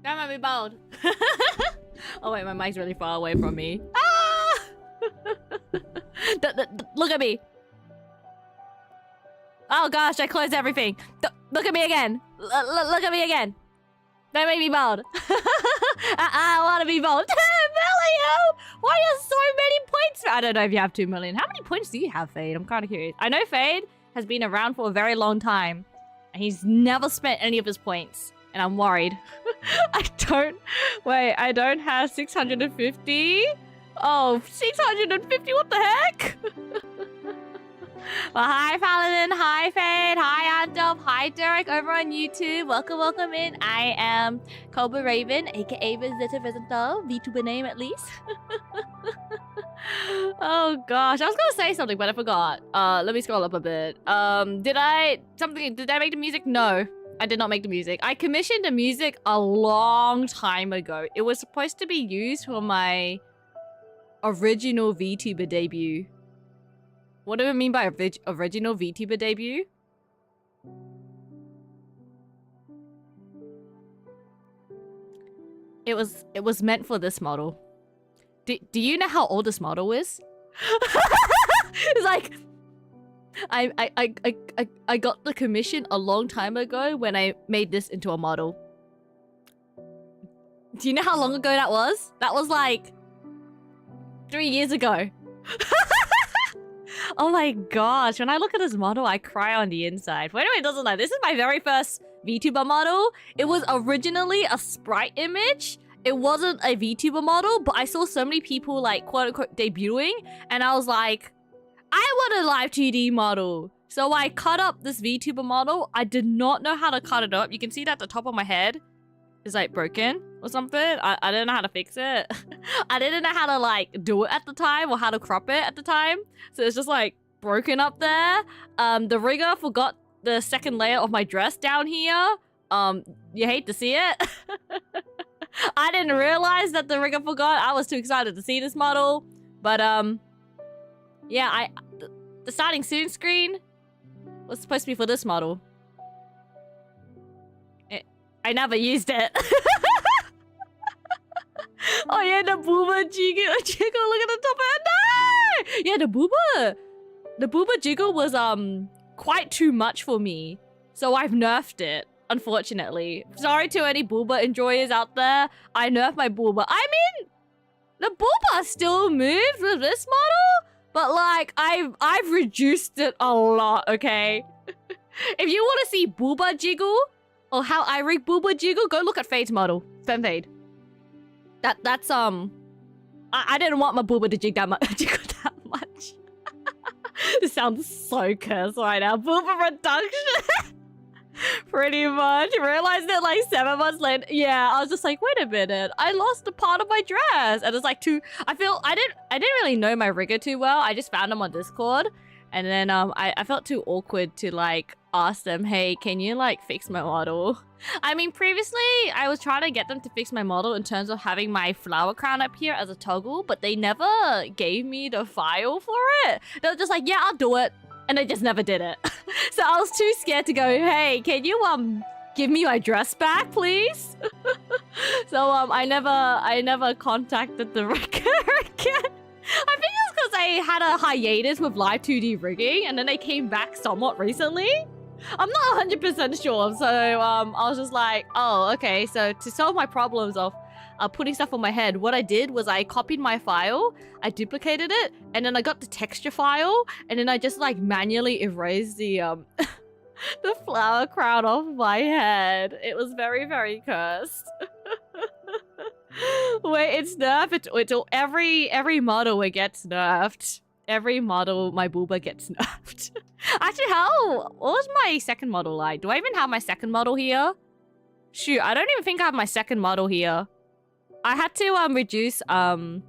That might be bold. Oh wait, my mic's really far away from me. Ah! Look at me. Oh gosh, I closed everything. Look at me again. Look at me again. That made me bold. I want to be bold. 2 million! Why are so many points? I don't know if you have 2 million. How many points do you have, Fade? I'm kind of curious. I know Fade has been around for a very long time. And he's never spent any of his points. And I'm worried. I don't have 650. Oh, 650, what the heck? Well, hi Paladin, hi Fade, hi Antop, hi Derek over on YouTube. Welcome, welcome in. I am Cobra Raven, aka Rosetta Resenthal, VTuber name at least. Oh gosh, I was gonna say something, but I forgot. Let me scroll up a bit. Did I make the music? No, I did not make the music. I commissioned the music a long time ago. It was supposed to be used for my original VTuber debut. What do I mean by original VTuber debut? It was meant for this model. Do you know how old this model is? It's like I got the commission a long time ago when I made this into a model. Do you know how long ago that was? That was like 3 years ago. Oh my gosh, when I look at this model, I cry on the inside. Wait a minute, doesn't lie. This is my very first VTuber model. It was originally a sprite image. It wasn't a VTuber model, but I saw so many people like quote unquote debuting, and I was like, I want a live 2D model. So I cut up this VTuber model. I did not know how to cut it up. You can see that the top of my head is like broken or something. I didn't know how to fix it. I didn't know how to like do it at the time or how to crop it at the time. So it's just like broken up there. The rigger forgot the second layer of my dress down here. You hate to see it. I didn't realize that the rigger forgot. I was too excited to see this model. But yeah, the starting soon screen was supposed to be for this model. I never used it. Oh yeah, the booba jiggle, look at the top of it. No! Yeah, the booba jiggle was quite too much for me. So I've nerfed it, unfortunately. Sorry to any booba enjoyers out there. I nerfed my booba. I mean, the booba still moves with this model, but like I've reduced it a lot, okay? If you want to see booba jiggle, or how I rig booba jiggle, go look at Fade's model. Femfade. That's I didn't want my booba to jiggle that much. This sounds so cursed right now. Booba reduction. Pretty much. Realized it like 7 months later. Yeah, I was just like, wait a minute. I lost a part of my dress. And it's like I didn't really know my rigger too well. I just found him on Discord. And then I felt too awkward to like ask them, hey, can you like fix my model? I mean, previously I was trying to get them to fix my model in terms of having my flower crown up here as a toggle, but they never gave me the file for it. They were just like, yeah, I'll do it. And they just never did it. So I was too scared to go, hey, can you give me my dress back, please? So I never contacted the rigger again. I think it's because I had a hiatus with live 2D rigging, and then they came back somewhat recently. I'm not 100% sure, so I was just like, oh, okay. So to solve my problems of putting stuff on my head, what I did was I copied my file, I duplicated it, and then I got the texture file, and then I just like manually erased the the flower crown off my head. It was very, very cursed. Wait, it's nerfed. It's every model it gets nerfed. Every model, my booba gets nerfed. Actually, what was my second model like? Do I even have my second model here? Shoot, I don't even think I have my second model here. I had to reduce my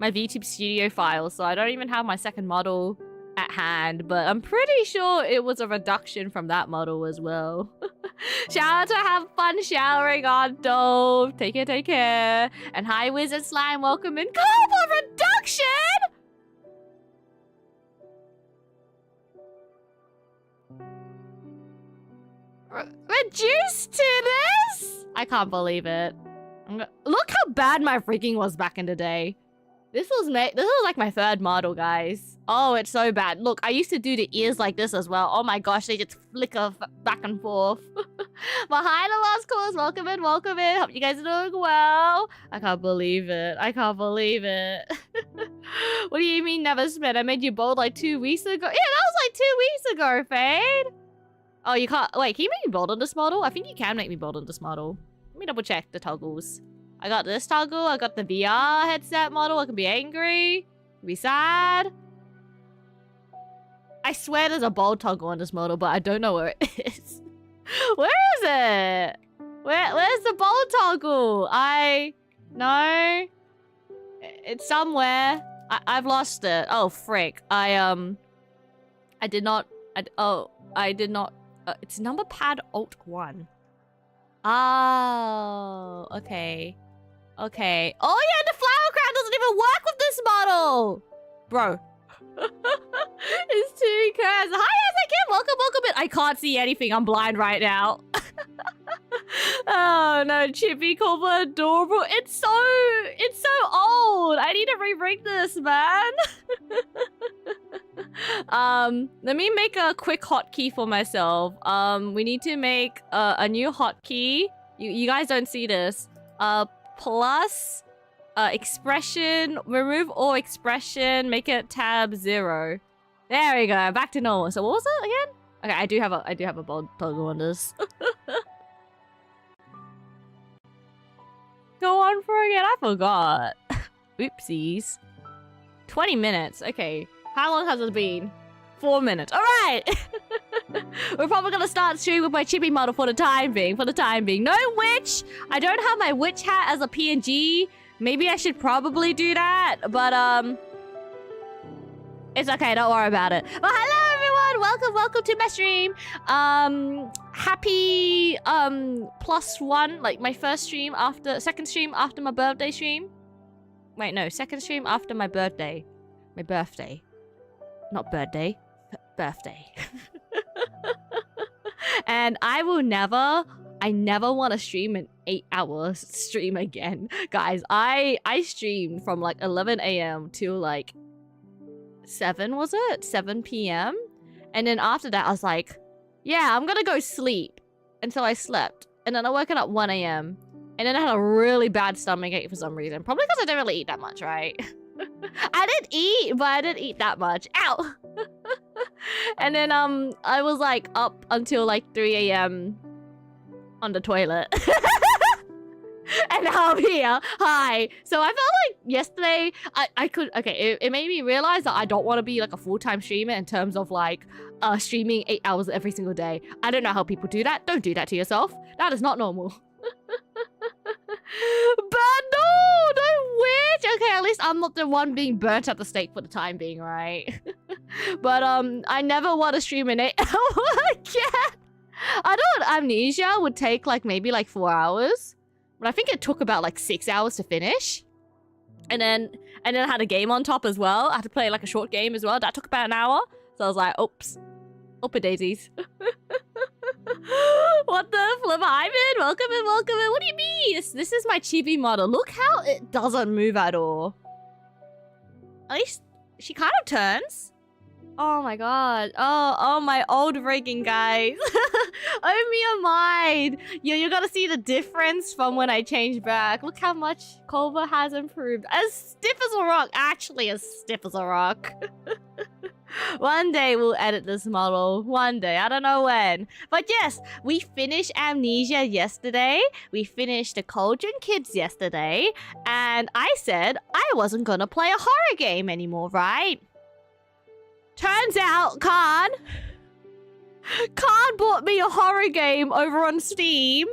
VTube Studio file, so I don't even have my second model at hand, but I'm pretty sure it was a reduction from that model as well. Shout out to have fun showering on Dove. Take care, take care. And hi Wizard Slime, welcome in. Cobra reduction! Reduced to this? I can't believe it. Look how bad my freaking was back in the day. This was like my third model, guys. Oh, it's so bad. Look, I used to do the ears like this as well. Oh my gosh, they just flicker back and forth. But hi, the last course. Welcome in, welcome in. Hope you guys are doing well. I can't believe it. I can't believe it. What do you mean never spit? I made you bold like 2 weeks ago. Yeah, that was like 2 weeks ago, Fade. Oh, you can't. Wait, can you make me bold on this model? I think you can make me bold on this model. Let me double check the toggles. I got this toggle. I got the VR headset model. I can be angry. Be sad. I swear there's a bold toggle on this model, but I don't know where it is. Where is it? Where's the bold toggle? No. It's somewhere. I've lost it. Oh, frick. I did not. It's number pad Alt 1. Oh, okay. Okay. Oh yeah, the flower crown doesn't even work with this model! Bro. It's too cursed. Hi, Isaac! Welcome, welcome in. I can't see anything. I'm blind right now. Oh no, Chippy Culver adorable. It's so old. I need to re-ring this, man. Let me make a quick hotkey for myself. We need to make a new hotkey. You guys don't see this. Plus expression, remove all expression, make it tab 0. There we go, back to normal. So what was it again? Okay, I do have a bold toggle on this. Go on for again, I forgot. Oopsies. 20 minutes, okay. How long has it been? 4 minutes. All right. We're probably gonna start streaming with my chippy model for the time being. No witch. I don't have my witch hat as a PNG. Maybe I should probably do that, but it's okay. Don't worry about it. But hello everyone. Welcome to my stream. Happy +1, like my second stream after my birthday stream. Wait, no, second stream after my birthday. My birthday. Not birthday. Birthday. And I never want to stream an 8-hour stream again. Guys, I streamed from like 11 a.m. to like 7, was it? 7 p.m. And then after that, I was like, yeah, I'm gonna go sleep. And so I slept. And then I woke up at 1 a.m. And then I had a really bad stomachache for some reason. Probably because I didn't really eat that much, right? I didn't eat, but I didn't eat that much. Ow! And then I was like up until like 3 a.m. on the toilet. And now I'm here. Hi. So I felt like yesterday it made me realize that I don't want to be like a full-time streamer in terms of like streaming 8 hours every single day. I don't know how people do that. Don't do that to yourself. That is not normal. But no witch. Okay, at least I'm not the one being burnt at the stake for the time being, right? But I never want to stream an 8 hour again. I thought Amnesia would take like maybe like 4 hours, but I think it took about like 6 hours to finish. And then I had a game on top as well. I had to play like a short game as well. That took about an hour. So I was like, oops. Opa daisies. What the flip? Hi, man. Welcome in. What do you mean? This is my chibi model. Look how it doesn't move at all. At least she kind of turns. Oh my god. Oh my old rigging, guys. Oh me a mind. You're gonna see the difference from when I changed back. Look how much 𝐒𝐿 has improved. As stiff as a rock. Actually, as stiff as a rock. One day we'll edit this model. One day. I don't know when. But yes, we finished Amnesia yesterday. We finished the 𝐒𝐿 yesterday. And I said I wasn't gonna play a horror game anymore, right? Turns out, Khan bought me a horror game over on Steam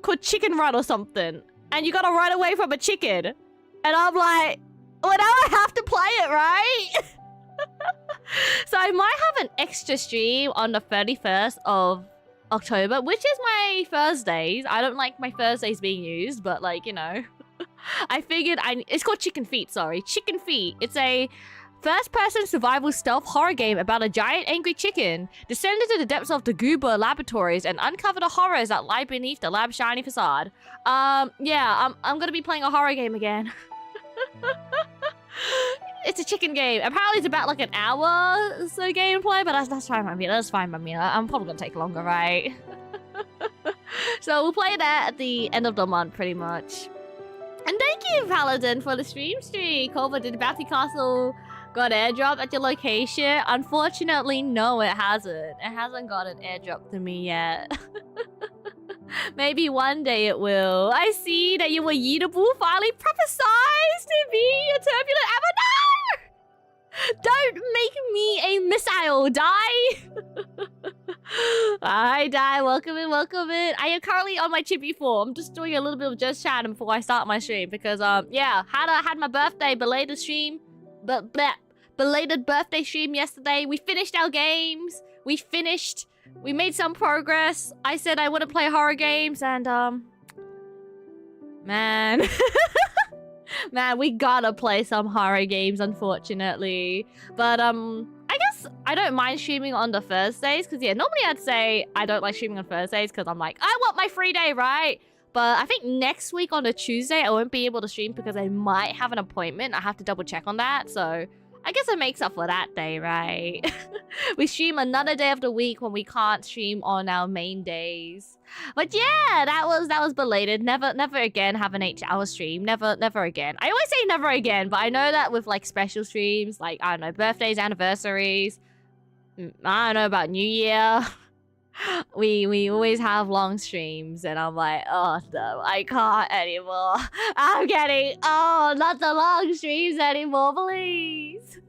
called Chicken Run or something. And you gotta run away from a chicken. And I'm like, well, now I have to play it, right? So I might have an extra stream on the 31st of October, which is my Thursdays. I don't like my Thursdays being used, but like, you know. I figured it's called Chicken Feet, sorry. Chicken Feet. It's a first-person survival stealth horror game about a giant angry chicken. Descend into the depths of the Goober laboratories and uncover the horrors that lie beneath the lab's shiny facade. Yeah, I'm gonna be playing a horror game again. It's a chicken game. Apparently it's about like an hour or so gameplay, but that's fine by me. That's fine by me. I'm probably gonna take longer, right? So we'll play that at the end of the month, pretty much. And thank you, Paladin, for the stream. Cova, did Bounty Castle got airdrop at your location? Unfortunately, no, it hasn't. It hasn't got an airdrop to me yet. Maybe one day it will. I see that you were Yeetable finally prophesized to be a turbulent avatar. Don't make me a missile, Die. Hi, Die. Welcome in, welcome in. I am currently on my Chippy 4. I'm just doing a little bit of just chatting before I start my stream because, yeah, had my birthday belated stream, belated birthday stream yesterday. We finished our games. We made some progress. I said I wouldn't play horror games, and man, man, we gotta play some horror games, unfortunately. But I guess I don't mind streaming on the Thursdays, because yeah, normally I'd say I don't like streaming on Thursdays because I'm like, I want my free day, right? But I think next week on a Tuesday I won't be able to stream because I might have an appointment. I have to double check on that, so I guess it makes up for that day, right? We stream another day of the week when we can't stream on our main days. But yeah, that was belated. Never again have an 8-hour stream. Never again. I always say never again, but I know that with like special streams, like I don't know, birthdays, anniversaries. I don't know about New Year. We always have long streams, and I'm like, oh no, I can't anymore. I'm getting, oh, not the long streams anymore, please.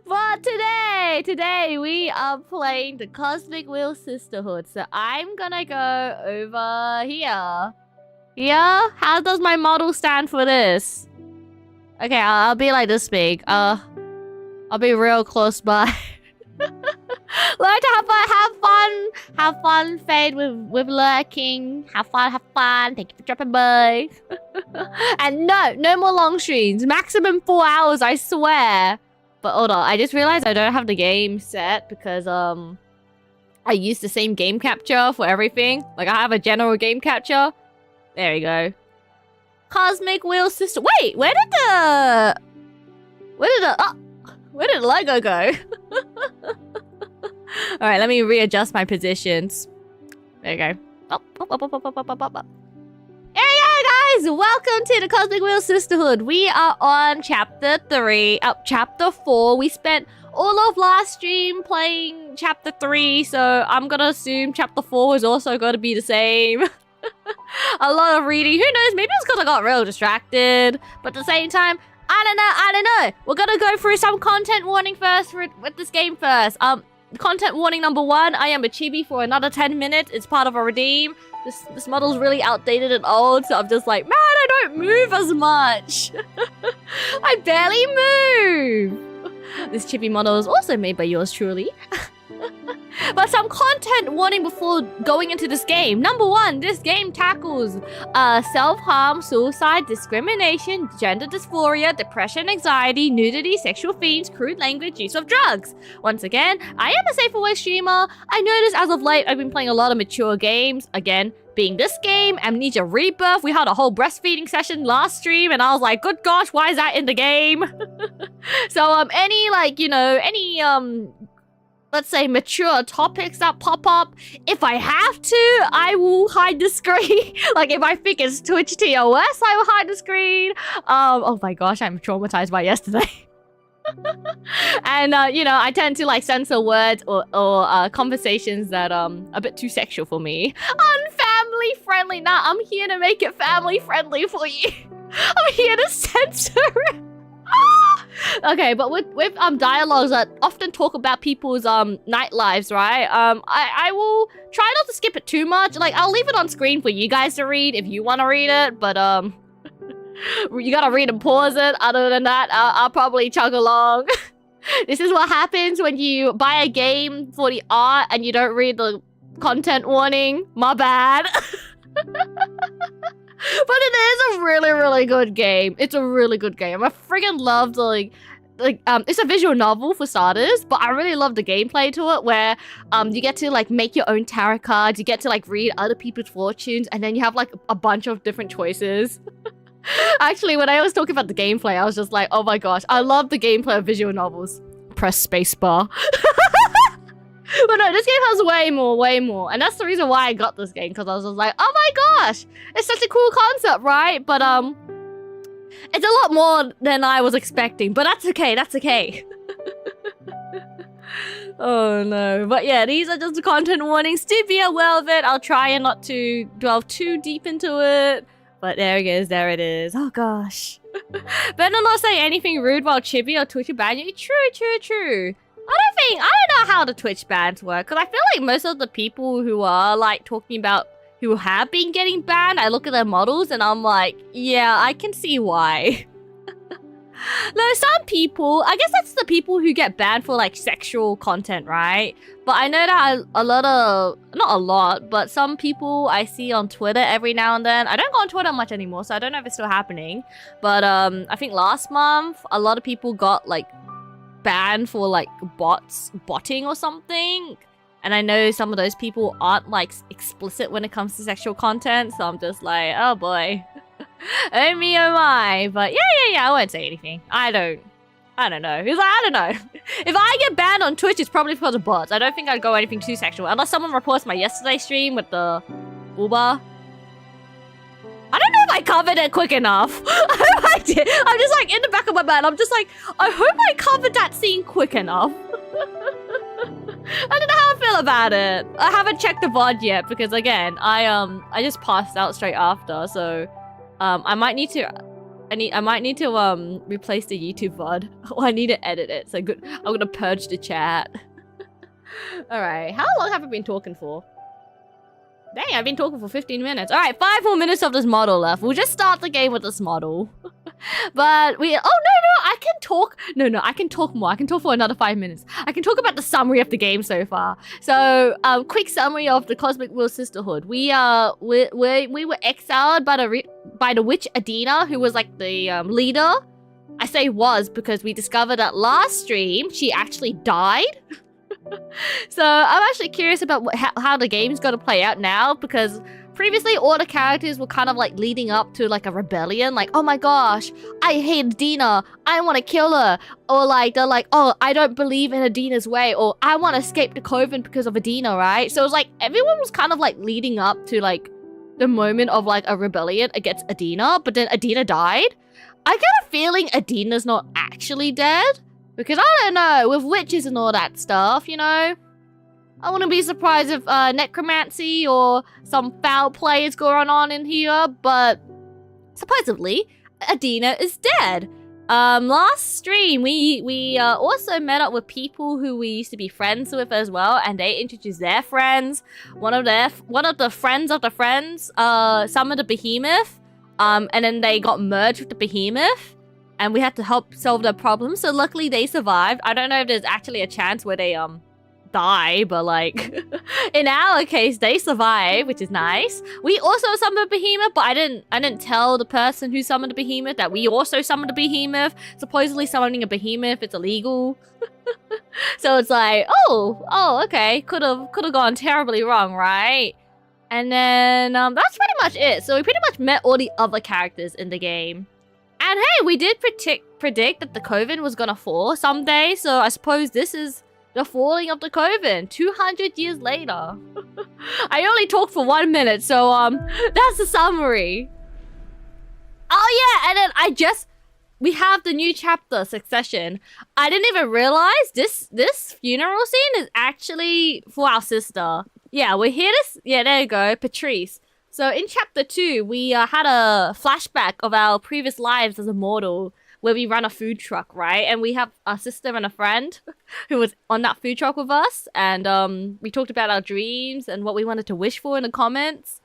But today we are playing the Cosmic Wheel Sisterhood, so I'm gonna go over here. Yeah, how does my model stand for this? Okay, I'll be like this big. I'll be real close by. Learn to have fun, Fade with lurking. Have fun. Thank you for dropping by. And no more long streams. Maximum 4 hours, I swear. But hold on, I just realized I don't have the game set because I use the same game capture for everything. Like I have a general game capture. There we go. Cosmic Wheel Sister. Wait, where did the logo go? Alright, let me readjust my positions. There you go. Up. There you go, guys! Welcome to the Cosmic Wheel Sisterhood. We are on chapter 3. Chapter 4. We spent all of last stream playing chapter 3, so I'm gonna assume chapter 4 is also gonna be the same. A lot of reading. Who knows? Maybe it's because I got real distracted. But at the same time, I don't know. We're gonna go through some content warning first with this game first. Content warning number 1, I am a chibi for another 10 minutes. It's part of a redeem. This model's really outdated and old, so I'm just like, man, I don't move as much. I barely move. This chibi model is also made by yours truly. But some content warning before going into this game. Number 1, this game tackles self-harm, suicide, discrimination, gender dysphoria, depression, anxiety, nudity, sexual themes, crude language, use of drugs. Once again, I am a safe away streamer. I noticed as of late I've been playing a lot of mature games. Again, being this game, Amnesia Rebirth. We had a whole breastfeeding session last stream and I was like, good gosh, why is that in the game? So any like, you know, any let's say mature topics that pop up, if I have to, I will hide the screen. Like if I think it's Twitch TOS, I will hide the screen. Oh my gosh, I'm traumatized by yesterday. And you know, I tend to like censor words or conversations that a bit too sexual for me. Unfamily friendly. Nah, I'm here to make it family friendly for you. I'm here to censor it. Okay, but with dialogues that often talk about people's night lives, right? I will try not to skip it too much. Like I'll leave it on screen for you guys to read if you want to read it, but you gotta read and pause it. Other than that, I'll probably chug along. This is what happens when you buy a game for the art and you don't read the content warning. My bad. But it is a really, really good game. It's a really good game. I friggin' love the, like, like it's a visual novel for starters, but I really love the gameplay to it, where you get to like make your own tarot cards, you get to like read other people's fortunes, and then you have like a bunch of different choices. Actually, when I was talking about the gameplay, I was just like, oh my gosh, I love the gameplay of visual novels. Press spacebar. But no, this game has way more. And that's the reason why I got this game, because I was just like, oh my gosh, it's such a cool concept, right? But it's a lot more than I was expecting, but that's okay, that's okay. Oh no, but yeah, these are just the content warnings. Do be aware of it. I'll try and not to delve too deep into it. But there it is, there it is. Oh gosh. Better not say anything rude while Chibi or Twitch will ban you. True. I don't know how the Twitch bans work, because I feel like most of the people who are like talking about who have been getting banned, I look at their models and I'm like, yeah, I can see why. No, some people, I guess that's the people who get banned for like sexual content, right? But I know that a lot of, not a lot, but some people I see on Twitter every now and then. I don't go on Twitter much anymore, so I don't know if it's still happening. But I think last month, a lot of people got like banned for like botting or something. And I know some of those people aren't like explicit when it comes to sexual content, so I'm just like, oh boy. Oh me, oh my. But yeah, I won't say anything. I don't know. Because I don't know. If I get banned on Twitch, it's probably because of bots. I don't think I'd go anything too sexual. Unless someone reports my yesterday stream with the booba. I don't know if I covered it quick enough. I hope I did. I'm just like in the back of my mind. I'm just like, I hope I covered that scene quick enough. I don't know how I feel about it. I haven't checked the VOD yet because again, I just passed out straight after, so I might need to replace the YouTube VOD. Or I need to edit it. So good. I'm gonna purge the chat. All right. How long have I been talking for? Dang, I've been talking for 15 minutes. All right, 5 more minutes of this model left. We'll just start the game with this model. But we... Oh, no, I can talk... No, I can talk more. I can talk for another 5 minutes. I can talk about the summary of the game so far. So, quick summary of the Cosmic Wheel Sisterhood. We were exiled by the witch Aedena, who was like the leader. I say was because we discovered that last stream, she actually died. So I'm actually curious about how the game's gonna play out now, because previously all the characters were kind of like leading up to like a rebellion, like, oh my gosh, I hate Aedena, I want to kill her, or like they're like, oh, I don't believe in Adena's way, or I want to escape the Coven because of Aedena, right? So it was like everyone was kind of like leading up to like the moment of like a rebellion against Aedena, but then Aedena died. I get a feeling Adena's not actually dead. Because I don't know, with witches and all that stuff, you know? I wouldn't be surprised if necromancy or some foul play is going on in here, but supposedly, Aedena is dead. Last stream, we also met up with people who we used to be friends with as well, and they introduced their friends. One of the friends of the friends summoned a behemoth, and then they got merged with the behemoth. And we had to help solve their problem. So luckily they survived. I don't know if there's actually a chance where they die, but like in our case they survived, which is nice. We also summoned a behemoth, but I didn't tell the person who summoned a behemoth that we also summoned a behemoth. Supposedly summoning a behemoth, it's illegal. So it's like, oh, okay, could have gone terribly wrong, right? And then that's pretty much it. So we pretty much met all the other characters in the game. And hey, we did predict that the Coven was gonna fall someday, so I suppose this is the falling of the Coven 200 years later. I only talked for 1 minute, so that's the summary. Oh yeah, and then we have the new chapter, Succession. I didn't even realize this funeral scene is actually for our sister. Yeah, we're here to... Yeah, there you go, Patrice. So in chapter 2, we had a flashback of our previous lives as a mortal, where we run a food truck, right? And we have a sister and a friend who was on that food truck with us, and we talked about our dreams and what we wanted to wish for in the comments.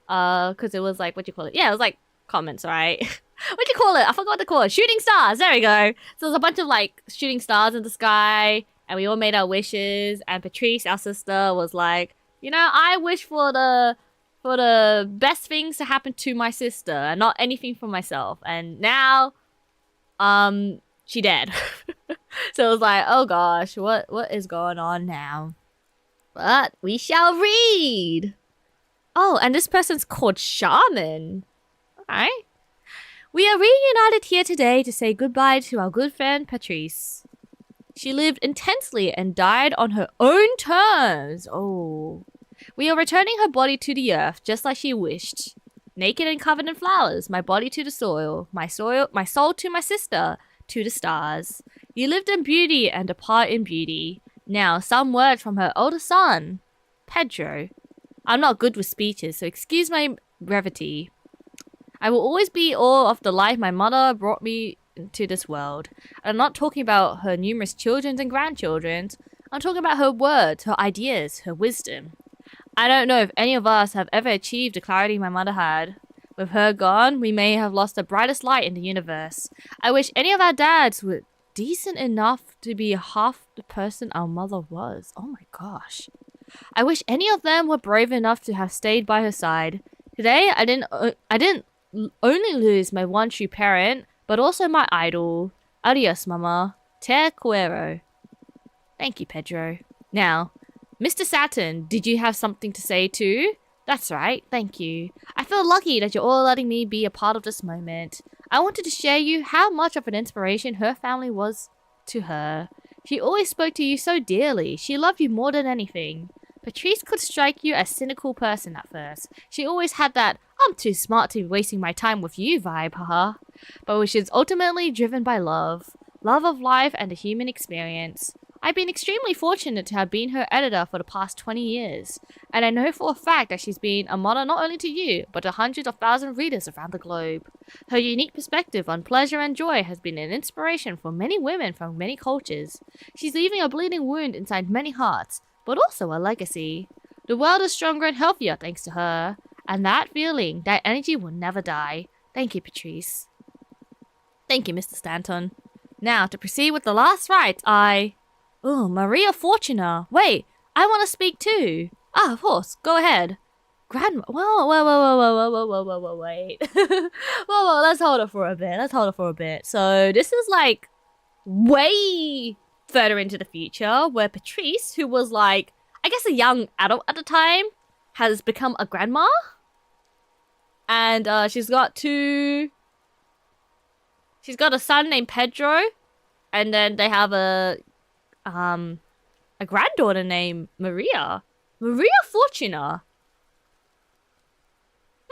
Because it was like, what do you call it? Yeah, it was like comments, right? What do you call it? I forgot what to call it. Shooting stars. There we go. So there's a bunch of like shooting stars in the sky, and we all made our wishes. And Patrice, our sister, was like, you know, I wish for the best things to happen to my sister and not anything for myself. And now, she dead. So it was like, oh gosh, what is going on now? But we shall read. Oh, and this person's called Shaman. Okay. We are reunited here today to say goodbye to our good friend Patrice. She lived intensely and died on her own terms. Oh. We are returning her body to the earth just like she wished. Naked and covered in flowers, my body to the soil, my soul to my sister, to the stars. You lived in beauty and depart in beauty. Now, some words from her older son, Pedro. I'm not good with speeches, so excuse my brevity. I will always be awe of the life my mother brought me into this world. I'm not talking about her numerous children and grandchildren. I'm talking about her words, her ideas, her wisdom. I don't know if any of us have ever achieved the clarity my mother had. With her gone, we may have lost the brightest light in the universe. I wish any of our dads were decent enough to be half the person our mother was. Oh my gosh. I wish any of them were brave enough to have stayed by her side. Today, I didn't only lose my one true parent, but also my idol. Adios, mama. 𝐒�㑐𝐿. Thank you, Pedro. Now, Mr. Saturn, did you have something to say too? That's right, thank you. I feel lucky that you're all letting me be a part of this moment. I wanted to share you how much of an inspiration her family was to her. She always spoke to you so dearly. She loved you more than anything. Patrice could strike you as a cynical person at first. She always had that, I'm too smart to be wasting my time with you vibe, haha. But which is ultimately driven by love. Love of life and the human experience. I've been extremely fortunate to have been her editor for the past 20 years. And I know for a fact that she's been a model not only to you, but to hundreds of thousands of readers around the globe. Her unique perspective on pleasure and joy has been an inspiration for many women from many cultures. She's leaving a bleeding wound inside many hearts, but also a legacy. The world is stronger and healthier thanks to her. And that feeling, that energy will never die. Thank you, Patrice. Thank you, Mr. Stanton. Now, to proceed with the last rites, Oh, Maria Fortuna. Wait, I want to speak too. Ah, of course. Go ahead. Grandma. Whoa, wait. whoa, let's hold it for a bit. So, this is like way further into the future where Patrice, who was like, I guess a young adult at the time, has become a grandma. And she's got a son named Pedro. And then they have a granddaughter named Maria. Maria Fortuna.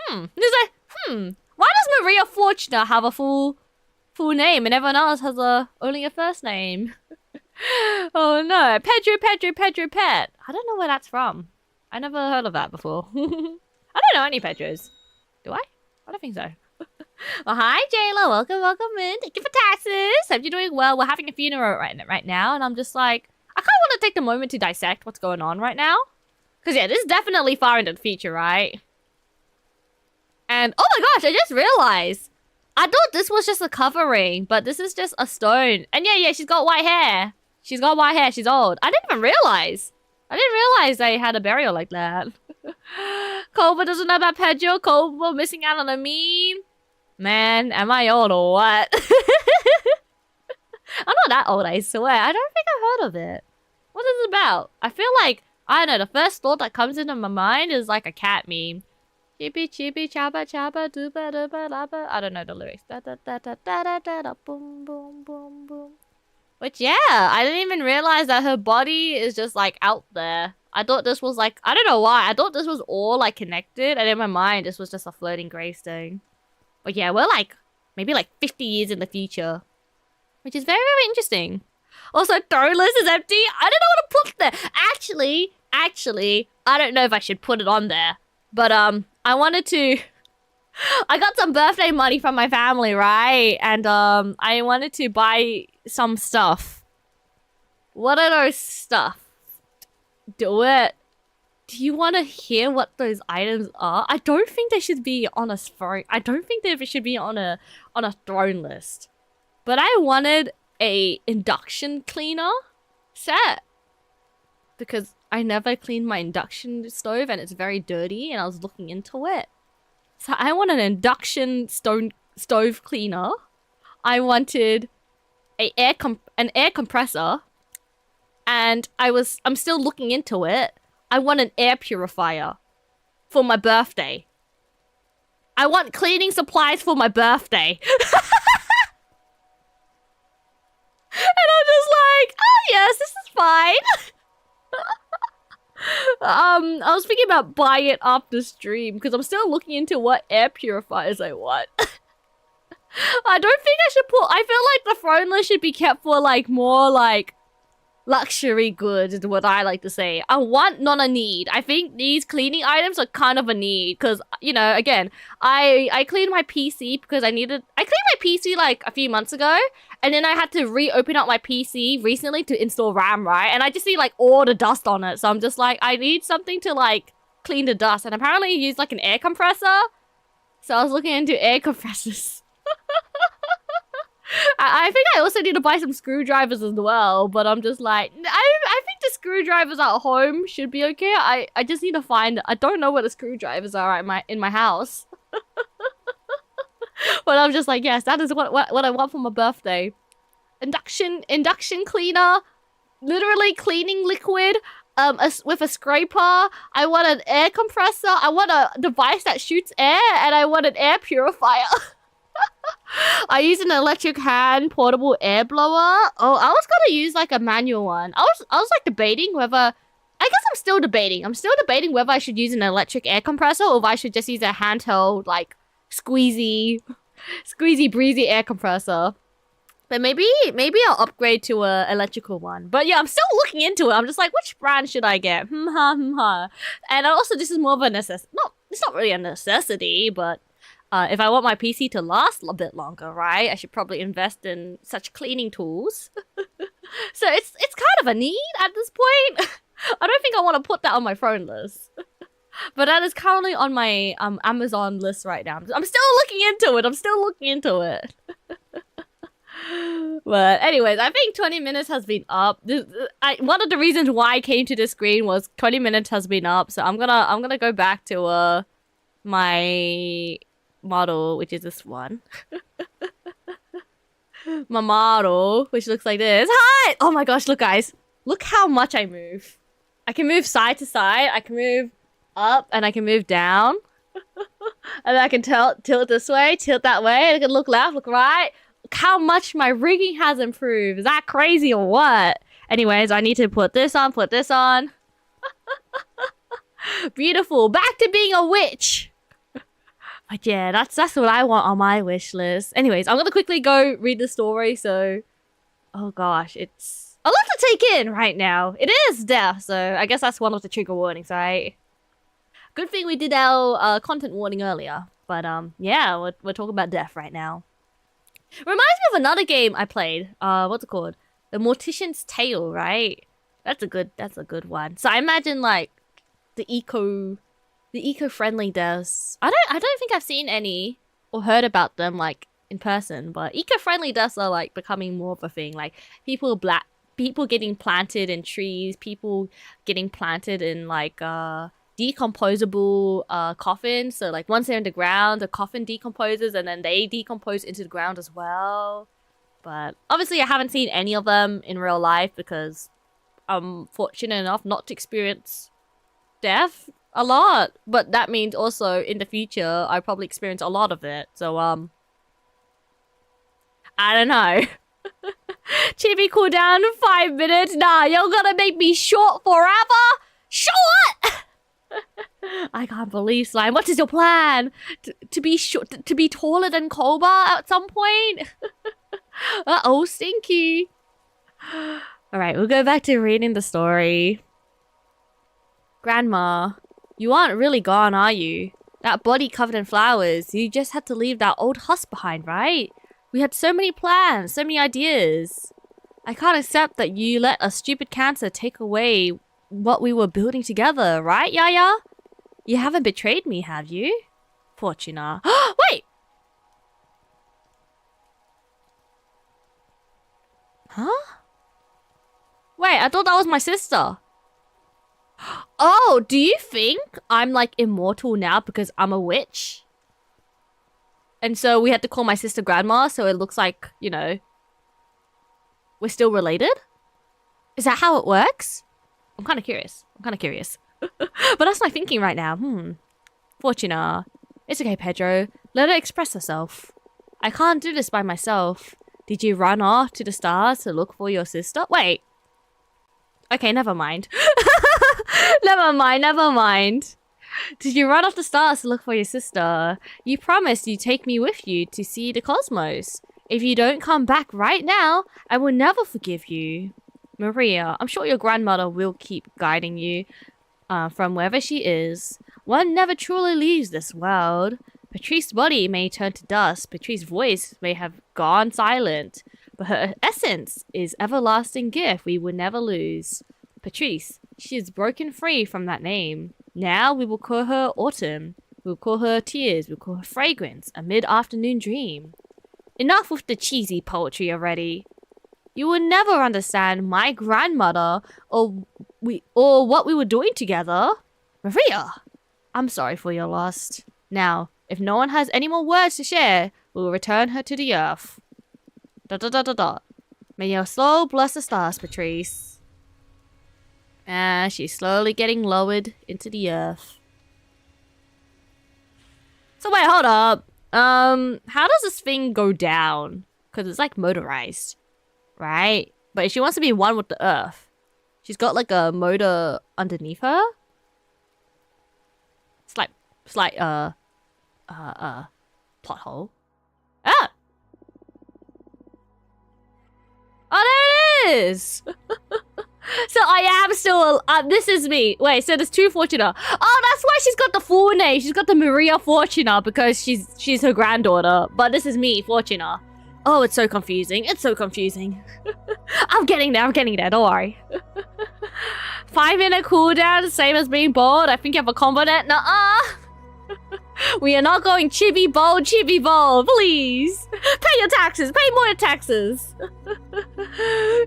Why does Maria Fortuna have a full name and everyone else has only a first name? Oh no. Pedro Pet. I don't know where that's from. I never heard of that before. I don't know any Pedros. Do I? I don't think so. Well, hi, Jayla. Welcome in. Thank you for taxes. Hope you're doing well. We're having a funeral right now, and I'm just like, I kind of want to take the moment to dissect what's going on right now. Because, yeah, this is definitely far into the future, right? And, oh my gosh, I just realized. I thought this was just a covering, but this is just a stone. And yeah, she's got white hair. She's got white hair. She's old. I didn't even realize. They had a burial like that. Colbert doesn't know about Pedro. Colbert missing out on a meme. Man, am I old or what? I'm not that old, I swear. I don't think I've heard of it. What is it about? I feel like, I don't know, the first thought that comes into my mind is like a cat meme. Chippy chippy chaba chaba dooba dooba laba. I don't know the lyrics. Da da da da da da da da boom boom boom boom. But yeah, I didn't even realize that her body is just like out there. I thought this was like, I don't know why. I thought this was all like connected, and in my mind this was just a floating gravestone. But yeah, we're like, maybe like 50 years in the future. Which is very, very interesting. Also, throne list is empty. I don't know what to put there. Actually, I don't know if I should put it on there. But, I wanted to... I got some birthday money from my family, right? And, I wanted to buy some stuff. What are those stuff? Do it. Do you want to hear what those items are? I don't think they should be on a throne. I don't think they should be on a throne list. But I wanted a induction cleaner set because I never cleaned my induction stove and it's very dirty and I was looking into it. So I want an induction stove cleaner. I wanted an air compressor, and I'm still looking into it. I want an air purifier for my birthday. I want cleaning supplies for my birthday. And I'm just like, oh yes, this is fine. I was thinking about buying it after stream because I'm still looking into what air purifiers I want. I don't think I should put. I feel like the throne list should be kept for like more like luxury goods is what I like to say. I want, not a need. I think these cleaning items are kind of a need because, you know, again, I cleaned my PC because I cleaned my PC like a few months ago, and then I had to reopen up my PC recently to install RAM, right? And I just see like all the dust on it, so I'm just like, I need something to like clean the dust, and apparently you use like an air compressor, so I was looking into air compressors. I think I also need to buy some screwdrivers as well, but I'm just like, I think the screwdrivers at home should be okay. I just need to find, I don't know where the screwdrivers are in my house. But I'm just like, yes, that is what I want for my birthday. Induction cleaner, literally cleaning liquid, with a scraper. I want an air compressor. I want a device that shoots air, and I want an air purifier. I use an electric hand portable air blower. Oh, I was gonna use like a manual one. I was like debating whether. I guess I'm still debating. I'm still debating whether I should use an electric air compressor or if I should just use a handheld like squeezy breezy air compressor. But maybe I'll upgrade to a electrical one. But yeah, I'm still looking into it. I'm just like, which brand should I get? And also, this is more of a necessity. It's not really a necessity, but. If I want my PC to last a bit longer, right, I should probably invest in such cleaning tools. So it's kind of a need at this point. I don't think I want to put that on my phone list. But that is currently on my Amazon list right now. I'm still looking into it. But anyways, I think 20 minutes has been up. One of the reasons why I came to this screen was 20 minutes has been up. So I'm gonna go back to my model, which is this one. My model, which looks like this. Hi! Oh my gosh, look guys. Look how much I move. I can move side to side. I can move up and I can move down. And I can tilt this way, tilt that way. I can look left, look right. Look how much my rigging has improved. Is that crazy or what? Anyways, I need to put this on. Beautiful. Back to being a witch. But yeah, that's what I want on my wish list. Anyways, I'm gonna quickly go read the story, so... Oh gosh, it's a lot to take in right now. It is death, so I guess that's one of the trigger warnings, right? Good thing we did our content warning earlier. But yeah, we're talking about death right now. Reminds me of another game I played. What's it called? The Mortician's Tale, right? That's a good one. So I imagine like the eco-friendly deaths. I don't think I've seen any or heard about them like in person, but eco-friendly deaths are like becoming more of a thing. Like people getting planted in trees, people getting planted in like decomposable coffins. So like once they're in the ground, the coffin decomposes and then they decompose into the ground as well. But obviously I haven't seen any of them in real life because I'm fortunate enough not to experience death a lot, but that means also in the future I probably experience a lot of it. So I don't know. Chibi cooldown 5 minutes. Nah, you're gonna make me short forever. Short. I can't believe Slime. What is your plan? To be short, to be taller than 𝐒𝐒 at some point? Uh-oh, stinky. All right, we'll go back to reading the story. Grandma. You aren't really gone, are you? That body covered in flowers. You just had to leave that old husk behind, right? We had so many plans, so many ideas. I can't accept that you let a stupid cancer take away what we were building together, right, Yaya? You haven't betrayed me, have you? Fortuna. Wait! Huh? Wait, I thought that was my sister. Oh, do you think I'm like immortal now because I'm a witch? And so we had to call my sister Grandma, so it looks like, you know, we're still related? Is that how it works? I'm kind of curious. But that's my thinking right now. Fortuna. It's okay, Pedro. Let her express herself. I can't do this by myself. Did you run off to the stars to look for your sister? Wait. Okay, never mind. Never mind. Did you run off the stars to look for your sister? You promised you'd take me with you to see the cosmos. If you don't come back right now, I will never forgive you. Maria, I'm sure your grandmother will keep guiding you from wherever she is. One never truly leaves this world. Patrice's body may turn to dust. Patrice's voice may have gone silent. But her essence is everlasting gift we will never lose. Patrice, she is broken free from that name. Now we will call her Autumn. We'll call her Tears. We'll call her Fragrance, a mid-afternoon dream. Enough with the cheesy poetry already. You will never understand my grandmother or what we were doing together. Maria, I'm sorry for your loss. Now, if no one has any more words to share, we will return her to the earth. ... May your soul bless the stars, Patrice. And she's slowly getting lowered into the earth. So wait, hold up. How does this thing go down? Because it's like motorized, right? But if she wants to be one with the earth, she's got like a motor underneath her. Slight plot hole. Ah! Oh, there it is! So I am still, this is me. Wait, so there's two Fortuna. Oh, that's why she's got the full name. She's got the Maria Fortuna because she's her granddaughter. But this is me, Fortuna. Oh, it's so confusing. I'm getting there, don't worry. 5-minute cooldown, same as being bold. I think you have a combo net. Nuh-uh. We are not going chibi bold, please. Pay your taxes, pay more taxes.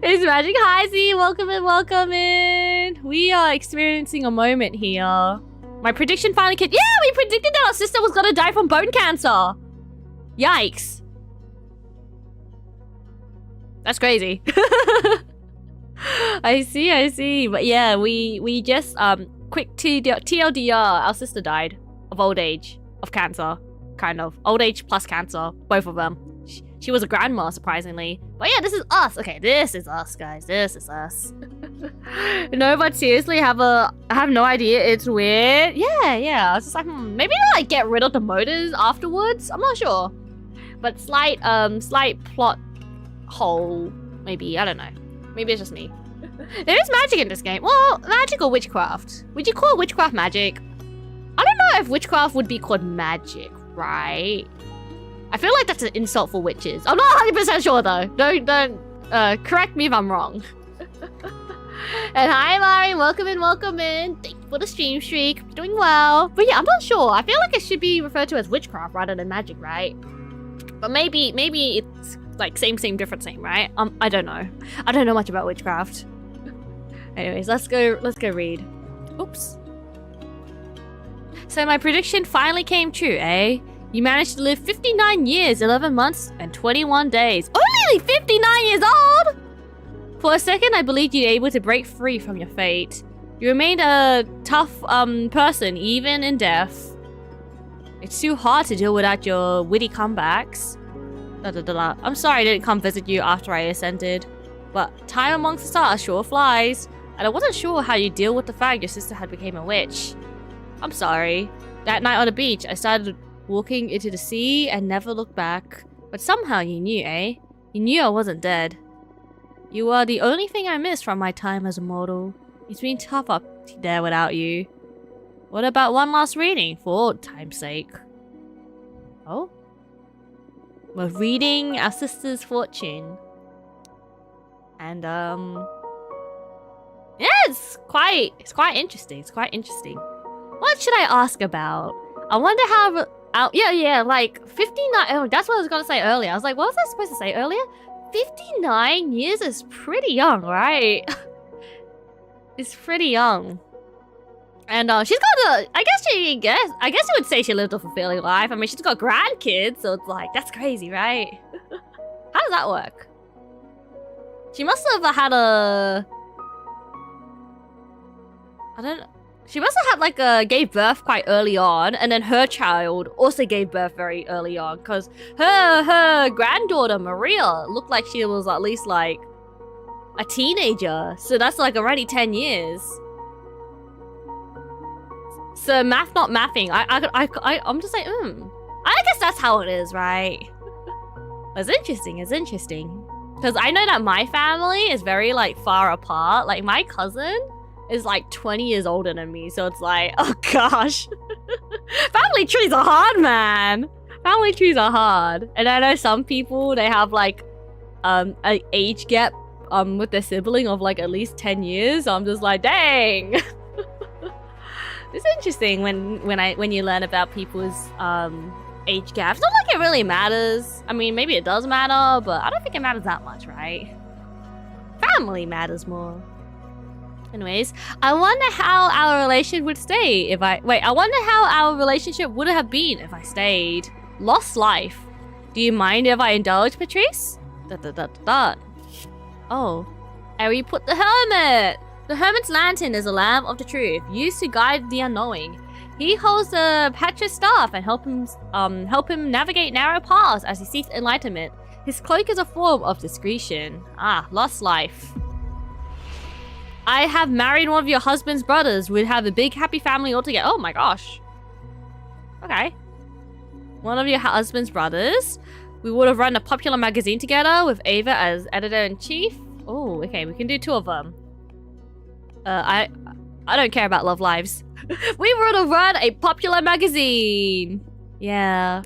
It's Magic. Hi, Z, welcome in. We are experiencing a moment here. My prediction finally came. Yeah, we predicted that our sister was gonna die from bone cancer. Yikes. That's crazy. I see. But yeah, we just, quick TLDR, our sister died. Of old age, of cancer, kind of. Old age plus cancer, both of them. She was a grandma, surprisingly. But yeah, this is us. Okay, this is us, guys. This is us. No, but seriously, I have no idea. It's weird. Yeah. I was just like, maybe like get rid of the motors afterwards. I'm not sure. But slight plot hole, maybe. I don't know. Maybe it's just me. There is magic in this game. Well, magic or witchcraft? Would you call witchcraft magic? I don't know if witchcraft would be called magic, right? I feel like that's an insult for witches. I'm not 100% sure though. Don't correct me if I'm wrong. And hi Mari, welcome in. Thank you for the stream streak. Doing well. But yeah, I'm not sure. I feel like it should be referred to as witchcraft rather than magic, right? But maybe it's like same, different, same, right? I don't know. I don't know much about witchcraft. Anyways, let's go read. Oops. So my prediction finally came true, eh? You managed to live 59 years, 11 months, and 21 days. Only 59 years old! For a second, I believed you'd able to break free from your fate. You remained a tough person, even in death. It's too hard to deal without your witty comebacks. I'm sorry I didn't come visit you after I ascended. But time amongst the stars sure flies. And I wasn't sure how you deal with the fact your sister had become a witch. I'm sorry. That night on the beach, I started walking into the sea and never looked back. But somehow you knew, eh? You knew I wasn't dead. You are the only thing I missed from my time as a mortal. It's been tough up there without you. What about one last reading, for old time's sake? Oh? We're reading our sister's fortune. And, yeah, it's quite interesting. What should I ask about? I wonder how... yeah, like 59... Oh, that's what I was going to say earlier. I was like, what was I supposed to say earlier? 59 years is pretty young, right? It's pretty young. And she's got a... I guess you would say she lived a fulfilling life. I mean, she's got grandkids, so it's like, that's crazy, right? How does that work? She must have had a... I don't know. She must have had like gave birth quite early on, and then her child also gave birth very early on, because her granddaughter Maria looked like she was at least like a teenager. So that's like already 10 years. So math not mathing. I'm just like, I guess that's how it is, right? It's interesting. It's interesting. Because I know that my family is very like far apart. Like my cousin is like 20 years older than me, so it's like, oh gosh. Family trees are hard, man. Family trees are hard. And I know some people, they have like an age gap with their sibling of like at least 10 years. So I'm just like, dang. It's interesting when you learn about people's age gaps. Not like it really matters. I mean, maybe it does matter, but I don't think it matters that much, right? Family matters more. Anyways, I wonder how our relationship would stay if I... Wait, I wonder how our relationship would have been if I stayed. Lost life. Do you mind if I indulge, Patrice? Oh. And we put the hermit. The hermit's lantern is a lamp of the truth, used to guide the unknowing. He holds the Patrice staff and help him navigate narrow paths as he seeks enlightenment. His cloak is a form of discretion. Ah, lost life. I have married one of your husband's brothers. We'd have a big happy family altogether. Oh my gosh. Okay. One of your husband's brothers. We would have run a popular magazine together with Ava as editor-in-chief. Oh, okay. We can do 2 of them. I don't care about love lives. We would have run a popular magazine. Yeah.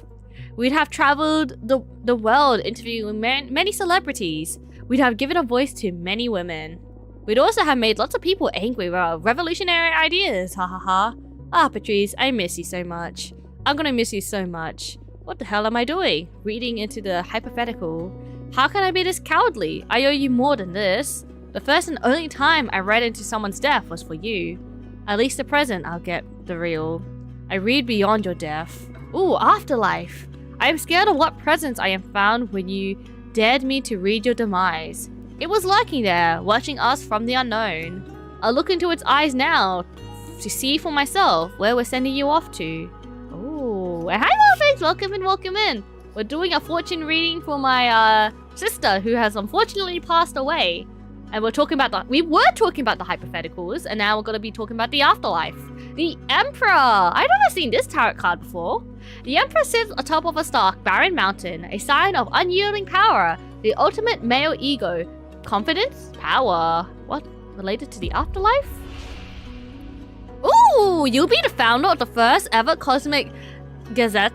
We'd have traveled the world interviewing many celebrities. We'd have given a voice to many women. We'd also have made lots of people angry with our revolutionary ideas. Ha ha ha. Ah, Patrice, I miss you so much. I'm gonna miss you so much. What the hell am I doing? Reading into the hypothetical. How can I be this cowardly? I owe you more than this. The first and only time I read into someone's death was for you. At least the present, I'll get the real. I read beyond your death. Ooh, afterlife. I am scared of what presents I am found when you dared me to read your demise. It was lurking there, watching us from the unknown. I'll look into its eyes now to see for myself where we're sending you off to. Ooh, hi Dolphins, welcome in, welcome in. We're doing a fortune reading for my sister who has unfortunately passed away. And we were talking about the hypotheticals, and now we're going to be talking about the afterlife. The Emperor! I've never seen this tarot card before. The Emperor sits atop of a stark, barren mountain, a sign of unyielding power, the ultimate male ego. Confidence? Power. What? Related to the afterlife? Ooh! You'll be the founder of the first ever Cosmic Gazette,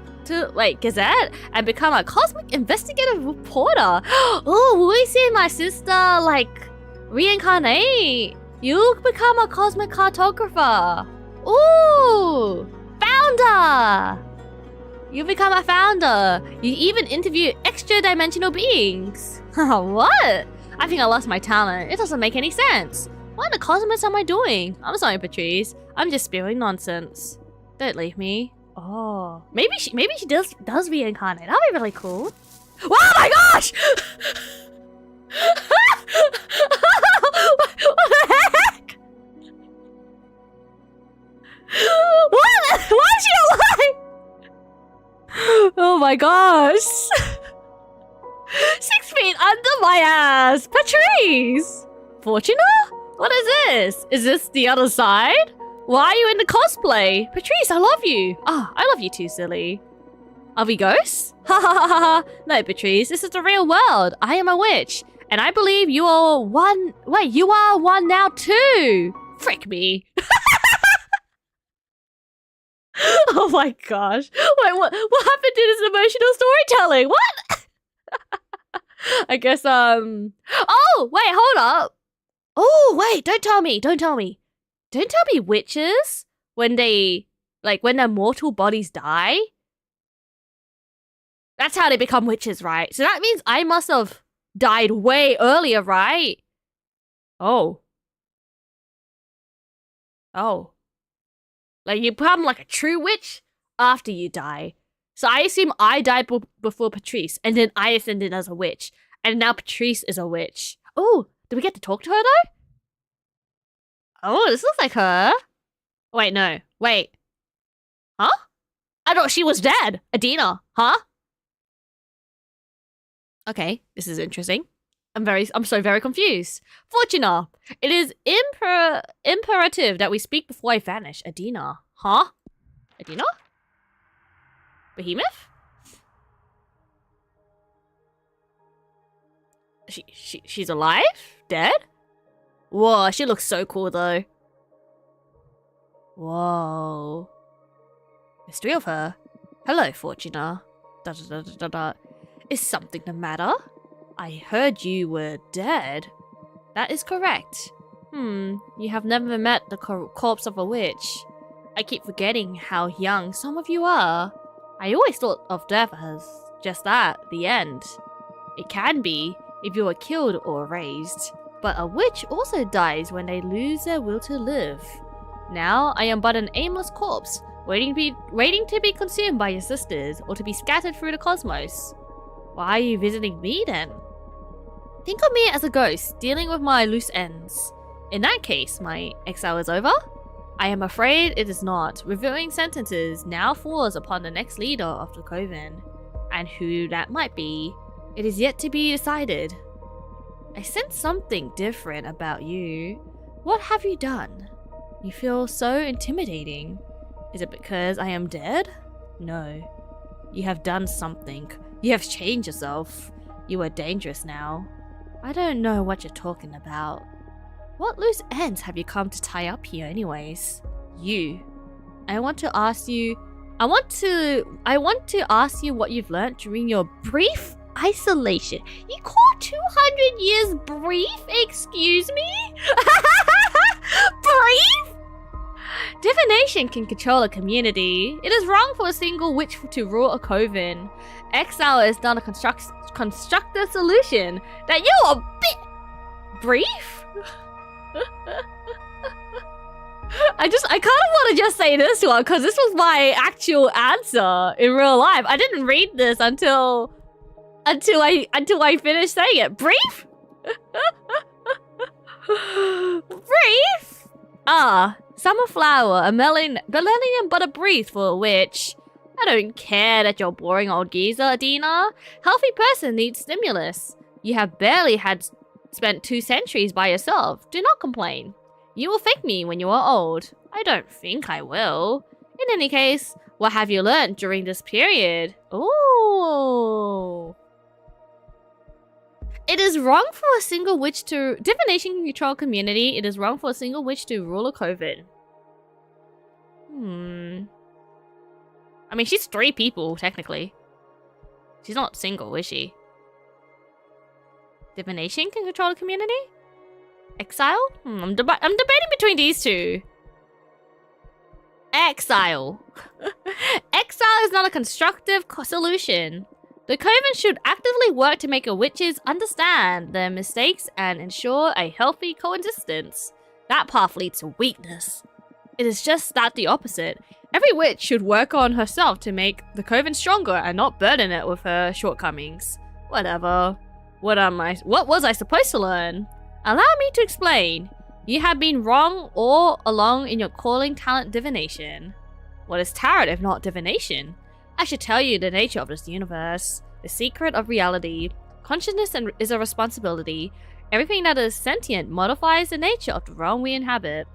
and become a cosmic investigative reporter. Oh, will we see my sister, like, reincarnate? You become a cosmic cartographer. Ooh! Founder! You become a founder. You even interview extra-dimensional beings. What? I think I lost my talent. It doesn't make any sense. What in the cosmos am I doing? I'm sorry, Patrice. I'm just spewing nonsense. Don't leave me. Oh, maybe she does reincarnate. That'd be really cool. Oh my gosh! What the heck? What? Why is she alive? Oh my gosh! 6 feet under my ass, Patrice. Fortuna? What is this? Is this the other side? Why are you in the cosplay? Patrice, I love you. Ah, I love you too, silly. Are we ghosts? Ha ha ha ha. No, Patrice, this is the real world. I am a witch. And I believe you are one. Wait, you are one now too. Frick me. Oh my gosh. Wait, what happened to this emotional storytelling? What? I guess, Oh, wait, hold up. Oh, wait, don't tell me. Don't tell me witches, when their mortal bodies die, that's how they become witches, right? So that means I must have died way earlier, right? Oh. Like, you become like a true witch after you die. So I assume I died before Patrice, and then I ascended as a witch, and now Patrice is a witch. Oh, did we get to talk to her though? Oh, this looks like her. Wait, no. Wait. Huh? I thought she was dead. Aedena, huh? Okay, this is interesting. I'm so very confused. Fortuna, it is imperative that we speak before I vanish. Aedena, huh? Aedena? Behemoth? She's alive? Dead? Whoa, she looks so cool though. Whoa. There's 3 of her. Hello, Fortuna. Is something the matter? I heard you were dead. That is correct. You have never met the corpse of a witch. I keep forgetting how young some of you are. I always thought of death as just that, the end. It can be if you are killed or erased, but a witch also dies when they lose their will to live. Now I am but an aimless corpse, waiting to be consumed by your sisters or to be scattered through the cosmos. Why are you visiting me then? Think of me as a ghost dealing with my loose ends. In that case, my exile is over? I am afraid it is not. Reviewing sentences now falls upon the next leader of the Coven, and who that might be, it is yet to be decided. I sense something different about you. What have you done? You feel so intimidating. Is it because I am dead? No. You have done something. You have changed yourself. You are dangerous now. I don't know what you're talking about. What loose ends have you come to tie up here anyways? You. I want to ask you what you've learned during your brief isolation. You call 200 years brief? Excuse me? Brief? Divination can control a community. It is wrong for a single witch to rule a coven. Exile is not a constructive solution. That you are brief? I kind of want to just say this one because this was my actual answer in real life. I didn't read this until I finished saying it. Brief? Brief? Summer flower, a millennium but a breeze for a witch. I don't care that you're boring old geezer, Aedena. Healthy person needs stimulus. You have barely spent 2 centuries by yourself. Do not complain. You will thank me when you are old. I don't think I will. In any case, what have you learned during this period? Ooh. It is wrong for a single witch to... Divination can control community. It is wrong for a single witch to rule a coven. I mean, she's 3 people, technically. She's not single, is she? Divination can control the community? Exile? I'm debating between these 2. Exile. Exile is not a constructive solution. The Coven should actively work to make witches understand their mistakes and ensure a healthy coexistence. That path leads to weakness. It is just that the opposite. Every witch should work on herself to make the Coven stronger and not burden it with her shortcomings. Whatever. What was I supposed to learn? Allow me to explain. You have been wrong all along in your calling talent divination. What is tarot if not divination? I should tell you the nature of this universe, the secret of reality. Consciousness is a responsibility. Everything that is sentient modifies the nature of the realm we inhabit.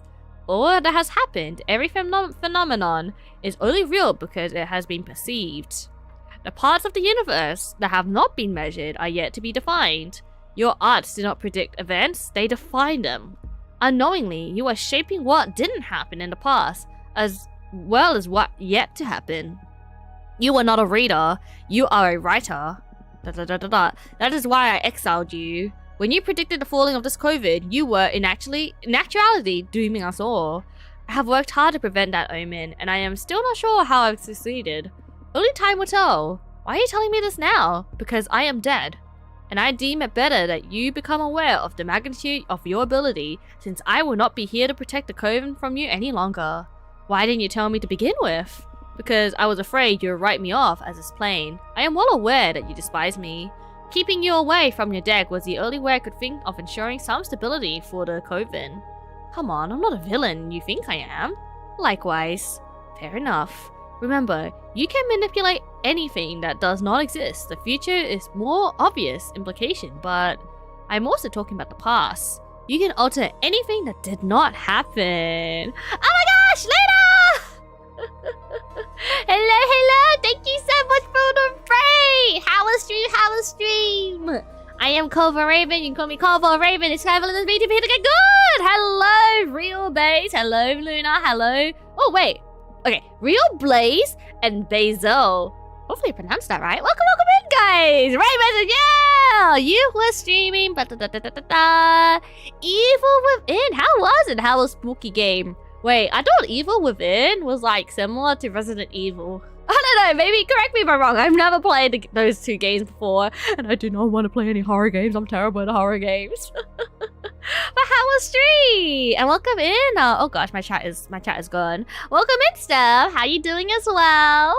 All that has happened, every phenomenon, is only real because it has been perceived. The parts of the universe that have not been measured are yet to be defined. Your arts do not predict events, they define them. Unknowingly, you are shaping what didn't happen in the past, as well as what yet to happen. You are not a reader, you are a writer. That is why I exiled you. When you predicted the falling of this Coven, you were in actuality dooming us all. I have worked hard to prevent that omen, and I am still not sure how I've succeeded. Only time will tell. Why are you telling me this now? Because I am dead. And I deem it better that you become aware of the magnitude of your ability, since I will not be here to protect the Coven from you any longer. Why didn't you tell me to begin with? Because I was afraid you would write me off as it's plain. I am well aware that you despise me. Keeping you away from your deck was the only way I could think of ensuring some stability for the 𝐒𝐿. Come on, I'm not a villain you think I am. Likewise. Fair enough. Remember, you can manipulate anything that does not exist. The future is more obvious implication, but I'm also talking about the past. You can alter anything that did not happen. Oh my gosh, Lena! Hello, thank you so much for the raid! How was stream? I am 𝐒𝐿_Raven, you can call me 𝐒𝐿_Raven, it's travel in this VTuber to get good! Hello, Real Base, hello, Luna, hello. Oh, wait. Okay, Real Blaze and Basil. Hopefully I pronounced that right. Welcome in, guys! Right message, yeah! You were streaming, Evil Within, how was it? How was spooky game? Wait, I thought Evil Within was like similar to Resident Evil. I don't know, maybe correct me if I'm wrong. I've never played those two games before, and I do not want to play any horror games. I'm terrible at horror games. But how was stream? And welcome in. Oh gosh, my chat is gone. Welcome in, Steph. How you doing as well?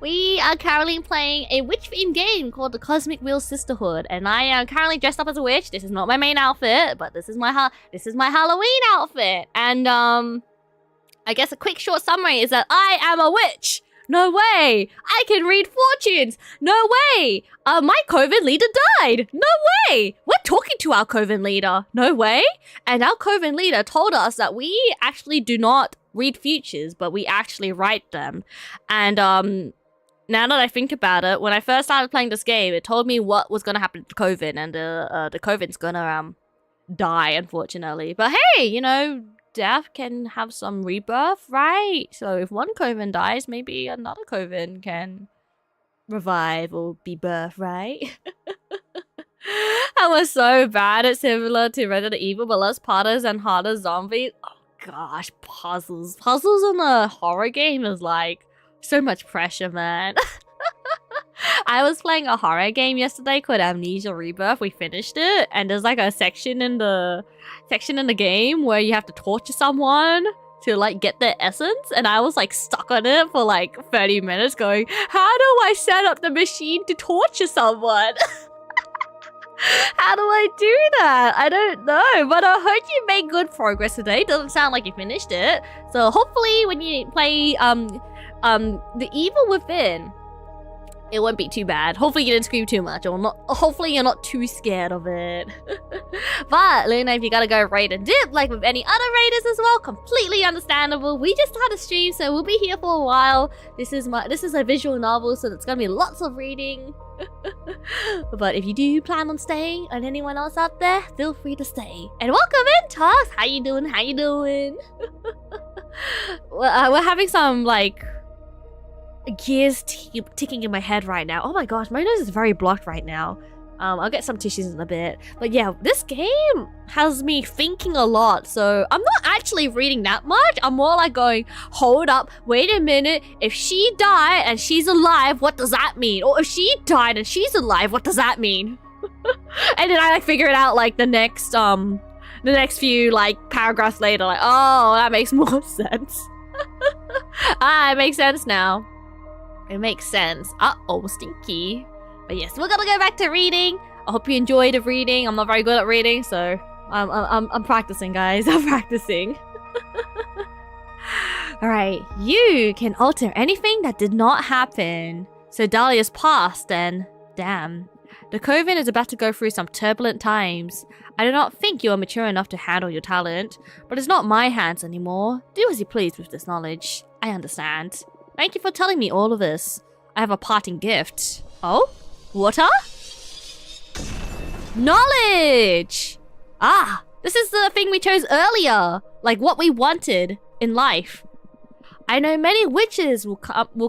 We are currently playing a witch-themed game called the Cosmic Wheel Sisterhood, and I am currently dressed up as a witch. This is not my main outfit, but this is my Halloween outfit. And I guess a quick short summary is that I am a witch. No way! I can read fortunes! No way! My 𝐒𝐿 leader died! No way! We're talking to our 𝐒𝐿 leader! No way! And our 𝐒𝐿 leader told us that we actually do not read futures, but we actually write them. And now that I think about it, when I first started playing this game, it told me what was gonna happen to 𝐒𝐿, and the 𝐒𝐿's gonna die, unfortunately. But hey, you know, death can have some rebirth, right? So if one 𝐒𝐿 dies, maybe another 𝐒𝐿 can revive or be birthed, right? I was so bad at similar to Resident Evil, but less parties and harder zombies. Oh gosh, puzzles. Puzzles in a horror game is like so much pressure, man. I was playing a horror game yesterday called Amnesia Rebirth. We finished it, and there's like a section in the game where you have to torture someone to like get their essence, and I was like stuck on it for like 30 minutes going, how do I set up the machine to torture someone? How do I do that? I don't know, but I hope you made good progress today. Doesn't sound like you finished it. So hopefully when you play The Evil Within, it won't be too bad. Hopefully you didn't scream too much, or not. Hopefully you're not too scared of it. But Luna, if you gotta go raid and dip, like with any other raiders as well, completely understandable. We just started stream, so we'll be here for a while. This is a visual novel, so there's gonna be lots of reading. But if you do plan on staying, and anyone else out there, feel free to stay. And welcome in, Toss. How you doing? How you doing? We're having some like gears ticking in my head right now. Oh my gosh, my nose is very blocked right now. I'll get some tissues in a bit. But yeah, this game has me thinking a lot, so I'm not actually reading that much. I'm more like going, hold up, wait a minute. If she died and she's alive, what does that mean? Or if she died and she's alive, what does that mean? And then I like figure it out like the next few like paragraphs later, like, oh, that makes more sense. Ah, it makes sense now. It makes sense. Uh-oh, stinky. But yes, we're gonna go back to reading. I hope you enjoyed the reading. I'm not very good at reading, so I'm practicing, guys. I'm practicing. Alright, you can alter anything that did not happen. So Dahlia's passed, and damn. The 𝐒𝐿 is about to go through some turbulent times. I do not think you are mature enough to handle your talent, but it's not my hands anymore. Do as you please with this knowledge. I understand. Thank you for telling me all of this. I have a parting gift. Oh? Water? Knowledge! Ah, this is the thing we chose earlier. Like what we wanted in life. I know many witches will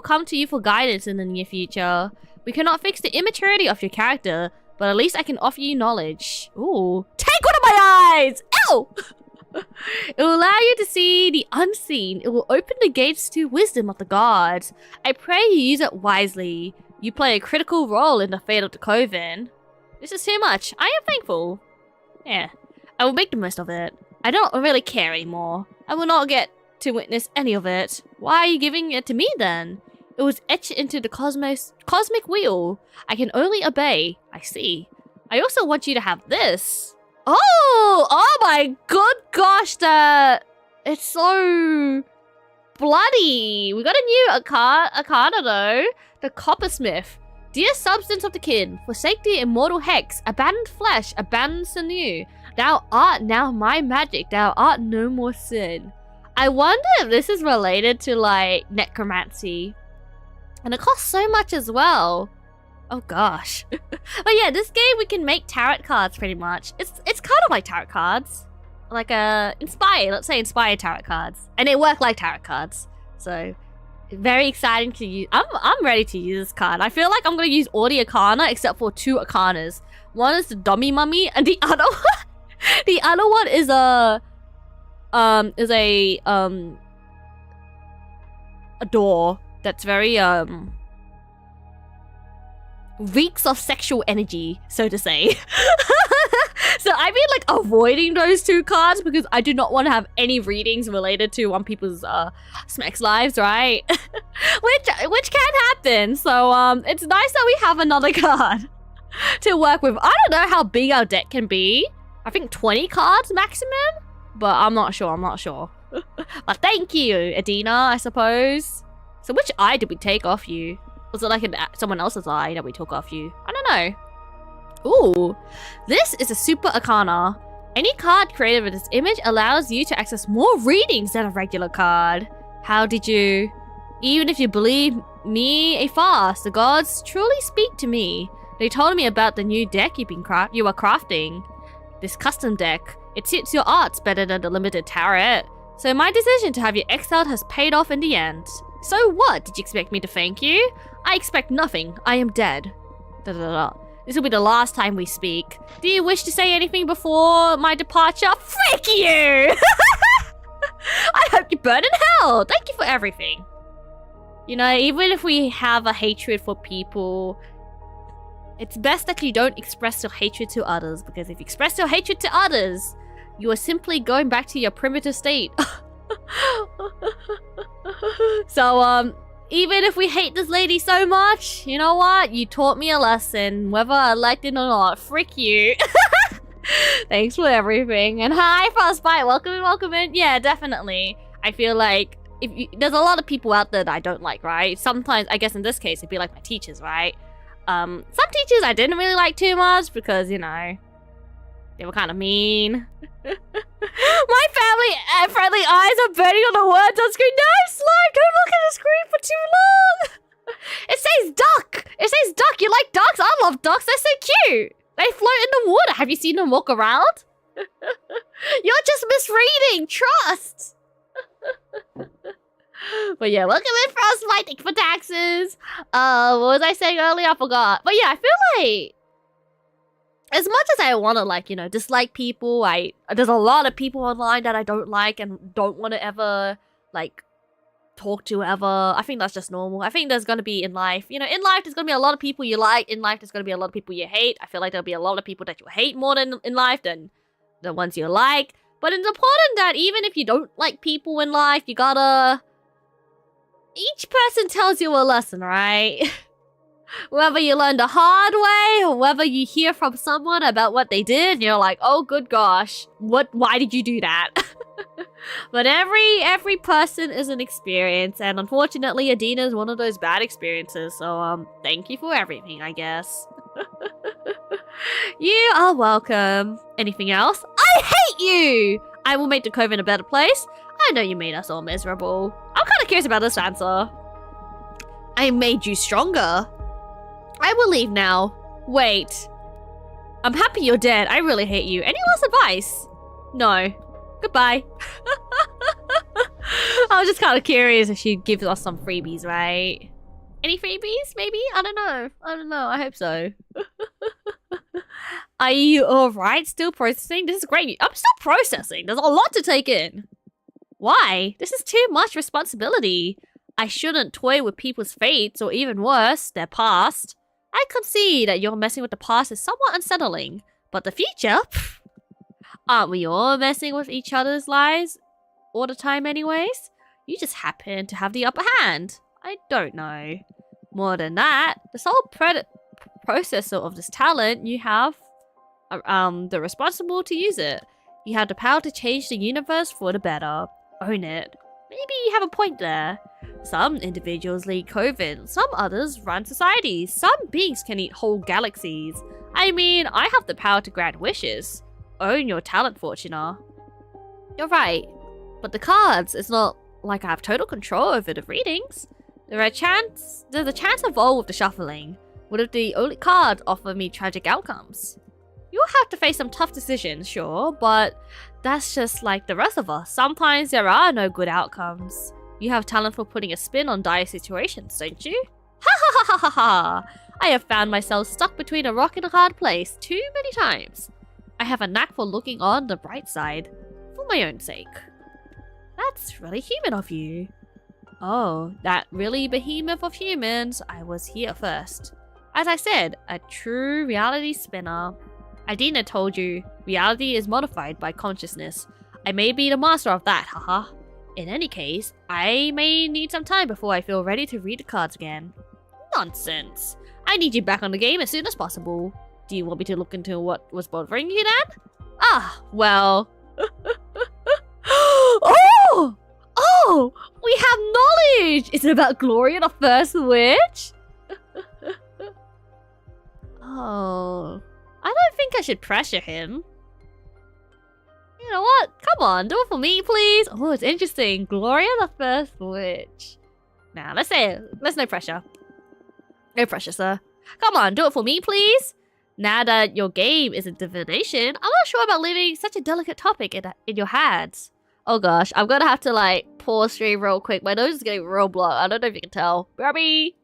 come to you for guidance in the near future. We cannot fix the immaturity of your character, but at least I can offer you knowledge. Ooh. Take one of my eyes! Ew! It will allow you to see the unseen. It will open the gates to wisdom of the gods. I pray you use it wisely. You play a critical role in the fate of the 𝐒𝐿. This is too much. I am thankful. Yeah, I will make the most of it. I don't really care anymore. I will not get to witness any of it. Why are you giving it to me then? It It was etched into the cosmic wheel. I can only obey. I see. I also want you to have this. Oh my good gosh, it's so bloody. We got a new arcana though. The Coppersmith. Dear substance of the kin, forsake the immortal hex, abandoned flesh, abandoned sinew. Thou art now my magic, thou art no more sin. I wonder if this is related to like necromancy. And it costs so much as well. Oh gosh. But yeah, this game we can make tarot cards pretty much. It's kind of like tarot cards. Like let's say inspired tarot cards. And they work like tarot cards. So very exciting to use. I'm ready to use this card. I feel like I'm gonna use all the arcana except for 2 arcanas. One is the dummy mummy, and the other one is a door that's very reeks of sexual energy, so to say. So I've been like avoiding those 2 cards because I do not want to have any readings related to one people's Smex lives, right? which can happen. So it's nice that we have another card to work with. I don't know how big our deck can be. I think 20 cards maximum, but I'm not sure. But thank you, Aedena, I suppose. So which eye did we take off you? Was it like someone else's eye that we took off you? I don't know. Ooh, this is a super arcana. Any card created with this image allows you to access more readings than a regular card. How did you? Even if you believe me a farce, the gods truly speak to me. They told me about the new deck you are crafting. This custom deck. It suits your arts better than the limited tarot. So my decision to have you exiled has paid off in the end. So what? Did you expect me to thank you? I expect nothing. I am dead. This will be the last time we speak. Do you wish to say anything before my departure? Frick you! I hope you burn in hell. Thank you for everything. You know, even if we have a hatred for people, it's best that you don't express your hatred to others, because if you express your hatred to others, you are simply going back to your primitive state. So, even if we hate this lady so much, you know what? You taught me a lesson, whether I liked it or not. Frick you. Thanks for everything. And hi, Frostbite. Welcome in. Yeah, definitely. I feel like there's a lot of people out there that I don't like, right? Sometimes, I guess in this case, it'd be like my teachers, right? Some teachers I didn't really like too much because, you know, they were kind of mean. My family friendly eyes are burning on the words on screen. No, Slime, don't look at the screen for too long. It says duck. It says duck. You like ducks? I love ducks. They're so cute. They float in the water. Have you seen them walk around? You're just misreading. Trust. But yeah, welcome in, Frostbite. Thank you for taxes. What was I saying earlier? I forgot. But yeah, I feel like as much as I want to, like, you know, dislike people, there's a lot of people online that I don't like and don't want to ever, like, talk to ever. I think that's just normal. I think there's going to be in life, you know, in life there's going to be a lot of people you like. In life there's going to be a lot of people you hate. I feel like there'll be a lot of people that you hate more than in life than the ones you like. But it's important that even if you don't like people in life, you gotta... Each person tells you a lesson, right? Whether you learn the hard way or whether you hear from someone about what they did and you're like, oh good gosh, why did you do that? But every person is an experience, and unfortunately Aedena is one of those bad experiences, so thank you for everything, I guess. You are welcome. Anything else? I hate you! I will make the Coven a better place. I know you made us all miserable. I'm kind of curious about this answer. I made you stronger. I will leave now. Wait. I'm happy you're dead. I really hate you. Any last advice? No. Goodbye. I was just kind of curious if she gives us some freebies, right? Any freebies, maybe? I don't know. I hope so. Are you alright? Still processing? This is great. I'm still processing. There's a lot to take in. Why? This is too much responsibility. I shouldn't toy with people's fates, or even worse, their past. I concede that you're messing with the past is somewhat unsettling, but the future? Pff, aren't we all messing with each other's lives all the time anyways? You just happen to have the upper hand. I don't know. More than that, the sole processor of this talent, you have the responsible to use it. You have the power to change the universe for the better. Own it. Maybe you have a point there. Some individuals lead COVID, some others run societies, some beings can eat whole galaxies. I mean, I have the power to grant wishes. Own your talent, Fortuna. You're right, but the cards, it's not like I have total control over the readings. There's a chance involved with the shuffling. What if the only cards offer me tragic outcomes? You'll have to face some tough decisions, sure, but that's just like the rest of us. Sometimes there are no good outcomes. You have talent for putting a spin on dire situations, don't you? Ha ha ha ha ha! I have found myself stuck between a rock and a hard place too many times. I have a knack for looking on the bright side, for my own sake. That's really human of you. Oh, that really behemoth of humans, I was here first. As I said, a true reality spinner. Aedena told you, reality is modified by consciousness. I may be the master of that, haha. In any case, I may need some time before I feel ready to read the cards again. Nonsense. I need you back on the game as soon as possible. Do you want me to look into what was bothering you then? Ah, well... Oh! Oh! We have knowledge! Is it about Gloria, the first witch? Oh... I don't think I should pressure him. You know what? Come on, do it for me, please. Oh, it's interesting. Gloria the first witch. Nah, let's no pressure. No pressure, sir. Come on, do it for me, please. Now that your game is a divination, I'm not sure about leaving such a delicate topic in your hands. Oh gosh, I'm gonna have to like pause stream real quick. My nose is getting real blocked. I don't know if you can tell. Barbie!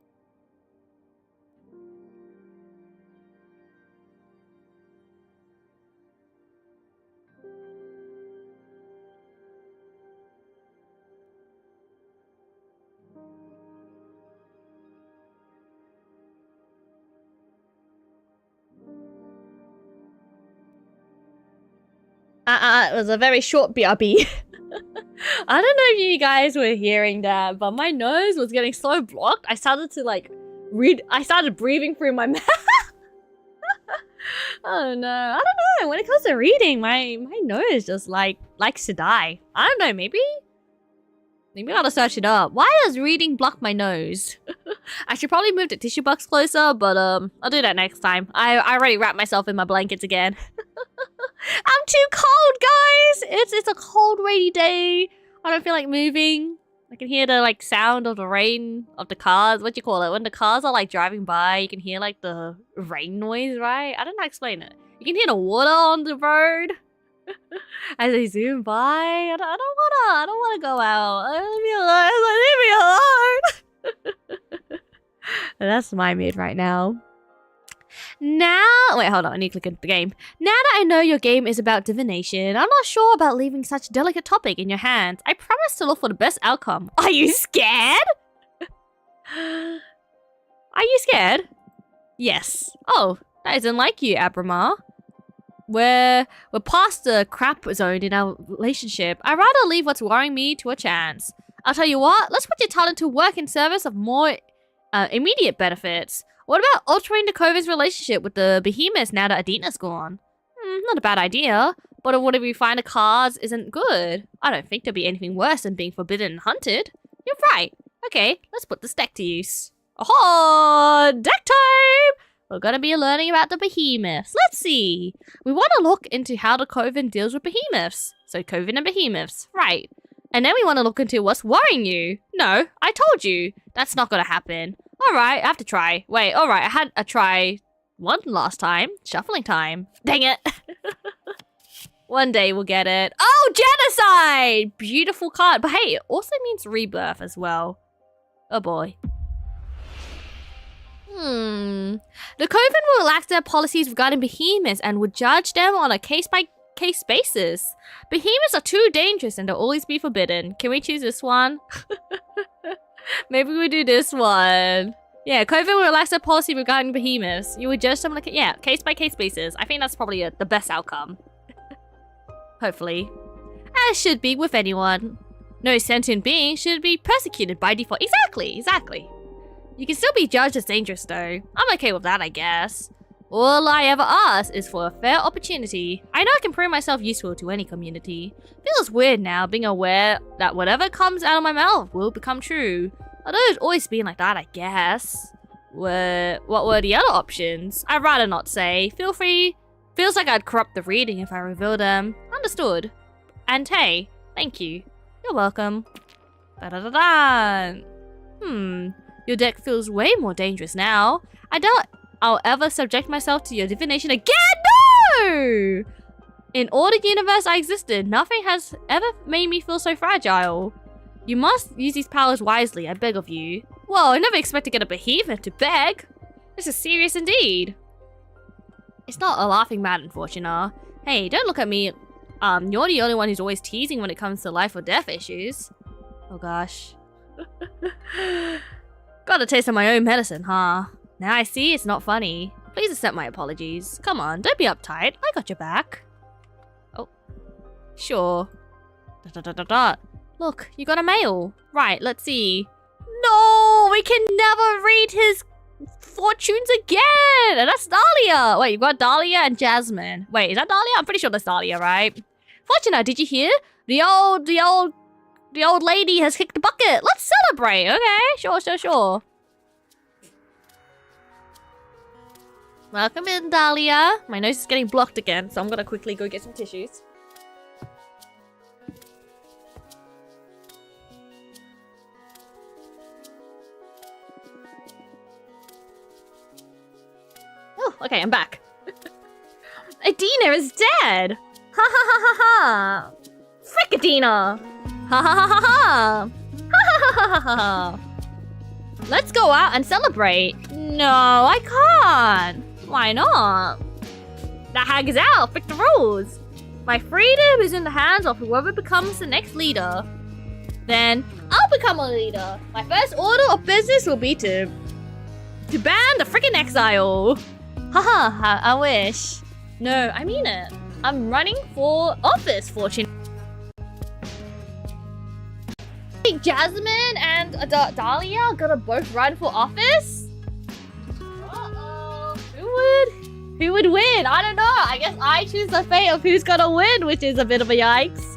It was a very short BRB. I don't know if you guys were hearing that, but my nose was getting so blocked, I started to like I started breathing through my mouth. Oh no, I don't know, when it comes to reading, my nose just like likes to die. I don't know, maybe I gotta search it up. Why does reading block my nose? I should probably move the tissue box closer, but I'll do that next time. I already wrapped myself in my blankets again. I'm too cold, guys! It's a cold, rainy day. I don't feel like moving. I can hear the like sound of the rain of the cars. What do you call it? When the cars are like driving by, you can hear like the rain noise, right? I don't know how to explain it. You can hear the water on the road as they zoom by. I don't wanna go out. Leave me alone. That's my mood right now. Now, wait, hold on, I need to click into the game. Now that I know your game is about divination, I'm not sure about leaving such a delicate topic in your hands. I promise to look for the best outcome. Are you scared? Are you scared? Yes. Oh, that isn't like you, Ábramar. We're past the crap zone in our relationship. I'd rather leave what's worrying me to a chance. I'll tell you what, let's put your talent to work in service of more immediate benefits. What about altering the 𝐒𝐿's relationship with the behemoths now that Aedena's gone? Not a bad idea, but what if we find the cards isn't good? I don't think there'd be anything worse than being forbidden and hunted. You're right. Okay, let's put this deck to use. Oh, deck time! We're gonna be learning about the behemoths. Let's see. We want to look into how the 𝐒𝐿 deals with behemoths. So 𝐒𝐿 and behemoths, right. And then we want to look into what's worrying you. No, I told you. That's not gonna happen. Alright, I have to try. Wait, alright, I had a try one last time. Shuffling time. Dang it. One day we'll get it. Oh, genocide! Beautiful card. But hey, it also means rebirth as well. Oh boy. The 𝐒𝐿 will relax their policies regarding behemoths and would judge them on a case-by-case basis. Behemoths are too dangerous and they'll always be forbidden. Can we choose this one? Maybe we do this one. Yeah, 𝐒𝐿 will relax their policy regarding behemoths. You would judge them on a case-by-case basis. I think that's probably the best outcome. Hopefully. As should be with anyone. No sentient being should be persecuted by default. Exactly. You can still be judged as dangerous though. I'm okay with that, I guess. All I ever ask is for a fair opportunity. I know I can prove myself useful to any community. Feels weird now being aware that whatever comes out of my mouth will become true. Although it's always been like that, I guess. What were the other options? I'd rather not say. Feel free. Feels like I'd corrupt the reading if I reveal them. Understood. And hey, thank you. You're welcome. Da-da-da-da. Your deck feels way more dangerous now. I doubt I'll ever subject myself to your divination again. No! In all the universe I existed, nothing has ever made me feel so fragile. You must use these powers wisely, I beg of you. Whoa, I never expect to get a behemoth to beg. This is serious indeed. It's not a laughing matter, unfortunately. Hey, don't look at me. You're the only one who's always teasing when it comes to life or death issues. Oh gosh. Got a taste of my own medicine, huh? Now I see it's not funny. Please accept my apologies. Come on, don't be uptight. I got your back. Oh, sure. Look, you got a mail. Right, let's see. No, we can never read his fortunes again. And that's Dahlia. Wait, you've got Dahlia and Jasmine. Wait, is that Dahlia? I'm pretty sure that's Dahlia, right? Fortuna, did you hear? The old lady has kicked the bucket. Let's celebrate. Okay, sure. Welcome in, Dahlia. My nose is getting blocked again, so I'm gonna quickly go get some tissues. Oh, okay, I'm back. Aedena is dead! Ha ha ha ha ha! Frick Aedena! Ha ha ha ha ha! Ha ha ha ha ha! Let's go out and celebrate. No, I can't. Why not? The hag is out. Frick the rules. My freedom is in the hands of whoever becomes the next leader. Then I'll become a leader. My first order of business will be to ban the freaking exile. Haha, I wish. No, I mean it. I'm running for office, fortune. Jasmine and Dahlia are gonna both run for office? Uh-oh. Who would win? I don't know. I guess I choose the fate of who's gonna win, which is a bit of a yikes.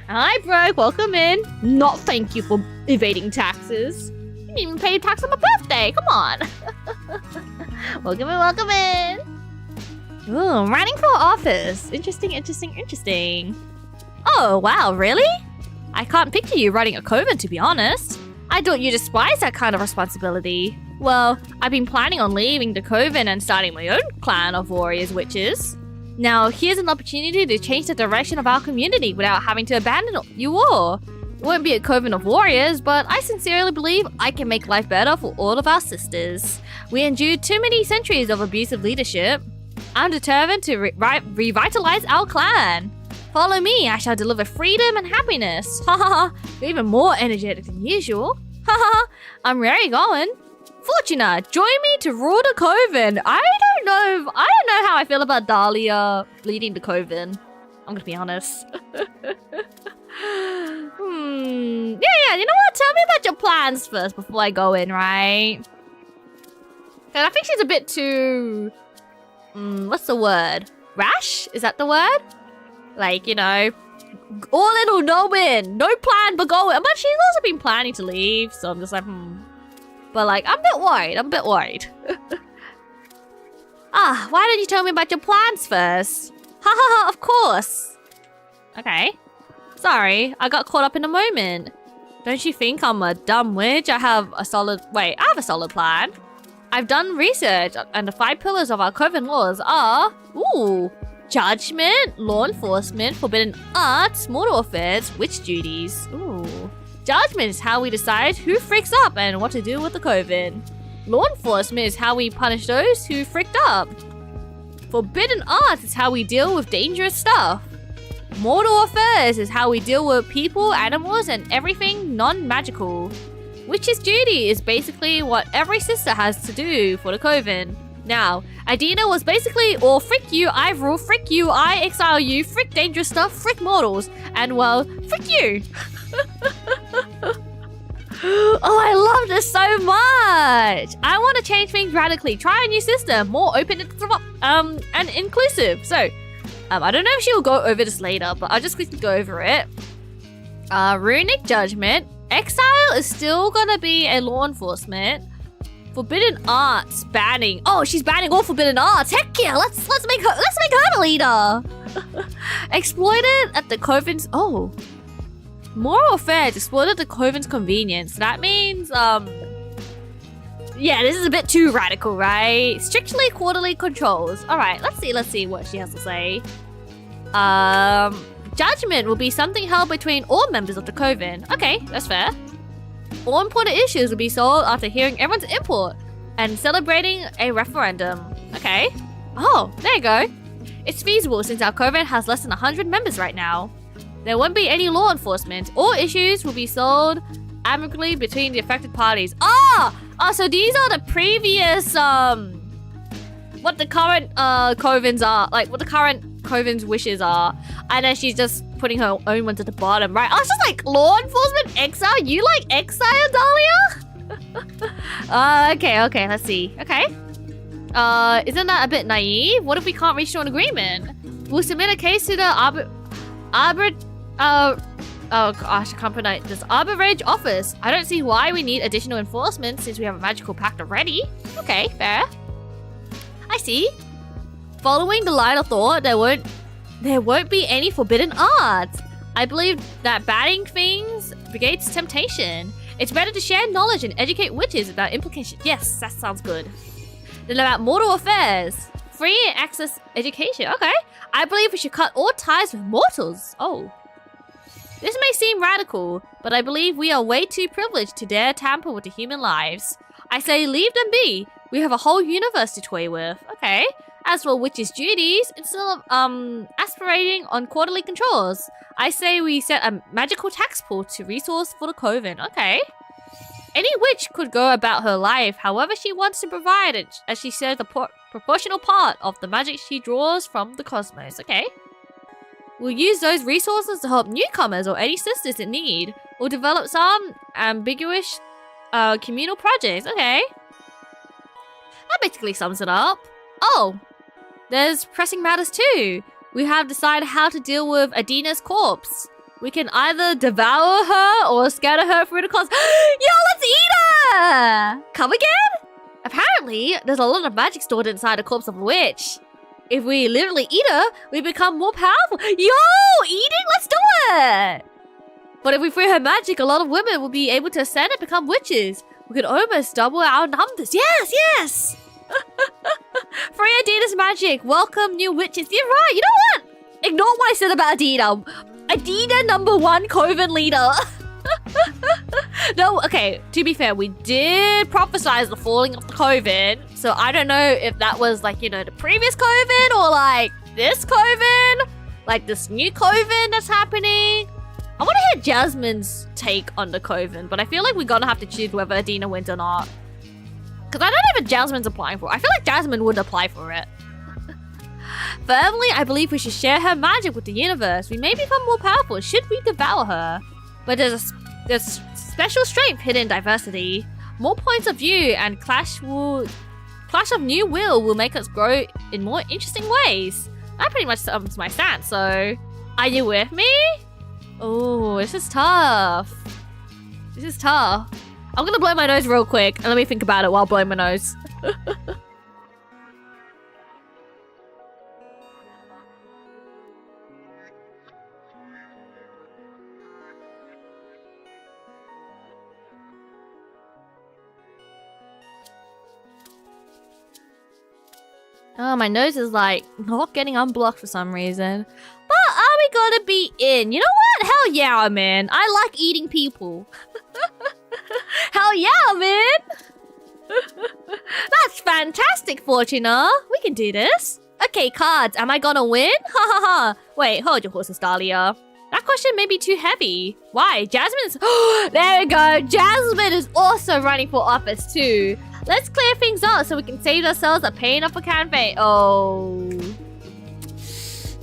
Hi, Broke. Welcome in. Not thank you for evading taxes. You didn't even pay tax on my birthday. Come on. Welcome in. Ooh, running for office. Interesting. Oh, wow, really? I can't picture you running a coven, to be honest. I thought you despise that kind of responsibility. Well, I've been planning on leaving the coven and starting my own clan of warriors witches. Now, here's an opportunity to change the direction of our community without having to abandon you all. It won't be a coven of warriors, but I sincerely believe I can make life better for all of our sisters. We endured too many centuries of abusive leadership. I'm determined to revitalize our clan. Follow me, I shall deliver freedom and happiness. Haha, you're even more energetic than usual. Haha, I'm really going. Fortuna, join me to rule the coven. I don't know how I feel about Dahlia leading the coven. I'm gonna be honest. Yeah, you know what? Tell me about your plans first before I go in, right? Cause I think she's a bit too... what's the word? Rash? Is that the word? Like, you know, all in or no win. No plan but go in. But she's also been planning to leave, so I'm just like, But like, I'm a bit worried. Why don't you tell me about your plans first? Ha, of course. Okay. Sorry, I got caught up in a moment. Don't you think I'm a dumb witch? I have a solid plan. I've done research, and the 5 pillars of our coven laws are... Judgment, law enforcement, forbidden arts, mortal affairs, witch duties. Judgment is how we decide who freaks up and what to do with the coven. Law enforcement is how we punish those who fricked up. Forbidden arts is how we deal with dangerous stuff. Mortal affairs is how we deal with people, animals, and everything non-magical. Witch's duty is basically what every sister has to do for the coven. Now, Aedena was basically all frick you, I rule, frick you, I exile you, frick dangerous stuff, frick mortals, and well, frick you. Oh, I love this so much. I want to change things radically. Try a new system, more open and inclusive. So, I don't know if she will go over this later, but I'll just quickly go over it. Runic Judgment. Exile is still gonna be a law enforcement. Forbidden Arts banning. Oh, she's banning all forbidden arts. Heck yeah, let's make her the leader. Exploited at the Coven's. Oh. Moral affairs exploited the Coven's convenience. That means, yeah, this is a bit too radical, right? Strictly quarterly controls. All right, let's see what she has to say. Judgment will be something held between all members of the Coven. Okay, that's fair. All important issues will be solved after hearing everyone's input and celebrating a referendum. Okay. Oh, there you go. It's feasible since our Coven has less than 100 members right now. There won't be any law enforcement. All issues will be solved amicably between the affected parties. Oh, so these are the previous, what the current Covens are, like what the current Coven's wishes are. And then she's just putting her own ones at the bottom, right? I was just like, law enforcement, exile? You like exile, Dahlia? Okay, let's see. Okay. Isn't that a bit naive? What if we can't reach an agreement? We'll submit a case to the oh gosh, I can't pronounce this. Arbitrage office. I don't see why we need additional enforcement since we have a magical pact already. Okay, fair. I see. Following the line of thought, there won't be any forbidden arts. I believe that banning things negates temptation. It's better to share knowledge and educate witches about implications. Yes, that sounds good. Then about mortal affairs. Free access education. Okay. I believe we should cut all ties with mortals. Oh. This may seem radical, but I believe we are way too privileged to dare tamper with the human lives. I say leave them be. We have a whole universe to toy with. Okay. As for witches' duties, instead of aspirating on quarterly controls, I say we set a magical tax pool to resource for the Coven. Okay. Any witch could go about her life however she wants to provide it, as she shares a proportional part of the magic she draws from the cosmos. Okay. We'll use those resources to help newcomers or any sisters in need. We'll develop some ambiguous communal projects. Okay. That basically sums it up. Oh, there's pressing matters too. We have decided how to deal with Aedena's corpse. We can either devour her or scatter her through the cosmos. Yo, let's eat her! Come again? Apparently, there's a lot of magic stored inside the corpse of a witch. If we literally eat her, we become more powerful. Yo, eating? Let's do it! But if we free her magic, a lot of women will be able to ascend and become witches. We could almost double our numbers. Yes! Free Aedena's magic. Welcome new witches. You're right. You know what? Ignore what I said about Aedena. Aedena #1 Coven leader. No, okay. To be fair, we did prophesize the falling of the Coven. So I don't know if that was like, you know, the previous Coven or like this Coven. Like this new Coven that's happening. I want to hear Jasmine's take on the Coven, but I feel like we're gonna have to choose whether Aedena wins or not. Because I don't know if Jasmine's applying for it. I feel like Jasmine would apply for it. Firmly, I believe we should share her magic with the universe. We may become more powerful should we devour her. But there's special strength hidden in diversity. More points of view and clash of new will make us grow in more interesting ways. That pretty much sums my stance, so... Are you with me? Oh, this is tough. This is tough. I'm gonna blow my nose real quick and let me think about it while blowing my nose. Oh, my nose is like not getting unblocked for some reason. But are we gonna be in? You know what? Hell yeah, man. I like eating people. Hell yeah, man! That's fantastic, Fortuna. We can do this. Okay, cards. Am I gonna win? Ha ha ha. Wait, hold your horses, Dahlia. That question may be too heavy. Why? Jasmine's... There we go. Jasmine is also running for office too. Let's clear things up so we can save ourselves a pain of a campaign. Oh.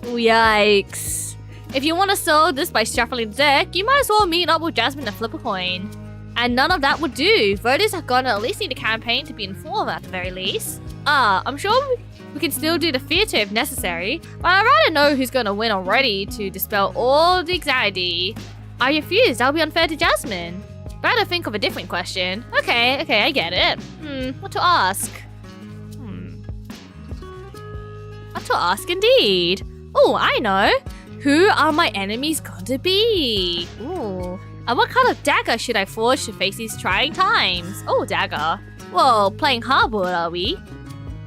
Yikes. If you want to solve this by shuffling the deck, you might as well meet up with Jasmine and flip a coin. And none of that would do. Voters are gonna at least need a campaign to be informed at the very least. I'm sure we can still do the theatre if necessary, but I'd rather know who's gonna win already to dispel all the anxiety. I refuse, that'll be unfair to Jasmine. Better think of a different question. Okay, I get it. What to ask? What to ask indeed. Oh, I know. Who are my enemies going to be? Ooh. And what kind of dagger should I forge to face these trying times? Oh, dagger. Well, playing hardball, are we?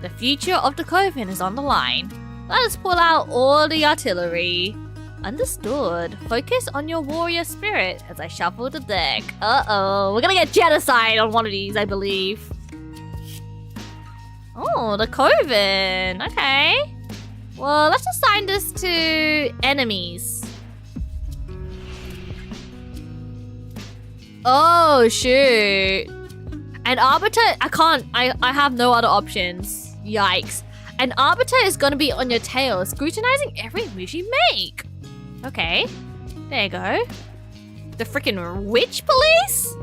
The future of the coven is on the line. Let us pull out all the artillery. Understood. Focus on your warrior spirit as I shuffle the deck. Uh-oh. We're gonna get genocide on one of these, I believe. Oh, the coven. Okay. Well, let's assign this to enemies. Oh, shoot. An arbiter, I have no other options. Yikes. An arbiter is gonna be on your tail, scrutinizing every move you make. Okay, there you go. The freaking witch police?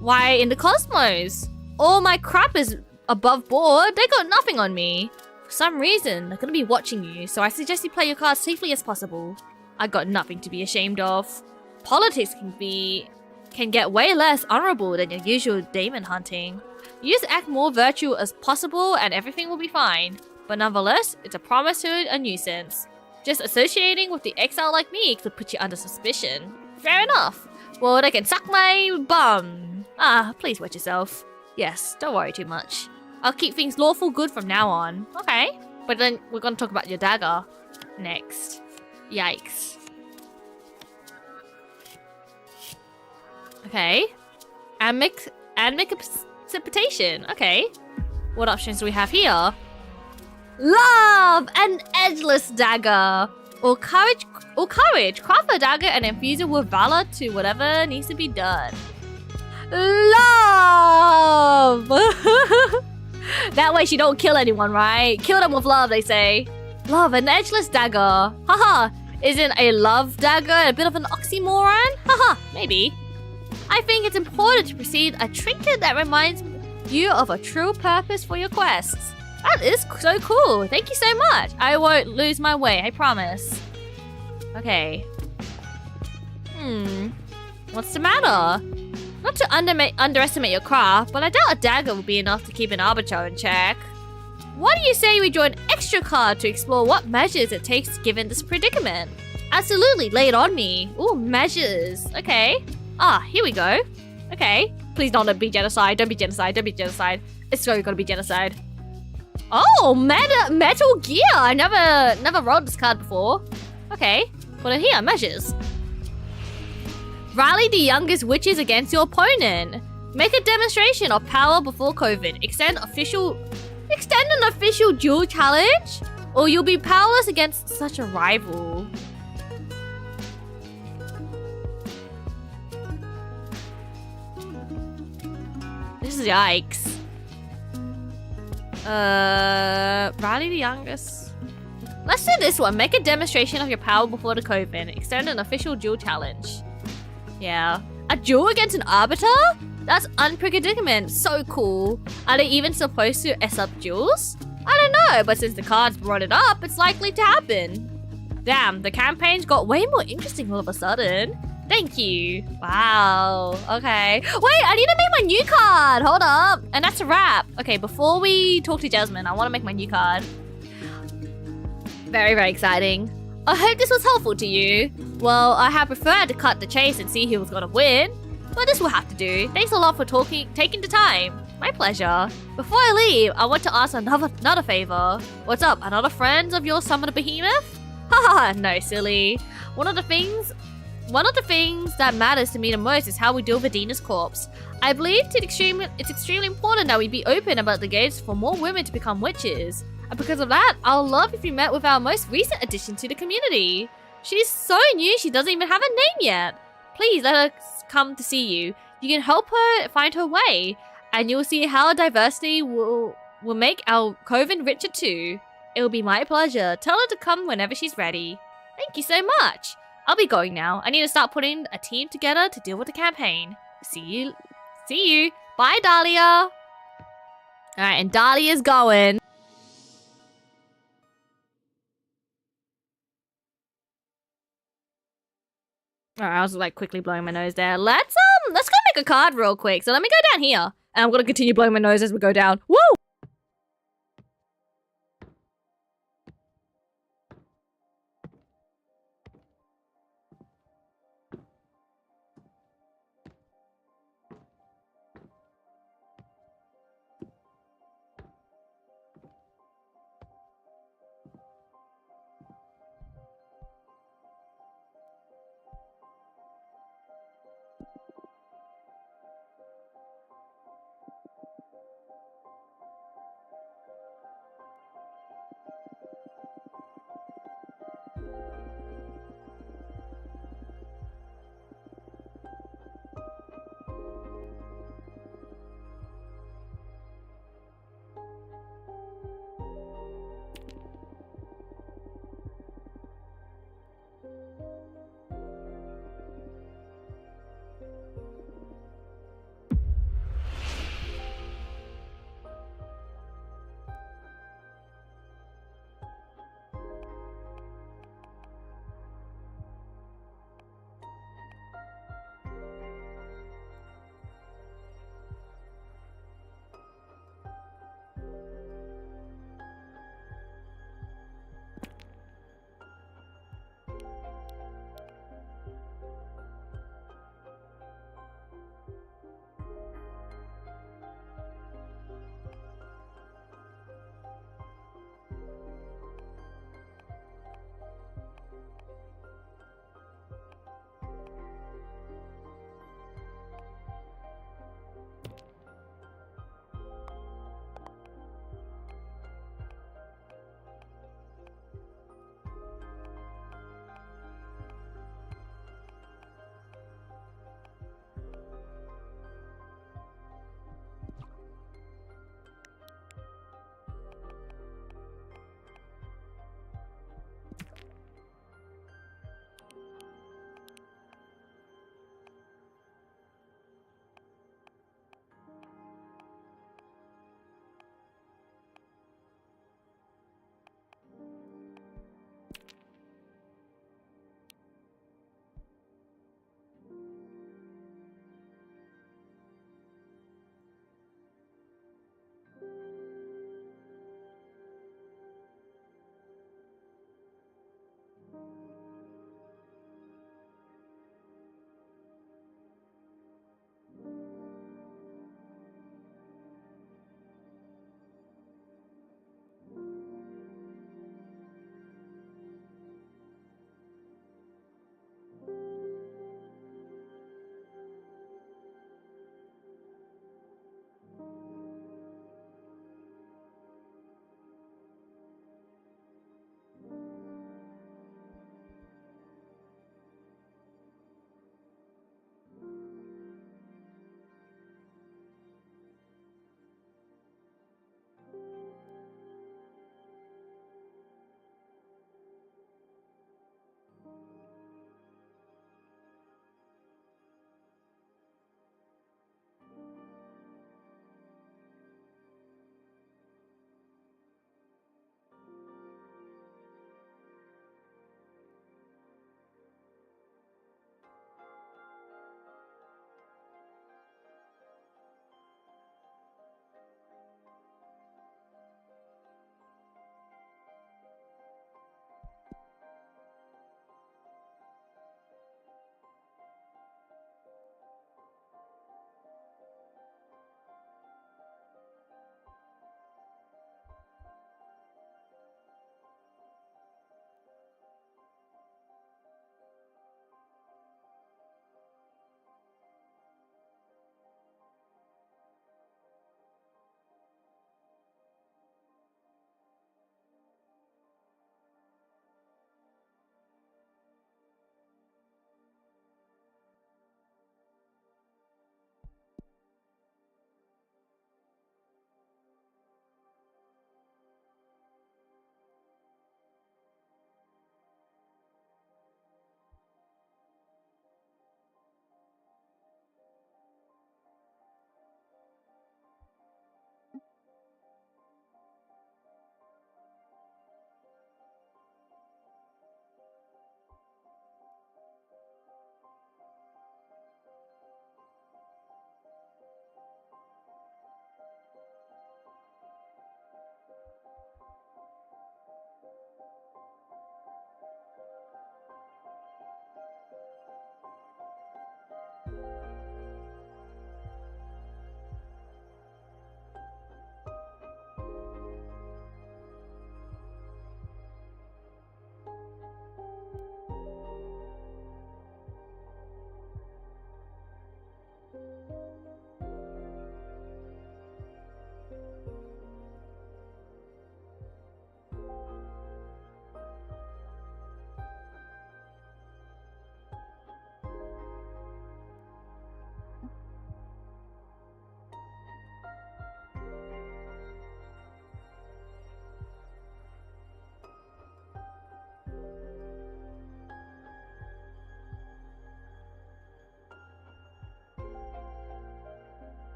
Why in the cosmos? All my crap is above board. They got nothing on me. For some reason, they're gonna be watching you, so I suggest you play your cards safely as possible. I got nothing to be ashamed of. Politics can get way less honorable than your usual demon hunting. You just act more virtual as possible and everything will be fine. But nonetheless, it's a promise to a nuisance. Just associating with the exile like me could put you under suspicion. Fair enough. Well, they can suck my bum. Please watch yourself. Yes, don't worry too much. I'll keep things lawful good from now on. Okay. But then we're gonna talk about your dagger next. Yikes. Okay. Amic precipitation. Okay. What options do we have here? Love! An edgeless dagger. Or courage. Craft a dagger and infuse it with valor to whatever needs to be done. Love! That way she don't kill anyone, right? Kill them with love, they say. Love, an edgeless dagger. Haha. Isn't a love dagger a bit of an oxymoron? Haha, maybe. I think it's important to precede a trinket that reminds you of a true purpose for your quests. That is so cool. Thank you so much. I won't lose my way, I promise. Okay. What's the matter? Not to underestimate your craft, but I doubt a dagger will be enough to keep an arbiter in check. Why do you say we draw an extra card to explore what measures it takes given this predicament? Absolutely, lay it on me. Ooh, measures. Okay. Here we go. Okay. Please don't be genocide. Don't be genocide. Don't be genocide. It's so gonna be genocide. Oh, Metal Gear. I never rolled this card before. Okay. Put it here. Measures. Rally the youngest witches against your opponent. Make a demonstration of power before COVID. Extend an official duel challenge, or you'll be powerless against such a rival. This is yikes. Rally the youngest. Let's do this one. Make a demonstration of your power before the COVID. Extend an official duel challenge. Yeah. A duel against an arbiter? That's unpredicament. So cool. Are they even supposed to S up duels? I don't know, but since the cards brought it up, it's likely to happen. Damn, the campaign's got way more interesting all of a sudden. Thank you. Wow. Okay. Wait, I need to make my new card. Hold up. And that's a wrap. Okay, before we talk to Jasmine, I want to make my new card. Very, very exciting. I hope this was helpful to you. Well, I had preferred to cut the chase and see who was gonna win, but this will have to do. Thanks a lot for taking the time. My pleasure. Before I leave, I want to ask another favor. What's up? Another friend of yours summon a behemoth? Haha, no, silly. One of the things that matters to me the most is how we deal with Aedena's corpse. I believe it's extremely important that we be open about the gates for more women to become witches. And because of that, I'll love if you met with our most recent addition to the community. She's so new, she doesn't even have a name yet. Please let her come to see you. You can help her find her way, and you'll see how diversity will make our coven richer too. It'll be my pleasure. Tell her to come whenever she's ready. Thank you so much. I'll be going now. I need to start putting a team together to deal with the campaign. See you. See you. Bye, Dahlia. Alright, and Dahlia's going. Alright, I was like quickly blowing my nose there. Let's go make a card real quick. So let me go down here. And I'm gonna continue blowing my nose as we go down. Woo!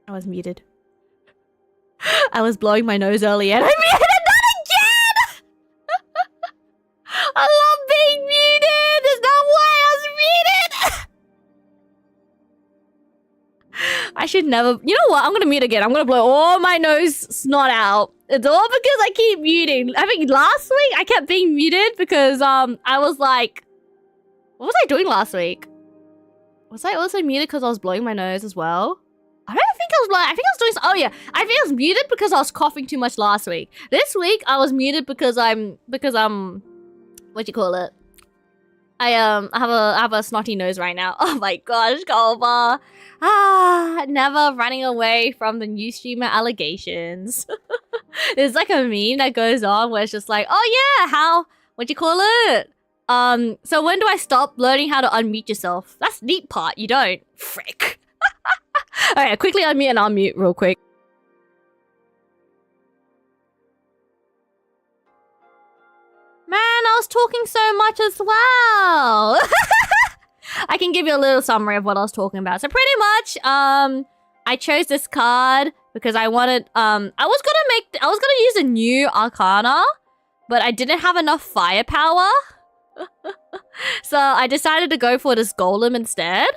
I was muted. I was blowing my nose earlier and I muted not again! I love being muted! There's no way I was muted! I should never... You know what? I'm gonna mute again. I'm gonna blow all my nose snot out. It's all because I keep muting. I think last week I kept being muted because I was like... What was I doing last week? Was I also muted because I was blowing my nose as well? I don't think I was like... I think I was doing... Oh yeah. I think I was muted because I was coughing too much last week. This week I was muted because I'm... What do you call it? I have a snotty nose right now. Oh my gosh, Culver. Never running away from the new streamer allegations. There's like a meme that goes on where it's just like, oh yeah, what do you call it? So when do I stop learning how to unmute yourself? That's the neat part, you don't. Frick. Alright, quickly unmute and unmute real quick. Man, I was talking so much as well. I can give you a little summary of what I was talking about. So pretty much, I chose this card because I wanted, I was gonna use a new Arcana, but I didn't have enough firepower. So I decided to go for this Golem instead.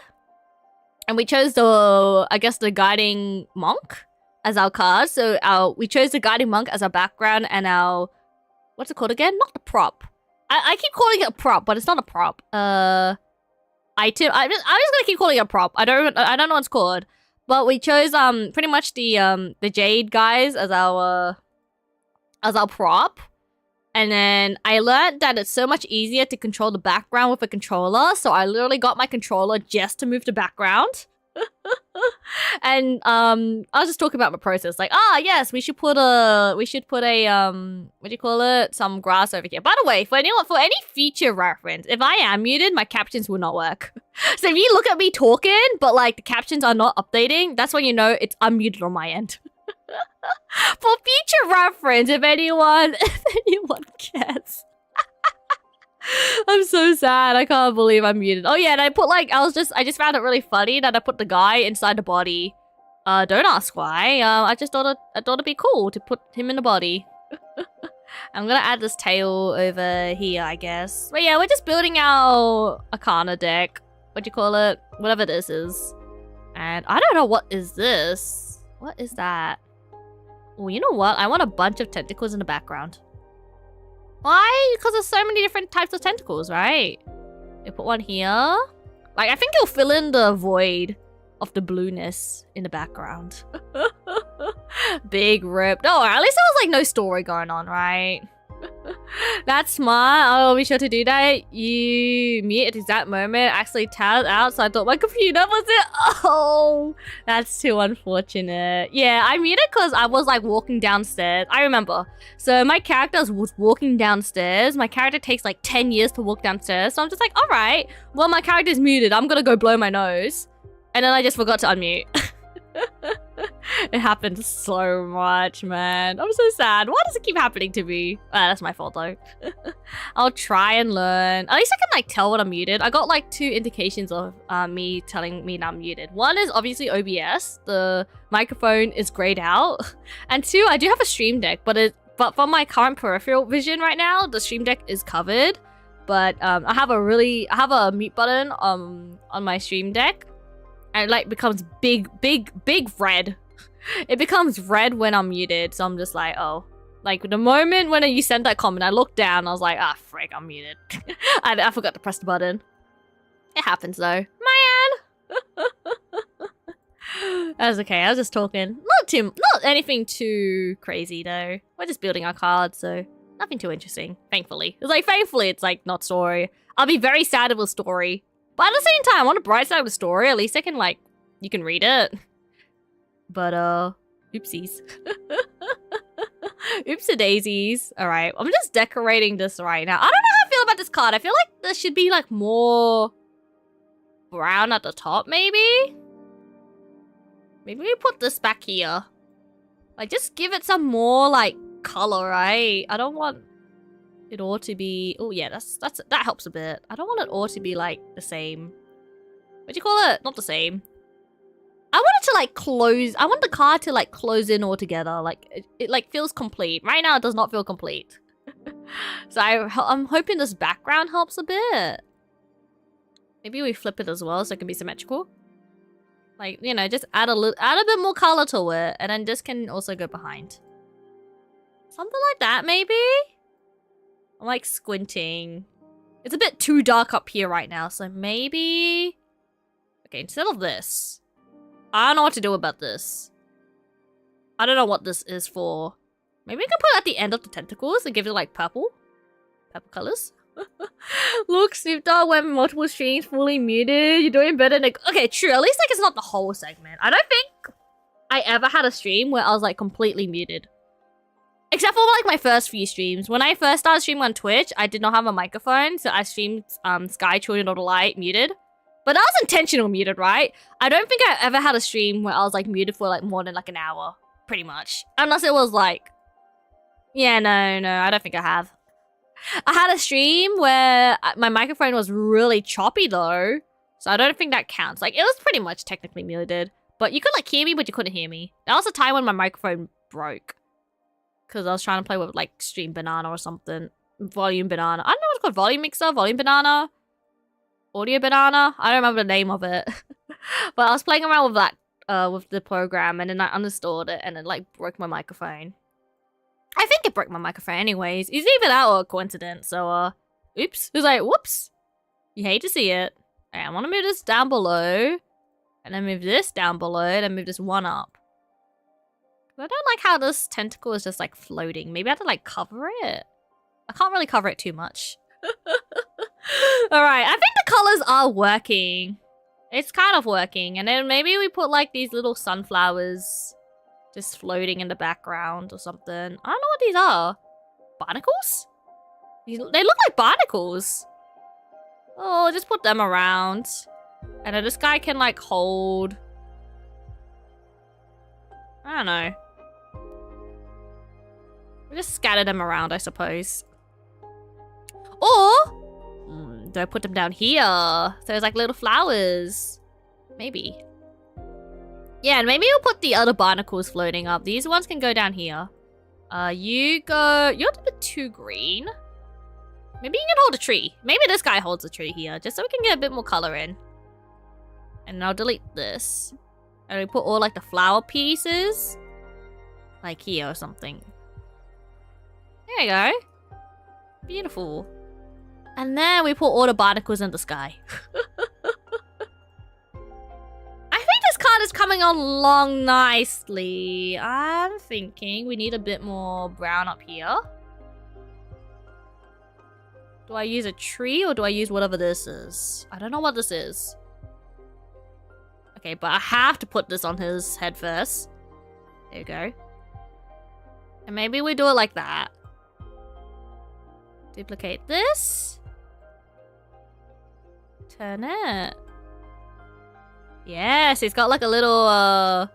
And we chose I guess the Guiding Monk as our card. So we chose the Guiding Monk as our background and our... What's it called again? Not the prop. I keep calling it a prop, but it's not a prop. Item. I'm just gonna keep calling it a prop. I don't know what it's called. But we chose pretty much the Jade guys as our prop. And then I learned that it's so much easier to control the background with a controller. So I literally got my controller just to move the background. And I was just talking about my process, like, yes, we should put a what do you call it, some grass over here. By the way, for any future reference, if I am muted, my captions will not work. So if you look at me talking but like the captions are not updating, that's when you know it's unmuted on my end. For future reference, if anyone cares. I'm so sad. I can't believe I'm muted. Oh yeah, and I put like I just found it really funny that I put the guy inside the body. Don't ask why. I just thought it'd be cool to put him in the body. I'm gonna add this tail over here, I guess. But yeah, we're just building our Arcana deck. What do you call it? Whatever this is. And I don't know what is this. What is that? Oh, you know what? I want a bunch of tentacles in the background. Why? Because there's so many different types of tentacles, right? You put one here. Like, I think it'll fill in the void of the blueness in the background. Big rip. No, at least there was like no story going on, right? That's smart. I'll be sure to do that. You mute at the exact moment. Actually tabbed out, so I thought my computer was it. Oh, that's too unfortunate. Yeah, I muted because I was like walking downstairs. I remember. So my character was walking downstairs. My character takes like 10 years to walk downstairs. So I'm just like, all right, well, my character's muted. I'm gonna go blow my nose. And then I just forgot to unmute. It happens so much, man. I'm so sad. Why does it keep happening to me? That's my fault, though. I'll try and learn. At least I can, like, tell when I'm muted. I got, like, 2 indications of me telling me that I'm muted. One is obviously OBS. The microphone is grayed out. And 2, I do have a stream deck, but from my current peripheral vision right now, the stream deck is covered. But I have a mute button on my stream deck. And it like becomes big red. It becomes red when I'm muted. So I'm just like, oh. Like the moment when you sent that comment, I looked down. I was like, frick, I'm muted. I forgot to press the button. It happens though. Man. That's okay. I was just talking. Not anything too crazy though. We're just building our cards, so nothing too interesting. Thankfully. Thankfully it's like not story. I'll be very sad if it was story. But at the same time, on the bright side of the story, at least I can, like, you can read it. But, oopsies. Oopsie-daisies. Alright, I'm just decorating this right now. I don't know how I feel about this card. I feel like there should be, like, more brown at the top, maybe? Maybe we put this back here. Like, just give it some more, like, color, right? I don't want... it all to be... oh yeah, that helps a bit. I don't want it all to be like the same. What do you call it? Not the same. I want it to like close. I want the card to like close in all together. Like it like feels complete. Right now it does not feel complete. So I'm hoping this background helps a bit. Maybe we flip it as well so it can be symmetrical. Like, you know, just add a bit more color to it, and then this can also go behind. Something like that, maybe? I'm like squinting. It's a bit too dark up here right now, so maybe... Okay, instead of this, I don't know what to do about this. I don't know what this is for. Maybe we can put it at the end of the tentacles and give it like purple colors. Look, Snoop Dogg went multiple streams fully muted. You're doing better than... Okay, true. At least like it's not the whole segment. I don't think I ever had a stream where I was like completely muted. Except for like my first few streams. When I first started streaming on Twitch, I did not have a microphone, so I streamed Sky Children of the Light muted. But that was intentional muted, right? I don't think I ever had a stream where I was like muted for like more than like an hour, pretty much. Unless it was like... Yeah, no, I don't think I have. I had a stream where my microphone was really choppy though, so I don't think that counts. Like, it was pretty much technically muted, but you could like hear me, but you couldn't hear me. That was a time when my microphone broke. Because I was trying to play with like Stream Banana or something. Volume Banana. I don't know what it's called. Volume Mixer? Volume Banana? Audio Banana? I don't remember the name of it. But I was playing around with that, with the program, and then I uninstalled it, and it like broke my microphone. I think it broke my microphone anyways. It's either that or a coincidence, so, oops. It was like, whoops. You hate to see it. Okay, I want to move this down below, and then move this down below, and then move this one up. I don't like how this tentacle is just like floating. Maybe I have to like cover it. I can't really cover it too much. Alright, I think the colors are working. It's kind of working. And then maybe we put like these little sunflowers just floating in the background or something. I don't know what these are. Barnacles? They look like barnacles. Oh, just put them around. And then this guy can like hold... I don't know. We just scatter them around, I suppose. Or do I put them down here? So there's like little flowers. Maybe. Yeah, and maybe we'll put the other barnacles floating up. These ones can go down here. You go... You're a bit too green. Maybe you can hold a tree. Maybe this guy holds a tree here, just so we can get a bit more color in. And I'll delete this. And we put all like the flower pieces. Like here or something. There you go. Beautiful. And then we put all the barnacles in the sky. I think this card is coming along nicely. I'm thinking we need a bit more brown up here. Do I use a tree or do I use whatever this is? I don't know what this is. Okay, but I have to put this on his head first. There you go. And maybe we do it like that. Duplicate this. Turn it. Yes, he's got like a little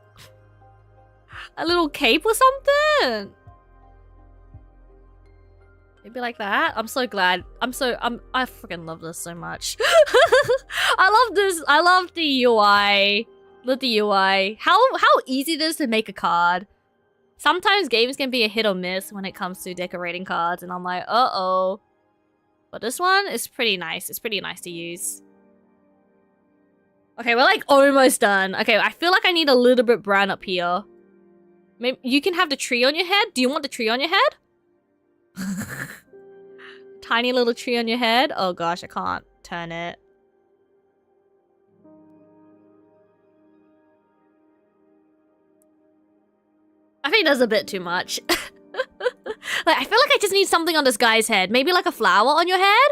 cape or something. Maybe like that. I'm so glad. I freaking love this so much. I love this. I love the UI. Love the UI. How easy it is to make a card. Sometimes games can be a hit or miss when it comes to decorating cards, and I'm like, uh-oh. But this one is pretty nice. It's pretty nice to use. Okay, we're like almost done. Okay, I feel like I need a little bit brown up here. Maybe you can have the tree on your head. Do you want the tree on your head? Tiny little tree on your head. Oh gosh, I can't turn it. I think that's a bit too much. Like, I feel like I just need something on this guy's head. Maybe like a flower on your head?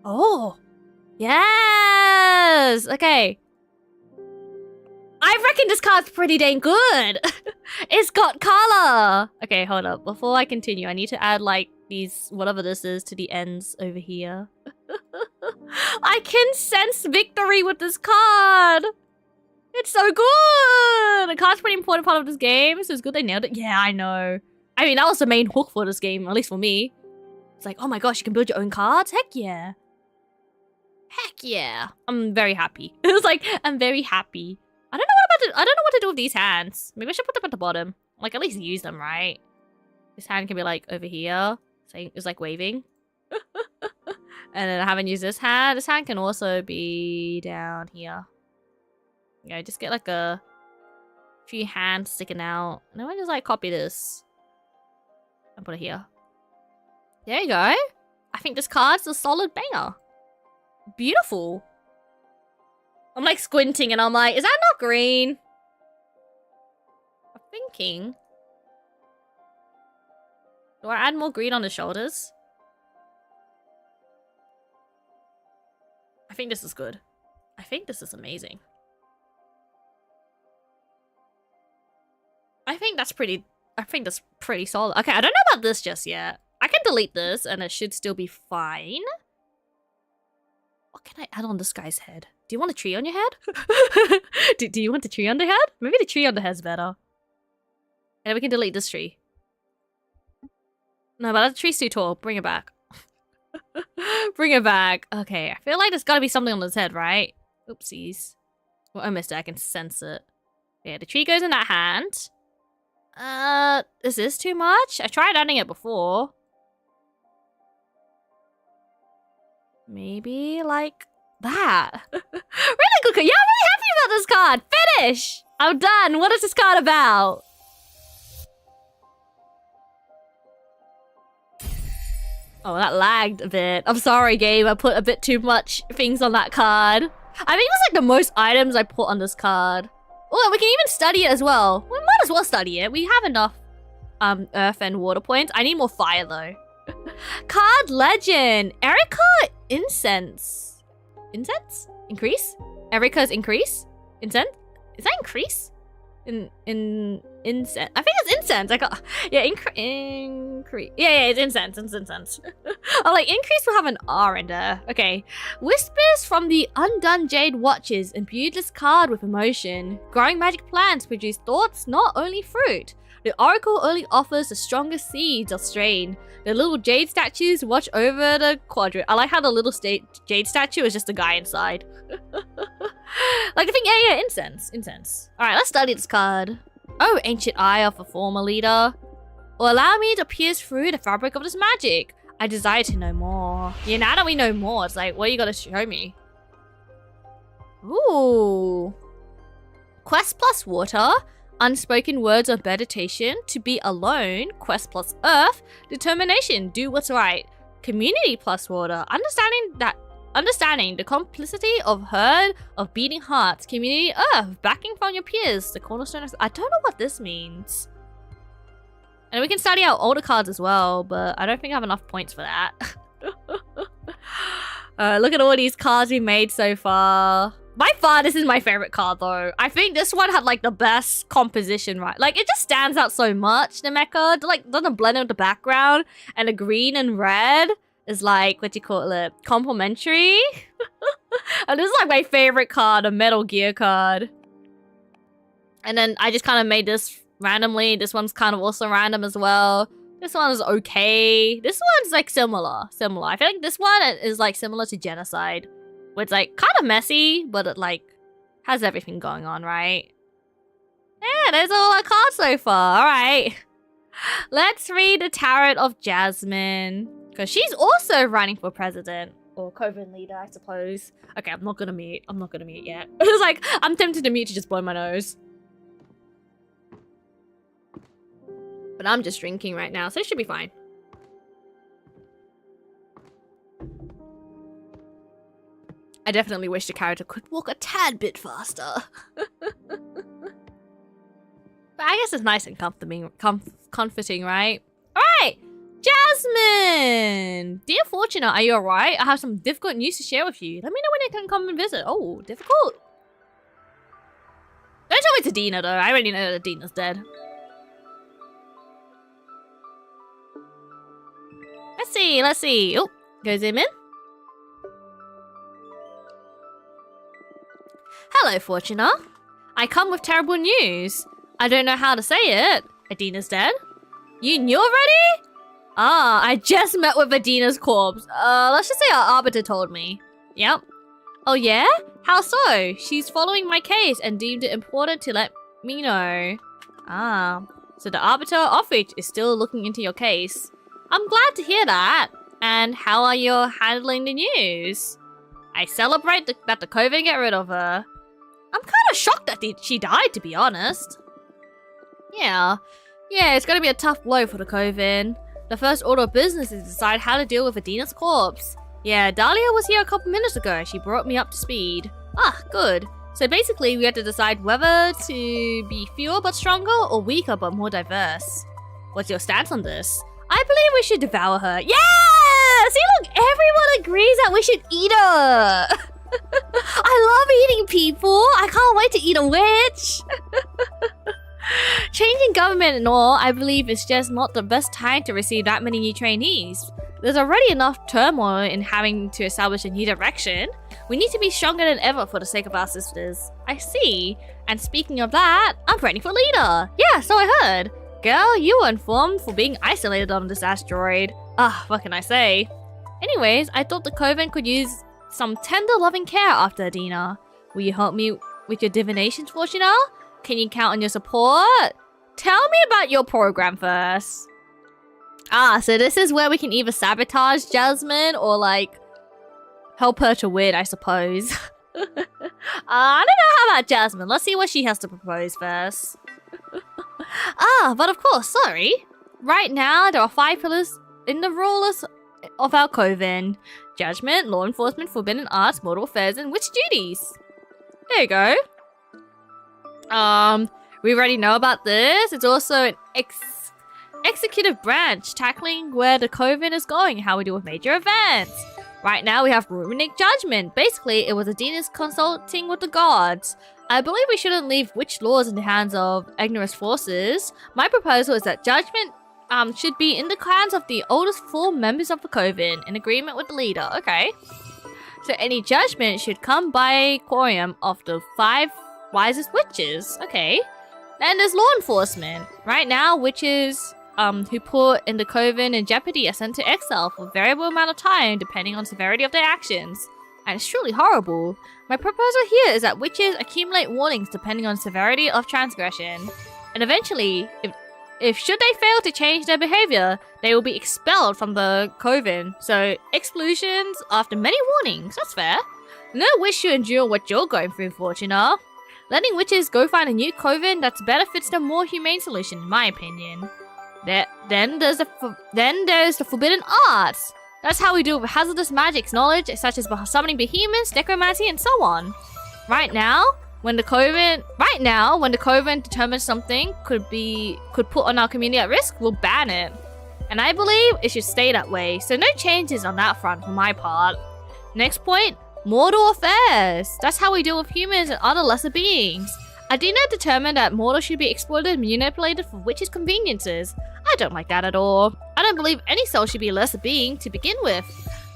Oh. Yes! Okay. I reckon this card's pretty dang good. It's got color. Okay, hold up. Before I continue, I need to add like these, whatever this is, to the ends over here. I can sense victory with this card. It's so good. The card's a pretty important part of this game, so it's good they nailed it. Yeah, I know. I mean, that was the main hook for this game, at least for me. It's like, oh my gosh, you can build your own cards? Heck yeah. Heck yeah. I'm very happy. It was like, I'm very happy. I don't know what to do with these hands. Maybe I should put them at the bottom. Like, at least use them, right? This hand can be, like, over here. Saying it's like waving. And then I haven't used this hand. This hand can also be down here. You know, just get, like, a few hands sticking out. And then I just, like, copy this. And put it here. There you go. I think this card's a solid banger. Beautiful. I'm, like, squinting and I'm like, is that not green? I'm thinking. Do I add more green on the shoulders? I think this is good. I think this is amazing. I think that's pretty solid. Okay, I don't know about this just yet. I can delete this and it should still be fine. What can I add on this guy's head? Do you want a tree on your head? do you want the tree on the head? Maybe the tree on the head's better. And we can delete this tree. No, but that tree's too tall. Bring it back. Bring it back. Okay, I feel like there's gotta be something on his head, right? Oopsies. Well, I missed it. I can sense it. Yeah, the tree goes in that hand. Is this too much? I tried adding it before. Maybe like that. Really good card. Yeah, I'm really happy about this card. Finish! I'm done. What is this card about? Oh, that lagged a bit. I'm sorry, game. I put a bit too much things on that card. I think it's like the most items I put on this card. Oh, we can even study it as well. We might as well study it. We have enough earth and water points. I need more fire though. Card legend. Erica Incense. Incense? Increase? Erica's increase? Incense? Is that increase? Incense. I think it's incense. I got increase. Yeah, it's incense. It's incense. Oh, like increase will have an R in there. Okay. Whispers from the undone jade watches imbued this card with emotion. Growing magic plants produce thoughts, not only fruit. The oracle only offers the strongest seeds of strain. The little jade statues watch over the quadrant. I like how the little jade statue is just a guy inside. Like the thing, yeah, incense. All right, let's study this card. Oh, ancient eye of a former leader. Will allow me to pierce through the fabric of this magic. I desire to know more. Yeah, now that we know more, it's like, what you gotta show me? Ooh. Quest plus water. Unspoken words of meditation. To be alone. Quest plus earth. Determination. Do what's right. Community plus water. Understanding the complicity of herd of beating hearts. Community earth. Backing from your peers. The cornerstone of... I don't know what this means. And we can study out older cards as well, but I don't think I have enough points for that. Look at all these cards we made so far. By far, this is my favorite card though. I think this one had like the best composition, right? Like it just stands out so much, the mecha. Like doesn't blend with the background. And the green and red is like, what do you call it? Complementary. And this is like my favorite card, a Metal Gear card. And then I just kind of made this randomly. This one's kind of also random as well. This one is okay. This one's like similar. I feel like this one is like similar to Genocide. Where it's like kind of messy, but it like has everything going on, right? Yeah, there's all our cards so far. All right. Let's read the Tarot of Jasmine. Because she's also running for president. Or COVID leader, I suppose. Okay, I'm not gonna mute. Yet. It's like, I'm tempted to mute to just blow my nose. But I'm just drinking right now, so it should be fine. I definitely wish the character could walk a tad bit faster. But I guess it's nice and comforting, right? Alright! Jasmine! Dear Fortuna, are you alright? I have some difficult news to share with you. Let me know when you can come and visit. Oh, difficult? Don't tell me it's Aedena though. I already know that Adena's dead. Let's see. Oh, go zoom in. Hello, Fortuna. I come with terrible news. I don't know how to say it. Aedena's dead. You knew already? Ah, I just met with Aedena's corpse. Let's just say our arbiter told me. Yep. Oh yeah? How so? She's following my case and deemed it important to let me know. Ah, so the Arbiter of which is still looking into your case. I'm glad to hear that. And how are you handling the news? I celebrate that the 𝐒𝐿 get rid of her. I'm kind of shocked that she died, to be honest. Yeah, it's gonna be a tough blow for the 𝐒𝐿. The first order of business is to decide how to deal with Aedena's corpse. Yeah, Dahlia was here a couple minutes ago. She brought me up to speed. Ah, good. So basically, we had to decide whether to be fewer but stronger or weaker but more diverse. What's your stance on this? I believe we should devour her. Yeah! See, look, everyone agrees that we should eat her. I love eating people. I can't wait to eat a witch. Changing government and all, I believe it's just not the best time to receive that many new trainees. There's already enough turmoil in having to establish a new direction. We need to be stronger than ever for the sake of our sisters. I see. And speaking of that, I'm ready for leader. Yeah, so I heard. Girl, you were informed for being isolated on this asteroid. Ah, what can I say? Anyways, I thought the 𝐒𝐿 could use some tender loving care after Aedena. Will you help me with your divinations, Fortuna? Can you count on your support? Tell me about your program first. Ah, so this is where we can either sabotage Jasmine or like help her to win, I suppose. I don't know, how about Jasmine? Let's see what she has to propose first. But of course, sorry. Right now, there are 5 pillars in the rulers of our 𝐒𝐿. Judgment, law enforcement, forbidden arts, mortal affairs, and witch duties. There you go. We already know about this. It's also an executive branch, tackling where the 𝐒𝐿 is going, how we deal with major events. Right now, we have runic judgment. Basically, it was Aedena's consulting with the gods. I believe we shouldn't leave witch laws in the hands of ignorant forces. My proposal is that judgment should be in the hands of the oldest 4 members of the 𝐒𝐿, in agreement with the leader. Okay. So any judgment should come by quorum of the 5 wisest witches. Okay. Then there's law enforcement. Right now, witches who put in the 𝐒𝐿 in jeopardy are sent to exile for a variable amount of time depending on severity of their actions. And it's truly horrible. My proposal here is that witches accumulate warnings depending on severity of transgression. And eventually, if should they fail to change their behavior, they will be expelled from the 𝐒𝐿. So, expulsions after many warnings. That's fair. No witch should endure what you're going through, Fortuna. Letting witches go find a new 𝐒𝐿 that benefits them more humane solution, in my opinion. Then there's the forbidden arts. That's how we deal with hazardous magics knowledge, such as summoning behemoths, necromancy, and so on. Right now, when the 𝐒𝐿 determines something could put on our community at risk, we'll ban it. And I believe it should stay that way, so no changes on that front for my part. Next point, mortal affairs. That's how we deal with humans and other lesser beings. Aedena determined that mortals should be exploited and manipulated for witches' conveniences. I don't like that at all. I don't believe any soul should be a lesser being to begin with.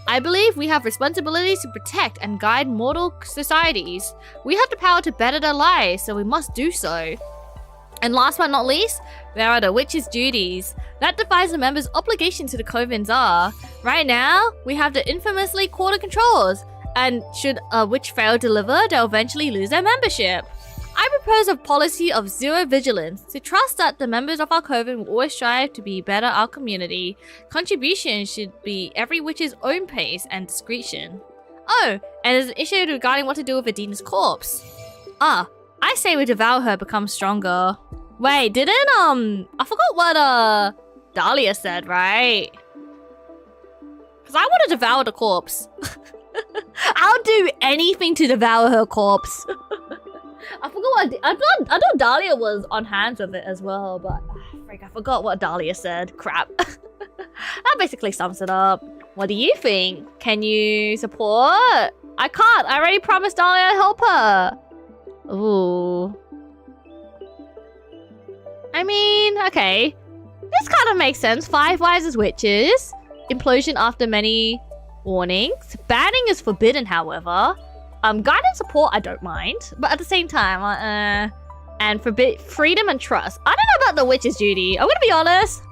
I believe we have responsibilities to protect and guide mortal societies. We have the power to better their lives, so we must do so. And last but not least, there are the witches' duties. That defines the members' obligation to the 𝐒𝐿s are. Right now, we have the infamously quarter controls, and should a witch fail to deliver, they'll eventually lose their membership. I propose a policy of zero vigilance, to trust that the members of our 𝐒𝐿 will always strive to be better our community. Contribution should be every witch's own pace and discretion. Oh, and there's an issue regarding what to do with Aedena's corpse. I say we devour her, become stronger. Wait, I forgot what Dahlia said, right? Because I want to devour the corpse. I'll do anything to devour her corpse. I forgot I thought Dahlia was on hands with it as well, but I forgot what Dahlia said. Crap. That basically sums it up. What do you think? Can you support? I can't. I already promised Dahlia to help her. Ooh. I mean, okay. This kind of makes sense. 5 wisest witches. Implosion after many warnings. Banning is forbidden, however. Guidance support, I don't mind. But at the same time, and freedom and trust. I don't know about the witch's duty. I'm gonna be honest.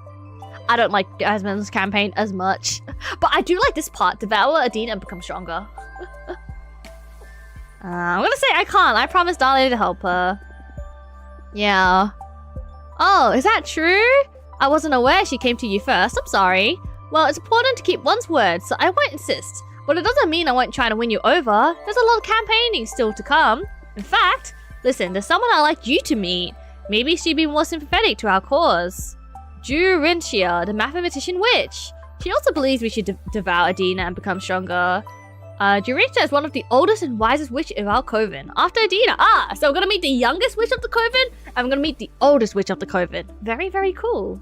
I don't like Jasmine's campaign as much. But I do like this part. Devour Aedena and become stronger. I'm gonna say I can't. I promised Dahlia to help her. Yeah. Oh, is that true? I wasn't aware she came to you first. I'm sorry. Well, it's important to keep one's word, so I won't insist. But it doesn't mean I won't try to win you over. There's a lot of campaigning still to come. In fact, listen, there's someone I'd like you to meet. Maybe she'd be more sympathetic to our cause. Junreisha, the mathematician witch. She also believes we should devour Aedena and become stronger. Junreisha is one of the oldest and wisest witches of our coven. After Aedena. So we're gonna meet the youngest witch of the coven, and we're gonna meet the oldest witch of the coven. Very, very cool.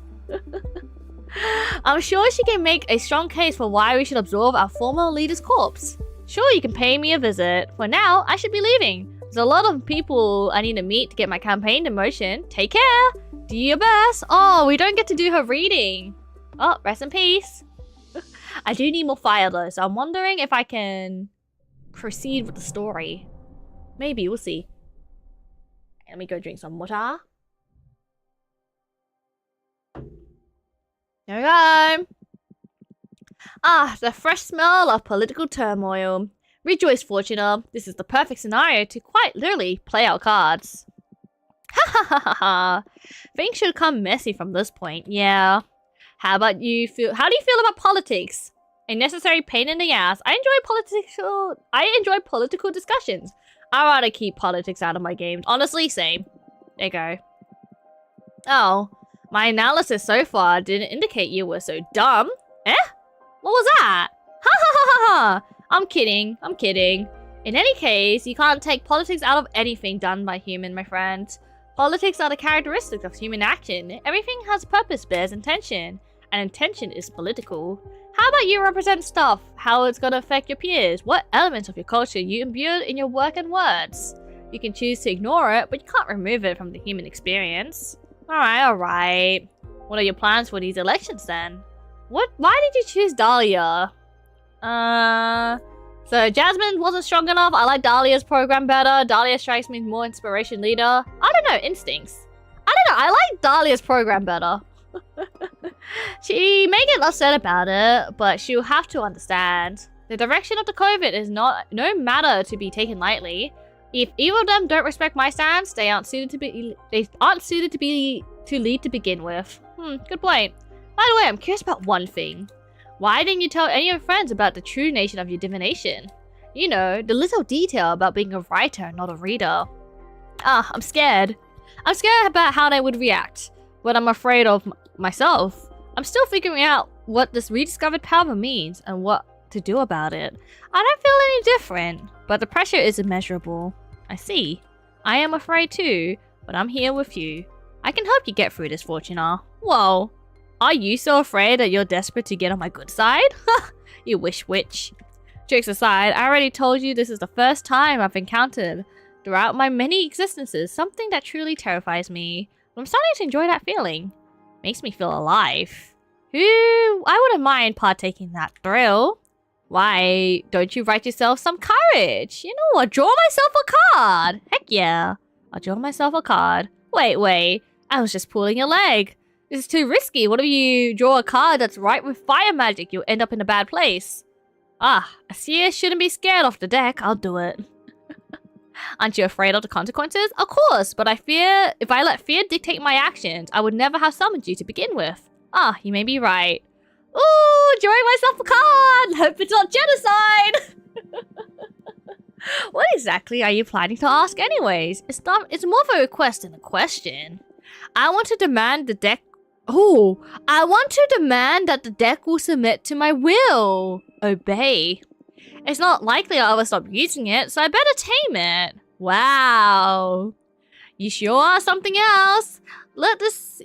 I'm sure she can make a strong case for why we should absorb our former leader's corpse. Sure, you can pay me a visit. For now, I should be leaving. There's a lot of people I need to meet to get my campaign in motion. Take care. Do your best. Oh, we don't get to do her reading. Oh, rest in peace. I do need more fire though, so I'm wondering if I can proceed with the story. Maybe, we'll see. Let me go drink some water. There we go. The fresh smell of political turmoil. Rejoice, Fortuna. This is the perfect scenario to quite literally play our cards. Ha ha ha ha ha. Things should come messy from this point, yeah. How do you feel about politics? A necessary pain in the ass. I enjoy political discussions. I'd rather keep politics out of my games. Honestly, same. There you go. Oh, my analysis so far didn't indicate you were so dumb. Eh? What was that? Ha ha ha ha ha! I'm kidding. I'm kidding. In any case, you can't take politics out of anything done by human, my friend. Politics are the characteristics of human action. Everything has purpose, bears intention. And intention is political. How about you represent stuff? How it's gonna affect your peers? What elements of your culture you imbued in your work and words? You can choose to ignore it, but you can't remove it from the human experience. Alright. What are your plans for these elections then? Why did you choose Dahlia? So Jasmine wasn't strong enough. I like Dahlia's program better. Dahlia strikes me as more inspiration leader. I don't know, instincts. I don't know, I like Dahlia's program better. She may get upset about it, but she'll have to understand. The direction of the COVID is no matter to be taken lightly. If either of them don't respect my stance, they aren't suited to lead to begin with. Good point. By the way, I'm curious about one thing. Why didn't you tell any of your friends about the true nature of your divination? You know, the little detail about being a writer, not a reader. I'm scared. I'm scared about how they would react. But I'm afraid of myself. I'm still figuring out what this rediscovered power means and what to do about it. I don't feel any different, but the pressure is immeasurable. I see. I am afraid too, but I'm here with you. I can help you get through this, Fortuna. Whoa. Are you so afraid that you're desperate to get on my good side? You wish witch. Jokes aside, I already told you this is the first time I've encountered, throughout my many existences, something that truly terrifies me. I'm starting to enjoy that feeling. Makes me feel alive. I wouldn't mind partaking in that thrill. Why don't you write yourself some courage? You know what, draw myself a card. Heck yeah. I'll draw myself a card. Wait. I was just pulling your leg. This is too risky. What if you draw a card that's right with fire magic? You'll end up in a bad place. A seer shouldn't be scared off the deck. I'll do it. Aren't you afraid of the consequences? Of course, but I fear if I let fear dictate my actions, I would never have summoned you to begin with. You may be right. Ooh, drawing myself a card! Hope it's not genocide! What exactly are you planning to ask anyways? It's more of a request than a question. I want to demand that the deck will submit to my will. Obey. It's not likely I'll ever stop using it, so I better tame it. Wow. You sure are something else. Let's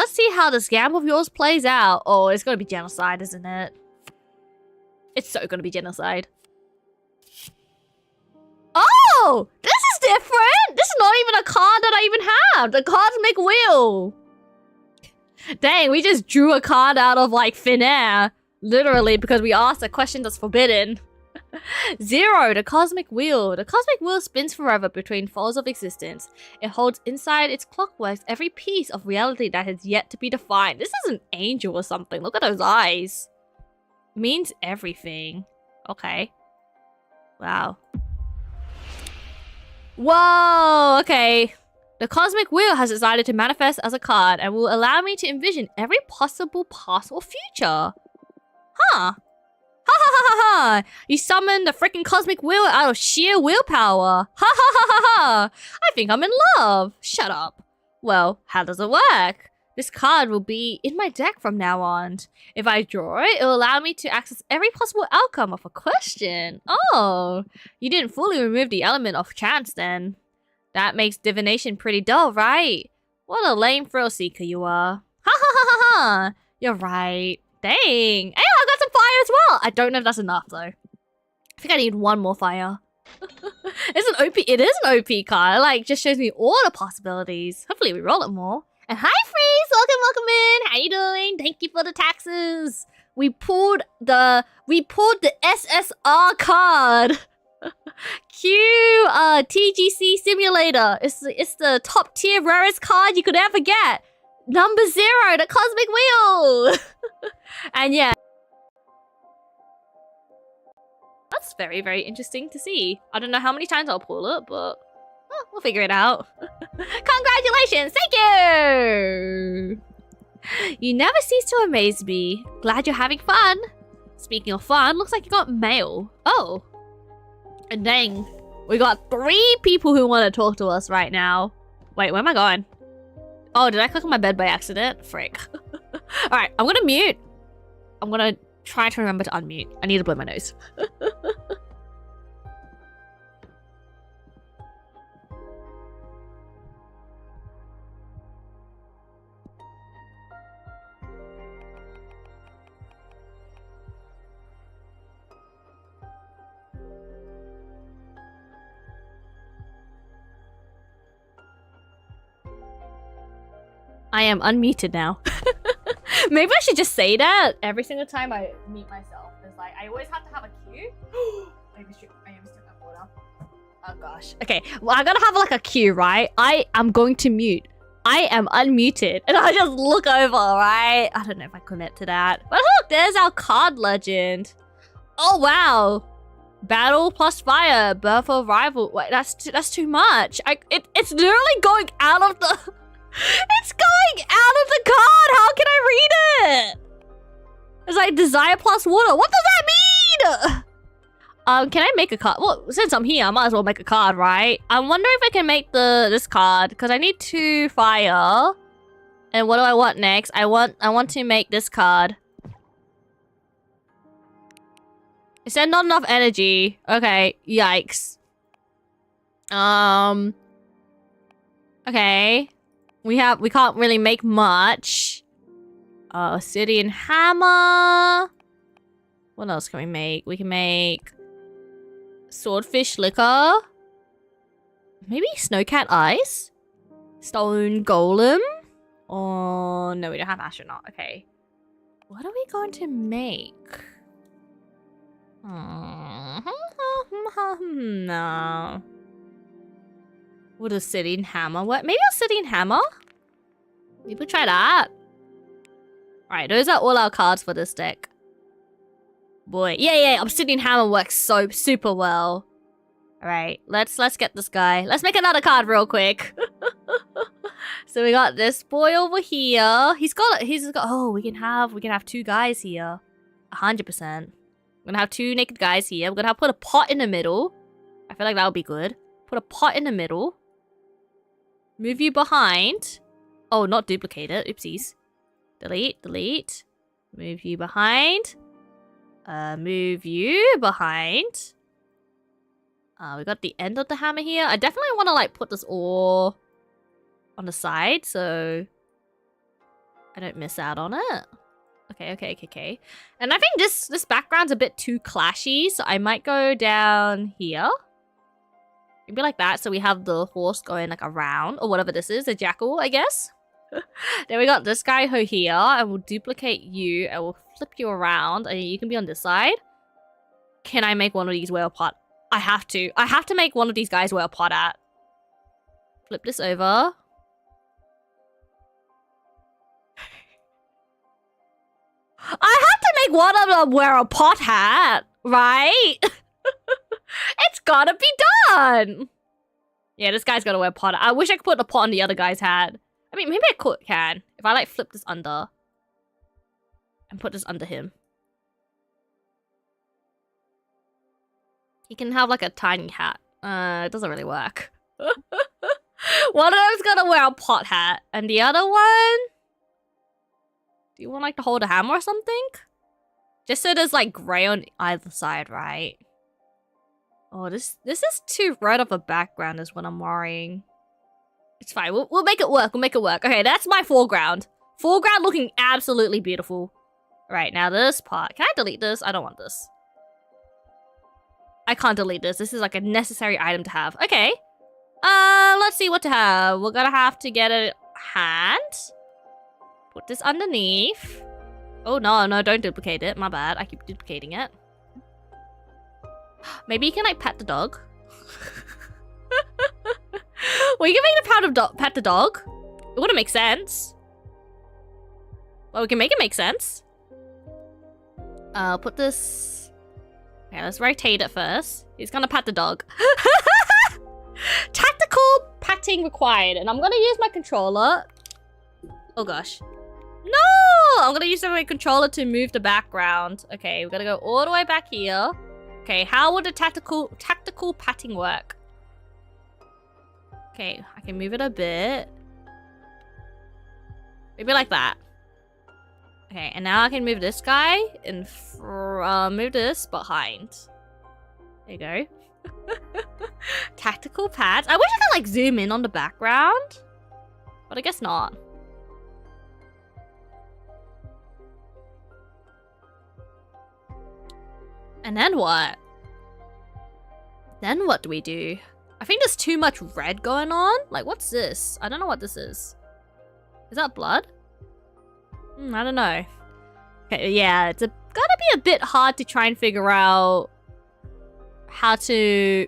see how this gamble of yours plays out. Oh, it's gonna be genocide, isn't it? It's so gonna be genocide. Oh! This is different! This is not even a card that I even have! The Cosmic Wheel! Dang, we just drew a card out of, like, thin air. Literally, because we asked a question that's forbidden. 0, the Cosmic Wheel. The Cosmic Wheel spins forever between folds of existence. It holds inside its clockwork every piece of reality that has yet to be defined. This is an angel or something. Look at those eyes. Means everything. Okay. Wow. Whoa, okay. The Cosmic Wheel has decided to manifest as a card and will allow me to envision every possible past or future. Huh. Ha ha ha ha ha! You summoned the freaking Cosmic Wheel out of sheer willpower. Ha ha ha ha ha! I think I'm in love. Shut up. Well, how does it work? This card will be in my deck from now on. If I draw it, it will allow me to access every possible outcome of a question. Oh, you didn't fully remove the element of chance then. That makes divination pretty dull, right? What a lame thrill seeker you are. Ha ha ha ha ha! You're right. Dang. Hey, I got some fire as well. I don't know if that's enough though. I think I need one more fire. It's an OP. It is an OP card. Like, just shows me all the possibilities. Hopefully we roll it more. And hi Freeze! Welcome in! How you doing? Thank you for the taxes. We pulled the SSR card. TGC simulator. It's the top tier rarest card you could ever get. Number 0, the Cosmic Wheel. And yeah. That's very, very interesting to see. I don't know how many times I'll pull it, but we'll figure it out. Congratulations! Thank you! You never cease to amaze me. Glad you're having fun. Speaking of fun, looks like you got mail. Oh. And dang. We got 3 people who want to talk to us right now. Wait, where am I going? Oh, did I click on my bed by accident? Frick. Alright, I'm gonna mute. I'm gonna try to remember to unmute. I need to blow my nose. I am unmuted now. Maybe I should just say that every single time I mute myself. It's like, I always have to have a cue. I am still at water. Oh gosh. Okay, well I gotta have like a cue, right? I am going to mute. I am unmuted. And I just look over, right? I don't know if I commit to that. But look, there's our card legend. Oh wow. Battle plus fire, birth of rival. Wait, that's too much. It's literally going out of the... It's going out of the card! How can I read it? It's like desire plus water. What does that mean? Can I make a card? Well, since I'm here, I might as well make a card, right? I wonder if I can make this card because I need 2 fire. And what do I want next? I want to make this card. It said not enough energy. Okay, yikes. Okay. We can't really make much. Obsidian hammer. What else can we make? We can make swordfish liquor. Maybe snowcat ice? Stone golem? Oh, no, we don't have astronaut. Okay. What are we going to make? No. Would a obsidian hammer work? Maybe a obsidian hammer? Maybe try that. Alright, those are all our cards for this deck. Boy, yeah, obsidian hammer works so super well. Alright, let's get this guy. Let's make another card real quick. So we got this boy over here. He's got oh, we can have 2 guys here. 100%. We're gonna have 2 naked guys here. We're gonna put a pot in the middle. I feel like that would be good. Put a pot in the middle. Move you behind. Oh, not duplicate it. Oopsies. Delete. Move you behind. Move you behind. We got the end of the hammer here. I definitely want to like put this all on the side so I don't miss out on it. Okay. And I think this background's a bit too clashy, so I might go down here. Maybe like that, so we have the horse going like around, or whatever this is, a jackal, I guess. Then we got this guy here, and we'll duplicate you, and we'll flip you around, and you can be on this side. Can I make one of these whale pot? I have to. I have to make one of these guys whale pot at. Flip this over. I have to make one of them wear a pot hat, right? It's gotta be done. Yeah, this guy's gotta wear pot. I wish I could put the pot on the other guy's hat. I mean, maybe I can. If I like flip this under. And put this under him. He can have like a tiny hat. It doesn't really work. One of them's gonna wear a pot hat. And the other one... Do you want like to hold a hammer or something? Just so there's like grey on either side, right? Oh, this is too red of a background is what I'm worrying. It's fine. We'll make it work. We'll make it work. Okay, that's my foreground. Foreground looking absolutely beautiful. Right, now this part. Can I delete this? I don't want this. I can't delete this. This is like a necessary item to have. Okay. Let's see what to have. We're gonna have to get a hand. Put this underneath. Oh, no, don't duplicate it. My bad. I keep duplicating it. Maybe you can, like, pet the dog. Well, you can make the pet the dog. It wouldn't make sense. Well, we can make it make sense. Put this... Okay, let's rotate it first. He's gonna pat the dog. Tactical patting required. And I'm gonna use my controller. Oh, gosh. No! I'm gonna use my controller to move the background. Okay, we're gonna go all the way back here. Okay, how would the tactical patting work? Okay, I can move it a bit. Maybe like that. Okay, and now I can move this guy and move this behind. There you go. Tactical pads. I wish I could like zoom in on the background, but I guess not. And then what? Then what do we do? I think there's too much red going on. Like, what's this? I don't know what this is. Is that blood? I don't know. Okay, yeah, it's gonna be a bit hard to try and figure out how to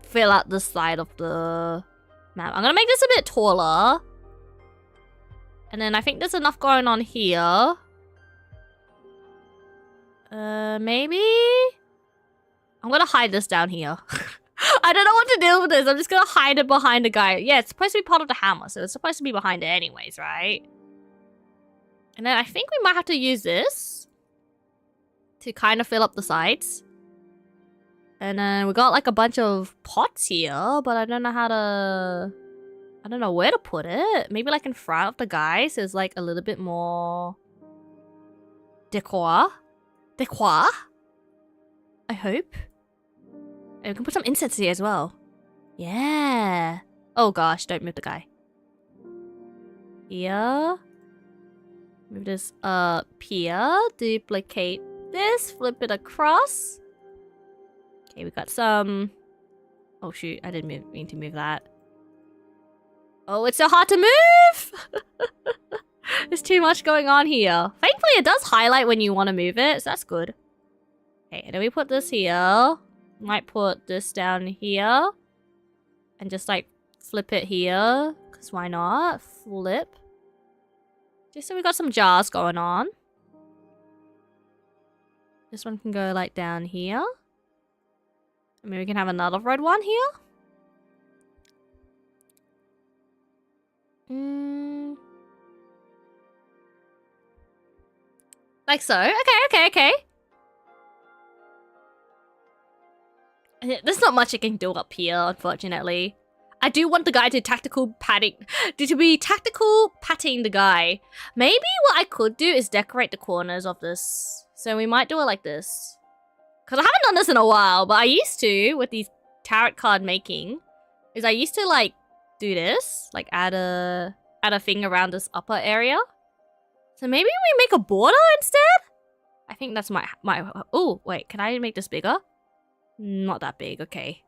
fill out the side of the map. I'm gonna make this a bit taller. And then I think there's enough going on here. Maybe? I'm gonna hide this down here. I don't know what to do with this. I'm just gonna hide it behind the guy. Yeah, it's supposed to be part of the hammer, so it's supposed to be behind it anyways, right? And then I think we might have to use this to kind of fill up the sides. And then we got like a bunch of pots here, but I don't know how to... I don't know where to put it. Maybe like in front of the guy, so it's like a little bit more... decor. Decor? I hope. And we can put some incense here as well. Yeah. Oh gosh, don't move the guy. Here. Move this up here. Duplicate this. Flip it across. Okay, we got some... Oh shoot, I didn't mean to move that. Oh, it's so hard to move! There's too much going on here. Thankfully, it does highlight when you want to move it, so that's good. Okay, and then we put this here. Might put this down here. And just like flip it here. Because why not? Flip. Just so we got some jars going on. This one can go like down here. I mean, we can have another red one here. Like so. Okay. There's not much I can do up here, unfortunately. I do want the guy to be tactical patting the guy. Maybe what I could do is decorate the corners of this. So we might do it like this. Because I haven't done this in a while, but I used to, with these tarot card making, is I used to like do this, like add a thing around this upper area. So maybe we make a border instead? I think that's my oh, wait, can I make this bigger? Not that big, okay.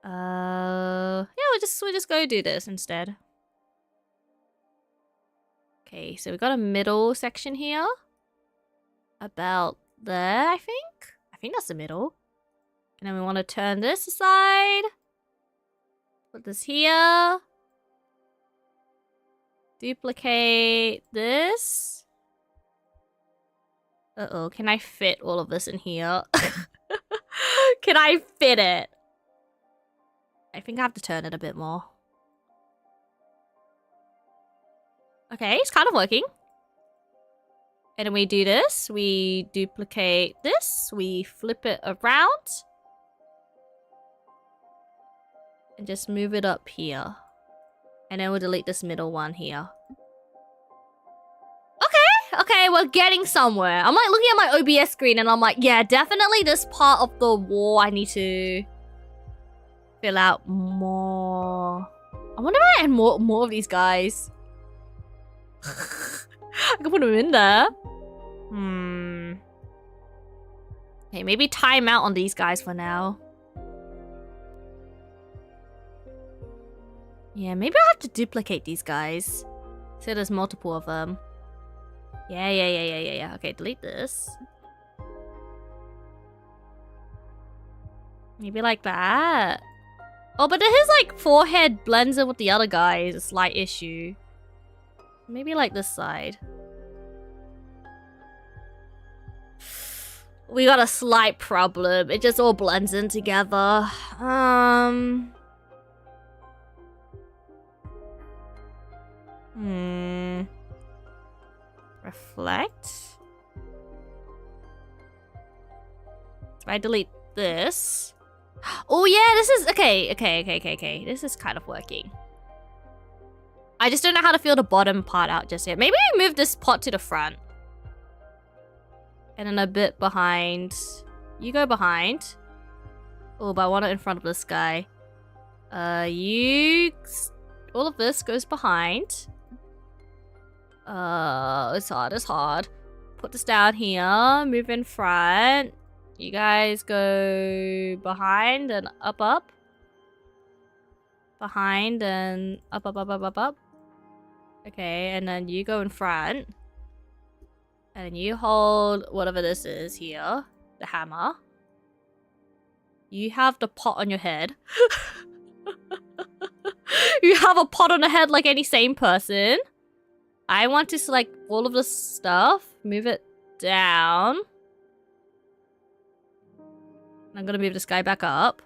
Yeah, we'll just go do this instead. Okay, so we got a middle section here. About there, I think. I think that's the middle. And then we want to turn this aside. Put this here. Duplicate this. Uh-oh, can I fit all of this in here? Can I fit it? I think I have to turn it a bit more. Okay, it's kind of working. And then we do this. We duplicate this. We flip it around. And just move it up here. And then we'll delete this middle one here. Okay, we're getting somewhere. I'm like looking at my OBS screen and I'm like, yeah, definitely this part of the wall I need to fill out more. I wonder if I add more of these guys. I can put them in there. Hey, maybe time out on these guys for now. Yeah, maybe I have to duplicate these guys. So there's multiple of them. Yeah. Okay, delete this. Maybe like that. Oh, but his like forehead blends in with the other guys. A slight issue. Maybe like this side. We got a slight problem. It just all blends in together. Reflect. If I delete this. Oh yeah, this is okay. This is kind of working. I just don't know how to feel the bottom part out just yet. Maybe we move this pot to the front. And then a bit behind. You go behind. Oh, but I want it in front of this guy. All of this goes behind. It's hard. Put this down here. Move in front. You guys go behind and up. Behind and up. Okay, and then you go in front. And then you hold whatever this is here. The hammer. You have the pot on your head. You have a pot on the head like any sane person. I want to select all of this stuff. Move it down. I'm gonna move this guy back up.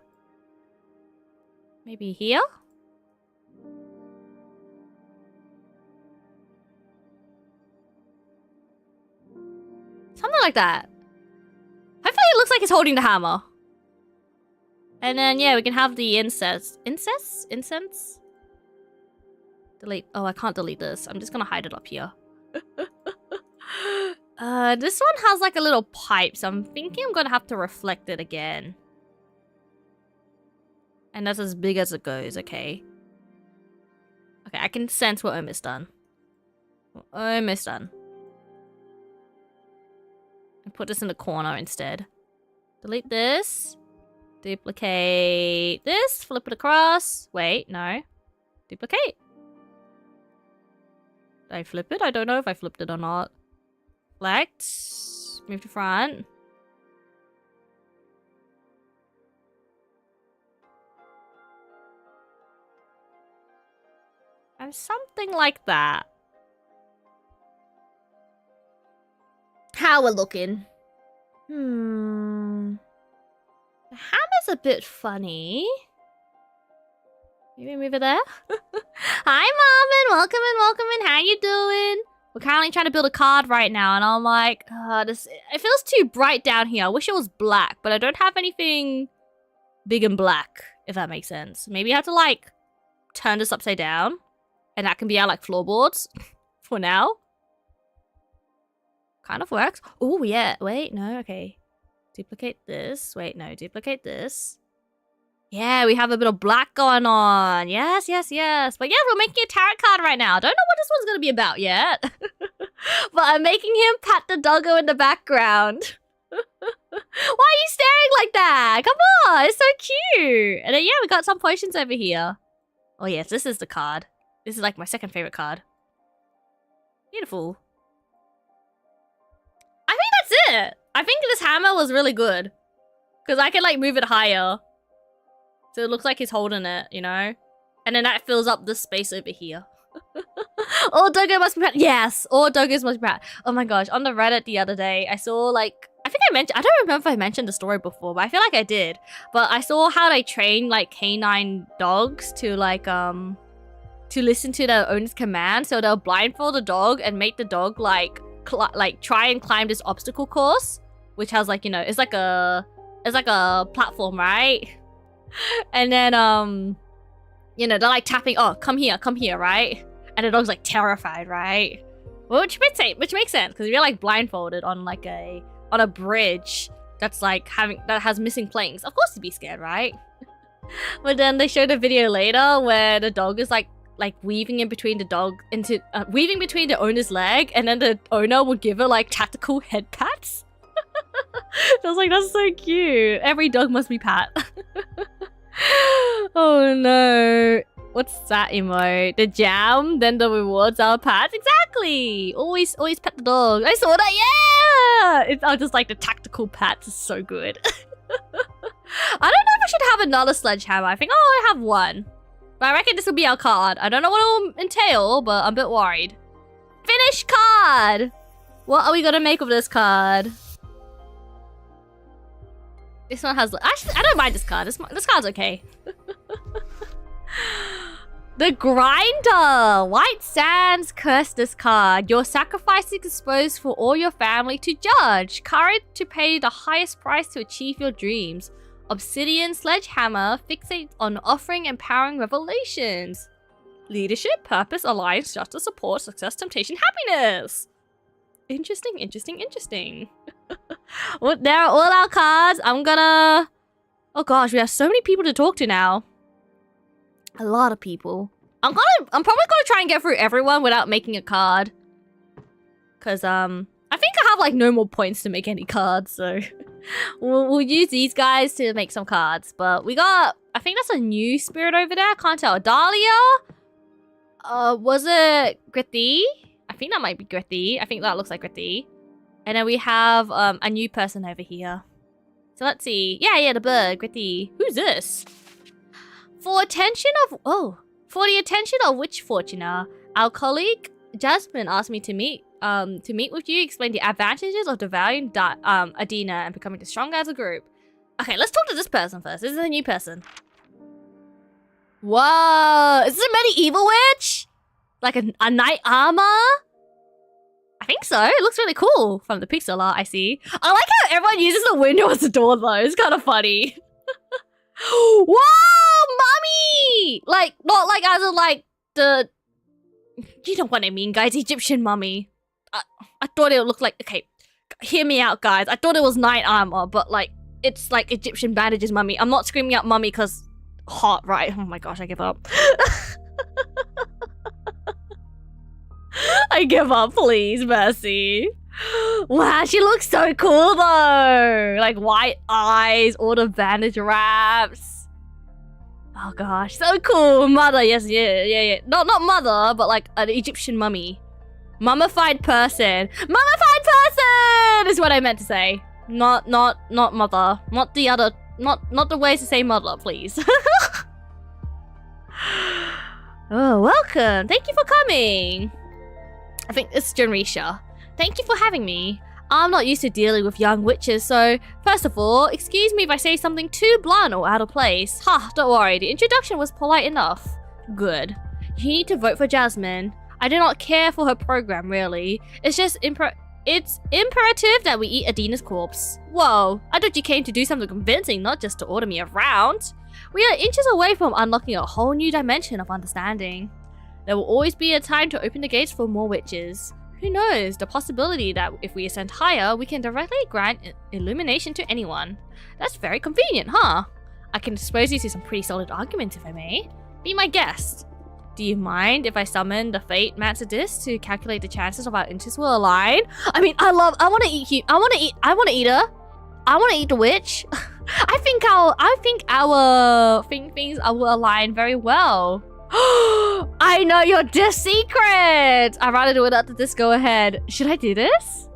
Maybe here? Something like that. Hopefully it looks like he's holding the hammer. And then, yeah, we can have the incense. Incense? Delete. Oh, I can't delete this. I'm just gonna hide it up here. This one has like a little pipe, so I'm thinking I'm gonna have to reflect it again. And that's as big as it goes, okay. Okay, I can sense we're almost done. We're almost done. And put this in the corner instead. Delete this. Duplicate this. Flip it across. Wait, no. Duplicate. Did I flip it? I don't know if I flipped it or not. Select. Move to front. And something like that. How we're looking. The hammer's a bit funny. Maybe move it there. Hi, Mom, and welcome in. How you doing? We're currently trying to build a card right now, and I'm like, it feels too bright down here. I wish it was black, but I don't have anything big and black, if that makes sense. Maybe I have to, like, turn this upside down, and that can be our, like, floorboards for now. Kind of works. Oh, yeah. Wait, no, okay. Duplicate this. Wait, no, duplicate this. Yeah, we have a bit of black going on. Yes. But yeah, we're making a tarot card right now. Don't know what this one's going to be about yet. But I'm making him pat the doggo in the background. Why are you staring like that? Come on, it's so cute. And then, yeah, we got some potions over here. Oh, yes, this is the card. This is like my second favorite card. Beautiful. I think that's it. I think this hammer was really good. Because I can, like, move it higher. So it looks like he's holding it, you know? And then that fills up this space over here. All doggo must be proud. Yes, all doggos must be proud. Oh my gosh, on the Reddit the other day, I saw like I think I mentioned, I don't remember if I mentioned the story before, but I feel like I did. But I saw how they train like canine dogs to like to listen to their owner's command. So they'll blindfold the dog and make the dog like try and climb this obstacle course, which has like, you know, it's like a platform, right? And then you know, they're like tapping, oh, come here, right? And the dog's like terrified, right? Well, which makes sense because you're like blindfolded on like a bridge that's like that has missing planks. Of course, you'd be scared, right? But then they showed a video later where the dog is like weaving in between weaving between the owner's leg, and then the owner would give her like tactical head pats. I was like, that's so cute. Every dog must be pat. Oh no. What's that emote? The jam, then the rewards are pats. Exactly. Always pet the dog. I saw that. Yeah. I just like the tactical pats. Is so good. I don't know if I should have another sledgehammer. I think I have one. But I reckon this will be our card. I don't know what it will entail, but I'm a bit worried. Finish card. What are we gonna make of this card? This one has... Actually, I don't mind this card. This card's okay. The Grinder! White Sands curse this card. Your sacrifice is exposed for all your family to judge. Courage to pay the highest price to achieve your dreams. Obsidian Sledgehammer fixates on offering empowering revelations. Leadership, purpose, alliance, justice, support, success, temptation, happiness. Interesting. Well, there are all our cards. I'm gonna... Oh gosh, we have so many people to talk to now. A lot of people. I'm probably gonna try and get through everyone without making a card. Cause I think I have like no more points to make any cards, so we'll use these guys to make some cards. But we got, I think that's a new spirit over there. I can't tell. Dahlia? Was it Grethe? I think that might be Grethe. I think that looks like Grethe. And then we have a new person over here. So let's see. Yeah, the bird, Grethe. Who's this? For the attention of which Fortuna, our colleague Jasmine asked me to meet with you, explain the advantages of devaluing Aedena and becoming stronger as a group. Okay, let's talk to this person first. This is a new person. Whoa, is this a medieval witch? Like a knight armor? I think so. It looks really cool from the pixel art I see. I like how everyone uses the window as a door though. It's kind of funny. Whoa, mummy! Like, not like as in like the... You know what I mean, guys. Egyptian mummy. I thought it would look like... Okay, hear me out, guys. I thought it was knight armor, but like, it's like Egyptian bandages mummy. I'm not screaming out mummy because... Hot, right? Oh my gosh, I give up. I give up, please, Mercy. Wow, she looks so cool though. Like white eyes, all the bandage wraps. Oh gosh, so cool. Mother, yes, yeah. Not mother, but like an Egyptian mummy. Mummified person. Mummified person is what I meant to say. Not mother. Not the other. Not the ways to say mother, please. Oh, welcome. Thank you for coming. I think it's Junreisha. Thank you for having me. I'm not used to dealing with young witches, so first of all, excuse me if I say something too blunt or out of place. Ha, don't worry, the introduction was polite enough. Good. You need to vote for Jasmine. I do not care for her program, really. It's just it's imperative that we eat Aedena's corpse. Whoa, I thought you came to do something convincing, not just to order me around. We are inches away from unlocking a whole new dimension of understanding. There will always be a time to open the gates for more witches. Who knows, the possibility that if we ascend higher, we can directly grant illumination to anyone. That's very convenient, huh? I can expose you to some pretty solid arguments if I may. Be my guest. Do you mind if I summon the Peppermancer disc to calculate the chances of our interests will align? I mean, I want to eat her. I want to eat the witch. I think our things will align very well. I know your disc secret! I'd rather do it after this. Go ahead. Should I do this?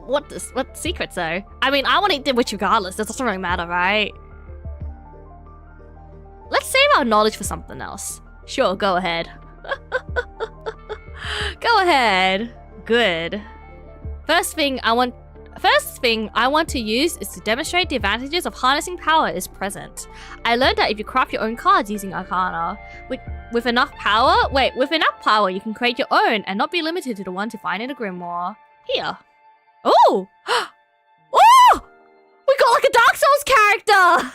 What secrets though? I mean, I want to eat the witch regardless. That doesn't really matter, right? Let's save our knowledge for something else. Sure, go ahead. Go ahead. Good. First thing I want to use is to demonstrate the advantages of harnessing power is present. I learned that if you craft your own cards using Arcana, with enough power, you can create your own and not be limited to the one to find in a grimoire. Here. Oh! Oh! We got like a Dark Souls character!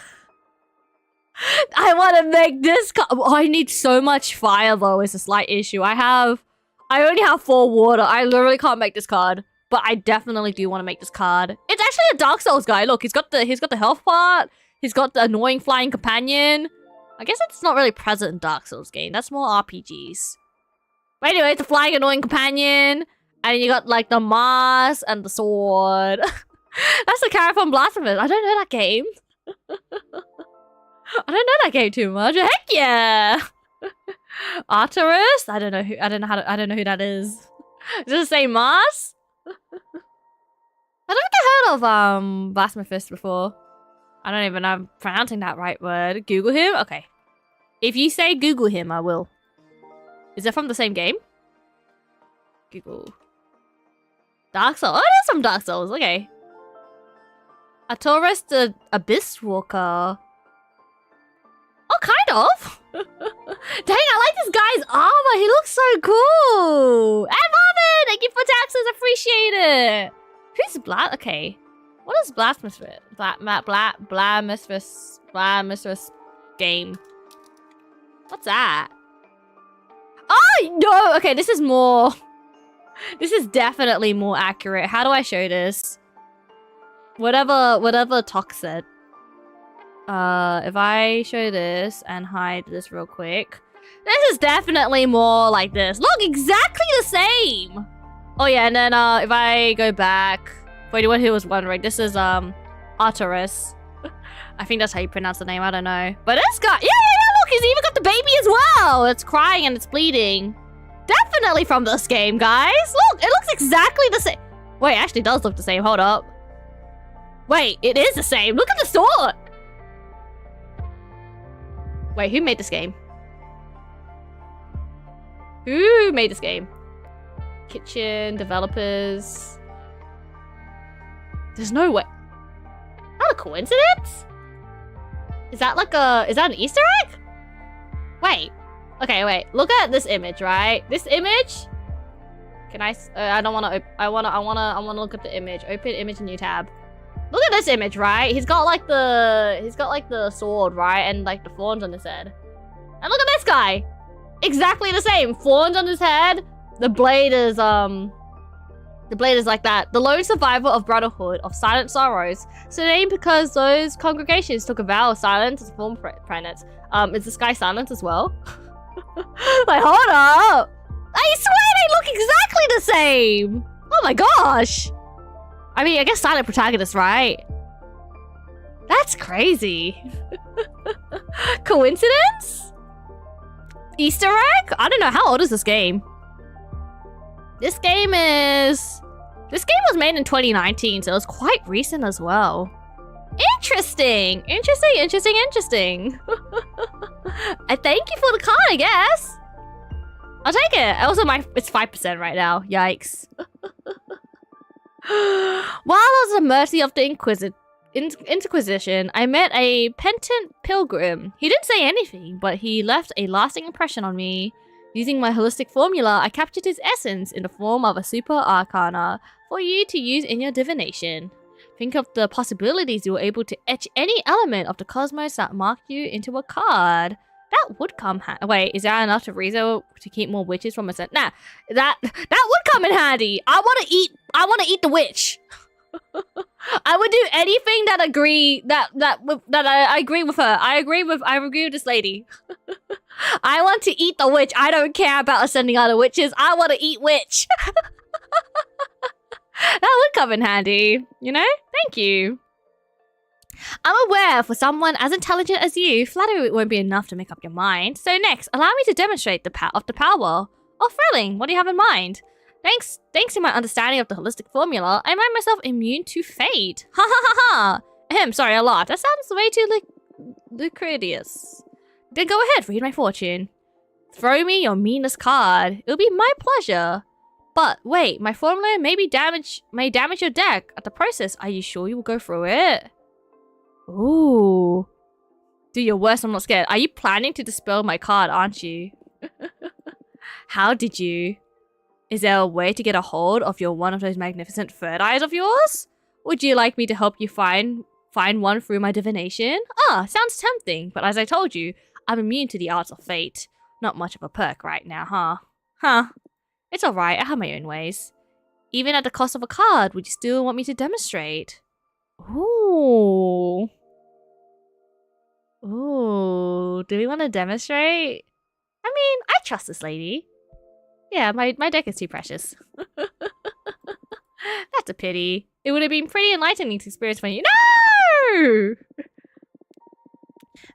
I want to make this card. Oh, I need so much fire though, is a slight issue. I only have 4 water. I literally can't make this card. But I definitely do want to make this card. It's actually a Dark Souls guy. Look, he's got the health part. He's got the annoying flying companion. I guess it's not really present in Dark Souls game. That's more RPGs. But anyway, it's a flying annoying companion. And you got like the mask and the sword. That's the character from Blasphemous. I don't know that game. I don't know that game too much. Heck yeah! Arteris? I don't know who that is. Is it the same mask? I don't think I heard of Blasphemous before. I don't even know if I'm pronouncing that right word. Google him? Okay. If you say Google him, I will. Is it from the same game? Google. Dark Souls. Oh, it is from Dark Souls. Okay. Arteris the Abyss Walker. Oh, kind of. Dang, I like this guy's armor. He looks so cool. And Marvin, thank you for taxes. Appreciate it. Who's Okay. What is Blasphemous? Blasphemous game. What's that? Oh, no. Okay, this is more... This is definitely more accurate. How do I show this? Whatever Tok said. If I show this and hide this real quick. This is definitely more like this. Look, exactly the same. Oh yeah, and then if I go back, for anyone who was wondering, this is Arteris. I think that's how you pronounce the name, I don't know. But this guy, yeah, look, he's even got the baby as well. It's crying and it's bleeding. Definitely from this game, guys. Look, it looks exactly the same. Wait, it actually does look the same, hold up. Wait, it is the same. Look at the sword. Wait, who made this game? Who made this game? Kitchen, developers. There's no way. Not a coincidence? Is that like is that an Easter egg? Wait. Okay, wait. Look at this image, right? This image. Can I don't want to. I want to look at the image. Open image, new tab. Look at this image, right? He's got like the sword, right? And like the thorns on his head. And look at this guy. Exactly the same. Thorns on his head. The blade is like that. The lone survivor of Brotherhood of Silent Sorrows. So named because those congregations took a vow of silence as form planets. Is this guy silent as well? Like, hold up. I swear they look exactly the same. Oh my gosh. I mean, I guess silent protagonist, right? That's crazy. Coincidence? Easter egg? I don't know. How old is this game? This game was made in 2019, so it's quite recent as well. Interesting. Interesting. I thank you for the card, I guess. I'll take it. Also, it's 5% right now. Yikes. While I was at the mercy of the Inquisition, I met a penitent pilgrim. He didn't say anything, but he left a lasting impression on me. Using my holistic formula, I captured his essence in the form of a super arcana for you to use in your divination. Think of the possibilities you were able to etch any element of the cosmos that marked you into a card. That would come wait, is that enough to reason to keep more witches from a set? Nah, that would come in handy. I want to eat the witch. I would do anything that I agree with her. I agree with this lady. I want to eat the witch. I don't care about ascending other witches. I want to eat witch. That would come in handy, you know? Thank you. I'm aware for someone as intelligent as you, flattery won't be enough to make up your mind. So next, allow me to demonstrate the power of the power. Oh, thrilling. What do you have in mind? Thanks to my understanding of the holistic formula, I find myself immune to fate. Ha ha ha ha! Ahem, sorry, I laughed. That sounds way too lucrative. Then go ahead, read my fortune. Throw me your meanest card. It'll be my pleasure. But wait, my formula may damage your deck. At the process, are you sure you will go through it? Ooh. Do your worst, I'm not scared. Are you planning to dispel my card, aren't you? How did you? Is there a way to get a hold of one of those magnificent third eyes of yours? Would you like me to help you find one through my divination? Ah, sounds tempting, but as I told you, I'm immune to the arts of fate. Not much of a perk right now, huh? Huh. It's alright, I have my own ways. Even at the cost of a card, would you still want me to demonstrate? Ooh. Ooh, do we want to demonstrate? I mean, I trust this lady. Yeah, my deck is too precious. That's a pity. It would have been pretty enlightening to experience when you— No!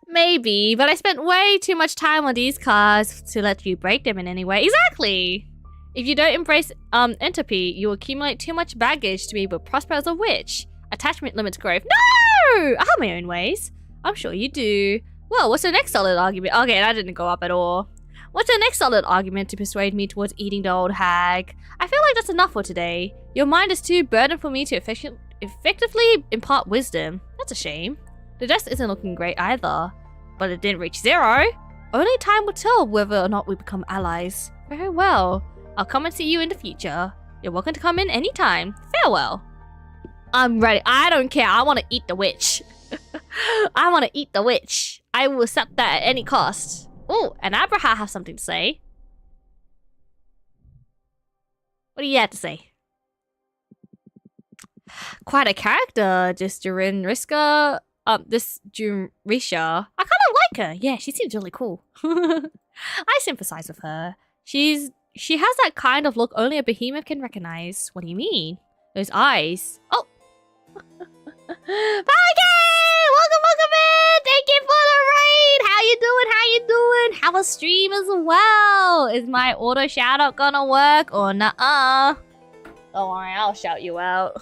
Maybe, but I spent way too much time on these cards to let you break them in any way. Exactly! If you don't embrace entropy, you will accumulate too much baggage to be able to prosper as a witch. Attachment limits growth. No! I have my own ways. I'm sure you do. Well, what's the next solid argument? Okay, that didn't go up at all. What's the next solid argument to persuade me towards eating the old hag? I feel like that's enough for today. Your mind is too burdened for me to effectively impart wisdom. That's a shame. The desk isn't looking great either. But it didn't reach 0. Only time will tell whether or not we become allies. Very well. I'll come and see you in the future. You're welcome to come in anytime. Farewell. I'm ready. I don't care. I want to eat the witch. I want to eat the witch. I will accept that at any cost. Oh, and Ábramar has something to say. What do you have to say? Quite a character, this Junreisha. This Junreisha. I kind of like her. Yeah, she seems really cool. I sympathize with her. She has that kind of look only a behemoth can recognize. What do you mean? Those eyes. Oh. Welcome in! Thank you for the raid! How you doing? Have a stream as well! Is my auto shout out gonna work or nuh-uh? Don't worry, I'll shout you out.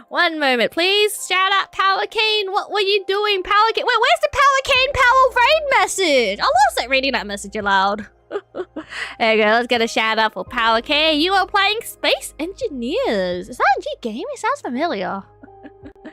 One moment, please. Shout out Power Cane. What were you doing, Power Cane? Wait, where's the Power Cane Power raid message? I lost reading that message aloud. There you go, let's get a shout out for Power Cane. You are playing Space Engineers. Is that a G game? It sounds familiar.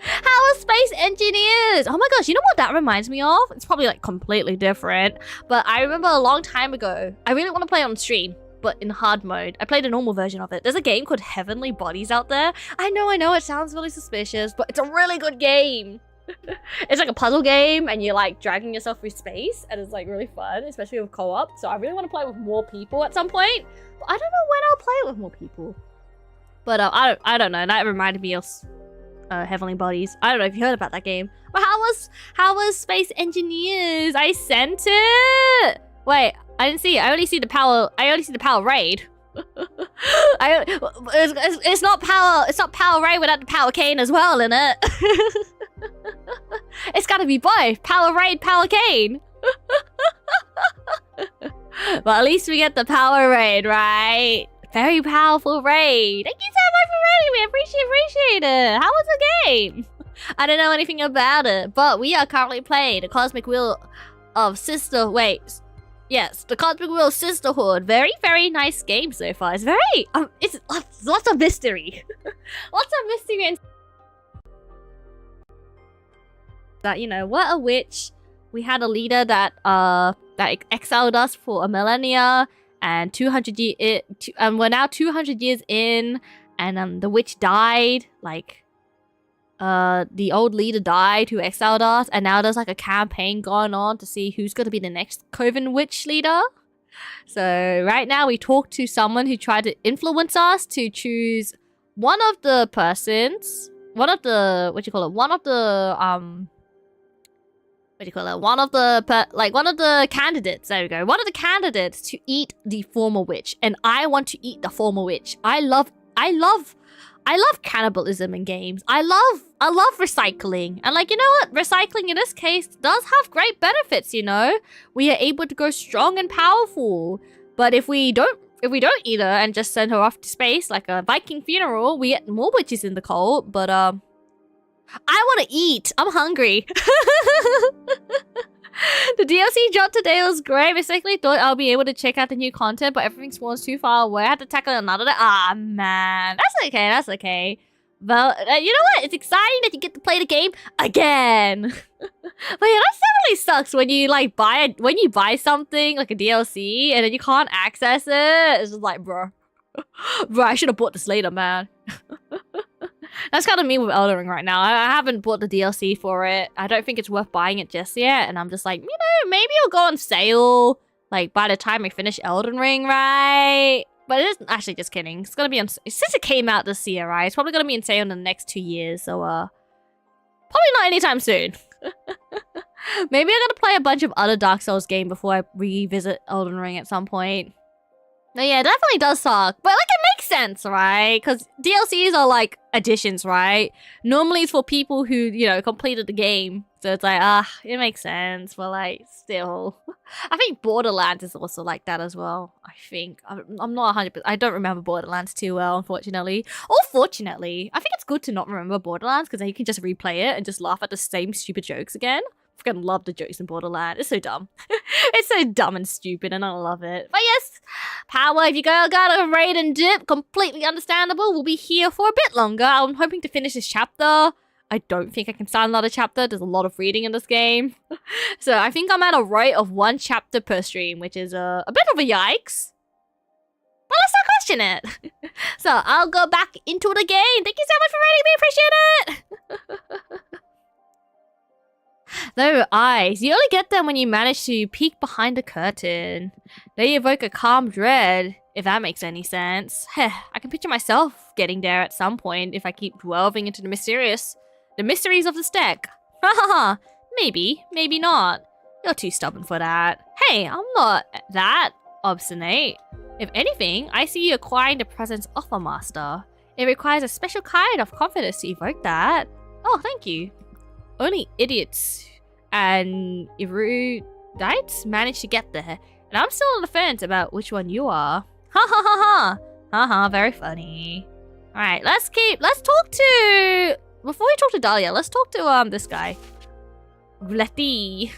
How are Space Engineers? Oh my gosh, you know what that reminds me of? It's probably like completely different. But I remember a long time ago, I really want to play on stream, but in hard mode. I played a normal version of it. There's a game called Heavenly Bodies out there. I know, it sounds really suspicious, but it's a really good game. It's like a puzzle game and you're like dragging yourself through space and it's like really fun, especially with co-op. So I really want to play with more people at some point. But I don't know when I'll play it with more people. But I don't know. That reminded me of Heavenly Bodies. I don't know if you heard about that game. But how was Space Engineers? I sent it. Wait, I didn't see it. I only see the power raid. It's not power raid without the Power Cane as well, innit? It's gotta be both. Power raid, Power Cane. But at least we get the power raid, right? Very powerful raid. Thank you so much for raiding me. Appreciate it. How was the game? I don't know anything about it, but we are currently playing the Cosmic Wheel of Yes, the Cosmic Wheel Sisterhood. Very, very nice game so far. It's very, it's lots of mystery. Lots of mystery and that, you know, what a witch. We had a leader that exiled us for a millennia and 200 years, and we're now 200 years in, and the witch died, like the old leader died who exiled us, and now there's like a campaign going on to see who's going to be the next Coven witch leader. So right now we talked to someone who tried to influence us to choose one of the persons, one of the candidates, there we go. One of the candidates to eat the former witch. And I want to eat the former witch. I love cannibalism in games. I love recycling. And like, you know what? Recycling in this case does have great benefits, you know? We are able to go strong and powerful. But if we don't eat her and just send her off to space like a Viking funeral, we get more witches in the cult. But I want to eat. I'm hungry. The DLC dropped today. It was great. Basically, thought I'll be able to check out the new content, but everything spawns too far away. I had to tackle another day. Ah, man. That's okay. That's okay. Well, you know what? It's exciting that you get to play the game again. But yeah, that definitely sucks when you like when you buy something like a DLC and then you can't access it. It's just like, bro, I should have bought this later, man. That's kind of me with Elden Ring right now. I haven't bought the DLC for it. I don't think it's worth buying it just yet. And I'm just like, you know, maybe it'll go on sale like by the time I finish Elden Ring, right? But it isn't actually, just kidding. It's gonna be on, since it came out this year, right? It's probably gonna be on sale in the next 2 years. So probably not anytime soon. Maybe I'm gonna play a bunch of other Dark Souls games before I revisit Elden Ring at some point. No, yeah, it definitely does suck. But, like, it makes sense, right? Because DLCs are, like, additions, right? Normally it's for people who, you know, completed the game. So it's like, it makes sense. But, like, still. I think Borderlands is also like that as well, I think. I'm not 100%. I don't remember Borderlands too well, unfortunately. Or fortunately. I think it's good to not remember Borderlands because then you can just replay it and just laugh at the same stupid jokes again. I freaking love the jokes in Borderlands. It's so dumb. It's so dumb and stupid and I love it. But yes, Power, if you gotta raid and dip, completely understandable. We'll be here for a bit longer. I'm hoping to finish this chapter. I don't think I can start another chapter. There's a lot of reading in this game. So I think I'm at a rate of 1 chapter per stream, which is a bit of a yikes. But let's not question it. So I'll go back into it again. Thank you so much for raiding me. Appreciate it. Though eyes, you only get them when you manage to peek behind the curtain. They evoke a calm dread, if that makes any sense. I can picture myself getting there at some point if I keep delving into the mysteries of this deck. Hahaha, maybe, maybe not. You're too stubborn for that. Hey, I'm not that obstinate. If anything, I see you acquiring the presence of a master. It requires a special kind of confidence to evoke that. Oh, thank you. Only idiots and erudites manage to get there, and I'm still on the fence about which one you are. Ha ha ha ha! Haha, very funny. Alright, let's talk to... Before we talk to Dahlia, let's talk to, this guy. Grethe. Hey,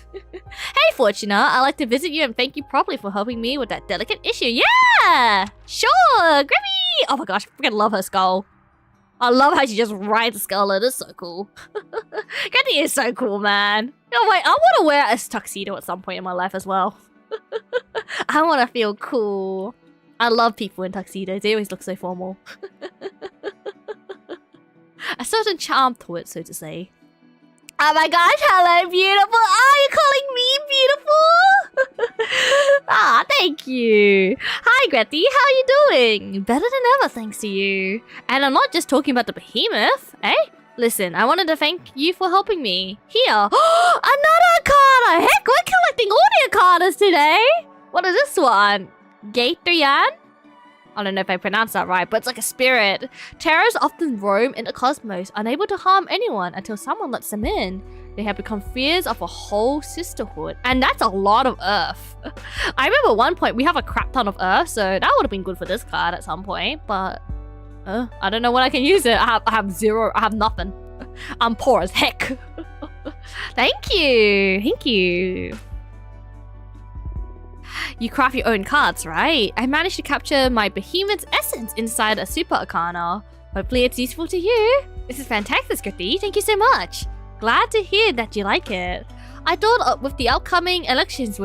Fortuna, I'd like to visit you and thank you properly for helping me with that delicate issue. Yeah! Sure! Grethe! Oh my gosh, I freaking love her skull. I love how she just rides a skull. It's so cool. Grethe is so cool, man. Oh wait, I want to wear a tuxedo at some point in my life as well. I want to feel cool. I love people in tuxedos. They always look so formal. A certain charm to it, so to say. Oh my gosh, hello, beautiful. Are you calling me beautiful? Ah, thank you. Hi, Grethe. How are you doing? Better than ever, thanks to you. And I'm not just talking about the behemoth, eh? Listen, I wanted to thank you for helping me. Here. Another Arcana! Heck, we're collecting all the Arcanas today! What is this one? 𝐒𝐂𝐿? I don't know if I pronounced that right, but it's like a spirit. Terrors often roam in the cosmos, unable to harm anyone until someone lets them in. They have become fears of a whole sisterhood. And that's a lot of Earth. I remember at one point we have a crap ton of Earth, so that would have been good for this card at some point, but... I don't know when I can use it. I have zero. I have nothing. I'm poor as heck. Thank you. Thank you. You craft your own cards, right? I managed to capture my behemoth's essence inside a super arcana. Hopefully it's useful to you. This is fantastic, Grethe. Thank you so much. Glad to hear that you like it. I thought with the upcoming elections,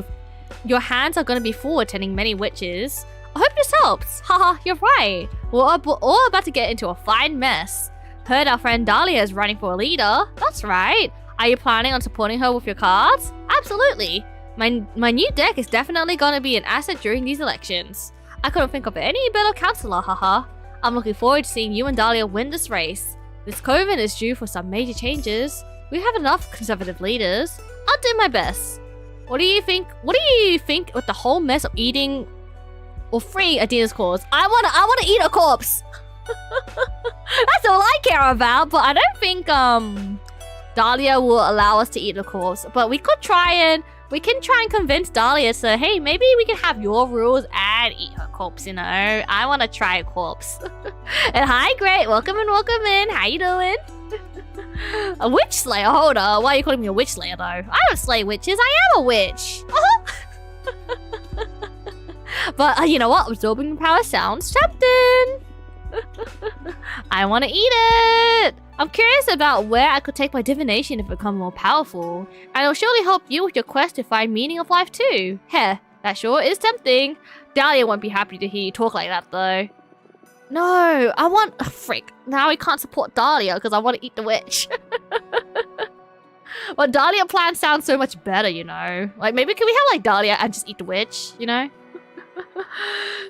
your hands are going to be full attending many witches. I hope this helps. Haha, you're right. We're all about to get into a fine mess. Heard our friend Dahlia is running for a leader. That's right. Are you planning on supporting her with your cards? Absolutely. My new deck is definitely going to be an asset during these elections. I couldn't think of any better counselor, haha. I'm looking forward to seeing you and Dahlia win this race. This coven is due for some major changes. We have enough conservative leaders. I'll do my best. What do you think? What do you think with the whole mess of eating or free Aedena's corpse? I wanna eat a corpse. That's all I care about. But I don't think Dahlia will allow us to eat the corpse. But we can try and convince Dahlia. So hey, maybe we can have your rules and eat her corpse. You know, I want to try a corpse. And hi, Grethe. Welcome in. How you doing? A witch slayer? Hold on. Why are you calling me a witch slayer, though? I don't slay witches. I am a witch. But you know what? Absorbing power sounds tempting. I want to eat it. I'm curious about where I could take my divination to become more powerful. And it'll surely help you with your quest to find meaning of life too. Heh, that sure is tempting. Dahlia won't be happy to hear you talk like that though. No, I want... Oh, frick. Now we can't support Dahlia because I want to eat the witch. But Dahlia plan sounds so much better, you know. Like, maybe can we have, like, Dahlia and just eat the witch, you know?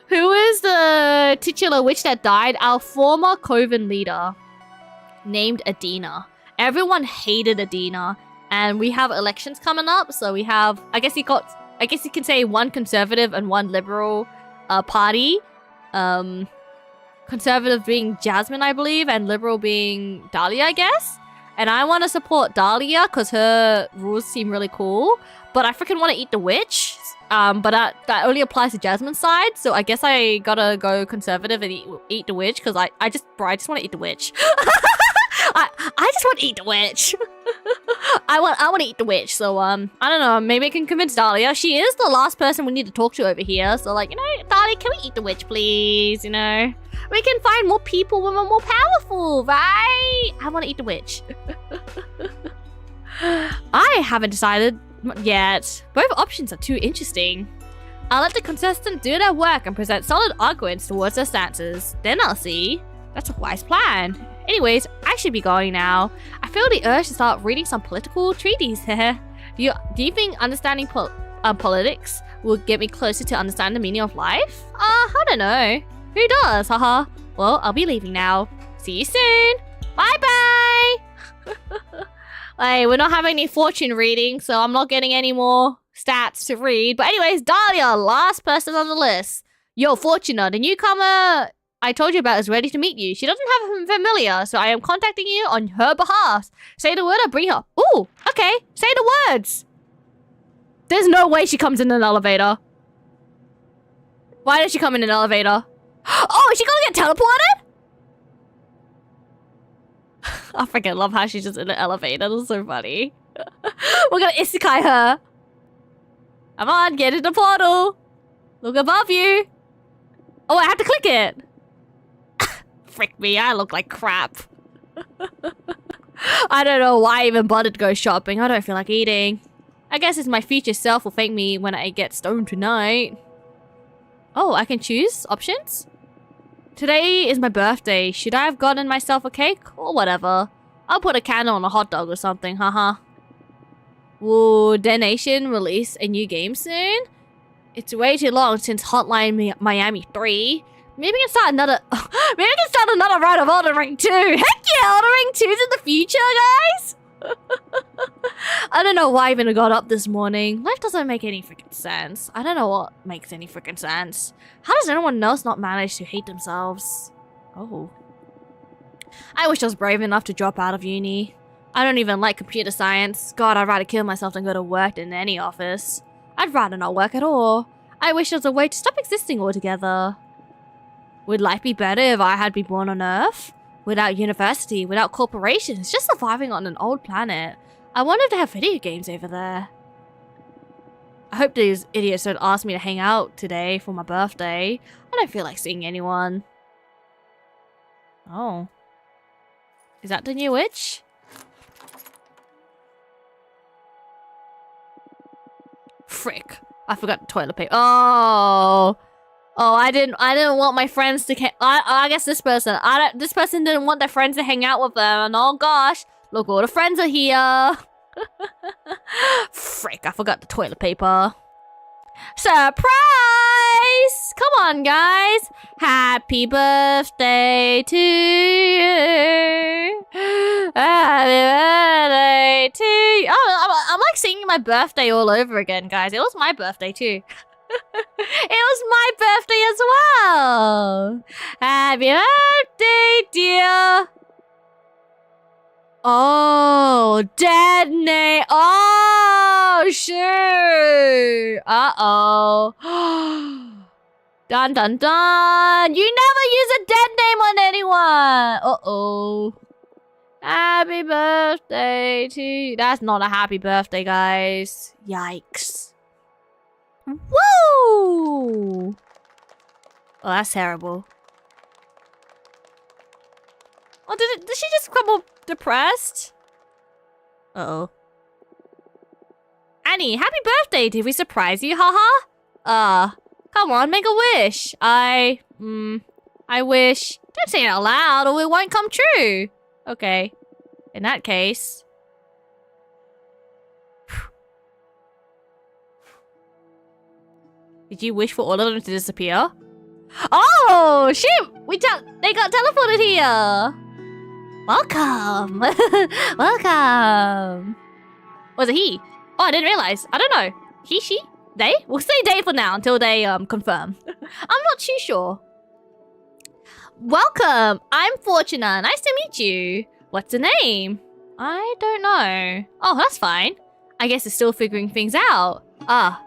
Who is the titular witch that died? Our former Coven leader named Aedena. Everyone hated Aedena. And we have elections coming up, so we have... I guess you can say one conservative and one liberal party. Conservative being Jasmine, I believe, and liberal being Dahlia, I guess. And I want to support Dahlia because her rules seem really cool. But I freaking want to eat the witch. But that only applies to Jasmine's side. So I guess I gotta go conservative and eat the witch because I just want to eat the witch. I just want to eat the witch. I want to eat the witch. So I don't know. Maybe I can convince Dahlia. She is the last person we need to talk to over here. So like, you know, Dahlia, can we eat the witch, please? You know, we can find more people when we're more powerful, right? I want to eat the witch. I haven't decided yet. Both options are too interesting. I'll let the contestants do their work and present solid arguments towards their stances. Then I'll see. That's a wise plan. Anyways, I should be going now. I feel the urge to start reading some political treaties. do you think understanding politics will get me closer to understand the meaning of life? I don't know. Who does? Haha. Well, I'll be leaving now. See you soon. Bye-bye. Hey, we're not having any fortune reading, so I'm not getting any more stats to read. But anyways, Dahlia, last person on the list. Yo, Fortuna, the newcomer I told you about is ready to meet you. She doesn't have a familiar, so I am contacting you on her behalf. Say the word, I'll bring her. Ooh, okay. Say the words. There's no way she comes in an elevator. Why does she come in an elevator? Oh, is she gonna get teleported? I freaking love how she's just in an elevator. That's so funny. We're gonna isekai her. Come on, get in the portal. Look above you. Oh, I have to click it. Frick me, I look like crap. I don't know why I even bothered to go shopping. I don't feel like eating. I guess it's my future self will thank me when I get stoned tonight. Oh, I can choose options? Today is my birthday. Should I have gotten myself a cake? Or whatever. I'll put a candle on a hot dog or something, haha. Will 𝐷 release a new game soon? It's way too long since Hotline Miami 3. Maybe we can start another... maybe we can start another round of Elden Ring 2. Heck yeah, Elden Ring 2's in the future, guys! I don't know why I even got up this morning. Life doesn't make any freaking sense. I don't know what makes any freaking sense. How does anyone else not manage to hate themselves? Oh. I wish I was brave enough to drop out of uni. I don't even like computer science. God, I'd rather kill myself than go to work in any office. I'd rather not work at all. I wish there was a way to stop existing altogether. Would life be better if I had been born on Earth? Without university, without corporations, just surviving on an old planet. I wonder if they have video games over there. I hope these idiots don't ask me to hang out today for my birthday. I don't feel like seeing anyone. Oh. Is that the new witch? Frick. I forgot the toilet paper. Oh. Oh, I didn't want my friends to... I guess this person. This person didn't want their friends to hang out with them. And oh gosh. Look, all the friends are here. Frick, I forgot the toilet paper. Surprise! Come on, guys. Happy birthday to you. Happy birthday to you. Oh, I'm like singing my birthday all over again, guys. It was my birthday, too. It was my birthday as well. Happy birthday, dear. Oh, 𝐷. Oh, shoot. Uh-oh. Dun, dun, dun. You never use a 𝐷 on anyone. Uh-oh. Happy birthday to you. That's not a happy birthday, guys. Yikes. Woo! Oh, that's terrible. Oh, did she just come up depressed? Uh-oh. Annie, happy birthday! Did we surprise you, haha? Come on, make a wish. I wish... Don't say it out loud or it won't come true. Okay. In that case... Did you wish for all of them to disappear? Oh, shit! They got teleported here! Welcome! Welcome! Was it he? Oh, I didn't realize. I don't know. He, she, they? We'll say they for now until they confirm. I'm not too sure. Welcome! I'm Fortuna. Nice to meet you. What's the name? I don't know. Oh, that's fine. I guess it's still figuring things out.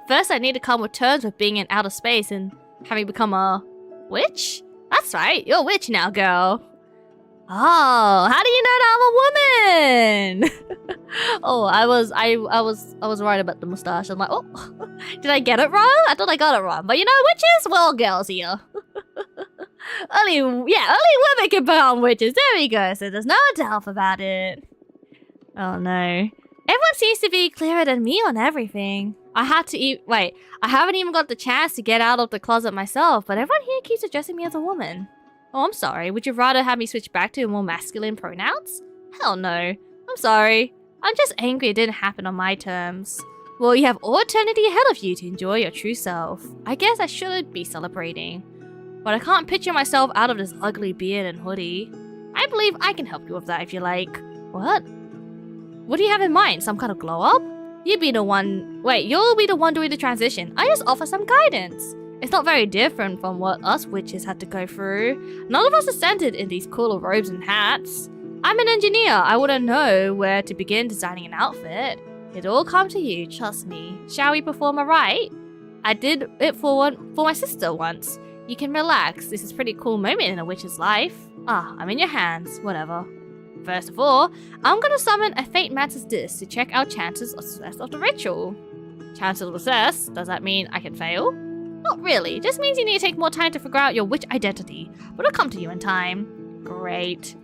First I need to come with terms with being in outer space and having become a witch? That's right. You're a witch now, girl. Oh, how do you know that I'm a woman? Oh, I was worried about the mustache. I'm like, oh, did I get it wrong? I thought I got it wrong. But you know, witches? Well, girls here. only women can become witches. There we go. So there's no doubt about it. Oh no. Everyone seems to be clearer than me on everything. I haven't even got the chance to get out of the closet myself, but everyone here keeps addressing me as a woman. Oh, I'm sorry. Would you rather have me switch back to more masculine pronouns? Hell no. I'm sorry. I'm just angry it didn't happen on my terms. Well, you have all eternity ahead of you to enjoy your true self. I guess I should be celebrating. But I can't picture myself out of this ugly beard and hoodie. I believe I can help you with that if you like. What? What do you have in mind? Some kind of glow up? You'll be the one doing the transition. I just offer some guidance. It's not very different from what us witches had to go through. None of us are centered in these cool robes and hats. I'm an engineer. I wouldn't know where to begin designing an outfit. It'll all come to you, trust me. Shall we perform a rite? I did it for my sister once. You can relax. This is a pretty cool moment in a witch's life. I'm in your hands. Whatever. First of all, I'm gonna summon a Peppermancer's disc to check our chances of success of the ritual. Chances of success? Does that mean I can fail? Not really. Just means you need to take more time to figure out your witch identity, but it'll come to you in time. Great.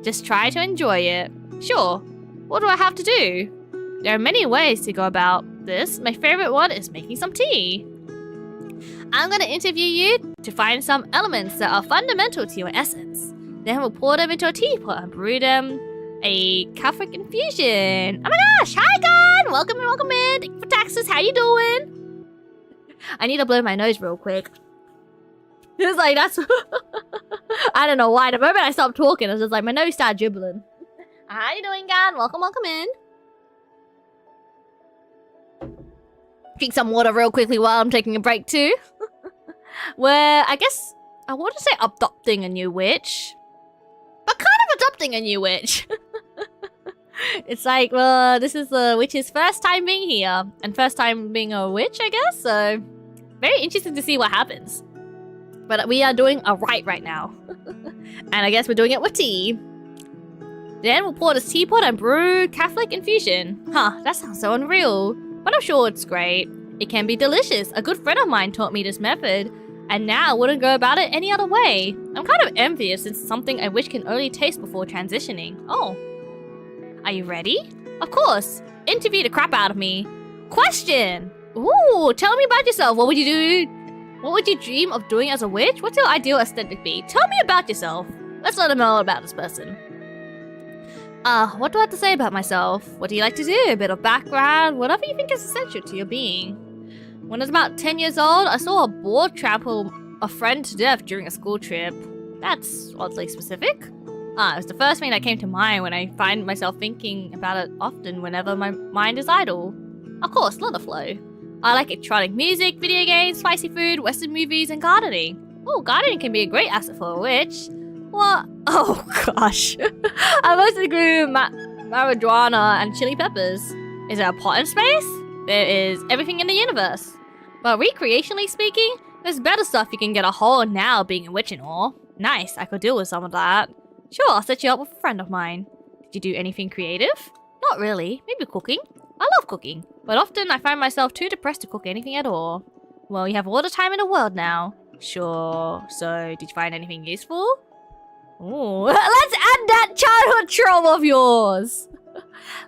Just try to enjoy it. Sure. What do I have to do? There are many ways to go about this. My favorite one is making some tea. I'm gonna interview you to find some elements that are fundamental to your essence. Then we'll pour them into a teapot and brew them a 𝐒𝐓𝐑𝐄𝐿 infusion. Oh my gosh! Hi, God! Welcome in, welcome in. Thank you for taxes. How you doing? I need to blow my nose real quick. It's like, that's... I don't know why. The moment I stopped talking, I was just like, my nose started dribbling. How you doing, God? Welcome, welcome in. Drink some water real quickly while I'm taking a break, too. Where, I guess, I want to say adopting a new witch. But kind of adopting a new witch. It's like, well, this is the witch's first time being here. And first time being a witch, I guess. So, very interesting to see what happens. But we are doing a rite right now. And I guess we're doing it with tea. Then we'll pour this teapot and brew 𝐒𝐓𝐑𝐄𝐿 infusion. That sounds so unreal. But I'm sure it's great. It can be delicious. A good friend of mine taught me this method. And now I wouldn't go about it any other way. I'm kind of envious since it's something I wish can only taste before transitioning. Oh. Are you ready? Of course. Interview the crap out of me. Question. Ooh, tell me about yourself. What would you do? What would you dream of doing as a witch? What's your ideal aesthetic be? Tell me about yourself. Let's let them know about this person. What do I have to say about myself? What do you like to do? A bit of background, whatever you think is essential to your being. When I was about 10 years old, I saw a boar trample a friend to death during a school trip. That's oddly specific. It was the first thing that came to mind when I find myself thinking about it often whenever my mind is idle. Of course, let it flow. I like electronic music, video games, spicy food, western movies, and gardening. Oh, gardening can be a great asset for a witch. What? Oh gosh. I mostly grew marijuana and chili peppers. Is there a pot in space? There is everything in the universe. But recreationally speaking, there's better stuff you can get a hold of now being a witch and all. Nice, I could deal with some of that. Sure, I'll set you up with a friend of mine. Did you do anything creative? Not really. Maybe cooking. I love cooking, but often I find myself too depressed to cook anything at all. Well, you have all the time in the world now. Sure. So, did you find anything useful? Ooh, let's add that childhood trauma of yours.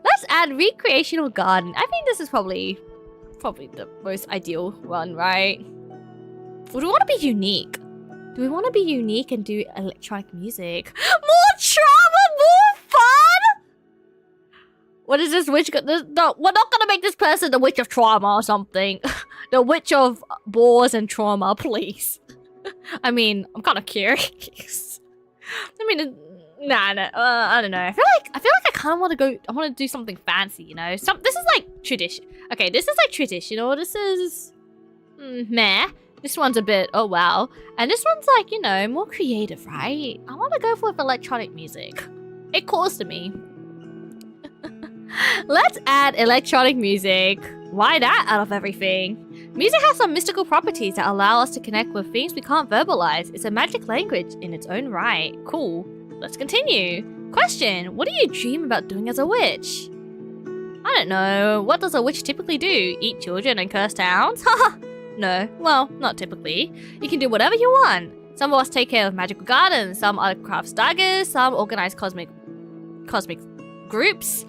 Let's add recreational garden. I think this is probably the most ideal one, right? Or do we want to be unique? Do we want to be unique and do electronic music? More trauma, more fun? What is this witch? No, we're not gonna make this person the witch of trauma or something. The witch of bores and trauma, please. I mean, I'm kind of curious. I mean, I don't know. I feel like I kind of want to go. I want to do something fancy, you know. This is like tradition. Okay, this is like traditional. This is meh. This one's a bit oh wow, and this one's like, you know, more creative, right? I want to go with electronic music. It calls to me. Let's add electronic music. Why that out of everything? Music has some mystical properties that allow us to connect with things we can't verbalize. It's a magic language in its own right. Cool. Let's continue. Question: what do you dream about doing as a witch? I don't know. What does a witch typically do? Eat children and curse towns? Haha. No. Well, not typically. You can do whatever you want. Some of us take care of magical gardens. Some other crafts daggers. Some organize cosmic groups.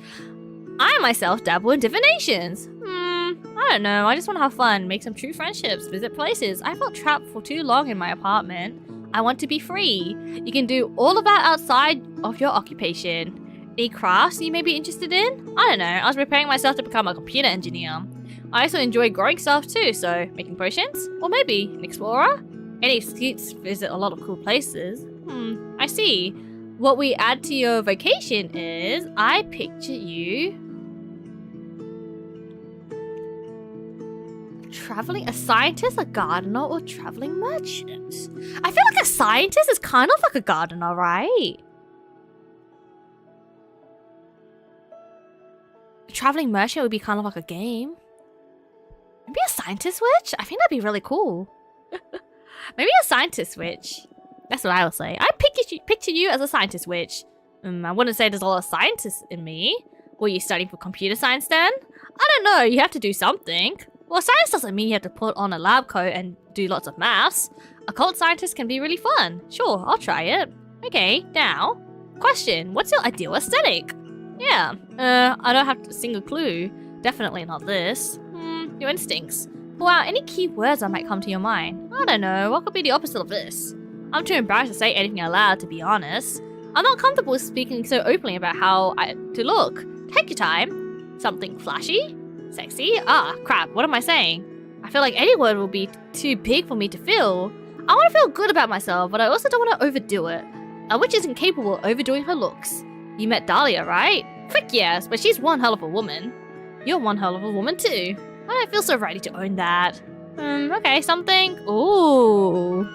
I myself dabble in divinations. I don't know. I just want to have fun, make some true friendships, visit places. I felt trapped for too long in my apartment. I want to be free. You can do all of that outside of your occupation. Any crafts you may be interested in? I don't know. I was preparing myself to become a computer engineer. I also enjoy growing stuff too, so making potions? Or maybe an explorer? Any excuse to visit a lot of cool places. I see. What we add to your vocation is, I picture you traveling, a scientist, a gardener, or traveling merchant. I feel like a scientist is kind of like a gardener, right? A traveling merchant would be kind of like a game. Maybe a scientist witch? I think that'd be really cool. Maybe a scientist witch. That's what I will say. I picture you as a scientist witch. I wouldn't say there's a lot of scientists in me. Were you studying for computer science then? I don't know, you have to do something. Well, science doesn't mean you have to put on a lab coat and do lots of maths. Occult scientist can be really fun. Sure, I'll try it. Okay, now. Question, what's your ideal aesthetic? Yeah, I don't have a single clue. Definitely not this. Your instincts. Pull out any key words that might come to your mind. I don't know, what could be the opposite of this? I'm too embarrassed to say anything aloud, to be honest. I'm not comfortable speaking so openly about how to look. Take your time. Something flashy? Sexy? Ah, crap, what am I saying? I feel like any word will be too big for me to feel. I want to feel good about myself, but I also don't want to overdo it. A witch isn't capable of overdoing her looks. You met Dahlia, right? Frick yes, but she's one hell of a woman. You're one hell of a woman too. I don't feel so ready to own that. Okay, something... Ooh.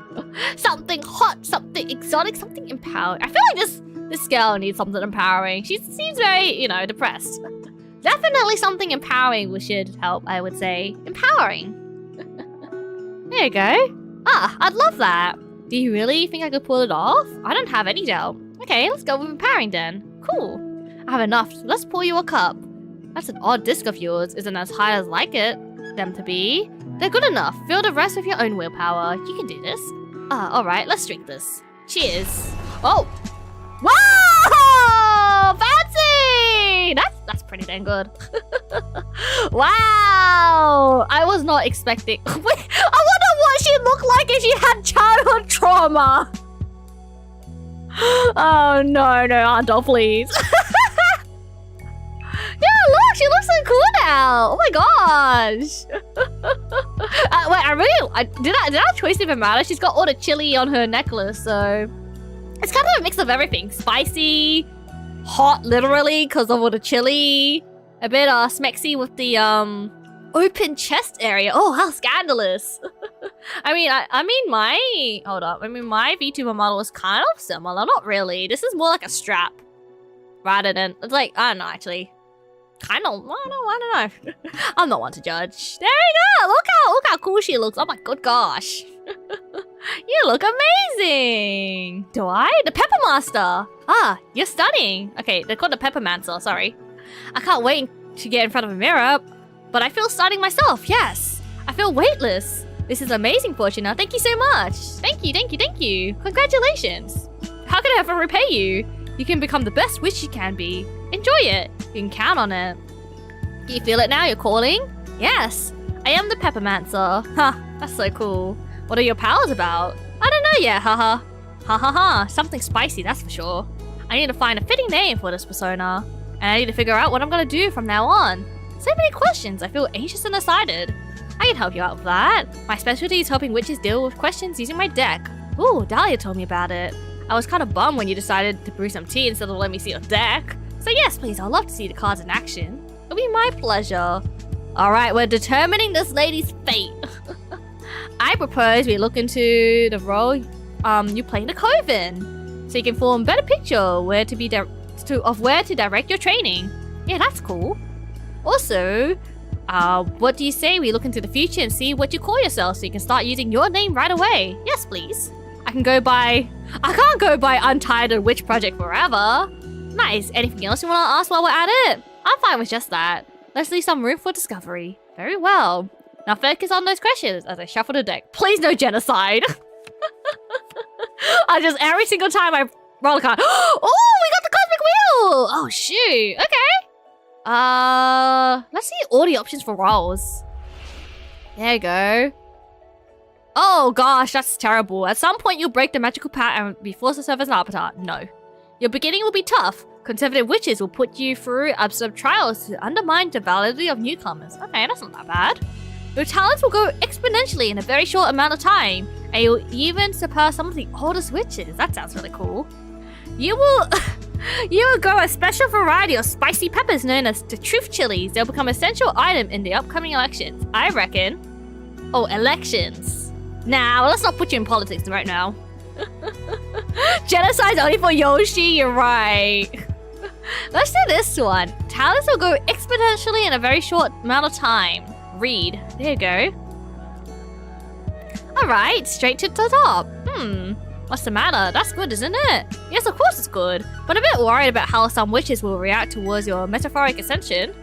Something hot, something exotic, something empowering. I feel like this girl needs something empowering. She seems very, you know, depressed. Definitely something empowering should help, I would say. Empowering. There you go. Ah, I'd love that. Do you really think I could pull it off? I don't have any doubt. Okay, let's go with empowering then. Cool. I have enough. Let's pour you a cup. That's an odd disc of yours. Isn't as high as like them to be. They're good enough. Fill the rest with your own willpower. You can do this. Alright, let's drink this. Cheers. Oh! Wow! Fancy! That's pretty dang good. Wow! I was not expecting... Wait, I wonder what she'd look like if she had childhood trauma. Oh, no, Aunt, please. Yeah, look, she looks so cool now. Oh my gosh. Wait, did our choice even matter? She's got all the chili on her necklace, so it's kind of a mix of everything. Spicy, hot, literally, because of all the chili. A bit smexy with the open chest area. Oh, how scandalous. I mean my VTuber model is kind of similar. Not really. This is more like a strap rather than, it's like, I don't know, actually. Kind of, I don't know. I'm not one to judge. There we go. Look how cool she looks. Oh my good gosh. You look amazing! Do I? The Peppermaster! Ah, you're stunning! Okay, they're called the Peppermancer, sorry. I can't wait to get in front of a mirror, but I feel stunning myself, yes! I feel weightless! This is amazing, Fortuna. Thank you so much! Thank you, thank you, thank you! Congratulations! How can I ever repay you? You can become the best witch you can be. Enjoy it! You can count on it. Do you feel it now? You're calling? Yes! I am the Peppermancer. Huh, that's so cool. What are your powers about? I don't know yet, haha. Ha ha ha, something spicy, that's for sure. I need to find a fitting name for this persona. And I need to figure out what I'm gonna do from now on. So many questions, I feel anxious and excited. I can help you out with that. My specialty is helping witches deal with questions using my deck. Ooh, Dahlia told me about it. I was kind of bummed when you decided to brew some tea instead of letting me see your deck. So yes, please, I'd love to see the cards in action. It'll be my pleasure. Alright, we're determining this lady's fate. I propose we look into the role you play in the Coven, so you can form a better picture of where to direct your training. Yeah, that's cool. Also, what do you say we look into the future and see what you call yourself so you can start using your name right away? Yes, please. I can't go by Untitled Witch Project forever. Nice. Anything else you want to ask while we're at it? I'm fine with just that. Let's leave some room for discovery. Very well. Now focus on those questions as I shuffle the deck. Please no genocide. I just, every single time I roll a card. Oh, we got the Cosmic Wheel! Oh, shoot. Okay. Let's see all the options for rolls. There you go. Oh gosh, that's terrible. At some point, you'll break the magical pattern and be forced to serve as an avatar. No. Your beginning will be tough. Conservative witches will put you through absurd trials to undermine the validity of newcomers. Okay, that's not that bad. Your talents will go exponentially in a very short amount of time, and you'll even surpass some of the oldest witches. That sounds really cool. You will grow a special variety of spicy peppers known as the truth chilies. They'll become an essential item in the upcoming elections. I reckon. Oh, elections. Nah, well, let's not put you in politics right now. Genocide's only for Yoshi, you're right. Let's do this one. Talents will go exponentially in a very short amount of time. Read. There you go. Alright, straight to the top. What's the matter? That's good, isn't it? Yes, of course it's good. But I'm a bit worried about how some witches will react towards your metaphoric ascension.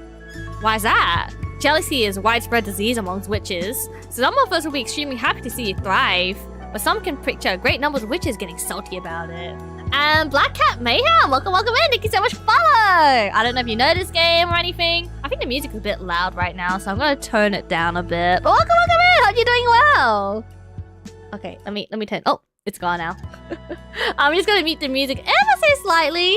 Why is that? Jealousy is a widespread disease amongst witches. So some of us will be extremely happy to see you thrive. But some can picture great numbers of witches getting salty about it. And Black Cat Mayhem, welcome in. Thank you so much for follow. I don't know if you know this game or anything. I think the music is a bit loud right now, so I'm gonna tone it down a bit. But welcome in. Hope you're doing well. Okay, let me turn. Oh, it's gone now. I'm just gonna mute the music ever so slightly.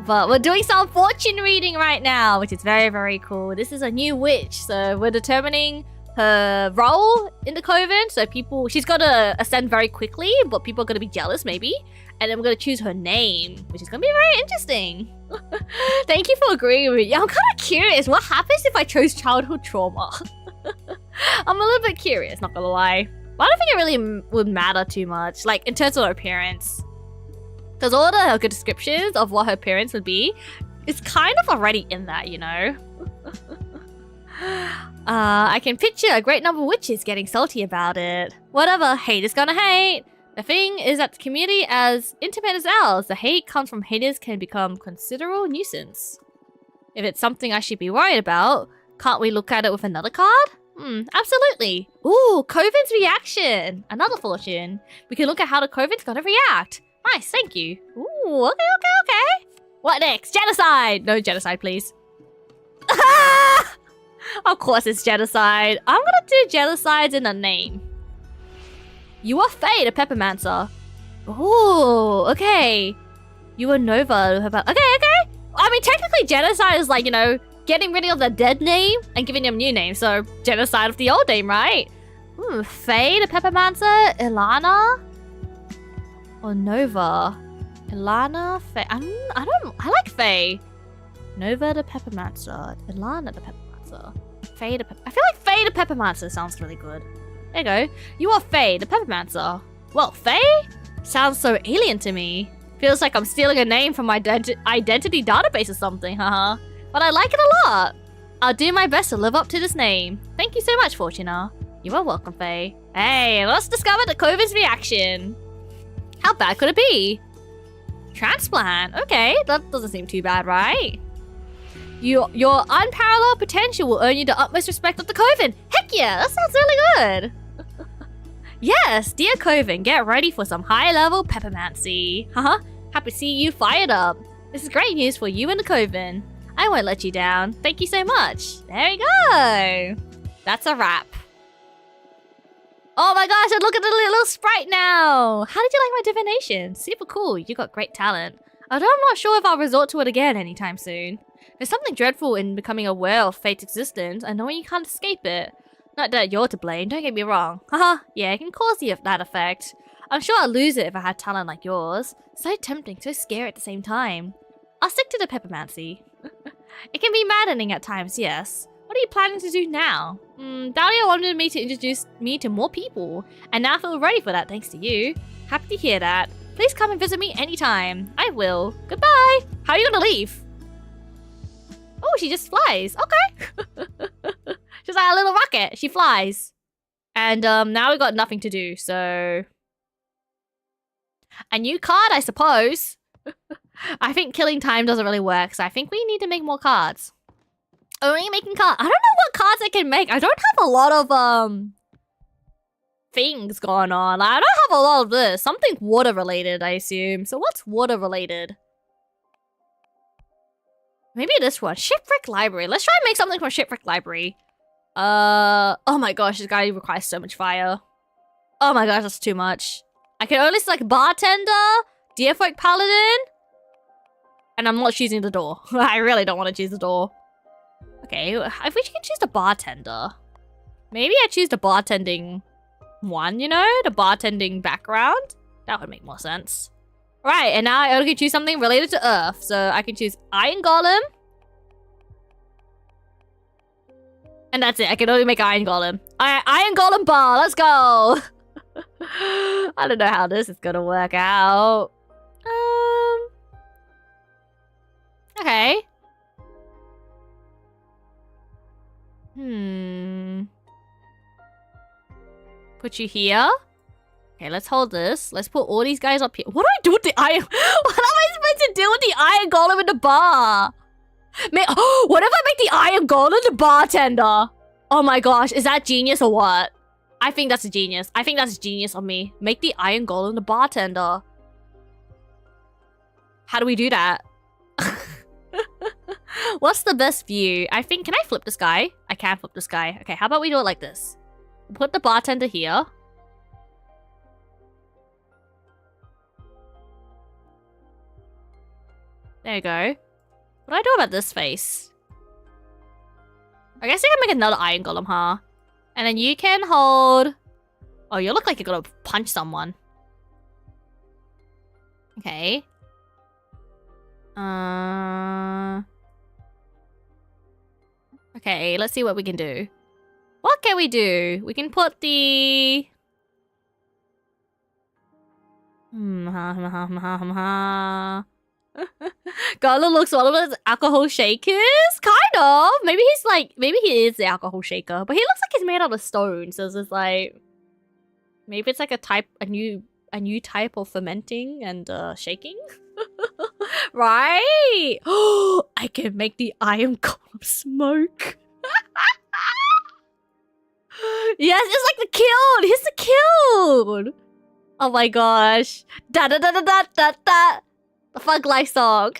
But we're doing some fortune reading right now, which is very, very cool. This is a new witch, so we're determining her role in the Coven. So she's gonna ascend very quickly, but people are gonna be jealous maybe. And then we're gonna choose her name, which is gonna be very interesting. Thank you for agreeing with me. Yeah, I'm kind of curious. What happens if I chose childhood trauma? I'm a little bit curious, not gonna lie. But I don't think it really would matter too much, like in terms of her appearance. Because all the good descriptions of what her appearance would be, it's kind of already in that, you know? I can picture a great number of witches getting salty about it. Whatever, hate is gonna hate. The thing is that the community as intimate as ours, the hate comes from haters can become considerable nuisance. If it's something I should be worried about, can't we look at it with another card? Absolutely. Ooh, Coven's reaction. Another fortune. We can look at how the Coven's gonna react. Nice, thank you. Ooh, okay. What next? Genocide! No genocide, please. Of course it's genocide. I'm gonna do genocides in a name. You are Faye, the Peppermancer. Ooh, okay. You are Nova. Okay. I mean, technically genocide is like, you know, getting rid of the dead name and giving them a new name. So, genocide of the old name, right? Faye, the Peppermancer, Ilana, or Nova. Ilana, Faye. I like Faye. Nova, the Peppermancer. Ilana, the Peppermancer. Faye, the I feel like Faye, the Peppermancer sounds really good. There you go. You are Faye, the Peppermancer. Well, Faye? Sounds so alien to me. Feels like I'm stealing a name from my identity database or something, haha. But I like it a lot. I'll do my best to live up to this name. Thank you so much, Fortuna. You are welcome, Faye. Hey, let's discover the 𝐒𝐿's reaction. How bad could it be? Transplant. Okay, that doesn't seem too bad, right? Your unparalleled potential will earn you the utmost respect of the 𝐒𝐿. Heck yeah, that sounds really good. Yes, dear 𝐒𝐿, get ready for some high-level Peppermancer. Haha, happy to see you fired up. This is great news for you and the 𝐒𝐿. I won't let you down. Thank you so much. There we go. That's a wrap. Oh my gosh, and look at the little sprite now. How did you like my divination? Super cool. You got great talent. Although I'm not sure if I'll resort to it again anytime soon. There's something dreadful in becoming aware of fate's existence and knowing you can't escape it. Not that you're to blame, don't get me wrong. Haha, yeah, it can cause that effect. I'm sure I'd lose it if I had talent like yours. So tempting, so scary at the same time. I'll stick to the Peppermancer. It can be maddening at times, yes. What are you planning to do now? Dahlia wanted me to introduce me to more people, and now I feel ready for that thanks to you. Happy to hear that. Please come and visit me anytime. I will. Goodbye. How are you gonna leave? Oh, she just flies. Okay. She's like a little rocket. She flies. And now we got nothing to do, so... A new card, I suppose. I think killing time doesn't really work, so I think we need to make more cards. Only making cards. I don't know what cards I can make. I don't have a lot of, things going on. I don't have a lot of this. Something water related, I assume. So what's water related? Maybe this one. Shipwreck Library. Let's try and make something from Shipwreck Library. Oh my gosh, this guy requires so much fire. Oh my gosh, that's too much. I can only select Bartender, Dear Folk Paladin, and I'm not choosing the door. I really don't want to choose the door. Okay, if we can choose the Bartender. Maybe I choose the bartending one, you know? The bartending background? That would make more sense. Right, and now I only can choose something related to Earth. So I can choose Iron Golem. And that's it. I can only make Iron Golem. Iron Golem bar. Let's go. I don't know how this is gonna work out. Okay. Put you here. Okay, let's hold this. Let's put all these guys up here. What do I do with the iron? What am I supposed to do with the Iron Golem in the bar? What if I make the Iron Golem the bartender? Oh my gosh, is that genius or what? I think that's a genius. I think that's genius on me. Make the Iron Golem the bartender. How do we do that? What's the best view? I think, can I flip this guy? I can flip this guy. Okay, how about we do it like this? Put the bartender here. There you go. What do I do about this face? I guess I can make another Iron Golem, huh? And then you can hold... Oh, you look like you're gonna punch someone. Okay. Okay, let's see what we can do. What can we do? We can put the... Garland looks one of those alcohol shakers? Kind of. Maybe he's like... Maybe he is the alcohol shaker. But he looks like he's made out of stone. So it's just like... Maybe it's like a new type of fermenting and shaking? Right? Oh, I can make the Iron Golem smoke. Yes, it's like the kiln. Here's the kiln. Oh my gosh. Da da da da da da da. The Fug Life song.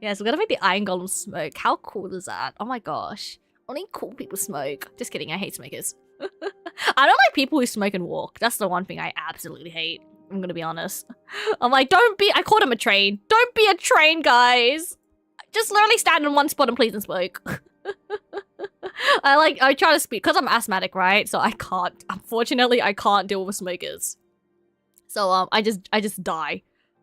Yes, we're gonna make the Iron Golem smoke. How cool is that? Oh my gosh. Only cool people smoke. Just kidding, I hate smokers. I don't like people who smoke and walk. That's the one thing I absolutely hate. I'm gonna be honest. I'm like, I called him a train. Don't be a train, guys. Just literally stand in one spot and please and smoke. I try to speak, because I'm asthmatic, right? So I can't, unfortunately, I can't deal with smokers. So, I just die.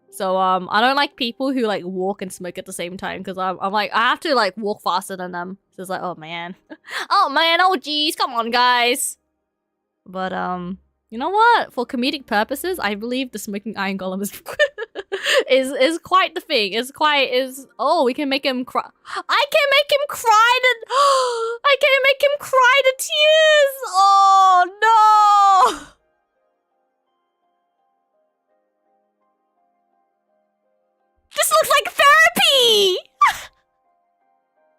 So, I don't like people who, like, walk and smoke at the same time, because I'm like, I have to, like, walk faster than them. So it's like, oh, man. Oh, man, oh, geez, come on, guys. But, you know what? For comedic purposes, I believe the smoking Iron Golem is is quite the thing. Oh, we can make him cry. I can make him cry to I can make him cry to tears. Oh no. This looks like therapy.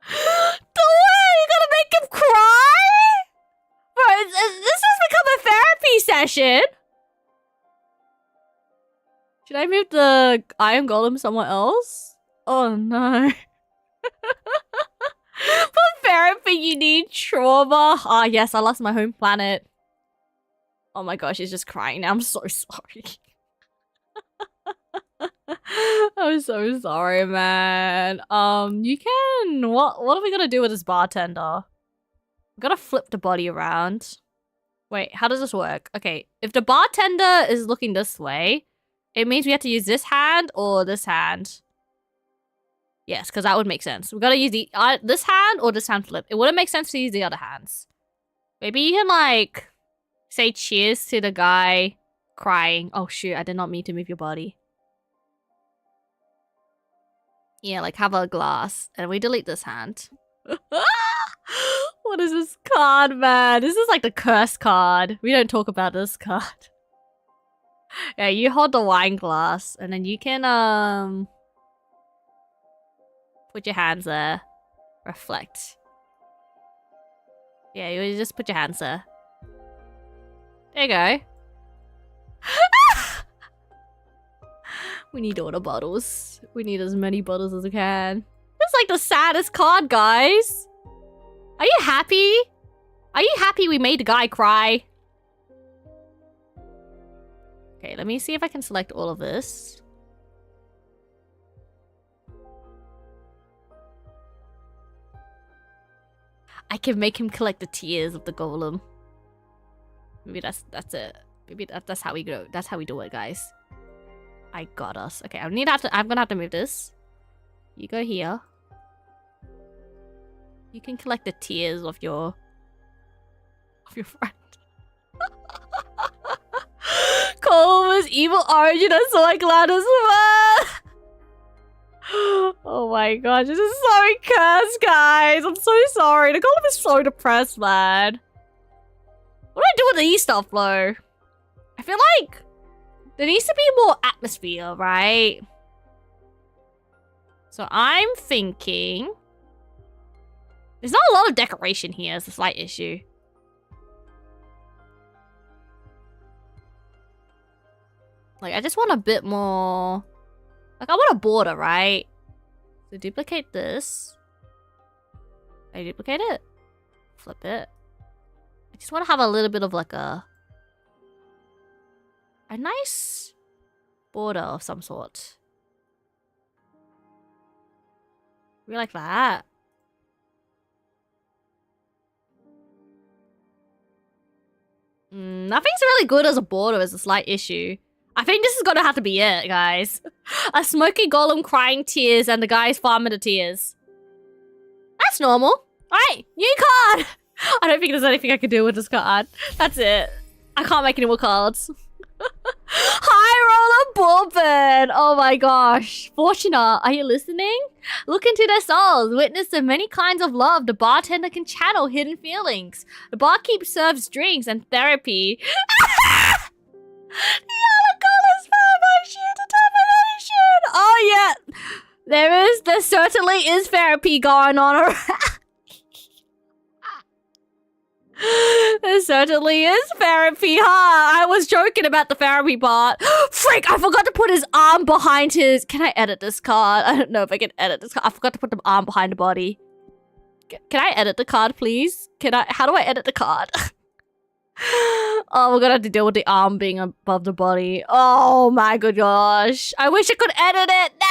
The way you're gonna make him cry? Bro, this has become a therapy session. Should I move the Iron Golem somewhere else? Oh no. For therapy, you need trauma. Ah, yes, I lost my home planet. Oh my gosh, he's just crying now. I'm so sorry. I'm so sorry, man. You can... What are we gonna do with this bartender? We gotta flip the body around. Wait, how does this work? Okay, if the bartender is looking this way, it means we have to use this hand or this hand. Yes, because that would make sense. We gotta use the this hand or this hand flip. It wouldn't make sense to use the other hands. Maybe you can, like, say cheers to the guy crying. Oh shoot, I did not mean to move your body. Yeah, like have a glass. And we delete this hand. What is this card, man? This is like the curse card. We don't talk about this card. Yeah, you hold the wine glass. And then you can, put your hands there. Reflect. Yeah, you just put your hands there. There you go. We need all the bottles. We need as many bottles as we can. It's like the saddest card, guys. Are you happy? Are you happy we made the guy cry? Okay, let me see if I can select all of this. I can make him collect the tears of the golem. Maybe that's it. Maybe that's how we go. That's how we do it, guys. I got us. Okay, I'm gonna have to move this. You go here. You can collect the tears of your friend. Cole's evil origin. I'm so glad as well. Oh my gosh, this is so cursed, guys. I'm so sorry. The golem is so depressed, man. What do I do with these stuff, though? I feel like there needs to be more atmosphere, right? So I'm thinking... There's not a lot of decoration here. It's a slight issue. Like, I just want a bit more... Like, I want a border, right? So duplicate this. I duplicate it. Flip it. I just want to have a little bit of like a nice border of some sort. We like that. Nothing's really good as a border is a slight issue. I think this is gonna have to be it, guys. A smoky golem crying tears and the guy's farming the tears. That's normal. Alright, new card! I don't think there's anything I can do with this card. That's it. I can't make any more cards. High Roller Bourbon! Oh my gosh. Fortuna, are you listening? Look into their souls. Witness the many kinds of love the bartender can channel hidden feelings. The barkeep serves drinks and therapy. Oh yeah, there certainly is therapy going on around. There certainly is therapy, huh? I was joking about the therapy part. Freak, I forgot to put his arm behind his... Can I edit this card? I don't know if I can edit this card. I forgot to put the arm behind the body. Can I edit the card, please? How do I edit the card? Oh, we're gonna have to deal with the arm being above the body. Oh my good gosh. I wish I could edit it. No!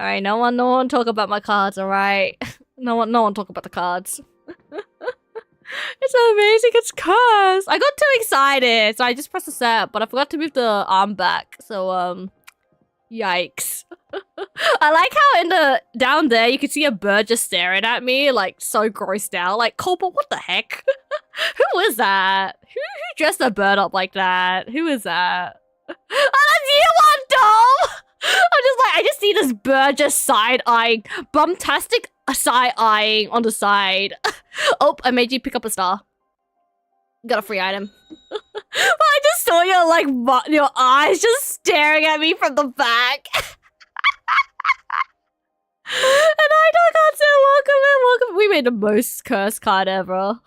Alright, no one talk about my cards, alright? No one talk about the cards. It's amazing, it's cursed. I got too excited, so I just pressed the set, but I forgot to move the arm back. So, yikes. I like how in the down there you can see a bird just staring at me, like so grossed out. Like, Culpa, what the heck? Who is that? Who dressed a bird up like that? Who is that? Oh, that's you, I just see this bird just side-eyeing. Bumtastic side-eyeing on the side. Oh, I made you pick up a star. Got a free item. I just saw your, like, your eyes just staring at me from the back. And I can't say welcome in. We made the most cursed card ever.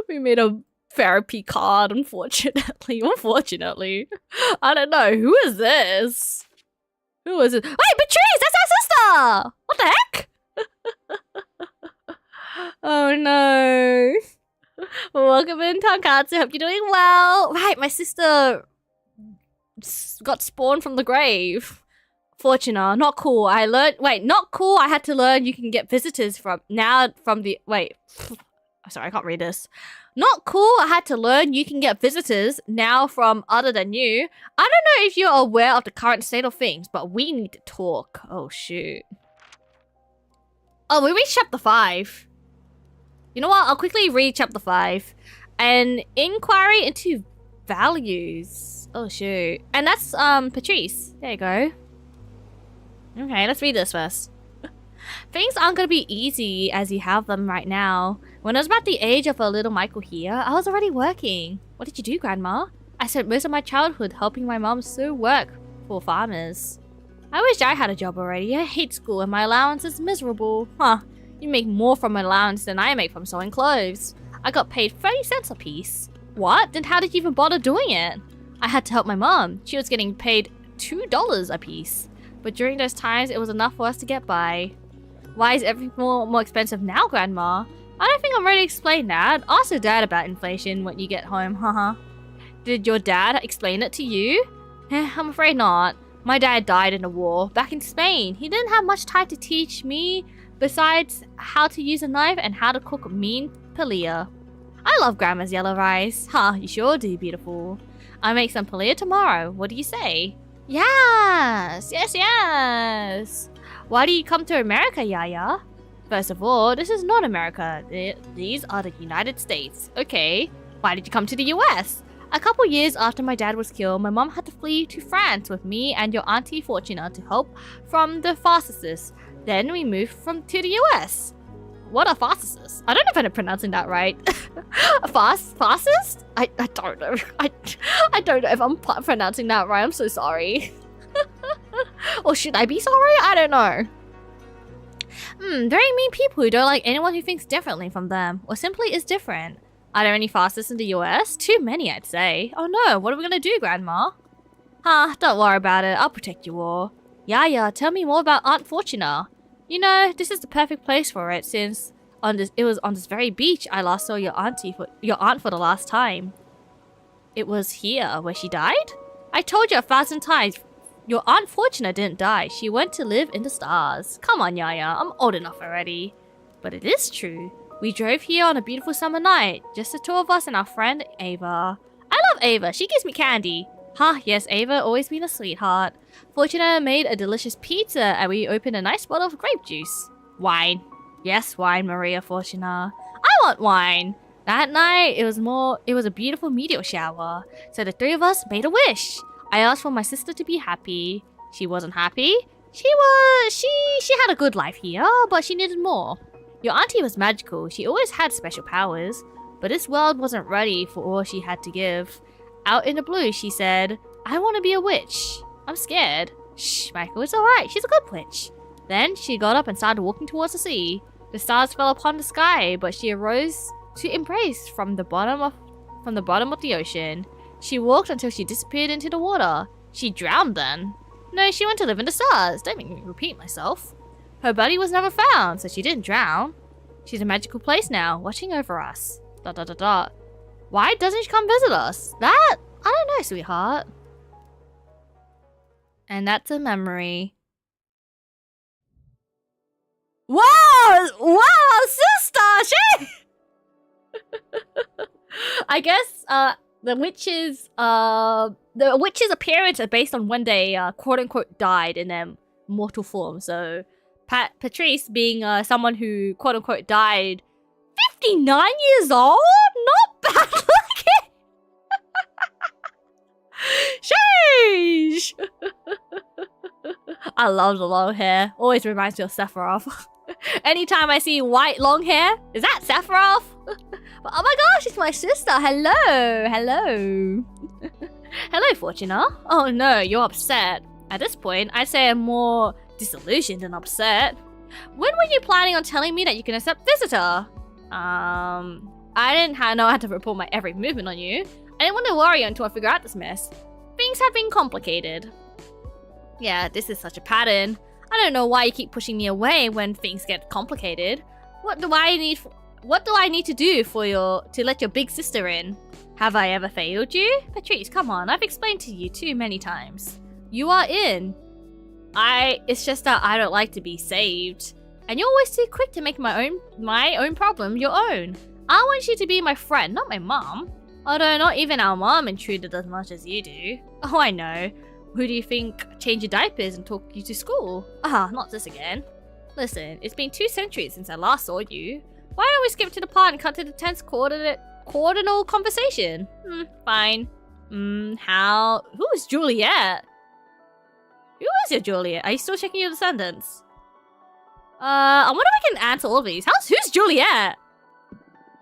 We made a therapy card, unfortunately. Unfortunately. I don't know. Who is this? Who is it? Wait, Patrice! That's our sister! What the heck? Oh no. Welcome in, 𝐒𝐿𝐑𝐄𝐀𝐌. Hope you're doing well. Right, my sister got spawned from the grave. Fortuna, not cool. I learned. Wait, not cool. I had to learn you can get visitors from the. Wait. Sorry, I can't read this. Not cool. I had to learn you can get visitors now from other than you. I don't know if you're aware of the current state of things, but we need to talk. Oh, shoot. Oh, we reached chapter 5. You know what? I'll quickly read chapter 5. An inquiry into values. Oh, shoot. And that's, Patrice. There you go. Okay, let's read this first. Things aren't gonna be easy as you have them right now. When I was about the age of a little Michael here, I was already working. What did you do, Grandma? I spent most of my childhood helping my mom sow work for farmers. I wish I had a job already. I hate school and my allowance is miserable. Huh, you make more from an allowance than I make from sewing clothes. I got paid 30 cents a piece. What? Then how did you even bother doing it? I had to help my mom. She was getting paid $2 a piece. But during those times, it was enough for us to get by. Why is everything more expensive now, Grandma? I don't think I'm ready to explain that. Ask your dad about inflation when you get home, haha. Did your dad explain it to you? I'm afraid not. My dad died in the war, back in Spain. He didn't have much time to teach me, besides how to use a knife and how to cook mean paella. I love Grandma's yellow rice. Ha, you sure do, beautiful. I'll make some paella tomorrow. What do you say? Yes! Yes, yes! Why do you come to America, Yaya? First of all, this is not America. These are the United States. Okay, why did you come to the US? A couple years after my dad was killed, my mom had to flee to France with me and your auntie Fortuna to help from the fascists. Then we moved to the US. What are fascists? I don't know if I'm pronouncing that right. Fascist? I don't know. I don't know if I'm pronouncing that right. I'm so sorry. Or should I be sorry? I don't know. Very mean people who don't like anyone who thinks differently from them, or simply is different. Are there any fascists in the US? Too many, I'd say. Oh no, what are we gonna do, Grandma? Don't worry about it. I'll protect you all. Yaya, tell me more about Aunt Fortuna. You know, this is the perfect place for it, since it was on this very beach I last saw your aunt for the last time. It was here where she died? I told you 1,000 times. Your Aunt Fortuna didn't die. She went to live in the stars. Come on, Yaya. I'm old enough already. But it is true. We drove here on a beautiful summer night. Just the two of us and our friend, Ava. I love Ava. She gives me candy. Yes, Ava, always been a sweetheart. Fortuna made a delicious pizza and we opened a nice bottle of grape juice. Wine. Yes, wine, Maria Fortuna. I want wine. That night, it was a beautiful meteor shower. So the three of us made a wish. I asked for my sister to be happy. She wasn't happy. She had a good life here, but she needed more. Your auntie was magical. She always had special powers, but this world wasn't ready for all she had to give. Out in the blue, she said, I want to be a witch. I'm scared. Shh, Michael, it's alright. She's a good witch. Then she got up and started walking towards the sea. The stars fell upon the sky, but she arose to embrace from the bottom of the ocean. She walked until she disappeared into the water. She drowned then. No, she went to live in the stars. Don't make me repeat myself. Her body was never found, so she didn't drown. She's in a magical place now, watching over us. ... Why doesn't she come visit us? That? I don't know, sweetheart. And that's a memory. Wow! Wow, sister! She... I guess, the witch's appearance are based on when they quote-unquote died in their mortal form. So Patrice being someone who quote-unquote died 59 years old? Not bad looking! Sheesh! I love the long hair. Always reminds me of Sephiroth. Anytime I see white long hair, is that Sephiroth? Oh my gosh, it's my sister. Hello. Hello. Hello, Fortuna. Oh no, you're upset. At this point, I'd say I'm more disillusioned than upset. When were you planning on telling me that you can accept visitor? I didn't know how to report my every movement on you. I didn't want to worry until I figure out this mess. Things have been complicated. Yeah, this is such a pattern. I don't know why you keep pushing me away when things get complicated. What do I need to do to let your big sister in? Have I ever failed you? Patrice, come on, I've explained to you too many times. You are in. It's just that I don't like to be saved. And you're always too quick to make my own problem your own. I want you to be my friend, not my mom. Although not even our mom intruded as much as you do. Oh, I know. Who do you think changed your diapers and took you to school? Not this again. Listen, it's been 2 centuries since I last saw you. Why don't we skip to the part and cut to the tense coordinal conversation? Fine. Who is Juliet? Who is your Juliet? Are you still checking your descendants? I wonder if I can answer all of these. Who's Juliet?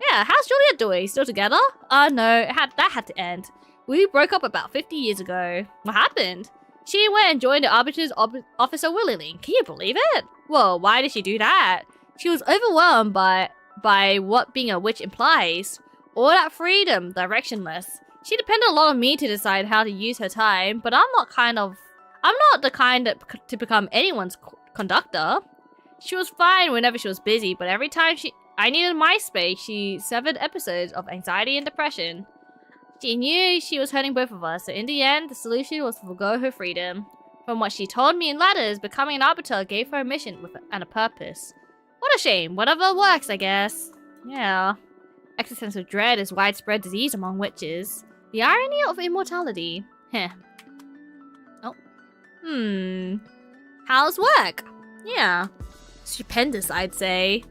Yeah, how's Juliet doing? Still together? No, that had to end. We broke up about 50 years ago. What happened? She went and joined the Arbiter's officer willingly. Can you believe it? Whoa, why did she do that? She was overwhelmed by what being a witch implies. All that freedom, directionless. She depended a lot on me to decide how to use her time, but I'm not the kind to become anyone's conductor. She was fine whenever she was busy, but every time I needed my space, she severed episodes of anxiety and depression. She knew she was hurting both of us, so in the end, the solution was to forgo her freedom. From what she told me in letters, becoming an arbiter gave her a mission and a purpose. What a shame. Whatever works, I guess. Yeah. Existential dread is widespread disease among witches. The irony of immortality. Heh. Oh. How's work? Yeah. Stupendous, I'd say.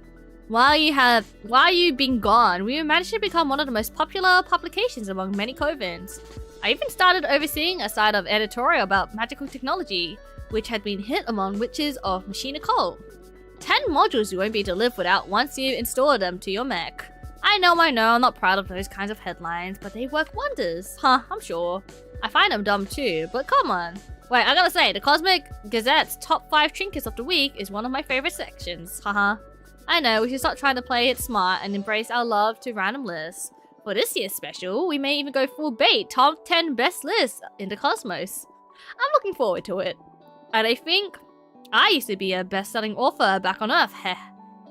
While you've been gone, we managed to become one of the most popular publications among many covens. I even started overseeing a side of editorial about magical technology, which had been hit among witches of machine occult. 10 modules you won't be able to live without once you install them to your mech. I know, I'm not proud of those kinds of headlines, but they work wonders. I'm sure. I find them dumb too, but come on. Wait, I gotta say, the Cosmic Gazette's top 5 trinkets of the week is one of my favorite sections. I know, we should stop trying to play it smart and embrace our love to random lists. For this year's special, we may even go full bait, top 10 best lists in the cosmos. I'm looking forward to it. And I think I used to be a best-selling author back on Earth. Heh.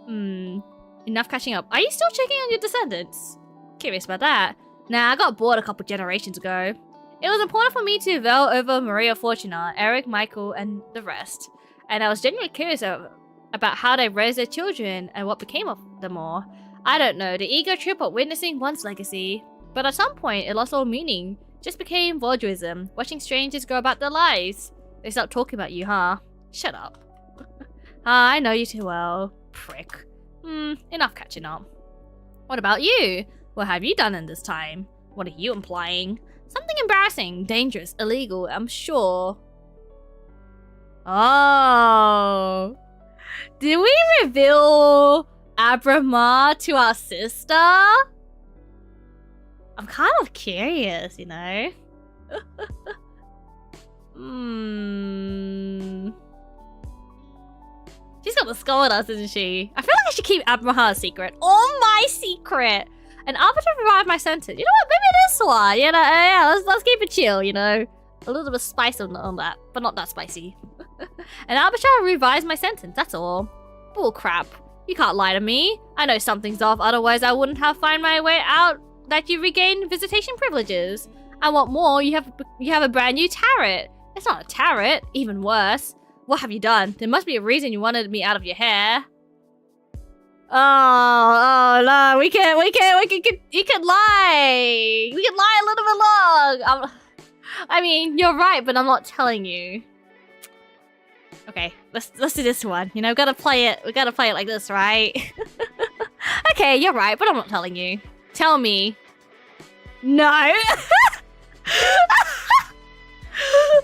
Enough catching up. Are you still checking on your descendants? Curious about that. Nah, I got bored a couple generations ago. It was important for me to veil over Maria Fortuna, Eric, Michael, and the rest. And I was genuinely curious about how they raised their children and what became of them all. I don't know, the ego trip of witnessing one's legacy. But at some point, it lost all meaning. Just became voyeurism, watching strangers go about their lives. They stopped talking about you, huh? Shut up. I know you too well. Prick. Enough catching up. What about you? What have you done in this time? What are you implying? Something embarrassing, dangerous, illegal, I'm sure. Oh. Did we reveal Ábramar to our sister? I'm kind of curious, you know? She's got the skull with us, isn't she? I feel like I should keep Ábramar's secret. All my secret! And Arbiter revived my sentence. You know what? Maybe this one. You know, yeah, let's keep it chill, you know? A little bit of spice on that, but not that spicy. And Arbiter revised my sentence, that's all. Bull crap. You can't lie to me. I know something's off, otherwise I wouldn't have found my way out that you regained visitation privileges. I want more, you have a brand new tarot. It's not a tarot, even worse. What have you done? There must be a reason you wanted me out of your hair. Oh no, you can lie. We can lie a little bit long. I mean, you're right, but I'm not telling you. Okay, let's do this one. You know, we gotta play it like this, right? Okay, you're right, but I'm not telling you. Tell me. No.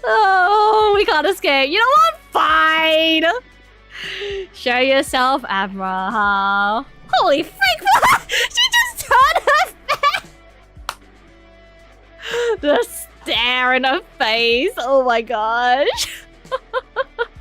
Oh, we can't escape. You know what? fine. Show yourself, Ábramar. Holy freak! She just turned her face. The stare in her face. Oh my gosh.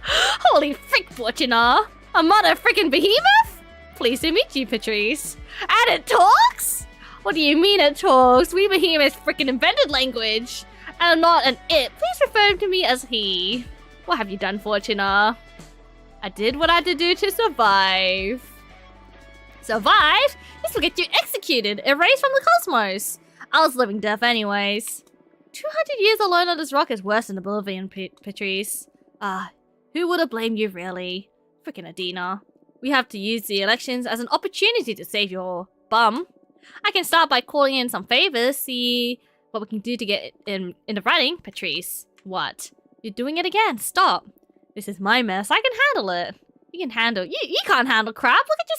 Holy frick, Fortuna. I'm not a freaking behemoth? Pleased to meet you, Patrice. And it talks? What do you mean it talks? We behemoths freaking invented language. And I'm not an it. Please refer to me as he. What have you done, Fortuna? I did what I had to do to survive. Survive? This will get you executed, erased from the cosmos. I was living death anyways. 200 years alone on this rock is worse than oblivion, Patrice. Who would have blamed you, really? Frickin' Aedena. We have to use the elections as an opportunity to save your bum. I can start by calling in some favors, see what we can do to get in the running, Patrice. What? You're doing it again. Stop. This is my mess. I can handle it. You can handle... You can't handle crap. Look at your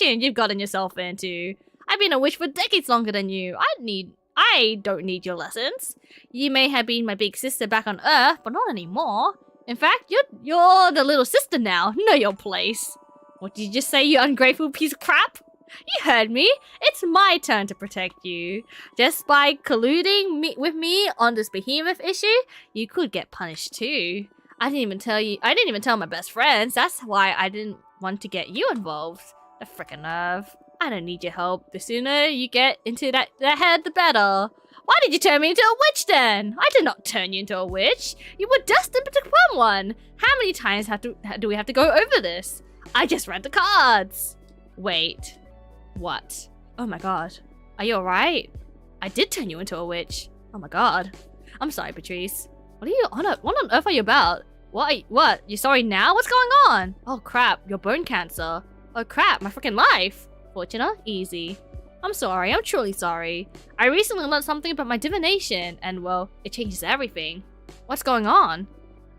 situation you've gotten yourself into. I've been a witch for decades longer than you. I don't need your lessons. You may have been my big sister back on Earth, but not anymore. In fact, you're the little sister now. Know your place. What did you just say, you ungrateful piece of crap? You heard me. It's my turn to protect you. Just by colluding with me on this behemoth issue, you could get punished too. I didn't even tell my best friends. That's why I didn't want to get you involved. The frickin' nerve. I don't need your help. The sooner you get into that head, the better. Why did you turn me into a witch then? I did not turn you into a witch. You were destined to become one. How many times do we have to go over this? I just read the cards. Wait. What? Oh my god. Are you alright? I did turn you into a witch. Oh my god. I'm sorry, Patrice. What on earth are you about? What? You're sorry now? What's going on? Oh crap, your bone cancer. Oh crap, my freaking life. Fortuna, easy. I'm sorry, I'm truly sorry. I recently learned something about my divination, and well, it changes everything. What's going on?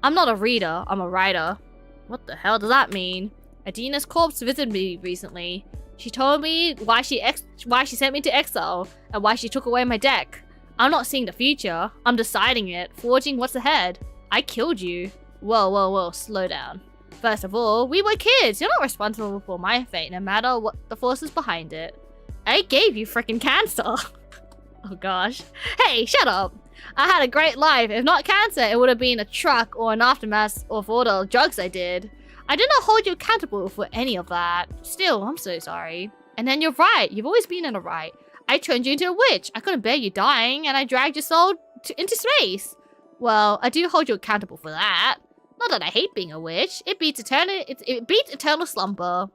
I'm not a reader, I'm a writer. What the hell does that mean? Aedena's corpse visited me recently. She told me why she sent me to exile, and why she took away my deck. I'm not seeing the future, I'm deciding it, forging what's ahead. I killed you. Whoa, slow down. First of all, we were kids. You're not responsible for my fate, no matter what the forces behind it. I gave you freaking cancer. Oh gosh. Hey, shut up. I had a great life. If not cancer, it would have been a truck or an aftermath of all the drugs I did. I did not hold you accountable for any of that. Still, I'm so sorry. And then you're right. You've always been in the right. I turned you into a witch. I couldn't bear you dying, and I dragged your soul into space. Well, I do hold you accountable for that. Not that I hate being a witch. It beats eternal slumber.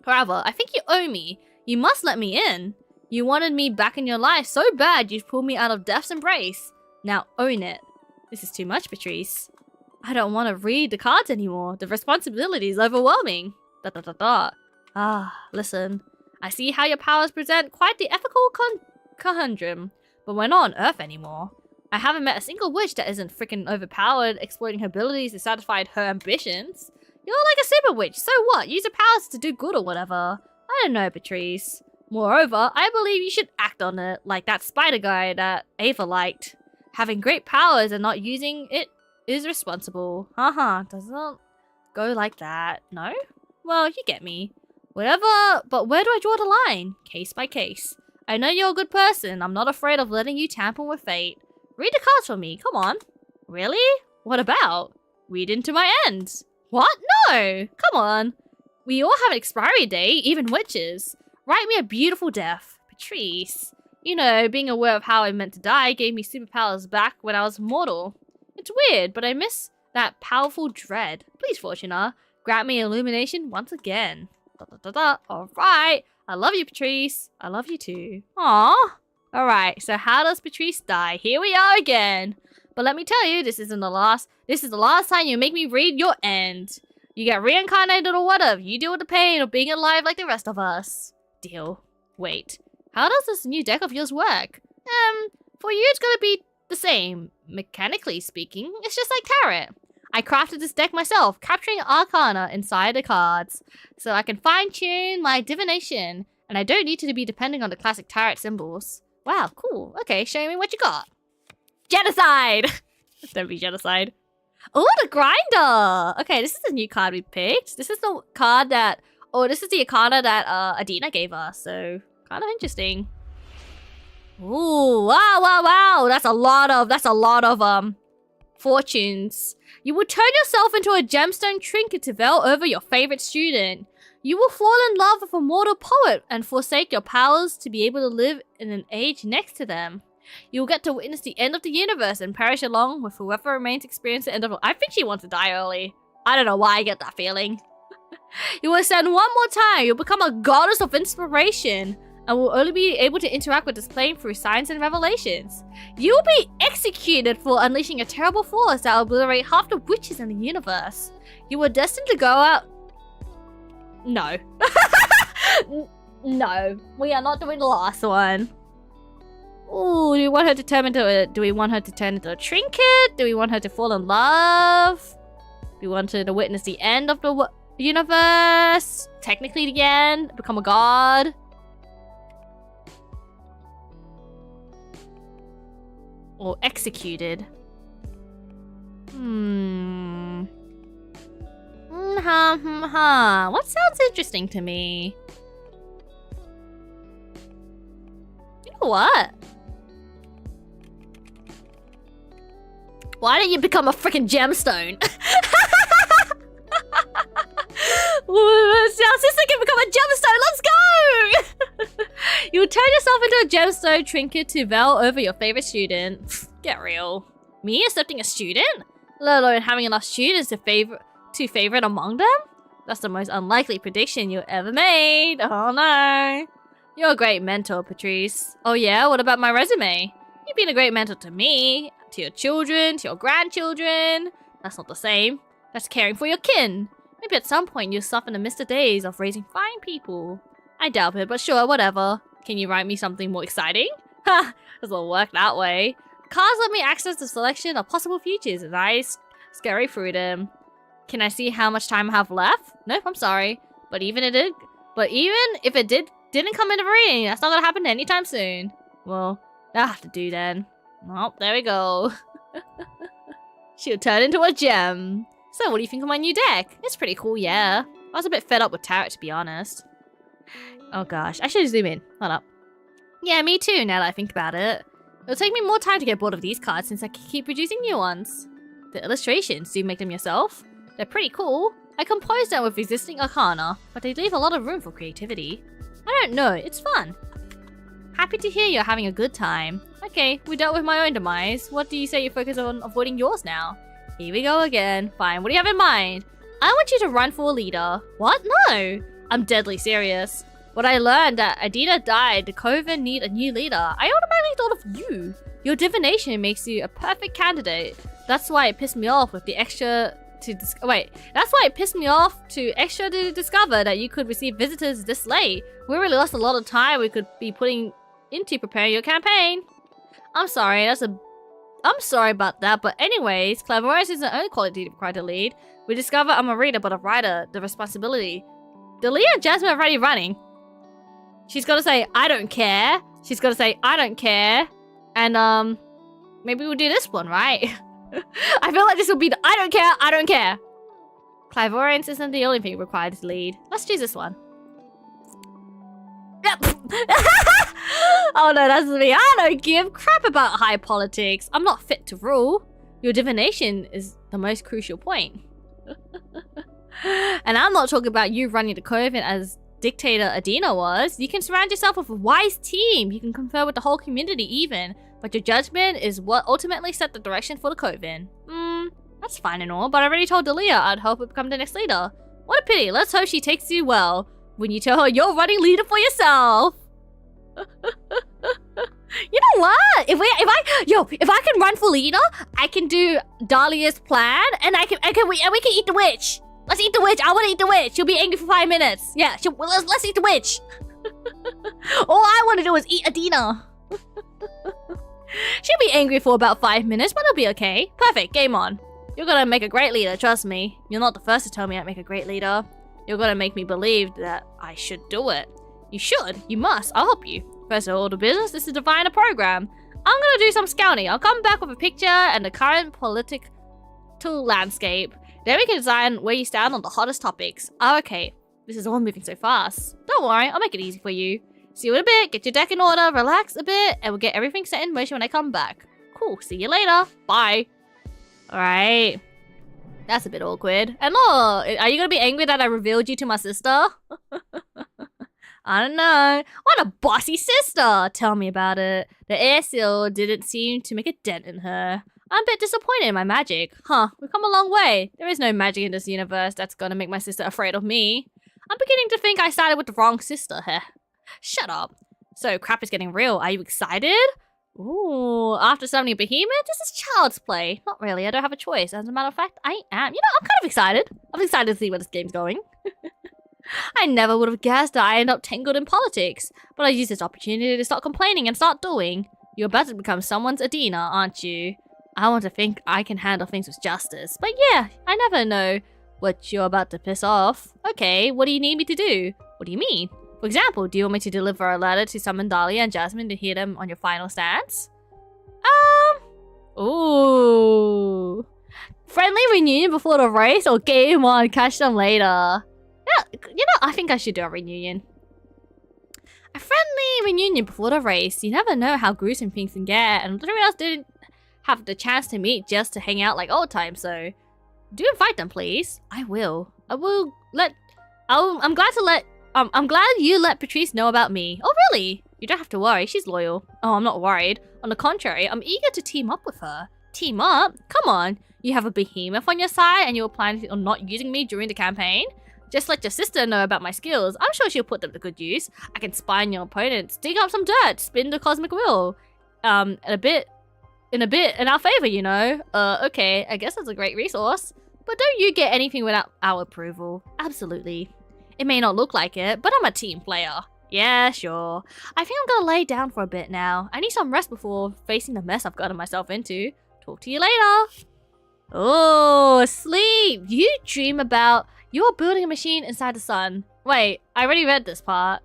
However, I think you owe me. You must let me in. You wanted me back in your life so bad you pulled me out of death's embrace. Now own it. This is too much, Patrice. I don't want to read the cards anymore. The responsibility is overwhelming. Listen. I see how your powers present quite the ethical conundrum, but we're not on Earth anymore. I haven't met a single witch that isn't freaking overpowered, exploiting her abilities to satisfy her ambitions. You're like a super witch, so what? Use your powers to do good or whatever. I don't know, Patrice. Moreover, I believe you should act on it, like that spider guy that Ava liked. Having great powers and not using it is responsible. Doesn't go like that, no? Well, you get me. Whatever, but where do I draw the line? Case by case. I know you're a good person. I'm not afraid of letting you tamper with fate. Read the cards for me, come on. Really? What about? Read into my end. What? No! Come on. We all have an expiry date, even witches. Write me a beautiful death. Patrice. You know, being aware of how I meant to die gave me superpowers back when I was mortal. It's weird, but I miss that powerful dread. Please, Fortuna, grant me illumination once again. Alright. I love you, Patrice. I love you too. Aww. Alright, so how does Patrice die? Here we are again. But let me tell you, this is the last time you make me read your end. You get reincarnated or whatever. You deal with the pain of being alive like the rest of us. Deal. Wait. How does this new deck of yours work? For you it's gonna be the same. Mechanically speaking, it's just like tarot. I crafted this deck myself, capturing arcana inside the cards, so I can fine-tune my divination, and I don't need to be depending on the classic tarot symbols. Wow, cool. Okay, show me what you got. Genocide! Don't be genocide. Oh, the grinder. Okay, this is the new card we picked. This is the card that, this is the Arcana that Aedena gave us. So kind of interesting. Ooh, wow. That's a lot of fortunes. You will turn yourself into a gemstone trinket to veil over your favorite student. You will fall in love with a mortal poet and forsake your powers to be able to live in an age next to them. You will get to witness the end of the universe and perish along with whoever remains experience the end of. I think she wants to die early. I don't know why I get that feeling. You will ascend one more time. You'll become a goddess of inspiration and will only be able to interact with this plane through signs and revelations. You will be executed for unleashing a terrible force that will obliterate half the witches in the universe. You were destined to go out. No. No, we are not doing the last one. Ooh, do we want her to turn into a trinket? Do we want her to fall in love? Do we want her to witness the end of the universe? Technically the end, become a god? Or executed? What sounds interesting to me? You know what? Why don't you become a freaking gemstone? Our sister can become a gemstone. Let's go! You turn yourself into a gemstone trinket to veil over your favorite student. Get real. Me accepting a student? Let alone having enough students to favorite among them? That's the most unlikely prediction you ever made. Oh no. You're a great mentor, Patrice. Oh yeah? What about my resume? You've been a great mentor to me, to your children, to your grandchildren. That's not the same. That's caring for your kin. Maybe at some point you'll soften amidst the days of raising fine people. I doubt it, but sure, whatever. Can you write me something more exciting? Ha! Doesn't work that way. Cards let me access the selection of possible futures and I scurry through them. Can I see how much time I have left? Nope, I'm sorry. But even if it didn't come into reading, that's not gonna happen anytime soon. Well, that'll have to do then. Oh, there we go. She'll turn into a gem. So, what do you think of my new deck? It's pretty cool, yeah. I was a bit fed up with Tarot, to be honest. Oh gosh, I should zoom in. Hold up. Yeah, me too, now that I think about it. It'll take me more time to get bored of these cards since I keep producing new ones. The illustrations, do you make them yourself? They're pretty cool. I composed them with existing arcana, but they leave a lot of room for creativity. I don't know, it's fun. Happy to hear you're having a good time. Okay, we dealt with my own demise. What do you say you focus on avoiding yours now? Here we go again. Fine, what do you have in mind? I want you to run for a leader. What? No! I'm deadly serious. When I learned that Aedena died, the 𝐒𝐿 need a new leader, I automatically thought of you. Your divination makes you a perfect candidate. That's why it pissed me off with the extra to discover that you could receive visitors this late. We really lost a lot of time we could be putting into preparing your campaign. I'm sorry about that, but anyways, clairvoyance isn't the only quality required to lead. We discover I'm a reader, but a writer, the responsibility. Dahlia and Jasmine are already running. She's gotta say, I don't care. She's gotta say, I don't care. And, maybe we'll do this one, right? I feel like this will be the I don't care. Clairvoyance isn't the only thing required to lead. Let's choose this one. Yep. Oh no, that's me. I don't give crap about high politics. I'm not fit to rule. Your divination is the most crucial point. And I'm not talking about you running the 𝐒𝐿 as dictator Aedena was. You can surround yourself with a wise team. You can confer with the whole community even. But your judgment is what ultimately set the direction for the 𝐒𝐿. That's fine and all, but I already told Dahlia I'd help her become the next leader. What a pity. Let's hope she takes you well when you tell her you're running leader for yourself. You know what? If I can run for leader, I can do Dahlia's plan, and we can eat the witch. Let's eat the witch. I want to eat the witch. She'll be angry for 5 minutes. Yeah, let's eat the witch. All I want to do is eat Aedena. She'll be angry for about 5 minutes, but it'll be okay. Perfect. Game on. You're gonna make a great leader. Trust me. You're not the first to tell me I'd make a great leader. You're gonna make me believe that I should do it. You should. You must. I'll help you. First of all, the business is to define a program. I'm gonna do some scouting. I'll come back with a picture and the current fractal landscape. Then we can design where you stand on the hottest topics. Oh, okay. This is all moving so fast. Don't worry, I'll make it easy for you. See you in a bit, get your deck in order, relax a bit, and we'll get everything set in motion when I come back. Cool, see you later. Bye. Alright. That's a bit awkward. And look, are you gonna be angry that I revealed you to my sister? I don't know. What a bossy sister! Tell me about it. The air seal didn't seem to make a dent in her. I'm a bit disappointed in my magic. Huh, we've come a long way. There is no magic in this universe that's gonna make my sister afraid of me. I'm beginning to think I sided with the wrong sister. Heh. Shut up. So, crap is getting real. Are you excited? Ooh, after summoning Behemoth, this is child's play. Not really, I don't have a choice. As a matter of fact, I am. You know, I'm kind of excited. I'm excited to see where this game's going. I never would have guessed that I end up tangled in politics, but I used this opportunity to stop complaining and start doing. You're about to become someone's Aedena, aren't you? I want to think I can handle things with justice, but yeah, I never know what you're about to piss off. Okay, what do you need me to do? What do you mean? For example, do you want me to deliver a letter to summon Dahlia and Jasmine to hear them on your final stance? Ooh. Friendly reunion before the race or game on, catch them later. Yeah, you know, I think I should do a reunion. A friendly reunion before the race. You never know how gruesome things can get, and the three of us didn't have the chance to meet just to hang out like old times, so do invite them, please. I will. I'm glad you let Patrice know about me. Oh, really? You don't have to worry. She's loyal. Oh, I'm not worried. On the contrary, I'm eager to team up with her. Team up? Come on. You have a behemoth on your side and you're planning on not using me during the campaign? Just let your sister know about my skills. I'm sure she'll put them to good use. I can spy on your opponents, dig up some dirt, spin the cosmic wheel. In a bit in our favor, you know. Okay, I guess that's a great resource. But don't you get anything without our approval. Absolutely. It may not look like it, but I'm a team player. Yeah, sure. I think I'm gonna lay down for a bit now. I need some rest before facing the mess I've gotten myself into. Talk to you later. Oh, sleep. You dream about you're building a machine inside the sun. Wait, I already read this part.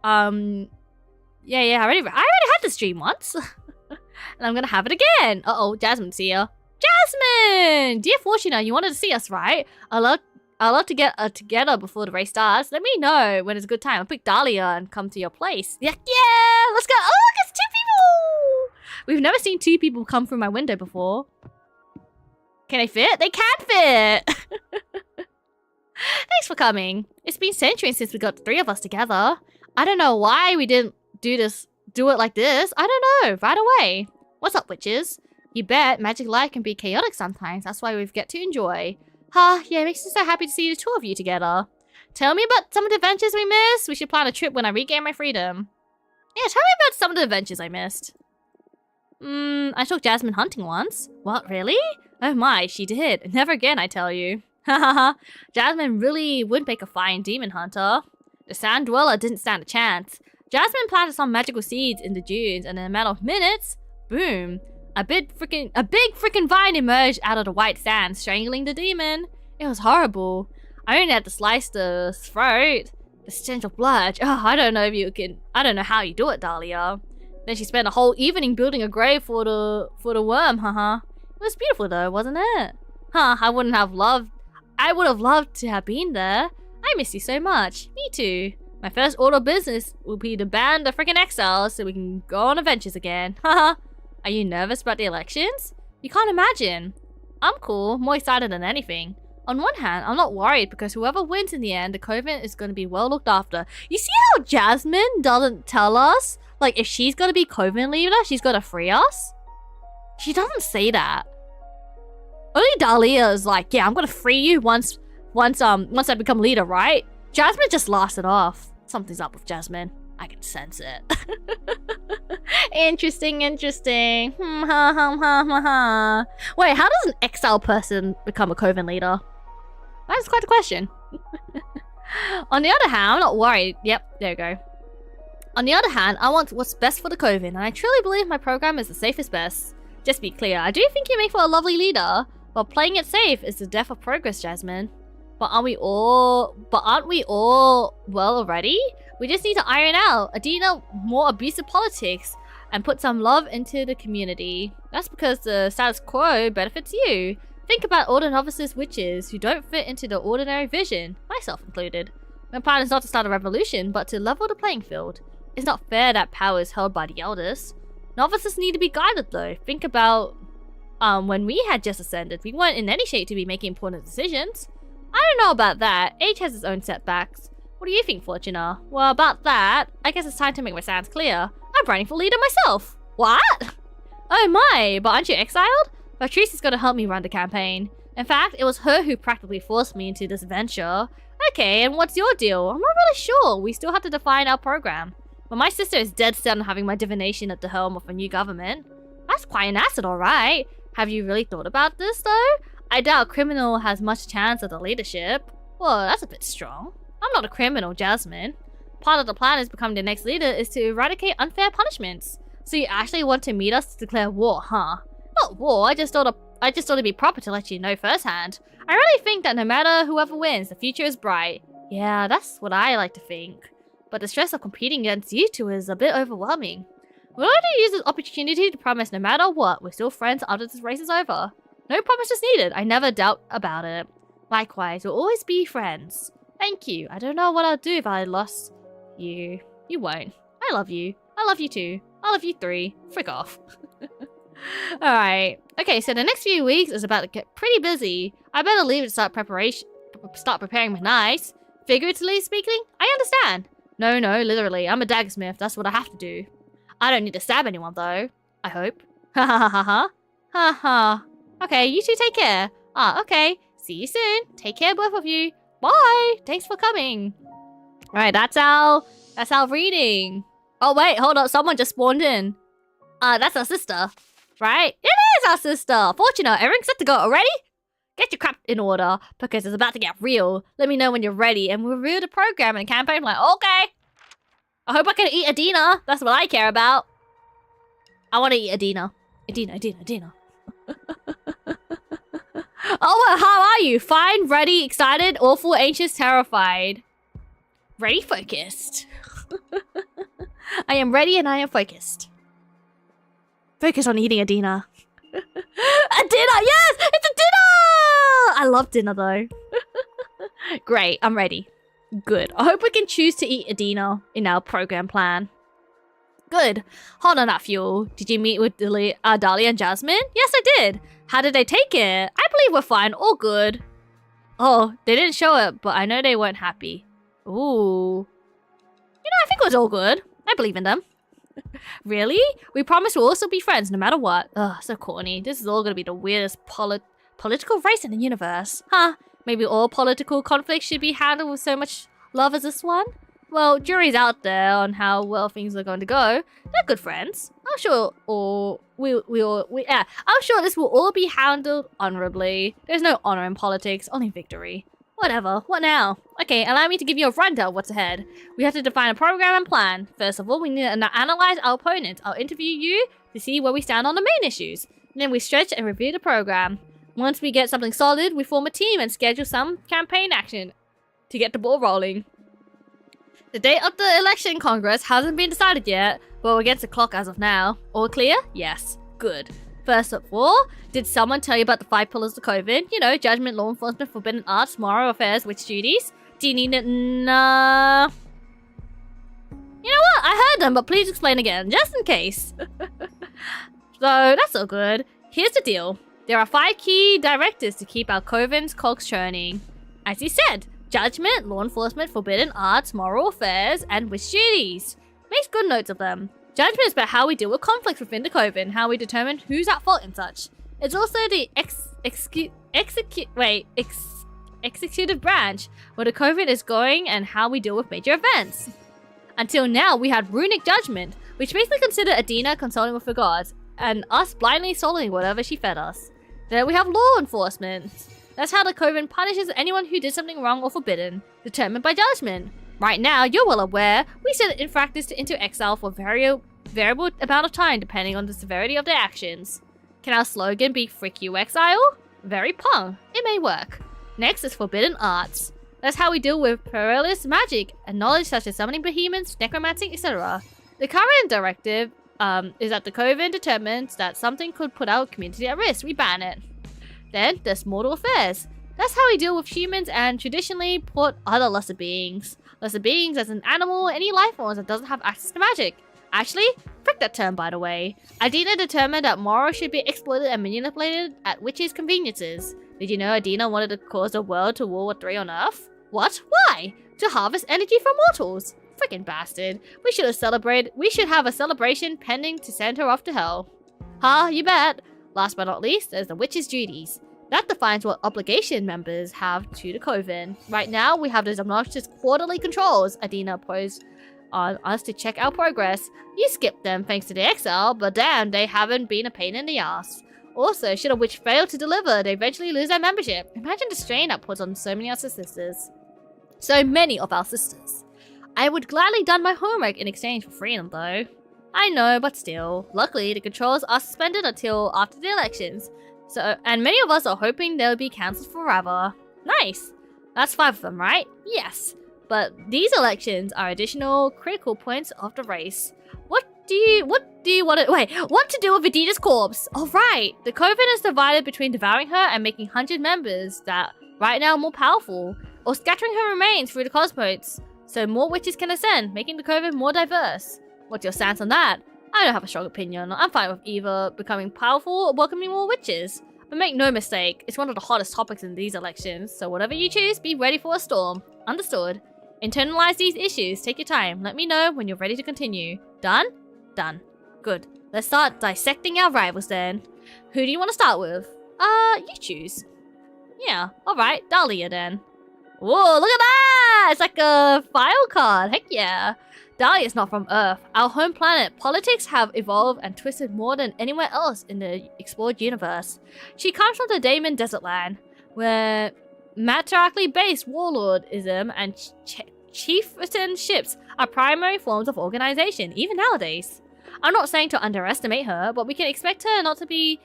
Yeah, I already had this dream once. And I'm gonna have it again. Uh-oh, Jasmine's here. Jasmine! Dear Fortuna, you wanted to see us, right? I'd love to get together before the race starts. Let me know when it's a good time. I'll pick Dahlia and come to your place. Yeah, let's go. Oh, look, it's 2 people! We've never seen 2 people come through my window before. Can they fit? They can fit! Thanks for coming. It's been centuries since we got the 3 of us together. I don't know why we didn't do it like this. I don't know. Right away. What's up, witches? You bet magic life can be chaotic sometimes. That's why we get to enjoy. Yeah, it makes me so happy to see the 2 of you together. Tell me about some of the adventures we missed. We should plan a trip when I regain my freedom. Yeah, tell me about some of the adventures I missed. I took Jasmine hunting once. What, really? Oh my, she did. Never again, I tell you. Hahaha. Jasmine really would make a fine demon hunter. The sand dweller didn't stand a chance. Jasmine planted some magical seeds in the dunes, and in a matter of minutes, boom. A big freaking vine emerged out of the white sand, strangling the demon. It was horrible. I only had to slice the throat. The stench of blood. Oh, I don't know how you do it, Dahlia. Then she spent a whole evening building a grave for the worm, haha. It was beautiful though, wasn't it? I would have loved to have been there. I miss you so much. Me too. My first order of business will be to ban the freaking exiles so we can go on adventures again. Haha. Are you nervous about the elections? You can't imagine. I'm cool, more excited than anything. On one hand, I'm not worried because whoever wins in the end, the Coven is going to be well looked after. You see how Jasmine doesn't tell us? Like, if she's going to be Coven leader, she's going to free us? She doesn't say that. Only Dahlia is like, yeah, I'm going to free you once I become leader, right? Jasmine just laughs it off. Something's up with Jasmine. I can sense it. Interesting. Wait, how does an exile person become a Coven leader? That's quite a question. On the other hand, I'm not worried. Yep, there we go. On the other hand, I want what's best for the Coven, and I truly believe my program is the safest bet. Just to be clear, I do think you make for a lovely leader, but playing it safe is the death of progress, Jasmine. But aren't we all well already? We just need to iron out Aedena more abusive politics and put some love into the community. That's because the status quo benefits you. Think about all the novices witches who don't fit into the ordinary vision, myself included. My plan is not to start a revolution, but to level the playing field. It's not fair that power is held by the elders. Novices need to be guided though. Think about when we had just ascended, we weren't in any shape to be making important decisions. I don't know about that. Age has its own setbacks. What do you think, Fortuna? Well, about that, I guess it's time to make my stance clear. I'm running for leader myself. What? Oh my, but aren't you exiled? Patrice is going to help me run the campaign. In fact, it was her who practically forced me into this venture. Okay, and what's your deal? I'm not really sure. We still have to define our program. But my sister is dead set on having my divination at the helm of a new government. That's quite an asset, alright. Have you really thought about this, though? I doubt a criminal has much chance of the leadership. Well, that's a bit strong. I'm not a criminal, Jasmine. Part of the plan is becoming the next leader is to eradicate unfair punishments. So you actually want to meet us to declare war, huh? Not war, I just thought it'd be proper to let you know firsthand. I really think that no matter whoever wins, the future is bright. Yeah, that's what I like to think. But the stress of competing against you two is a bit overwhelming. We're going to use this opportunity to promise no matter what, we're still friends after this race is over. No promises needed, I never doubt about it. Likewise, we'll always be friends. Thank you. I don't know what I'd do if I lost you. You won't. I love you. I love you too. I love you three. Frick off. Alright. Okay, so the next few weeks is about to get pretty busy. I better leave and start preparing my knives. Figuratively speaking, I understand. No, literally. I'm a daggersmith. That's what I have to do. I don't need to stab anyone though. I hope. Ha ha ha ha ha. Ha ha. Okay, you two take care. Okay. See you soon. Take care, both of you. Bye. Thanks for coming. Alright, that's our reading. Oh wait, hold up. Someone just spawned in. That's our sister. Right? It is our sister! Fortuna, everything's set to go already? Get your crap in order, because it's about to get real. Let me know when you're ready, and we'll review the program and campaign. Like, okay. I hope I can eat Aedena. That's what I care about. I want to eat Aedena. Aedena. Oh, well, how are you? Fine, ready, excited, awful, anxious, terrified. Ready, focused. I am ready and I am focused. Focus on eating Aedena. A dinner! Yes! It's a dinner! I love dinner though. Great, I'm ready. Good. I hope we can choose to eat Aedena in our program plan. Good. Hold on that fuel. Did you meet with Dahlia and Jasmine? Yes, I did. How did they take it? I believe we're fine. All good. Oh, they didn't show it, but I know they weren't happy. Ooh. You know, I think it was all good. I believe in them. Really? We promise we'll also be friends no matter what. Ugh, so corny. This is all gonna be the weirdest political race in the universe. Huh? Maybe all political conflicts should be handled with so much love as this one? Well, jury's out there on how well things are going to go. They're good friends. I'm sure I'm sure this will all be handled honorably. There's no honor in politics, only victory. Whatever, what now? Okay, allow me to give you a rundown of what's ahead. We have to define a program and plan. First of all, we need to analyze our opponent. I'll interview you to see where we stand on the main issues. And then we stretch and review the program. Once we get something solid, we form a team and schedule some campaign action to get the ball rolling. The date of the election Congress hasn't been decided yet, but we're against the clock as of now. All clear? Yes. Good. First of all, did someone tell you about the 5 pillars of COVID? You know, judgment, law enforcement, forbidden arts, moral affairs, witch duties. Do you need it? Nah. You know what? I heard them, but please explain again, just in case. So, that's all good. Here's the deal. There are 5 key directives to keep our 𝐒𝐿 churning. As you said, judgment, law enforcement, forbidden arts, moral affairs, and witch duties. Make good notes of them. Judgment is about how we deal with conflicts within the 𝐒𝐿 and how we determine who's at fault and such. It's also the executive branch, where the 𝐒𝐿 is going and how we deal with major events. Until now, we had runic judgment, which basically considered Aedena consulting with the gods, and us blindly following whatever she fed us. Then we have law enforcement. That's how the 𝐒𝐿 punishes anyone who did something wrong or forbidden, determined by judgment. Right now, you're well aware, we send infractors into exile for variable amount of time depending on the severity of their actions. Can our slogan be "Frick you, exile"? Very pung. It may work. Next is forbidden arts. That's how we deal with perilous magic and knowledge such as summoning behemoths, necromancy, etc. The current directive is that the 𝐒𝐿 determines that something could put our community at risk. We ban it. Then there's mortal affairs. That's how we deal with humans and traditionally put other lesser beings. Lesser beings as an animal, any life forms that doesn't have access to magic. Actually, frick that term by the way. Aedena determined that morals should be exploited and manipulated at witches' conveniences. Did you know Aedena wanted to cause the world to World War III on Earth? What? Why? To harvest energy from mortals. Frickin' bastard. We should have a celebration pending to send her off to hell. Huh, you bet. Last but not least, there's the witches' duties. That defines what obligation members have to the coven. Right now, we have those obnoxious quarterly controls Aedena posed on us to check our progress. You skipped them thanks to the exile, but damn, they haven't been a pain in the ass. Also, should a witch fail to deliver, they eventually lose their membership. Imagine the strain that puts on so many of our sisters. So many of our sisters. I would gladly done my homework in exchange for freedom though. I know, but still. Luckily, the controls are suspended until after the elections. And many of us are hoping they'll be cancelled forever. Nice. That's 5 of them, right? Yes. But these elections are additional critical points of the race. What do you want to do with Aedena's corpse? Oh right, the coven is divided between devouring her and making 100 members that right now are more powerful, or scattering her remains through the cosmos, so more witches can ascend, making the coven more diverse. What's your stance on that? I don't have a strong opinion. I'm fine with either becoming powerful or welcoming more witches. But make no mistake, it's one of the hottest topics in these elections, so whatever you choose, be ready for a storm. Understood. Internalize these issues, take your time. Let me know when you're ready to continue. Done? Done. Good. Let's start dissecting our rivals then. Who do you want to start with? You choose. Yeah, alright, Dahlia then. Whoa, look at that! It's like a file card, heck yeah. Dahlia is not from Earth, our home planet. Politics have evolved and twisted more than anywhere else in the explored universe. She comes from the Daemon Desert Land, where matriarchally based warlordism and chieftainships are primary forms of organization, even nowadays. I'm not saying to underestimate her, but we can expect her not to be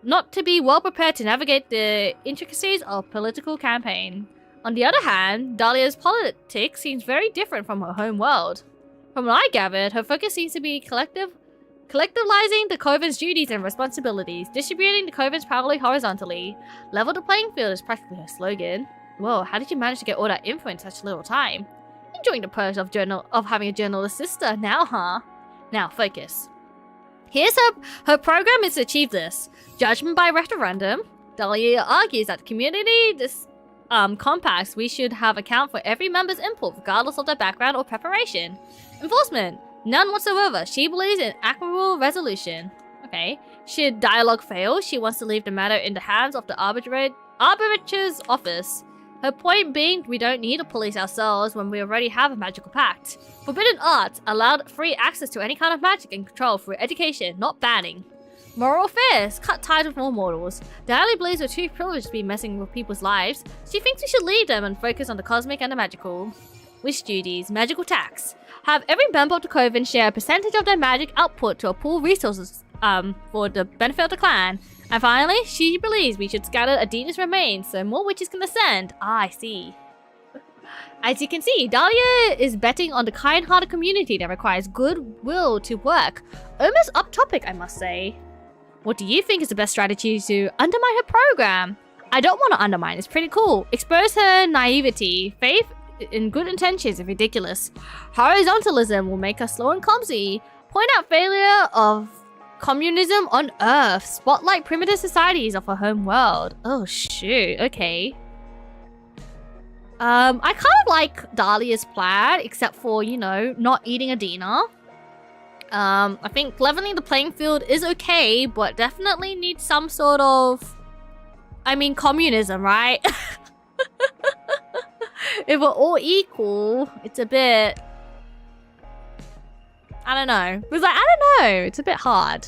well prepared to navigate the intricacies of political campaign. On the other hand, Dahlia's politics seems very different from her home world. From what I gathered, her focus seems to be collectivizing the coven's duties and responsibilities, distributing the coven's power horizontally. Level the playing field is practically her slogan. Whoa, how did you manage to get all that info in such little time? Enjoying the perks of having a journalist sister now, huh? Now, focus. Here's her program is to achieve this. Judgment by referendum. Dahlia argues that the community compacts we should have account for every member's input regardless of their background or preparation. Enforcement. None whatsoever. She believes in equitable resolution. Okay. Should dialogue fail, she wants to leave the matter in the hands of the arbitrator's office. Her point being, we don't need to police ourselves when we already have a magical pact. Forbidden arts allowed free access to any kind of magic and control through education, not banning. Moral affairs, cut ties with more mortals. Dahlia believes we're too privileged to be messing with people's lives. She thinks we should leave them and focus on the cosmic and the magical. Wish duties, magical tax. Have every member of the coven share a percentage of their magic output to pool resources for the benefit of the clan. And finally, she believes we should scatter Aedena's remains so more witches can ascend. Ah, I see. As you can see, Dahlia is betting on the kind-hearted community that requires goodwill to work. Almost up topic, I must say. What do you think is the best strategy to undermine her program? I don't want to undermine, it's pretty cool. Expose her naivety. Faith in good intentions is ridiculous. Horizontalism will make her slow and clumsy. Point out failure of communism on Earth. Spotlight primitive societies of her home world. Oh shoot, okay. I kind of like Dahlia's plan, except for, you know, not eating Aedena. I think leveling the playing field is okay, but definitely needs some sort of... I mean, communism, right? If we're all equal, it's a bit... I don't know. It was like, I don't know. It's a bit hard.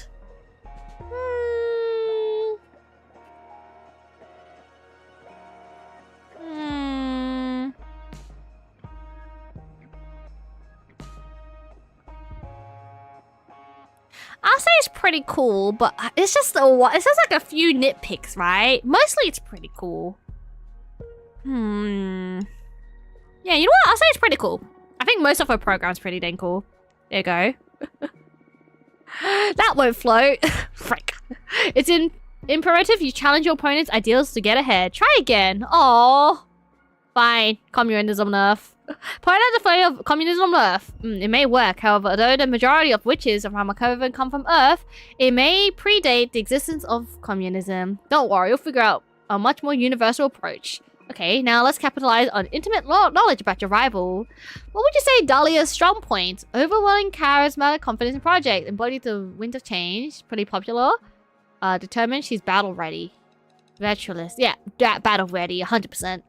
I'll say it's pretty cool, but it's just like a few nitpicks, right? Mostly it's pretty cool. Yeah, you know what? I'll say it's pretty cool. I think most of her program's pretty dang cool. There you go. That won't float. Frick. It's in Imperative, you challenge your opponent's ideals to get ahead. Try again. Aww. Fine. Communism on Earth. Point out the failure of communism on Earth. It may work, however, although the majority of witches around Coven come from Earth, it may predate the existence of communism. Don't worry, you'll figure out a much more universal approach. Okay, now let's capitalize on intimate knowledge about your rival. What would you say Dahlia's strong points? Overwhelming charisma, confidence in project, embodied the wind of change, pretty popular. Determined, she's battle ready. Virtualist, yeah, battle ready, 100%.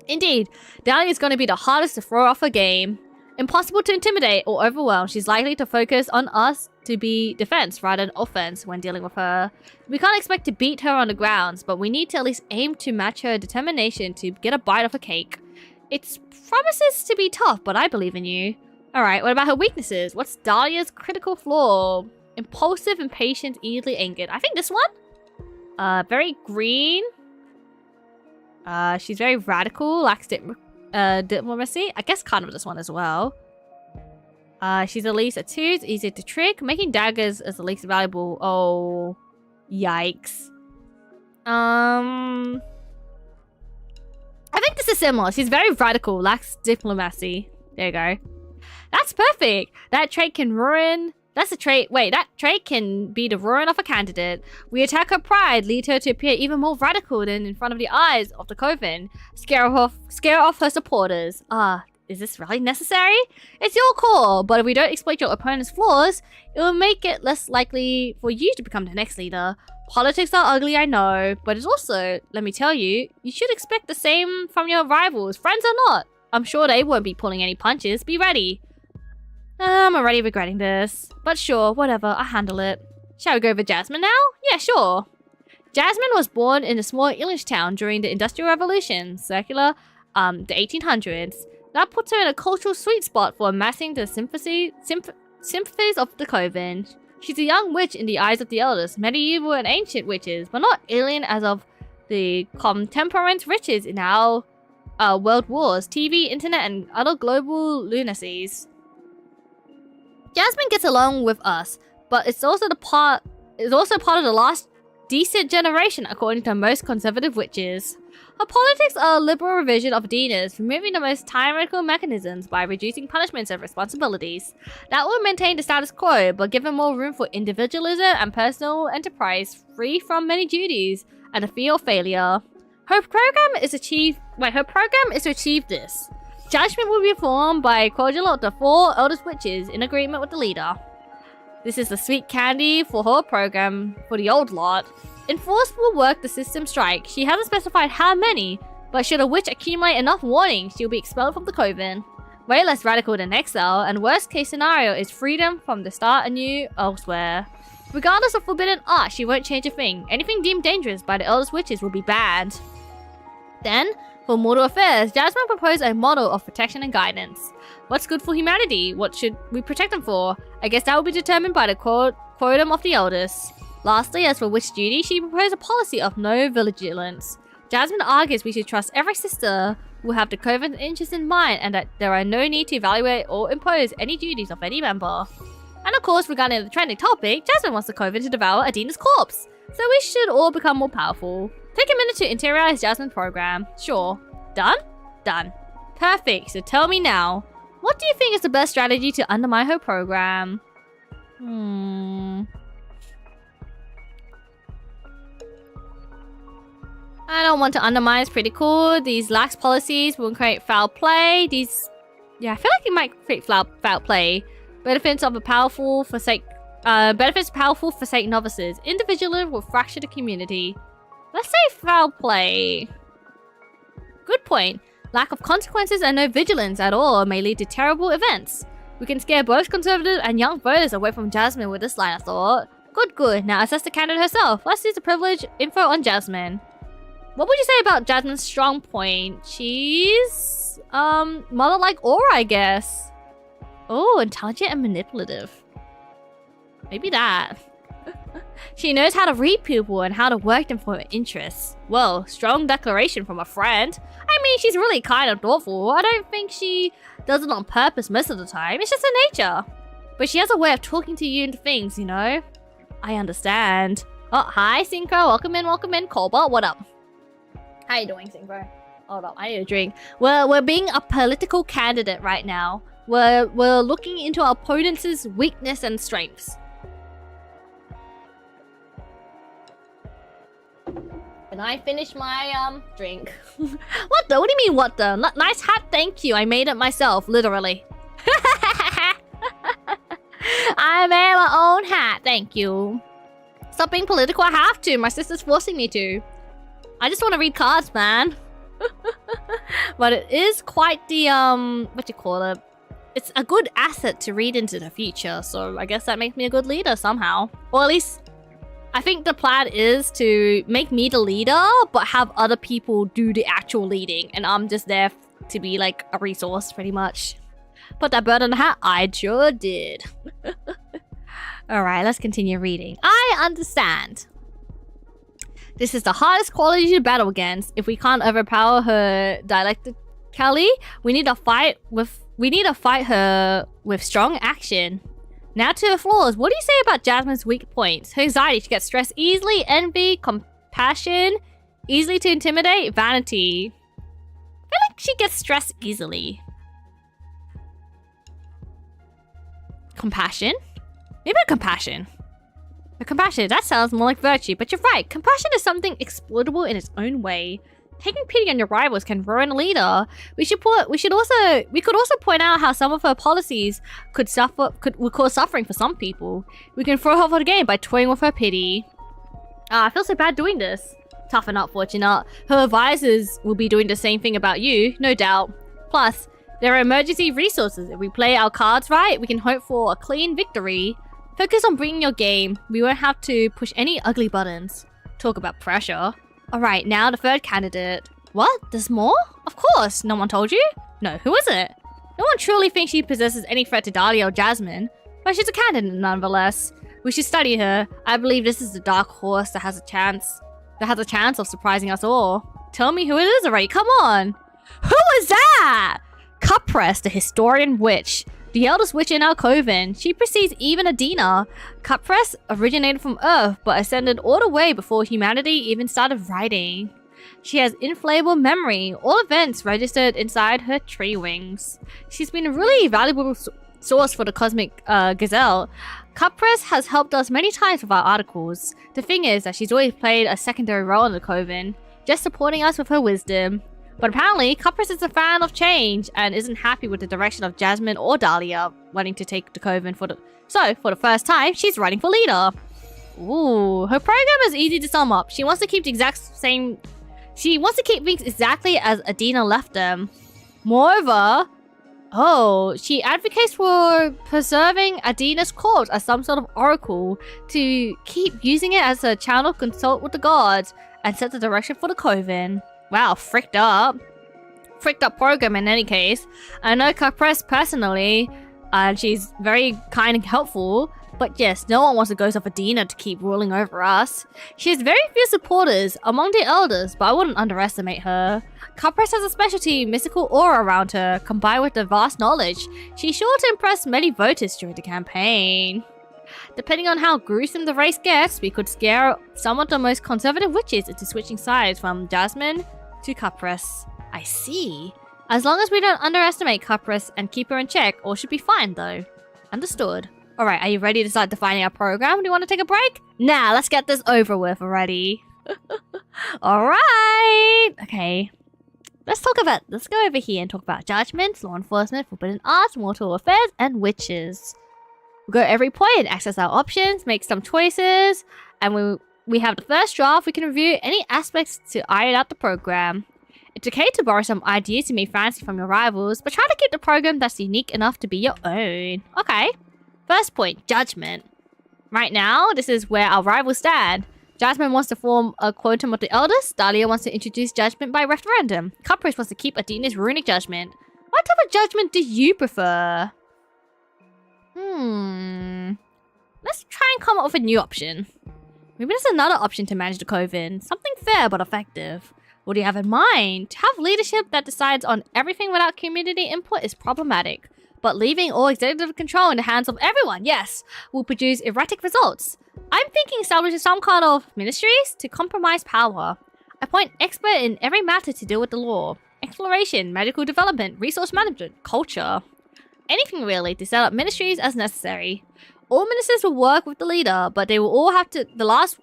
Indeed, Dahlia is going to be the hardest to throw off her game. Impossible to intimidate or overwhelm, she's likely to focus on us to be defense rather than offense when dealing with her. We can't expect to beat her on the grounds, but we need to at least aim to match her determination to get a bite of her cake. It promises to be tough, but I believe in you. Alright, what about her weaknesses? What's Dahlia's critical flaw? Impulsive, impatient, easily angered. I think this one? Very green. She's very radical, lacks diplomacy. I guess kind of this one as well. She's at least a 2, it's easy to trick. Making daggers is the least valuable. Oh, yikes. I think this is similar. She's very radical, lacks diplomacy. There you go. That's perfect. That trait can ruin... That's a trait. Wait, that trait can be the ruin of a candidate. We attack her pride, lead her to appear even more radical than in front of the eyes of the coven. Scare off her supporters. Is this really necessary? It's your call, but if we don't exploit your opponent's flaws, it will make it less likely for you to become the next leader. Politics are ugly, I know, but it's also, let me tell you, you should expect the same from your rivals, friends or not. I'm sure they won't be pulling any punches. Be ready. I'm already regretting this. But sure, whatever, I'll handle it. Shall we go over Jasmine now? Yeah, sure. Jasmine was born in a small English town during the Industrial Revolution, the 1800s. That puts her in a cultural sweet spot for amassing the sympathies of the coven. She's a young witch in the eyes of the elders, medieval and ancient witches, but not alien as of the contemporary riches in our world wars, TV, internet, and other global lunacies. Jasmine gets along with us, but it's also part of the last decent generation according to most conservative witches. Her politics are a liberal revision of Aedena's, removing the most tyrannical mechanisms by reducing punishments and responsibilities. That will maintain the status quo, but give her more room for individualism and personal enterprise, free from many duties and the fear of failure. Her program is to achieve this. Judgment will be formed by cordial of the 4 eldest witches in agreement with the leader. This is the sweet candy for her program for the old lot. Enforced will work the system strike. She hasn't specified how many, but should a witch accumulate enough warnings, she'll be expelled from the coven. Way less radical than exile, and worst case scenario is freedom from the start anew elsewhere. Regardless of forbidden art, she won't change a thing. Anything deemed dangerous by the eldest witches will be banned. Then, for mortal affairs, Jasmine proposed a model of protection and guidance. What's good for humanity? What should we protect them for? I guess that will be determined by the quorum of the elders. Lastly, as for witch duty, she proposed a policy of no vigilance. Jasmine argues we should trust every sister who have the coven's interests in mind and that there are no need to evaluate or impose any duties of any member. And of course, regarding the trending topic, Jasmine wants the coven to devour Aedena's corpse. So we should all become more powerful. Take a minute to interiorize Jasmine's program. Sure. Done? Done. Perfect. So tell me now, what do you think is the best strategy to undermine her program? I don't want to undermine. It's pretty cool. These lax policies will create foul play. I feel like it might create foul play. Benefits powerful forsake novices. Individualism will fracture the community. Let's say foul play. Good point. Lack of consequences and no vigilance at all may lead to terrible events. We can scare both conservative and young voters away from Jasmine with this line of thought. Good. Now assess the candidate herself. Let's use the privilege info on Jasmine. What would you say about Jasmine's strong point? She's, mother-like aura, I guess. Oh, intelligent and manipulative. Maybe that. She knows how to read people and how to work them for her interests. Well, strong declaration from a friend. I mean, she's really kind and thoughtful. I don't think she does it on purpose most of the time. It's just her nature. But she has a way of talking to you into things, you know? I understand. Oh, hi, Synchro. Welcome in, welcome in. Cobalt, what up? How you doing, Synchro? Hold up, I need a drink. We're being a political candidate right now. We're looking into our opponent's weakness and strengths. Can I finish my drink? What the? What do you mean what the? Nice hat, thank you. I made it myself, literally. I made my own hat, thank you. Stop being political, I have to. My sister's forcing me to. I just want to read cards, man. But it is quite the, what you call it? It's a good asset to read into the future, so I guess that makes me a good leader somehow. Or at least, I think the plan is to make me the leader, but have other people do the actual leading, and I'm just there to be like a resource, pretty much. Put that bird on the hat? I sure did. Alright, let's continue reading. I understand. This is the hardest quality to battle against. If we can't overpower her dialectically, we need to fight her with strong action. Now to her flaws. What do you say about Jasmine's weak points? Her anxiety, she gets stressed easily, envy, compassion, easily to intimidate, vanity. I feel like she gets stressed easily. Compassion? Maybe compassion. The compassion, that sounds more like virtue, but you're right. Compassion is something exploitable in its own way. Taking pity on your rivals can ruin a leader. We could also point out how some of her policies would cause suffering for some people. We can throw her off the game by toying with her pity. I feel so bad doing this. Toughen up, Fortunate. Her advisors will be doing the same thing about you, no doubt. Plus, there are emergency resources. If we play our cards right, we can hope for a clean victory. Focus on bringing your game. We won't have to push any ugly buttons. Talk about pressure. Alright, now the third candidate. What? There's more? Of course. No one told you? No, who is it? No one truly thinks she possesses any threat to Dahlia or Jasmine, but she's a candidate nonetheless. We should study her. I believe this is the dark horse that has a chance of surprising us all. Tell me who it is already. Come on. Who is that? 𝐒�㑑, the historian witch. The eldest witch in our coven. She precedes even Aedena. 𝐒�㑑 originated from Earth, but ascended all the way before humanity even started writing. She has infallible memory, all events registered inside her tree wings. She's been a really valuable source for the Cosmic Gazelle. 𝐒�㑑 has helped us many times with our articles. The thing is that she's always played a secondary role in the coven, just supporting us with her wisdom. But apparently, 𝐒𝐑 is a fan of change and isn't happy with the direction of Jasmine or Dahlia wanting to take the coven So, for the first time, she's running for leader. Ooh, her program is easy to sum up. She wants to keep things exactly as Aedena left them. Moreover, she advocates for preserving Aedena's corpse as some sort of oracle to keep using it as a channel to consult with the gods and set the direction for the coven. Wow, fricked up program in any case. I know 𝐒𝐑 personally, and she's very kind and helpful, but yes, no one wants the ghost of Aedena to keep ruling over us. She has very few supporters among the elders, but I wouldn't underestimate her. 𝐒𝐑 has a specialty mystical aura around her, combined with the vast knowledge. She's sure to impress many voters during the campaign. Depending on how gruesome the race gets, we could scare some of the most conservative witches into switching sides from Jasmine to 𝐒𝐑. I see. As long as we don't underestimate 𝐒𝐑 and keep her in check, all should be fine though. Understood. Alright, are you ready to start defining our program? Do you want to take a break? Nah, let's get this over with already. Alright! Okay. Let's go over here and talk about judgments, law enforcement, forbidden arts, mortal affairs, and witches. We'll go every point, access our options, make some choices, and when we have the first draft, we can review any aspects to iron out the program. It's okay to borrow some ideas you may fancy from your rivals, but try to keep the program that's unique enough to be your own. Okay. First point, judgment. Right now, this is where our rivals stand. Jasmine wants to form a quantum with the elders. Dahlia wants to introduce judgment by referendum. 𝐒𝐑 wants to keep Aedena's runic judgment. What type of judgment do you prefer? Let's try and come up with a new option. Maybe there's another option to manage the coven. Something fair but effective. What do you have in mind? To have leadership that decides on everything without community input is problematic. But leaving all executive control in the hands of everyone, yes, will produce erratic results. I'm thinking establishing some kind of ministries to compromise power. Appoint expert in every matter to deal with the law. Exploration, magical development, resource management, culture. Anything really to set up ministries as necessary. All ministers will work with the leader, but they will all have the last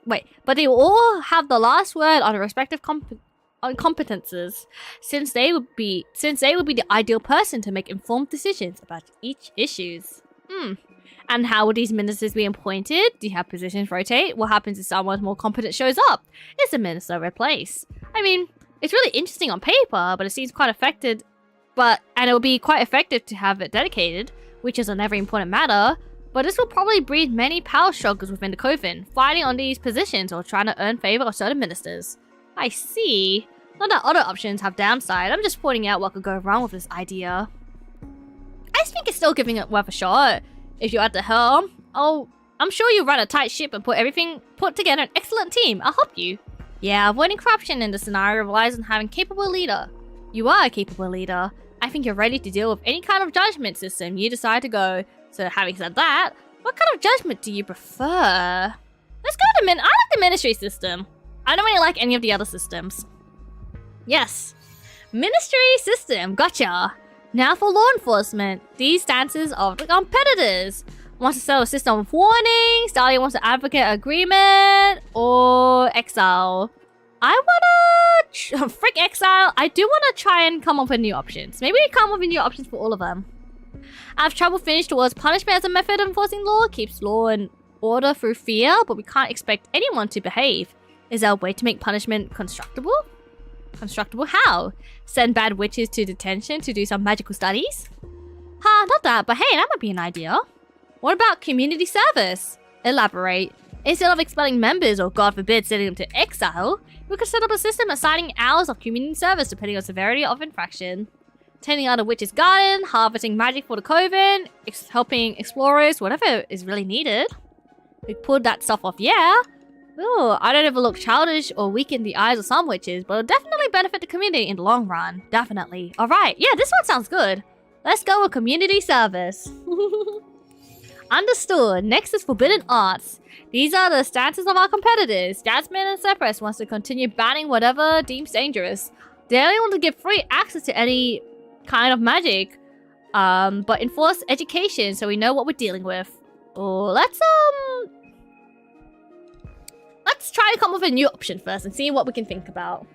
word on their respective competences, since they would be the ideal person to make informed decisions about each issues. And how would these ministers be appointed? Do you have positions rotate? What happens if someone more competent shows up? Is the minister replaced? I mean, it's really interesting on paper, but it seems quite affected. And it will be quite effective to have it dedicated, which is on every important matter. But this will probably breed many power struggles within the coven, fighting on these positions or trying to earn favor of certain ministers. I see. Not that other options have downside. I'm just pointing out what could go wrong with this idea. I think it's still giving it worth a shot. If you're at the helm, I'm sure you'll run a tight ship and put together an excellent team. I'll help you. Yeah, avoiding corruption in the scenario relies on having a capable leader. You are a capable leader. I think you're ready to deal with any kind of judgment system you decide to go. So having said that, what kind of judgment do you prefer? Let's go to I like the ministry system. I don't really like any of the other systems. Yes. Ministry system, gotcha. Now for law enforcement. These stances of the competitors. Wants to settle a system of warnings. Dahlia wants to advocate agreement or exile. I wanna frick exile. I do wanna try and come up with new options. Maybe we come up with new options for all of them. I have trouble finished towards punishment as a method of enforcing law. Keeps law and order through fear, but we can't expect anyone to behave. Is there a way to make punishment constructible? Constructible how? Send bad witches to detention to do some magical studies? Not that, but hey, that might be an idea. What about community service? Elaborate. Instead of expelling members or, God forbid, sending them to exile, we could set up a system assigning hours of community service depending on severity of infraction. Tending out a witch's garden, harvesting magic for the coven, helping explorers, whatever is really needed. We pulled that stuff off, yeah. Oh, I don't ever look childish or weak in the eyes of some witches, but it'll definitely benefit the community in the long run. Definitely. Alright, yeah, this one sounds good. Let's go with community service. Understood. Next is forbidden arts. These are the stances of our competitors. Jasmine and Patrice wants to continue banning whatever deems dangerous. They only want to give free access to any kind of magic, but enforce education so we know what we're dealing with. Oh, let's try to come up with a new option first and see what we can think about.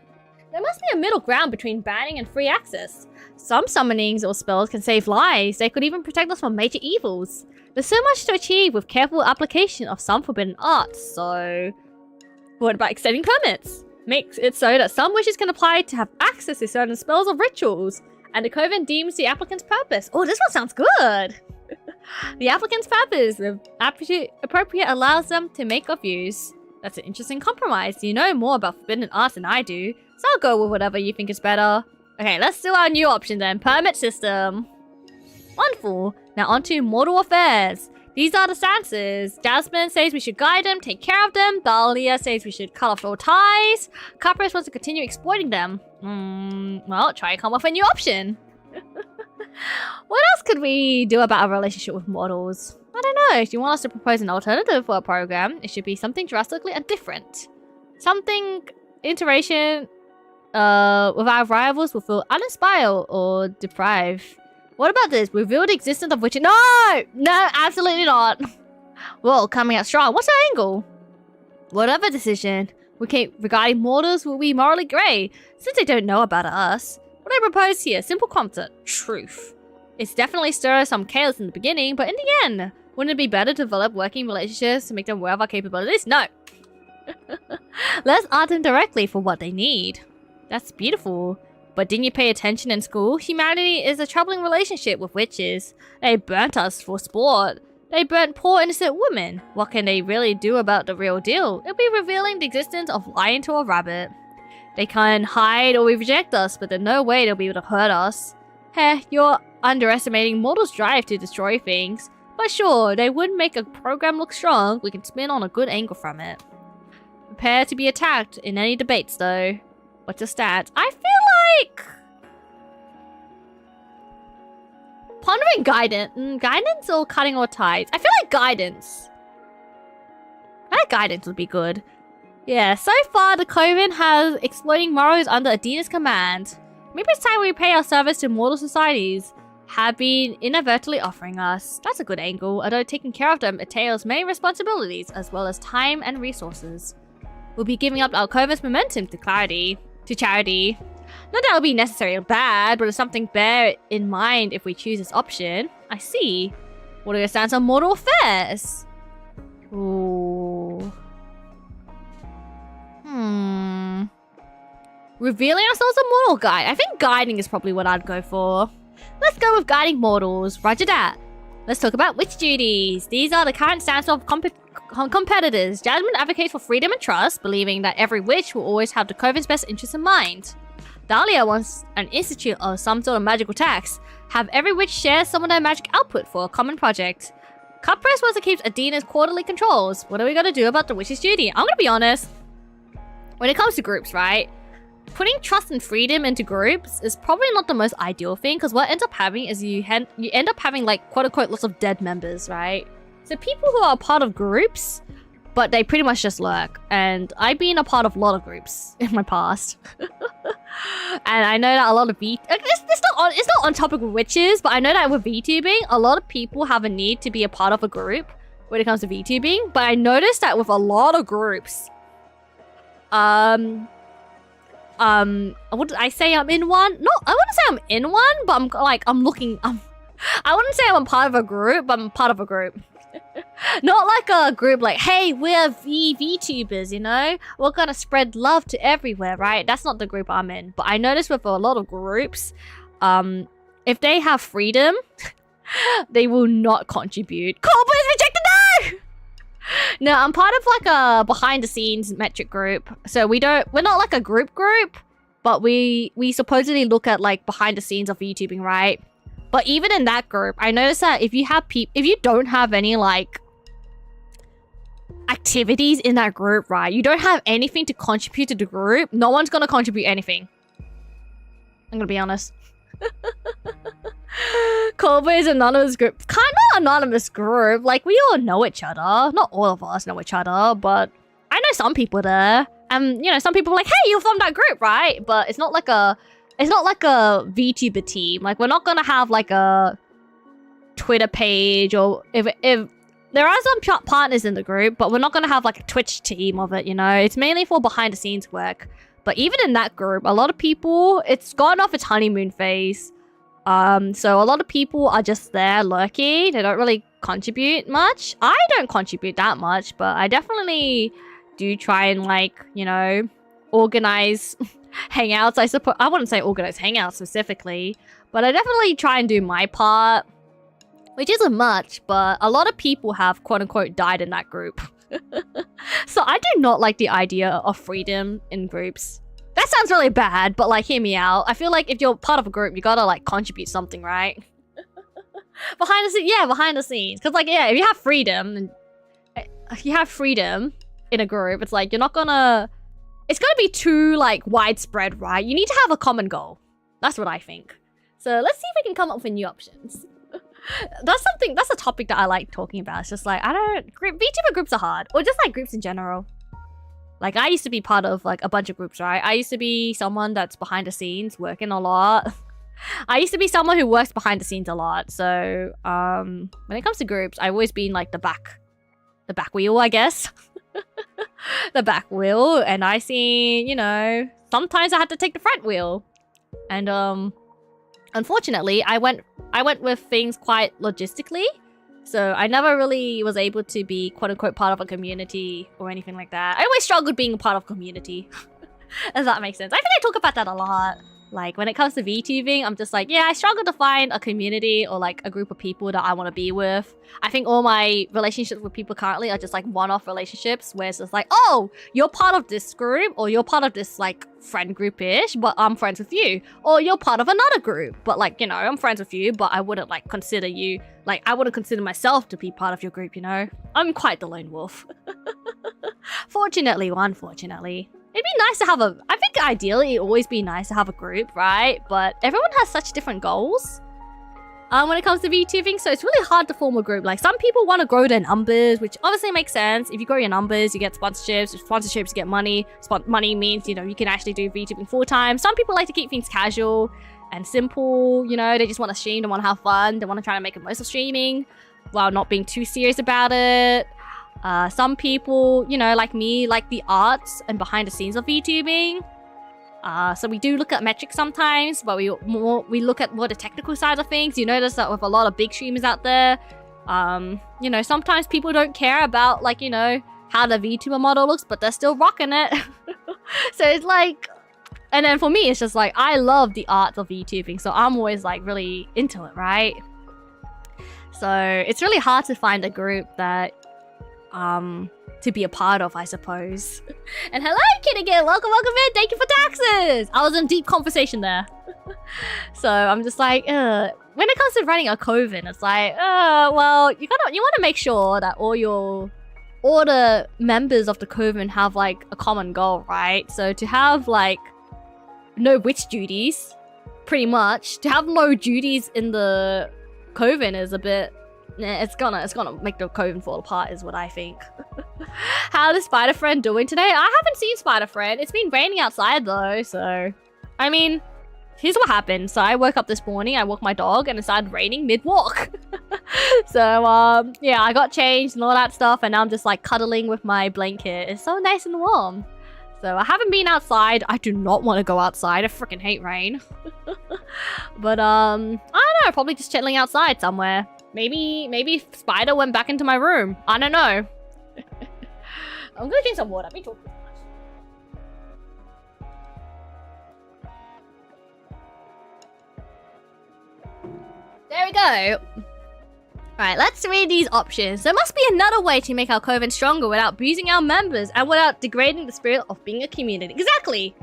There must be a middle ground between banning and free access. Some summonings or spells can save lives. They could even protect us from major evils. There's so much to achieve with careful application of some forbidden arts, so... What about extending permits? Makes it so that some wishes can apply to have access to certain spells or rituals, and the coven deems the applicant's purpose. Oh, this one sounds good! The applicant's purpose, if appropriate, allows them to make of use. That's an interesting compromise. You know more about forbidden arts than I do, so I'll go with whatever you think is better. Okay, let's do our new option then. Permit system. Wonderful. Now onto mortal affairs. These are the stances. Jasmine says we should guide them, take care of them. Dahlia says we should cut off all ties. Patrice wants to continue exploiting them. Well, try and come up with a new option. What else could we do about our relationship with mortals? I don't know. If you want us to propose an alternative for a program, it should be something drastically different. Something interaction with our rivals will feel uninspired or deprived. What about this? Reveal the existence of witches. No! No, absolutely not. Well, coming out strong. What's our angle? Whatever decision we keep regarding mortals will be morally grey, since they don't know about us. What I propose here, simple concept, truth. It's definitely stirred some chaos in the beginning, but in the end, wouldn't it be better to develop working relationships to make them aware of our capabilities? No. Let's ask them directly for what they need. That's beautiful. But didn't you pay attention in school? Humanity is a troubling relationship with witches. They burnt us for sport. They burnt poor innocent women. What can they really do about the real deal? It'll be revealing the existence of lying to a rabbit. They can hide or reject us, but there's no way they'll be able to hurt us. Heh, you're underestimating mortals' drive to destroy things. But sure, they would make a program look strong. We can spin on a good angle from it. Prepare to be attacked in any debates though. What's your stats? I feel like... Pondering guidance. Guidance or cutting all ties? I feel like guidance. I think guidance would be good. Yeah, so far the Coven has exploding morals under Aedena's command. Maybe it's time we pay our service to mortal societies have been inadvertently offering us. That's a good angle, although taking care of them entails many responsibilities as well as time and resources. We'll be giving up our Coven's momentum to charity. Not that it will be necessary or bad, but it's something to bear in mind if we choose this option. I see. What are your stance on mortal affairs? Ooh. Revealing ourselves a mortal guide. I think guiding is probably what I'd go for. Let's go with guiding mortals. Roger that. Let's talk about witch duties. These are the current stance of competitors. Jasmine advocates for freedom and trust, believing that every witch will always have the Coven's best interests in mind. Dahlia wants an institute of some sort of magical tax. Have every witch share some of their magic output for a common project. Patrice wants to keep Aedena's quarterly controls. What are we gonna do about the witch's duty? I'm gonna be honest. When it comes to groups, right? Putting trust and freedom into groups is probably not the most ideal thing, because what ends up having is you end up having like quote-unquote lots of dead members, right? So people who are a part of groups, but they pretty much just lurk. And I've been a part of a lot of groups in my past. And I know that a lot of it's not on topic with witches, but I know that with VTubing, a lot of people have a need to be a part of a group when it comes to VTubing. But I noticed that with a lot of groups, would I say I'm in one? No, I wouldn't say I'm in one, but I wouldn't say I'm a part of a group, but I'm part of a group. Not like a group like, hey, we're VTubers, you know? We're gonna spread love to everywhere, right? That's not the group I'm in. But I noticed with a lot of groups, if they have freedom, they will not contribute. Cobra is rejected, no! No, I'm part of like a behind the scenes metric group. So we're not like a group, but we supposedly look at like behind the scenes of YouTubing, right? But even in that group, I noticed that if you don't have any like activities in that group, right? You don't have anything to contribute to the group. No one's gonna contribute anything. I'm gonna be honest. Cobra is an anonymous group. Kind of anonymous group. Like, we all know each other. Not all of us know each other, but I know some people there. And, you know, some people are like, hey, you're from that group, right? But it's not like a VTuber team. Like, we're not gonna have like a Twitter page, or if there are some partners in the group, but we're not gonna have like a Twitch team of it, you know? It's mainly for behind the scenes work. But even in that group, a lot of people, it's gone off its honeymoon phase. So a lot of people are just there lurking. They don't really contribute much. I don't contribute that much, but I definitely do try and, like, you know, organize hangouts. I suppose I wouldn't say organize hangouts specifically, but I definitely try and do my part, which isn't much, but a lot of people have quote unquote died in that group. So I do not like the idea of freedom in groups. That sounds really bad, but like, hear me out. I feel like if you're part of a group, you gotta like contribute something, right? Behind the scenes, yeah, behind the scenes. Cause like, yeah, if you have freedom, in a group, it's like, you're not gonna, it's gonna be too like widespread, right? You need to have a common goal. That's what I think. So let's see if we can come up with new options. That's a topic that I like talking about. It's just like, VTuber groups are hard, or just like groups in general. Like, I used to be part of like a bunch of groups, right? I used to be someone that's behind the scenes working a lot. I used to be someone who works behind the scenes a lot. So when it comes to groups, I've always been like the back wheel, I guess. The back wheel. And I seen, you know, sometimes I had to take the front wheel. And unfortunately, I went with things quite logistically. So I never really was able to be quote-unquote part of a community or anything like that. I always struggled being a part of a community. If that makes sense. I think I talk about that a lot. Like, when it comes to VTubing, I'm just like, yeah, I struggle to find a community or like a group of people that I want to be with. I think all my relationships with people currently are just like one-off relationships where it's just like, oh, you're part of this group, or you're part of this like friend group-ish, but I'm friends with you. Or you're part of another group, but like, you know, I'm friends with you, but I wouldn't like consider you, like, I wouldn't consider myself to be part of your group, you know? I'm quite the lone wolf. Fortunately or unfortunately. It'd be nice to have I think ideally it'd always be nice to have a group, right? But everyone has such different goals. when it comes to VTubing, so it's really hard to form a group. Like, some people want to grow their numbers, which obviously makes sense. If you grow your numbers, you get sponsorships. With sponsorships, you get money. Money means, you know, you can actually do VTubing full-time. Some people like to keep things casual and simple, you know, they just want to stream, they want to have fun, they want to try to make the most of streaming while not being too serious about it. Some people, you know, like me, like the arts and behind the scenes of VTubing. So we do look at metrics sometimes, but we look at more the technical side of things. You notice that with a lot of big streamers out there, you know, sometimes people don't care about, like, you know, how the VTuber model looks, but they're still rocking it. So it's like, and then for me, it's just like, I love the art of VTubing, so I'm always like really into it, right? So it's really hard to find a group that, to be a part of, I suppose. And hello, 𝐒𝐿𝐑𝐄𝐌, welcome in, thank you for taxes! I was in deep conversation there. So I'm just like, when it comes to running a coven, it's like, well, you want to make sure that all the members of the coven have like a common goal, right? So to have like no witch duties, pretty much, to have no duties in the coven is a bit, it's gonna make the coven fall apart, is what I think. How is Spider Friend doing today? I haven't seen Spider Friend. It's been raining outside though, so I mean, here's what happened. So I woke up this morning, I walked my dog, and it started raining mid-walk. So yeah, I got changed and all that stuff, and now I'm just like cuddling with my blanket. It's so nice and warm. So I haven't been outside. I do not want to go outside. I freaking hate rain. But I don't know, probably just chilling outside somewhere. Maybe Spider went back into my room. I don't know. I'm gonna drink some water. I've been talking too much. There we go. Alright, let's read these options. There must be another way to make our coven stronger without abusing our members and without degrading the spirit of being a community. Exactly!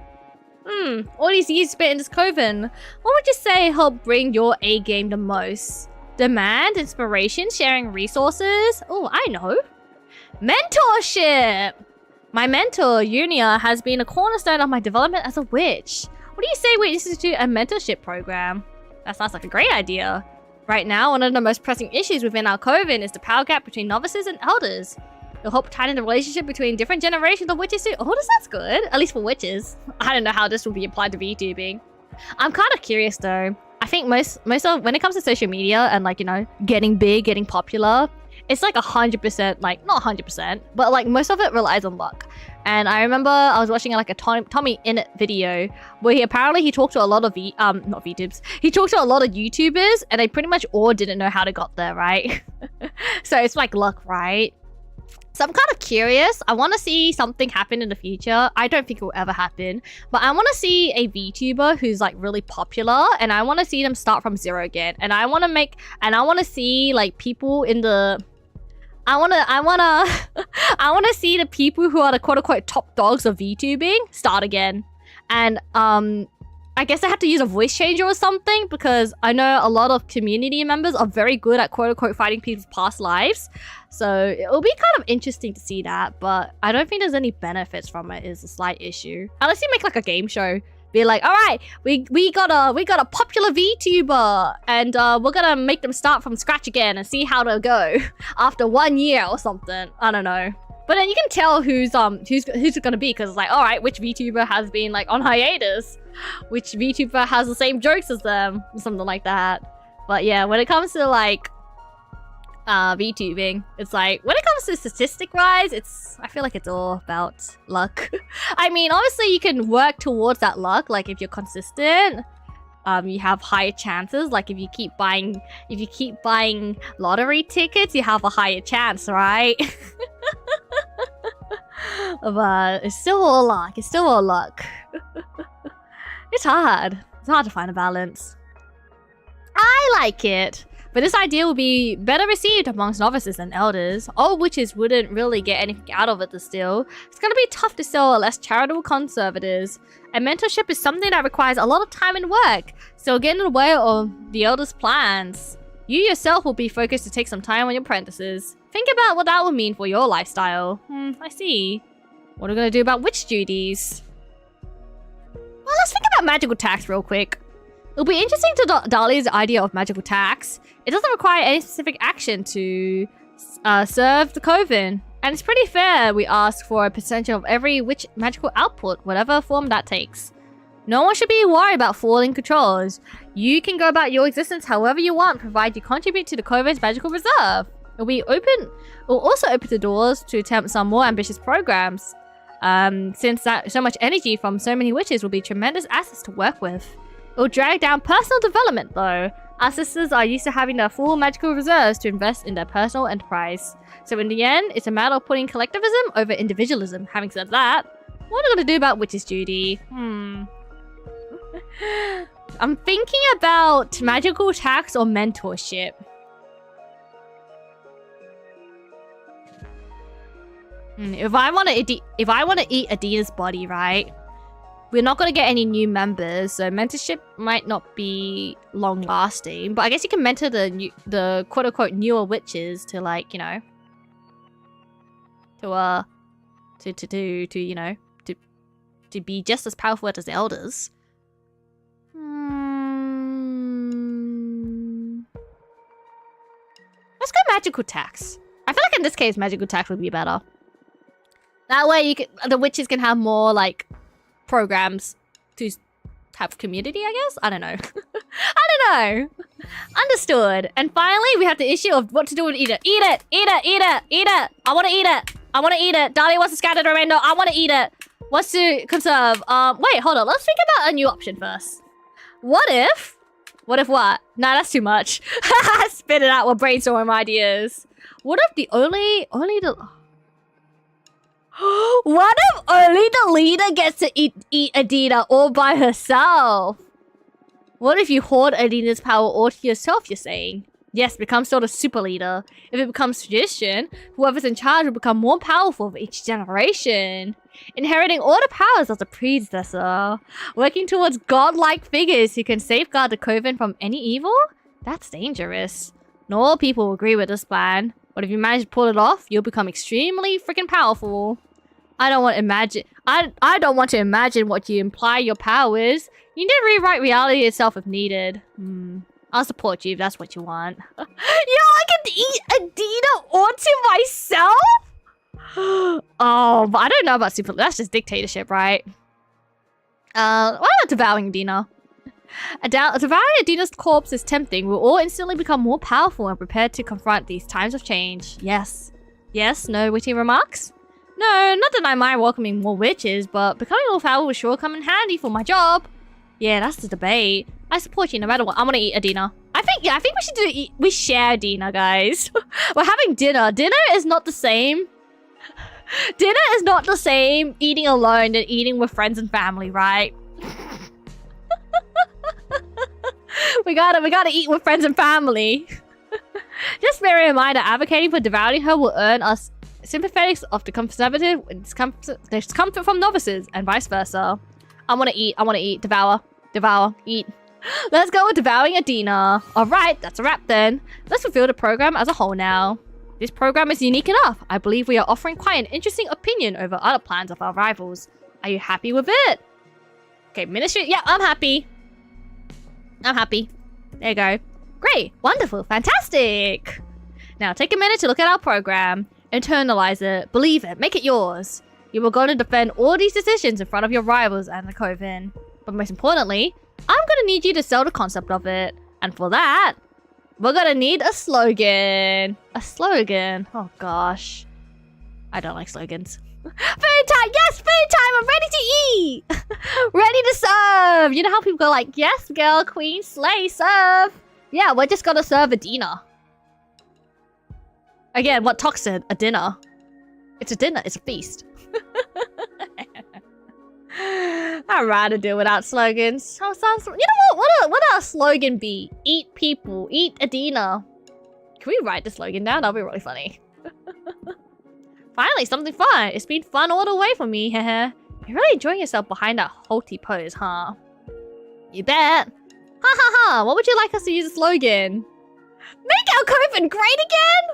All these years spent in this coven, what would you say helped bring your A game the most? Demand, inspiration, sharing resources? Oh, I know. Mentorship! My mentor, Unia, has been a cornerstone of my development as a witch. What do you say we institute a mentorship program? That sounds like a great idea. Right now, one of the most pressing issues within our coven is the power gap between novices and elders. It'll help tighten the relationship between different generations of witches too. Oh, this sounds good. At least for witches. I don't know how this will be applied to VTubing. I'm kind of curious though. I think most of, when it comes to social media and like, you know, getting big, getting popular, it's like 100%, like not 100%, but like most of it relies on luck. And I remember I was watching like a Tommy Innit video where he talked to a lot of not VTubers. He talked to a lot of YouTubers and they pretty much all didn't know how they got there, right? So it's like luck, right? So I'm kind of curious. I want to see something happen in the future. I don't think it will ever happen, but I want to see a VTuber who's like really popular, and I want to see them start from zero again. And I want to see like people in the, I want to see the people who are the quote-unquote top dogs of VTubing start again. And I guess I have to use a voice changer or something, because I know a lot of community members are very good at quote-unquote fighting people's past lives. So it'll be kind of interesting to see that, but I don't think there's any benefits from it is a slight issue. Unless you make like a game show. Be like, all right, we got a popular VTuber, and we're gonna make them start from scratch again and see how they'll go after 1 year or something. I don't know. But then you can tell who's it gonna be, because it's like, all right, which VTuber has been like on hiatus, which VTuber has the same jokes as them, something like that. But yeah, when it comes to like VTubing, it's like, when it comes to statistic wise, I feel like it's all about luck. I mean, obviously you can work towards that luck, like if you're consistent, you have higher chances. Like if you keep buying lottery tickets, you have a higher chance, right? But it's still all luck. It's still all luck. It's hard to find a balance. I like it, but this idea will be better received amongst novices and elders. All witches wouldn't really get anything out of it still. It's gonna be tough to sell less charitable conservators. And mentorship is something that requires a lot of time and work, so get in the way of the elders' plans. You yourself will be focused to take some time on your apprentices. Think about what that will mean for your lifestyle. I see. What are we gonna do about witch duties? Well, let's think about magical tax real quick. It'll be interesting to Dahlia's idea of magical tax. It doesn't require any specific action to serve the 𝐒𝐿, and it's pretty fair. We ask for a percentage of every witch magical output, whatever form that takes. No one should be worried about falling controls. You can go about your existence however you want, provided you contribute to the 𝐒𝐿's magical reserve. It'll also open the doors to attempt some more ambitious programs. Since so much energy from so many witches will be tremendous assets to work with. It'll drag down personal development though. Our sisters are used to having their full magical reserves to invest in their personal enterprise. So in the end, it's a matter of putting collectivism over individualism. Having said that, what are we gonna do about witch's duty? I'm thinking about magical tax or mentorship. If I want to eat Aedena's body, right? We're not gonna get any new members, so mentorship might not be long lasting. But I guess you can mentor the quote unquote newer witches to, like, you know, to be just as powerful as the elders. Let's go magical tax. I feel like in this case, magical tax would be better. That way, the witches can have more, like, programs to have community, I guess? I don't know. I don't know. Understood. And finally, we have the issue of what to do with eat it. Eat it! Eat it! Eat it! Eat it! I want to eat it! I want to eat it! Dahlia wants to scatter the remainder. I want to eat it! Wants to conserve. Wait, hold on. Let's think about a new option first. What if what? Nah, that's too much. Spit it out. We'll brainstorm ideas. What if the what if only the leader gets to eat Aedena all by herself? What if you hoard Aedena's power all to yourself, you're saying? Yes, become sort of super leader. If it becomes tradition, whoever's in charge will become more powerful for each generation. Inheriting all the powers of the predecessor. Working towards godlike figures who can safeguard the 𝐒𝐿 from any evil? That's dangerous. Not all people will agree with this plan. But if you manage to pull it off, you'll become extremely freaking powerful. I don't want to imagine what you imply your power is. You need to rewrite reality itself if needed. I'll support you if that's what you want. Yo, I can eat Aedena onto myself? Oh, but I don't know about super. That's just dictatorship, right? Why not devouring Aedena? Devouring Aedena's corpse is tempting. We'll all instantly become more powerful and prepared to confront these times of change. Yes. Yes? No witty remarks? No, not that I mind welcoming more witches, but becoming more powerful will sure come in handy for my job. Yeah, that's the debate. I support you no matter what. I'm gonna eat Aedena. I think we share Aedena, guys. We're having dinner. Dinner is not the same. Dinner is not the same eating alone than eating with friends and family, right? we gotta eat with friends and family. Just bear in mind that advocating for devouring her will earn us sympathetics of the conservative discomfort from novices and vice versa. I wanna eat, devour, eat. Let's go with devouring Aedena. Alright, that's a wrap then. Let's reveal the program as a whole now. This program is unique enough. I believe we are offering quite an interesting opinion over other plans of our rivals. Are you happy with it? Okay, ministry. Yeah, I'm happy. I'm happy. There you go. Great. Wonderful. Fantastic. Now, take a minute to look at our program. Internalize it. Believe it. Make it yours. You are going to defend all these decisions in front of your rivals and the 𝐒𝐿. But most importantly, I'm going to need you to sell the concept of it. And for that, we're going to need a slogan. A slogan? Oh, gosh. I don't like slogans. Food time! Yes, food time! I'm ready to eat! Ready to serve! You know how people go like, yes, girl, queen, slay, serve! Yeah, we're just gonna serve Aedena. Again, what talks to a dinner? It's a dinner, it's a feast. I'd rather do without slogans. Oh, sounds, you know what? What our slogan be? Eat people, eat Aedena. Can we write the slogan down? That'll be really funny. Finally, something fun. It's been fun all the way for me, You're really enjoying yourself behind that haughty pose, huh? You bet. Ha ha ha. What would you like us to use a slogan? Make our 𝐒𝐿 great again?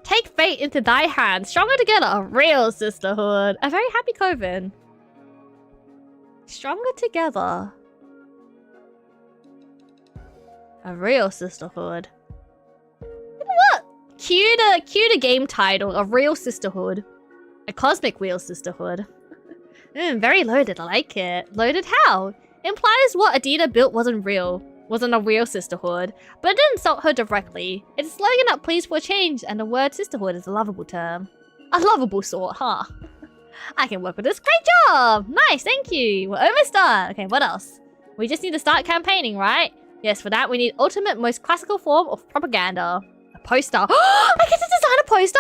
Take fate into thy hands. Stronger together. A real sisterhood. A very happy 𝐒𝐿. Stronger together. A real sisterhood. You know what? Cuter game title. A real sisterhood. A Cosmic Wheel Sisterhood. Very loaded. I like it. Loaded how? Implies what Aedena built wasn't real. Wasn't a real sisterhood. But it didn't insult her directly. It's slogan that pleads for change, and the word sisterhood is a lovable term. A lovable sort, huh? I can work with this. Great job! Nice, thank you. We're almost done. Okay, what else? We just need to start campaigning, right? Yes, for that we need ultimate, most classical form of propaganda. A poster. I get to design a poster?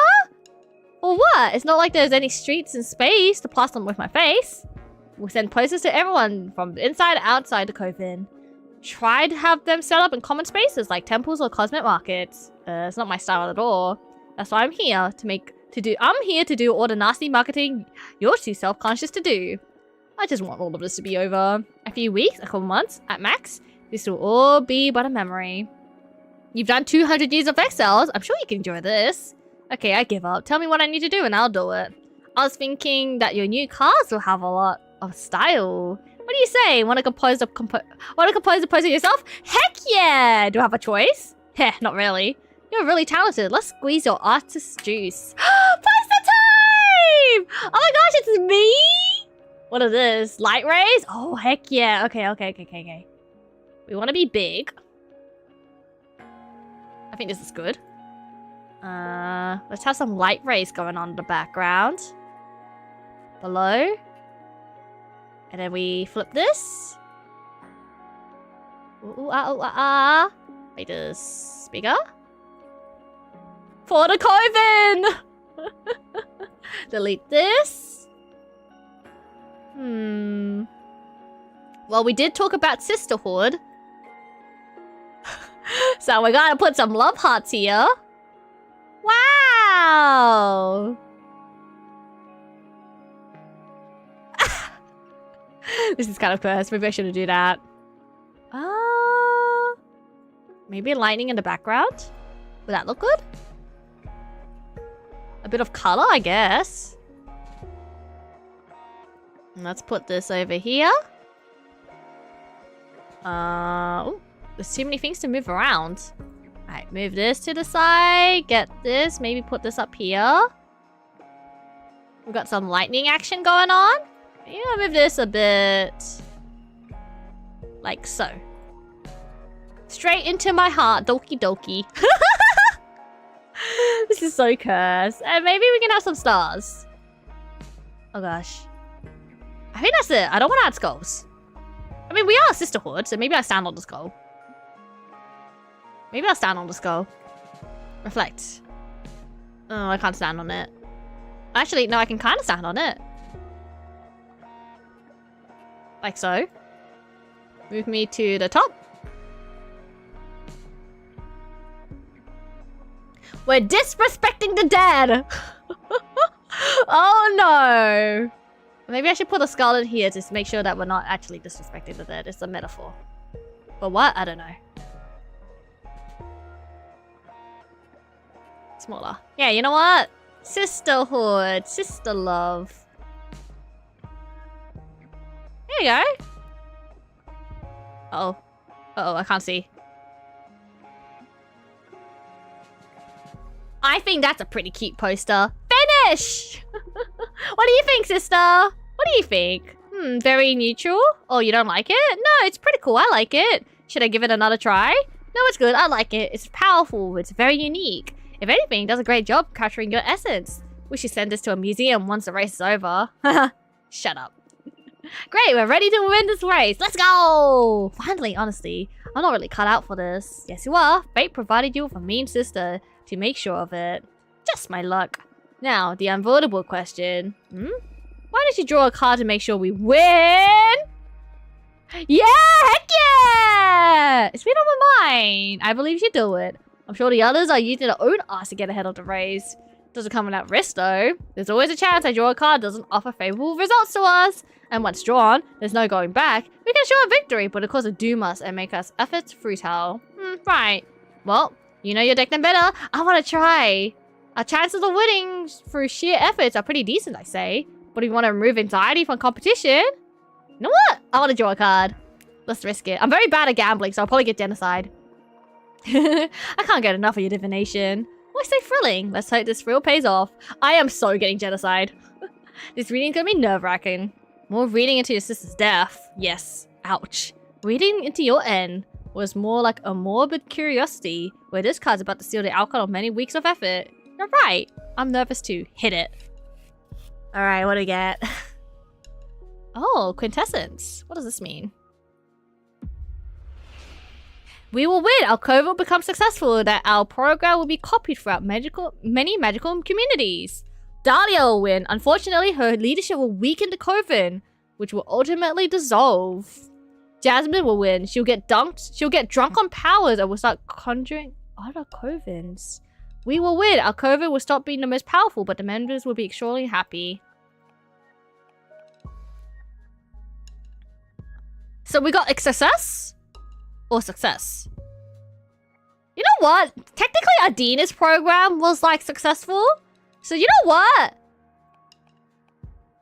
For what? It's not like there's any streets in space to plaster them with my face. We'll send posters to everyone from inside to outside the coven. Try to have them set up in common spaces like temples or cosmic markets. It's not my style at all. That's why I'm here I'm here to do all the nasty marketing you're too self-conscious to do. I just want all of this to be over. A few weeks, a couple months, at max. This will all be but a memory. You've done 200 years of exiles. I'm sure you can enjoy this. Okay, I give up. Tell me what I need to do and I'll do it. I was thinking that your new cars will have a lot of style. What do you say? Want to compose a poster yourself? Heck yeah! Do I have a choice? Heh, not really. You're really talented. Let's squeeze your artist juice. Poster time! Oh my gosh, it's me! What is this? Light rays? Oh, heck yeah. Okay. We want to be big. I think this is good. Let's have some light rays going on in the background. Below. And then we flip this. Make this bigger. For the coven! Delete this. Well, we did talk about sisterhood. So we gotta put some love hearts here. Wow! This is kind of cursed. Maybe I shouldn't do that. Maybe lightning in the background? Would that look good? A bit of color, I guess. And let's put this over here. Ooh, there's too many things to move around. Alright, move this to the side. Get this. Maybe put this up here. We've got some lightning action going on. Yeah, move this a bit. Like so. Straight into my heart. Doki doki. This is so cursed. And maybe we can have some stars. Oh gosh. I think that's it. I don't want to add skulls. I mean, we are a sisterhood, so maybe I stand on the skull. Maybe I'll stand on the skull. Reflect. Oh, I can't stand on it. Actually, no, I can kind of stand on it. Like so. Move me to the top. We're disrespecting the dead! Oh no! Maybe I should put a skull in here to make sure that we're not actually disrespecting the dead. It's a metaphor. But what? I don't know. Smaller. Yeah, you know what? Sisterhood. Sister love. There you go. Uh-oh. Uh-oh, I can't see. I think that's a pretty cute poster. Finish! What do you think, sister? What do you think? Very neutral? Oh, you don't like it? No, it's pretty cool. I like it. Should I give it another try? No, it's good. I like it. It's powerful. It's very unique. If anything, it does a great job capturing your essence. We should send this to a museum once the race is over. Shut up. Great, we're ready to win this race. Let's go! Finally, honestly, I'm not really cut out for this. Yes, you are. Fate provided you with a mean sister to make sure of it. Just my luck. Now, the unavoidable question. Why don't you draw a card to make sure we win? Yeah! Heck yeah! It's been on my mind. I believe you do it. I'm sure the others are using their own ass to get ahead of the race. Doesn't come without risk, though. There's always a chance I draw a card doesn't offer favorable results to us. And once drawn, there's no going back. We can show a victory, but of course it doom us and make us efforts futile. Right. Well, you know your deck then better. I want to try. Our chances of winning through sheer efforts are pretty decent, I say. But if you want to remove anxiety from competition, You know what? I want to draw a card. Let's risk it. I'm very bad at gambling, so I'll probably get genocide. I can't get enough of your divination. Why so thrilling? Let's hope this thrill pays off. I am so getting genocide. This reading's gonna be nerve-wracking. More reading into your sister's death. Yes. Ouch. Reading into your end was more like a morbid curiosity, where this card's about to seal the outcome of many weeks of effort. You're right. I'm nervous too. Hit it. Alright, what do we get? Oh, quintessence. What does this mean? We will win. Our 𝐒𝐿 will become successful. That our program will be copied throughout many magical communities. Dahlia will win. Unfortunately, her leadership will weaken the 𝐒𝐿, which will ultimately dissolve. Jasmine will win. She'll get dunked. She'll get drunk on powers and will start conjuring other 𝐒𝐿s. We will win. Our 𝐒𝐿 will stop being the most powerful, but the members will be extremely happy. So we got a success? Or success? You know what? Technically, Aedena's program was like successful. So you know what?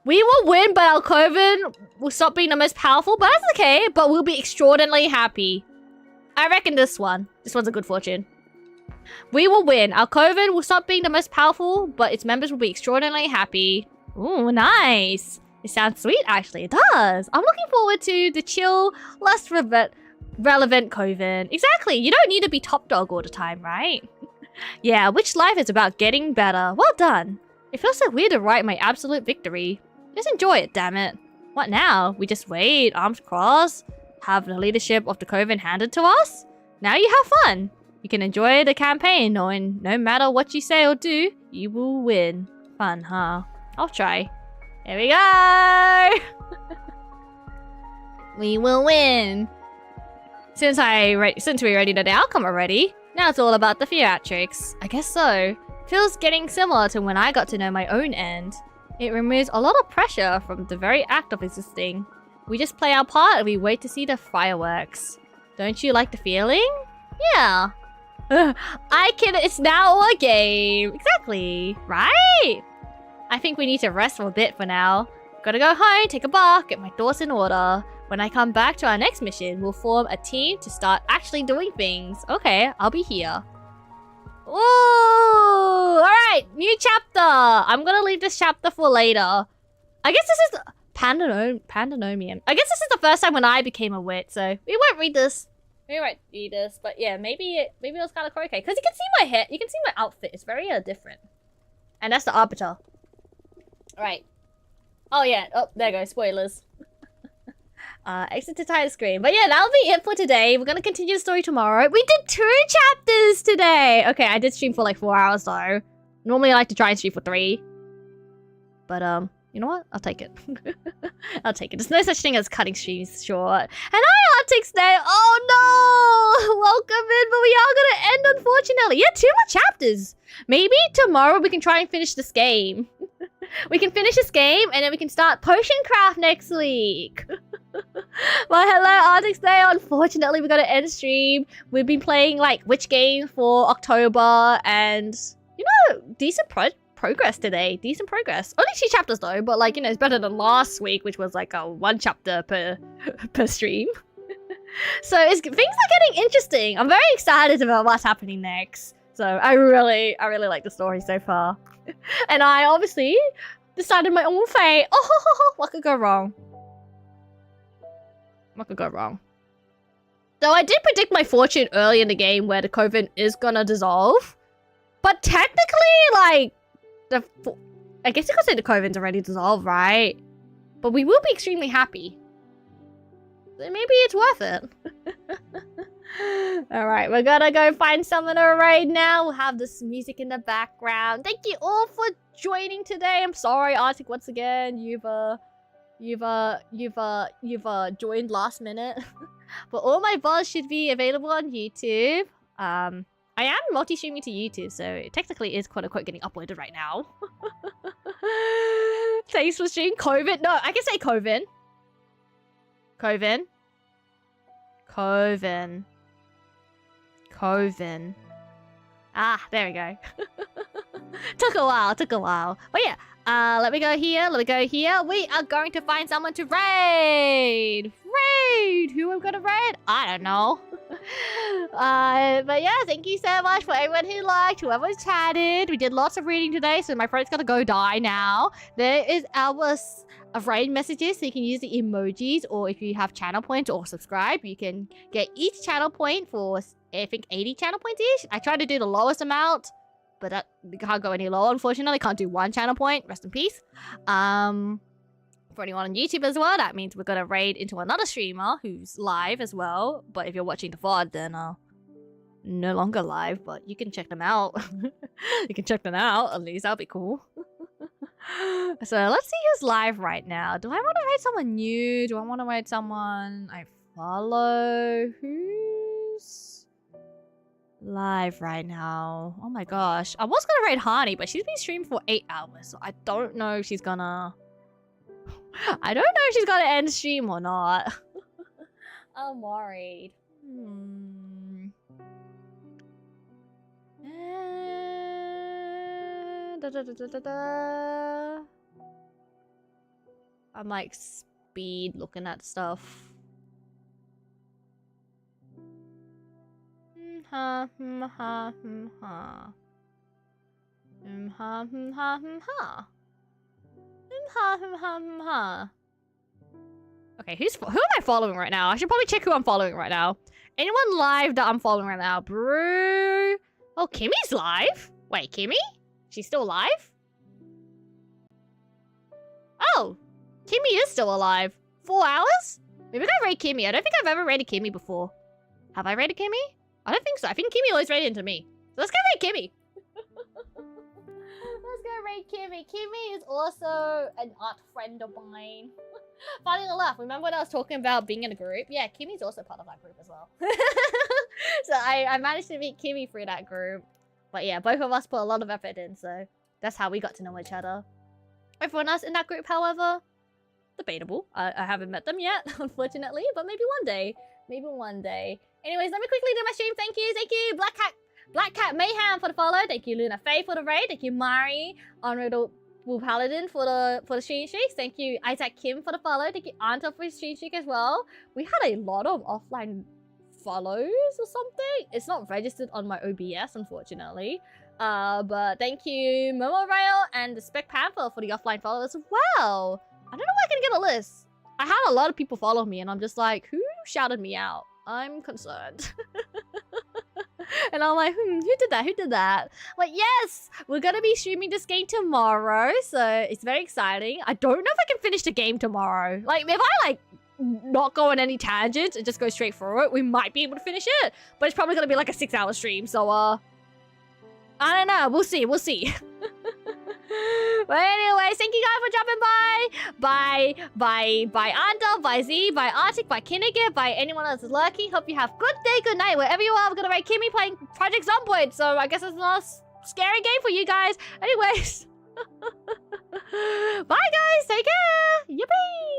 We will win, but our 𝐒𝐿 will stop being the most powerful. But that's okay. But we'll be extraordinarily happy. I reckon this one. This one's a good fortune. We will win. Our 𝐒𝐿 will stop being the most powerful, but its members will be extraordinarily happy. Ooh, nice. It sounds sweet, actually. It does. I'm looking forward to the chill, less relevant 𝐒𝐿. Exactly. You don't need to be top dog all the time, right? Yeah, which life is about getting better. Well done. It feels so weird to write my absolute victory. Just enjoy it, damn it. What now? We just wait, arms crossed, have the leadership of the 𝐒𝐿 handed to us? Now you have fun. You can enjoy the campaign knowing no matter what you say or do, you will win. Fun, huh? I'll try. Here we go! We will win. Since we already know the outcome already, now it's all about the theatrics. I guess so. Feels getting similar to when I got to know my own end. It removes a lot of pressure from the very act of existing. We just play our part and we wait to see the fireworks. Don't you like the feeling? Yeah. It's now a game. Exactly. Right? I think we need to rest for a bit for now. Gotta go home, take a bath, get my thoughts in order. When I come back to our next mission, we'll form a team to start actually doing things. Okay, I'll be here. Ooh! Alright, new chapter! I'm gonna leave this chapter for later. I guess this is Pandanomium. I guess this is the first time when I became a wit, so we won't read this. We won't read this, but yeah, maybe it was kind of okay. Because you can see my hair, you can see my outfit. It's very different. And that's the arbiter. Alright. Oh yeah, oh, there goes, spoilers. Exit to title screen. But yeah, that'll be it for today. We're gonna continue the story tomorrow. We did 2 chapters today! Okay, I did stream for like 4 hours though. Normally I like to try and stream for 3. But you know what? I'll take it. I'll take it. There's no such thing as cutting streams short. And hi, Arctic Day! Oh no! Welcome in, but we are gonna end unfortunately. Yeah, 2 more chapters. Maybe tomorrow we can try and finish this game. We can finish this game and then we can start potion craft next week. Well, hello, Arctic Day. Unfortunately, we got to end stream. We've been playing like witch games for October and, you know, decent progress today. Decent progress. Only 2 chapters though, but like, you know, it's better than last week, which was like a 1 chapter per stream. So things are getting interesting. I'm very excited about what's happening next. So I really like the story so far. And I obviously decided my own fate. Oh, what could go wrong? What could go wrong? Though I did predict my fortune early in the game where the 𝐒𝐿 is gonna dissolve. But technically, like, I guess you could say the 𝐒𝐿's already dissolved, right? But we will be extremely happy. So maybe it's worth it. Alright, we're gonna go find Summoner right now. We'll have this music in the background. Thank you all for joining today. I'm sorry, Arctic, once again. You've joined last minute. But all my VODs should be available on YouTube. I am multi-streaming to YouTube, so it technically is quote-unquote getting uploaded right now. Thanks for streaming. 𝐒𝐿. No, I can say 𝐒𝐿. 𝐒𝐿. Ah, there we go. Took a while. But yeah, let me go here. We are going to find someone to raid. Who I'm gonna raid? I don't know. But yeah, thank you so much for everyone who liked, whoever chatted. We did lots of reading today, so my friend's gotta go die now. There is hours of raid messages, so you can use the emojis, or if you have channel points or subscribe, you can get each channel point for, I think, 80 channel points each. I tried to do the lowest amount, but we can't go any lower, unfortunately. Can't do 1 channel point. Rest in peace. For anyone on YouTube as well, that means we're gonna raid into another streamer who's live as well. But if you're watching the VOD, then no longer live, but you can check them out. You can check them out, at least. That'll be cool. So let's see who's live right now. Do I want to raid someone new? Do I want to raid someone I follow? Who's live right now? Oh my gosh. I was gonna raid Hani, but she's been streaming for 8 hours, so I don't know if she's gonna... I don't know if she's gonna end stream or not. I'm worried. I'm like speed looking at stuff. Okay, who am I following right now? I should probably check who I'm following right now. Anyone live that I'm following right now? Brew. Oh, Kimmy's live? Wait, Kimmy? She's still alive? Oh, Kimmy is still alive. 4 hours? Maybe I raid Kimmy. I don't think I've ever raided Kimmy before. Have I raided Kimmy? I don't think so. I think Kimmy always raided into me. So let's go raid Kimmy. Let's go raid Kimmy. Kimmy is also an art friend of mine. Funny enough, remember when I was talking about being in a group? Yeah, Kimmy's also part of that group as well. So I managed to meet Kimmy through that group. But yeah, both of us put a lot of effort in, so that's how we got to know each other. Everyone else in that group, however, debatable. I haven't met them yet, unfortunately, but maybe one day. Maybe one day. Anyways, let me quickly do my stream. Thank you, Black Cat Mayhem for the follow. Thank you, Luna Faye for the raid. Thank you, Mari, Honorable Paladin for the stream streaks. Thank you, Isaac Kim for the follow. Thank you, Anta for the stream streak as well. We had a lot of offline follows or something. It's not registered on my OBS, unfortunately. But thank you, Momo Rail and the Spec Panther for the offline follow as well. I don't know if I can get a list. I had a lot of people follow me, and I'm just like, who shouted me out? I'm concerned. And I'm like, who did that? Who did that? Like, yes, we're gonna be streaming this game tomorrow, so it's very exciting. I don't know if I can finish the game tomorrow. Like, if I like not go on any tangents and just go straight through it, we might be able to finish it. But it's probably gonna be like a 6-hour stream, so I don't know. We'll see. We'll see. But anyways, thank you guys for dropping by. Bye Anta, bye Z, bye Arctic, bye Kinnigan, bye anyone else is lurking. Hope you have good day, good night, wherever you are. I'm gonna rate Kimmy playing Project Zomboid, so I guess it's not a scary game for you guys. Anyways. Bye guys, take care. Yippee!